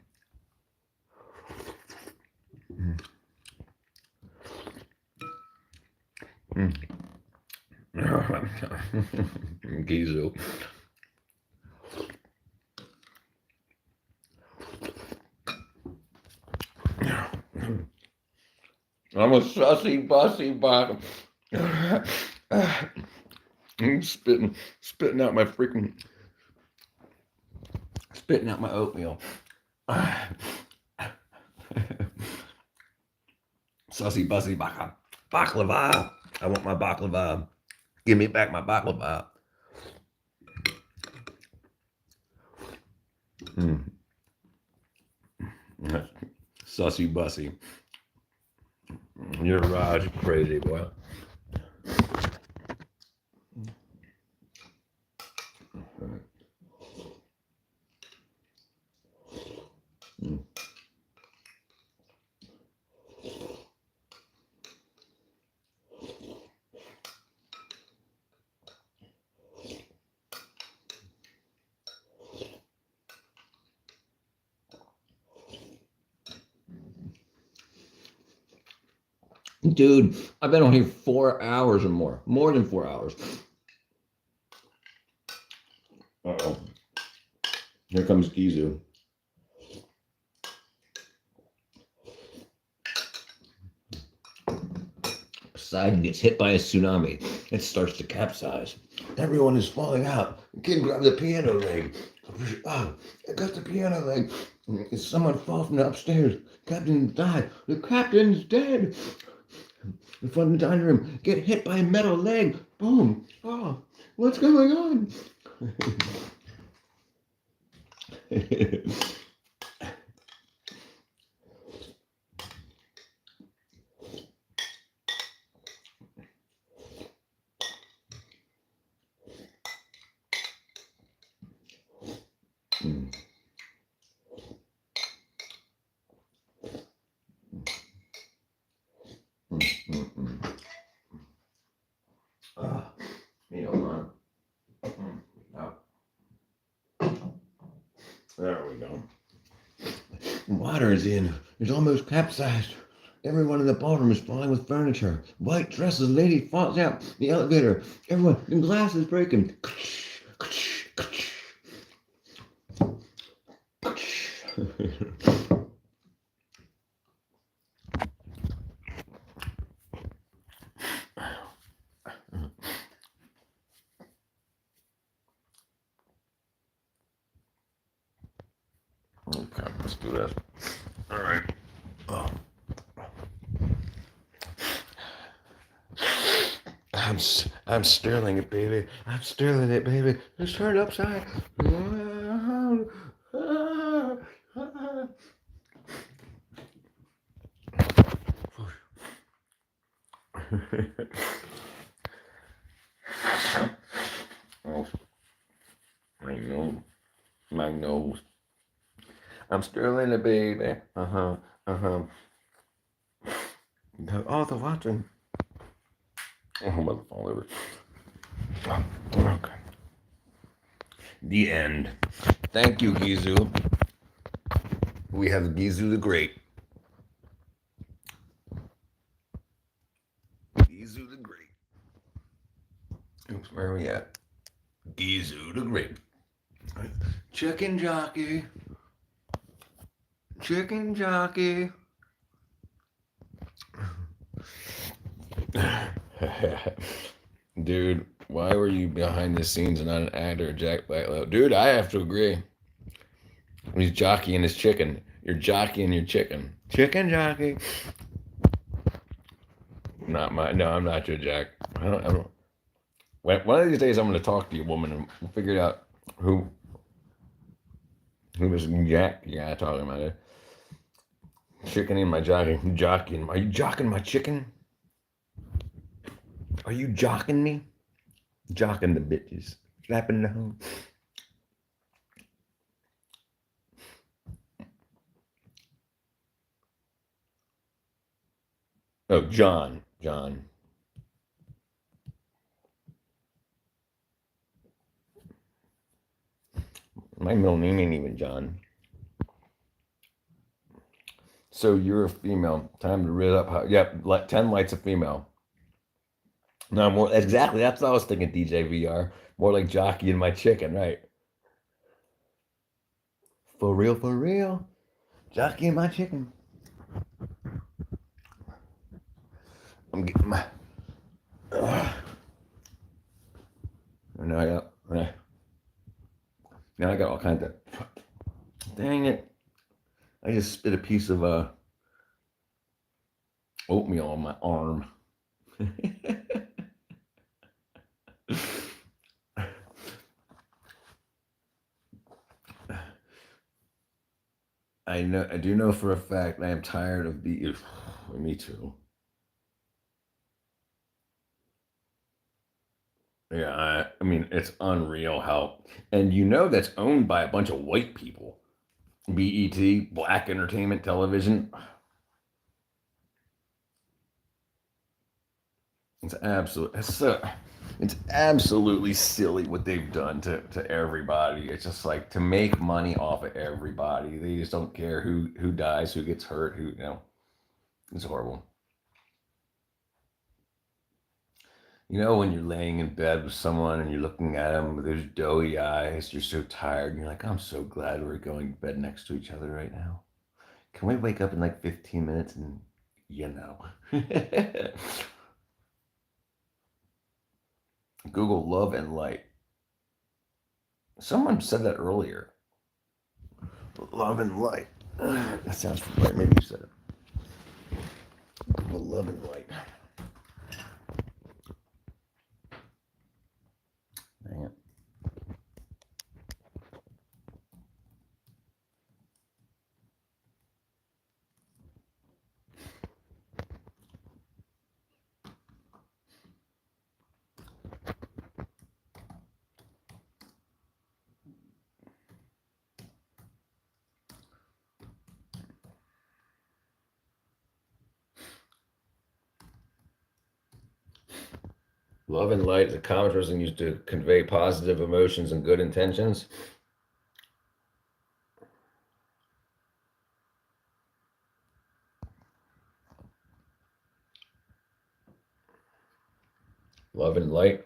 Gizu. I'm a sussy bussy bottom. I'm spitting out my freaking, spitting out my oatmeal. Sussy bussy baklava. I want my baklava. Give me back my baklava. Sussy bussy. You're right, you crazy boy. Dude, I've been on here 4 hours or more than 4 hours. Uh-oh. Here comes Gizu. Poseidon gets hit by a tsunami. It starts to capsize. Everyone is falling out. The kid grabbed the piano leg. Oh, I got the piano leg. Someone falls from the upstairs. Captain died. The captain's dead. In front of the dining room, get hit by a metal leg. Boom. Oh, what's going on? There we go. Water is in. It's almost capsized. Everyone in the ballroom is falling with furniture. White dresses lady falls out the elevator. Everyone, the glass is breaking. Okay, let's do this. All right. Oh. I'm stirring it, baby. I'm stirring it, baby. Let's turn it upside. Oh, my nose. I'm stirring it, baby. Oh, they're watching. Oh, I'm about to fall over. Oh, okay. The end. Thank you, Gizu. We have Gizu the Great. Gizu the Great. Oops, where are we at? Gizu the Great. Chicken jockey. Chicken jockey. Dude, why were you behind the scenes and not an actor, Jack Blacklow? Dude, I have to agree. He's jockeying his chicken. You're jockeying your chicken. Chicken jockey. Not my. No, I'm not your Jack. I don't. One of these days, I'm going to talk to you, woman, and we'll figure out who was Jack. Yeah, talking about it. Chickening my jockeying. Jockeying. Are you jocking my chicken? Are you jocking me? Jocking the bitches. Slapping the hoe. Oh, John. My middle name ain't even John. So you're a female. Time to rid up. Yep, 10 lights a female. No, more exactly. That's what I was thinking. DJ VR, more like Jockey and my chicken, right? For real, for real. Jockey and my chicken. I'm getting my. Now I got. Now I got all kinds of. Dang it! I just spit a piece of oatmeal on my arm. I know. I do know for a fact. I am tired of the. Me too. Yeah, I mean, it's unreal how, and you know that's owned by a bunch of white people. BET, Black Entertainment Television. It's absolutely silly what they've done to everybody. It's just like to make money off of everybody. They just don't care who dies, who gets hurt, who it's horrible. You know, when you're laying in bed with someone and you're looking at them with those doughy eyes, you're so tired, and you're like, I'm so glad we're going to bed next to each other right now. Can we wake up in like 15 minutes and Google love and light. Someone said that earlier. Love and light. That sounds familiar. Maybe you said it. Google love and light. Dang it. Love and light is a common person used to convey positive emotions and good intentions. Love and light.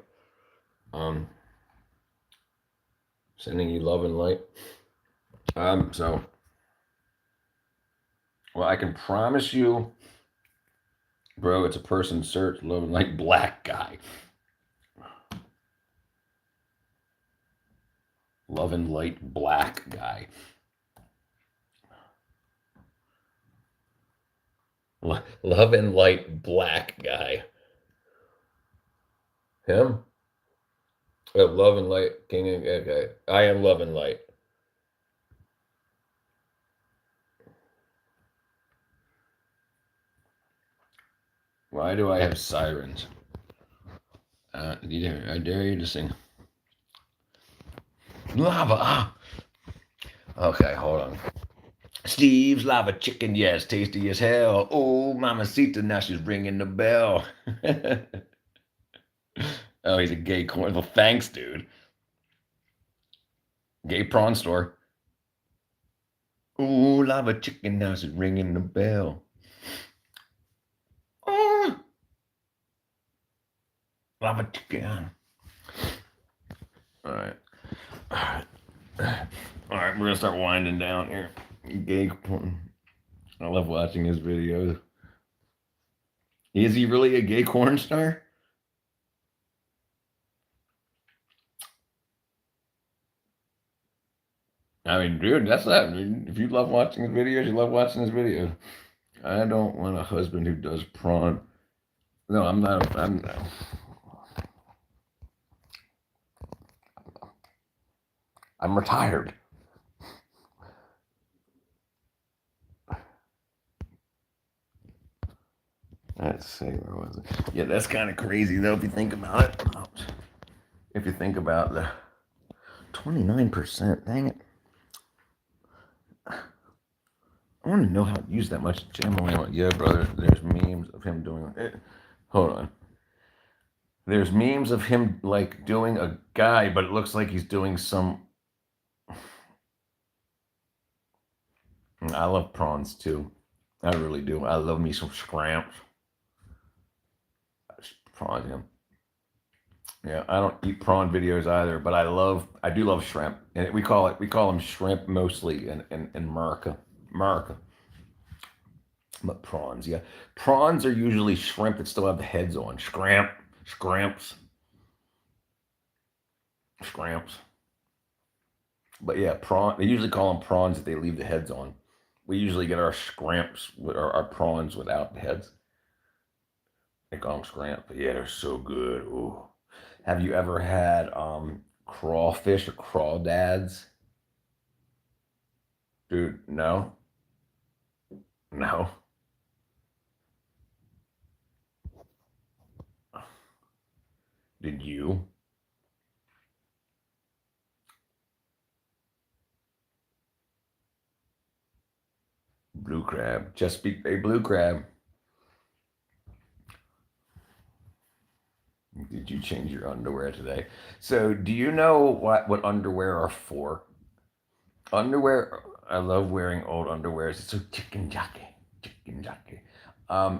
Sending you love and light. So, well, I can promise you, bro, it's a person search, love and light, black guy. Love and light, black guy. Love and light, black guy. Him? Oh, love and light, king. Okay, I am love and light. Why do I have sirens? I dare you to sing. Lava. Okay, hold on. Steve's lava chicken, yes, tasty as hell. Oh, Mamacita, now she's ringing the bell. Oh, he's a gay corn. Well, thanks, dude. Gay prawn store. Oh, lava chicken, now she's ringing the bell. Oh, lava chicken. All right. All right, we're gonna start winding down here. Gay porn. I love watching his videos. Is he really a gay corn star? I mean, dude, that's that. I mean, if you love watching his videos, you love watching his videos. I don't want a husband who does prawn. No, I'm not. I'm retired. Let's see, where was it? Yeah, that's kind of crazy though if you think about it. If you think about the 29%, dang it. I want to know how to use that much jam oil. Yeah, brother, there's memes of him doing it. Hold on. There's memes of him like doing a guy, but it looks like he's doing some. I love prawns too. I really do. I love me some scramps. Prawns, yeah. Yeah, I don't eat prawn videos either, but I do love shrimp, and we call them shrimp mostly in America, America. But prawns, yeah, prawns are usually shrimp that still have the heads on. Scramps, scramps. But yeah, prawn. They usually call them prawns that they leave the heads on. We usually get our scramps with our prawns without the heads. They call them scramp, but yeah, they're so good. Ooh. Have you ever had crawfish or crawdads? Dude, no, no. Did you? Blue crab, Chesapeake Bay blue crab. Did you change your underwear today? So, do you know what underwear are for? Underwear. I love wearing old underwear. It's so chicken jockey.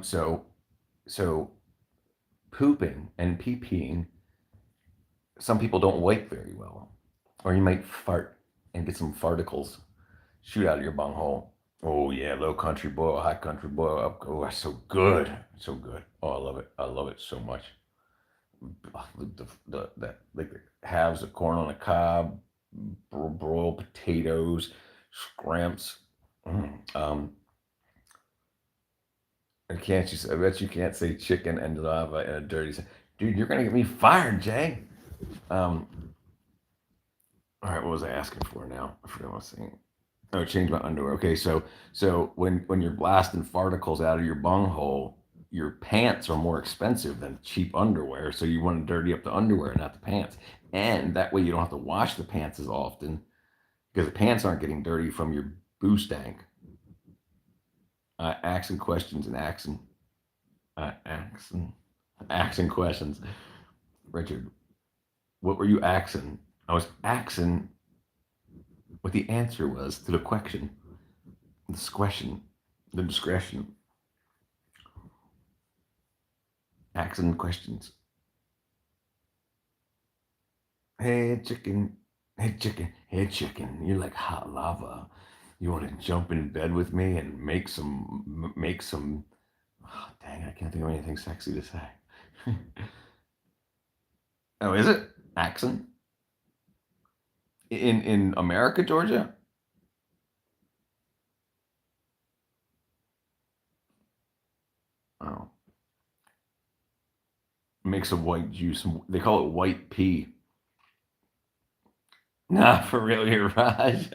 So pooping and pee-peeing. Some people don't wipe very well, or you might fart and get some farticles shoot out of your bunghole. Oh yeah, low country boil, high country boil. Oh, that's so good, so good. Oh, I love it. I love it so much. That like the halves of corn on the cob, broiled potatoes, scramps. I can't you? I bet you can't say chicken and lava in a dirty. Dude, you're gonna get me fired, Jay. Um. All right, what was I asking for now? I forgot what I was saying. Oh, change my underwear. Okay, so when you're blasting farticles out of your bunghole, your pants are more expensive than cheap underwear. So you want to dirty up the underwear, not the pants, and that way you don't have to wash the pants as often because the pants aren't getting dirty from your boost tank. Asking questions and asking questions. Richard, what were you asking? I was asking what the answer was to the question, the discretion. Asking questions. Hey chicken, hey chicken, hey chicken. You're like hot lava. You want to jump in bed with me and make some. Oh, dang, I can't think of anything sexy to say. Oh, is it accent in America, Georgia? Oh, make some white juice. They call it white pea. Nah, for real, here, Raj.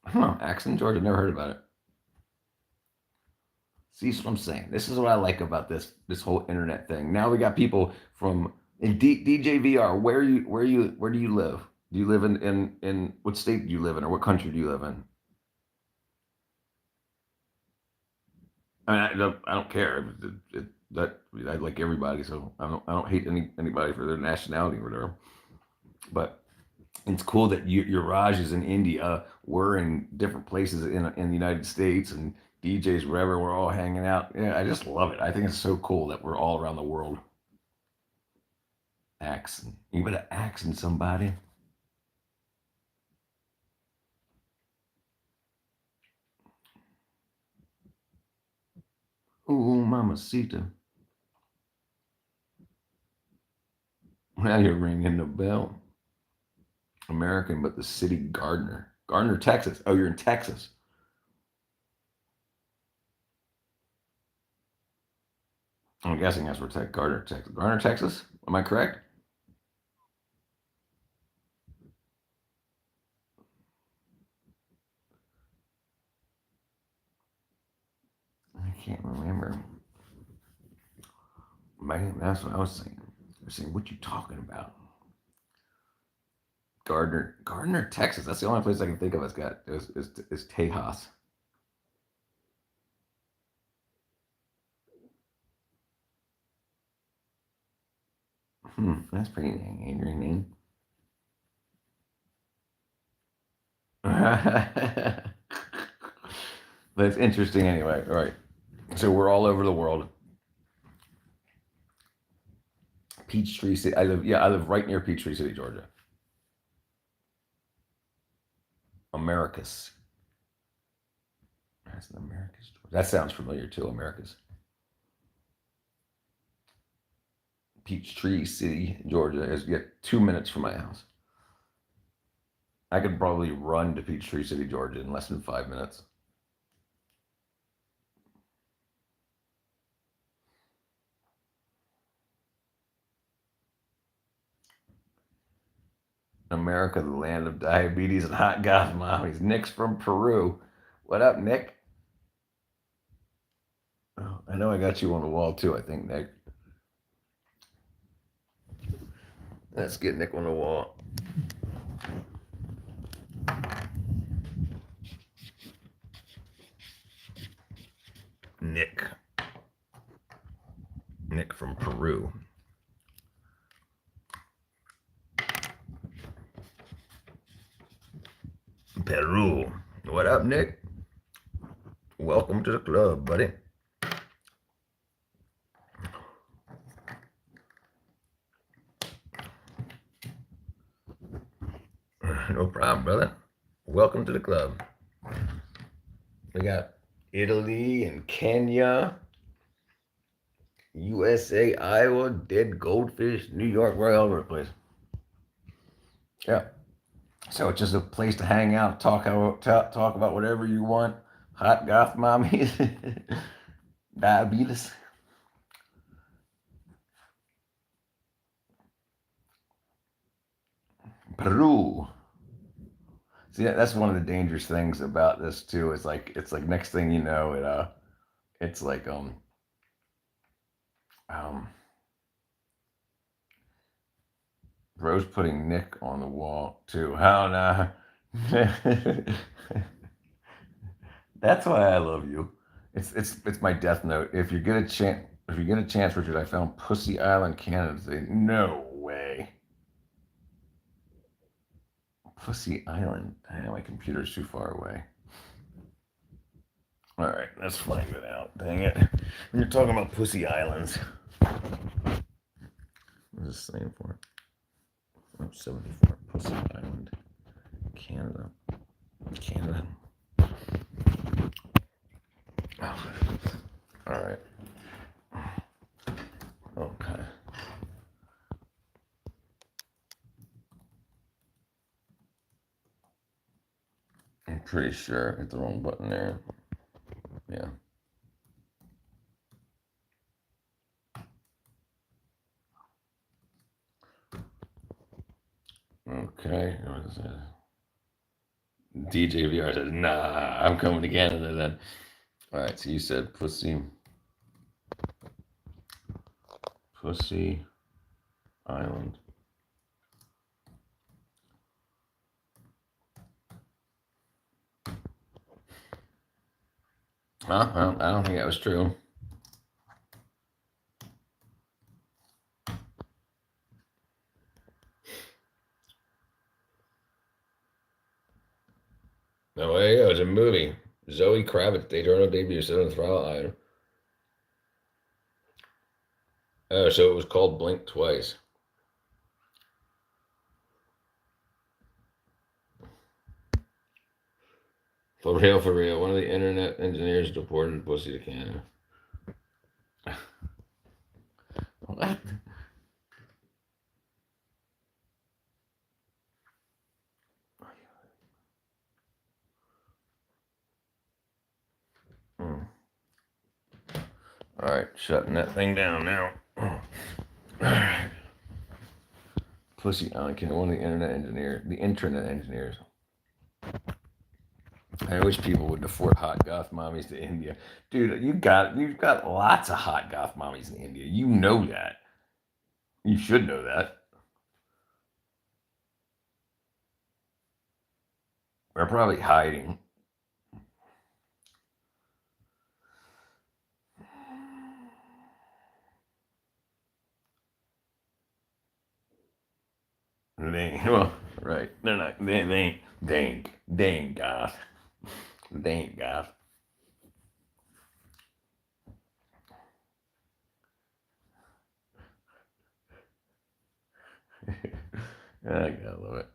Huh, accent, Georgia. Never heard about it. See what I'm saying? This is what I like about this whole internet thing. Now we got people from DJVR. Where do you live? Do you live in what state do you live in, or what country do you live in? I mean, I don't care. That I like everybody, so I don't hate anybody for their nationality or whatever. But it's cool that your Raj is in India. We're in different places in the United States, and DJs wherever we're all hanging out. Yeah, I just love it. I think it's so cool that we're all around the world. Accent. You better accent somebody. Oh, mamacita. Now you're ringing the bell. American, but the city Gardner. Gardner, Texas. Oh, you're in Texas. I'm guessing that's where Gardner, Texas. Gardner, Texas? Am I correct? I can't remember. Man, that's what I was saying. I was saying, what you talking about? Gardner, Texas. That's the only place I can think of that's got is Tejas. That's pretty dang Adrian name. That's interesting anyway. All right. So we're all over the world. Peachtree City. I live right near Peachtree City, Georgia. Americus. That's an Americus. That sounds familiar too. Americus. Peachtree City, Georgia is 2 minutes from my house. I could probably run to Peachtree City, Georgia in less than 5 minutes. America, the land of diabetes and hot goth mommies. Nick's from Peru. What up, Nick? Oh, I know I got you on the wall too, I think, Nick. Let's get Nick on the wall. Nick. Nick from Peru. Peru. What up, Nick? Welcome to the club, buddy. No problem, brother. Welcome to the club. We got Italy and Kenya, USA, Iowa, Dead Goldfish, New York, we're all over the place. Yeah. So it's just a place to hang out, talk about whatever you want. Hot goth mommies, diabetes. Peru. See, that's one of the dangerous things about this too. It's like next thing you know, it's like Rose putting Nick on the wall too. How now? That's why I love you. It's my death note. If you get a chance, Richard, I found Pussy Island, Canada. No way. Pussy Island. My computer's too far away. All right, let's find it out. Dang it. When you're talking about Pussy Islands. What is this saying for? 74. Pussy Island. Canada. Oh. All right. Okay. I'm pretty sure I hit the wrong button there. Yeah. Okay. What is that? DJ VR says, nah, I'm coming to Canada then. All right, so you said Pussy Island. Well, I don't think that was true. No, there you go. It's a movie. Zoe Kravitz, Daytona debut, set on the Throttle Island. Oh, so it was called Blink Twice. For real. One of the internet engineers deported Pussy to Canada. What? All right, shutting that thing down now. All right. Pussy Island, one of the internet engineers. I wish people would deport hot goth mommies to India. Dude, you've got lots of hot goth mommies in India. You know that. You should know that. They're probably hiding. Well, right. They're not. They ain't goth. They ain't goth. I gotta love it.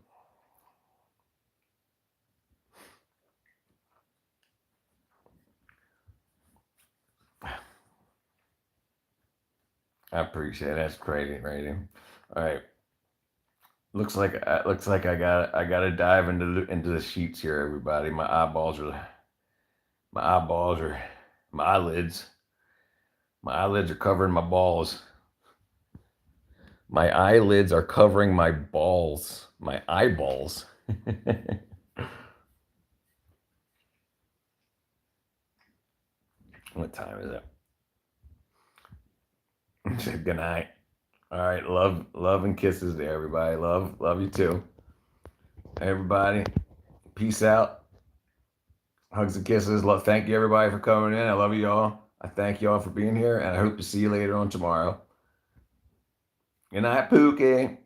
I appreciate it. That's crazy, crazy. All right. Looks like I gotta dive into the sheets here, everybody. My eyelids. My eyelids are covering my balls. My eyelids are covering my balls. My eyeballs. What time is it? Good night. All right, love and kisses to everybody. Love you too. Everybody, peace out. Hugs and kisses. Thank you everybody for coming in. I love you all. I thank you all for being here, and I hope to see you later on tomorrow. Good night, Pookie.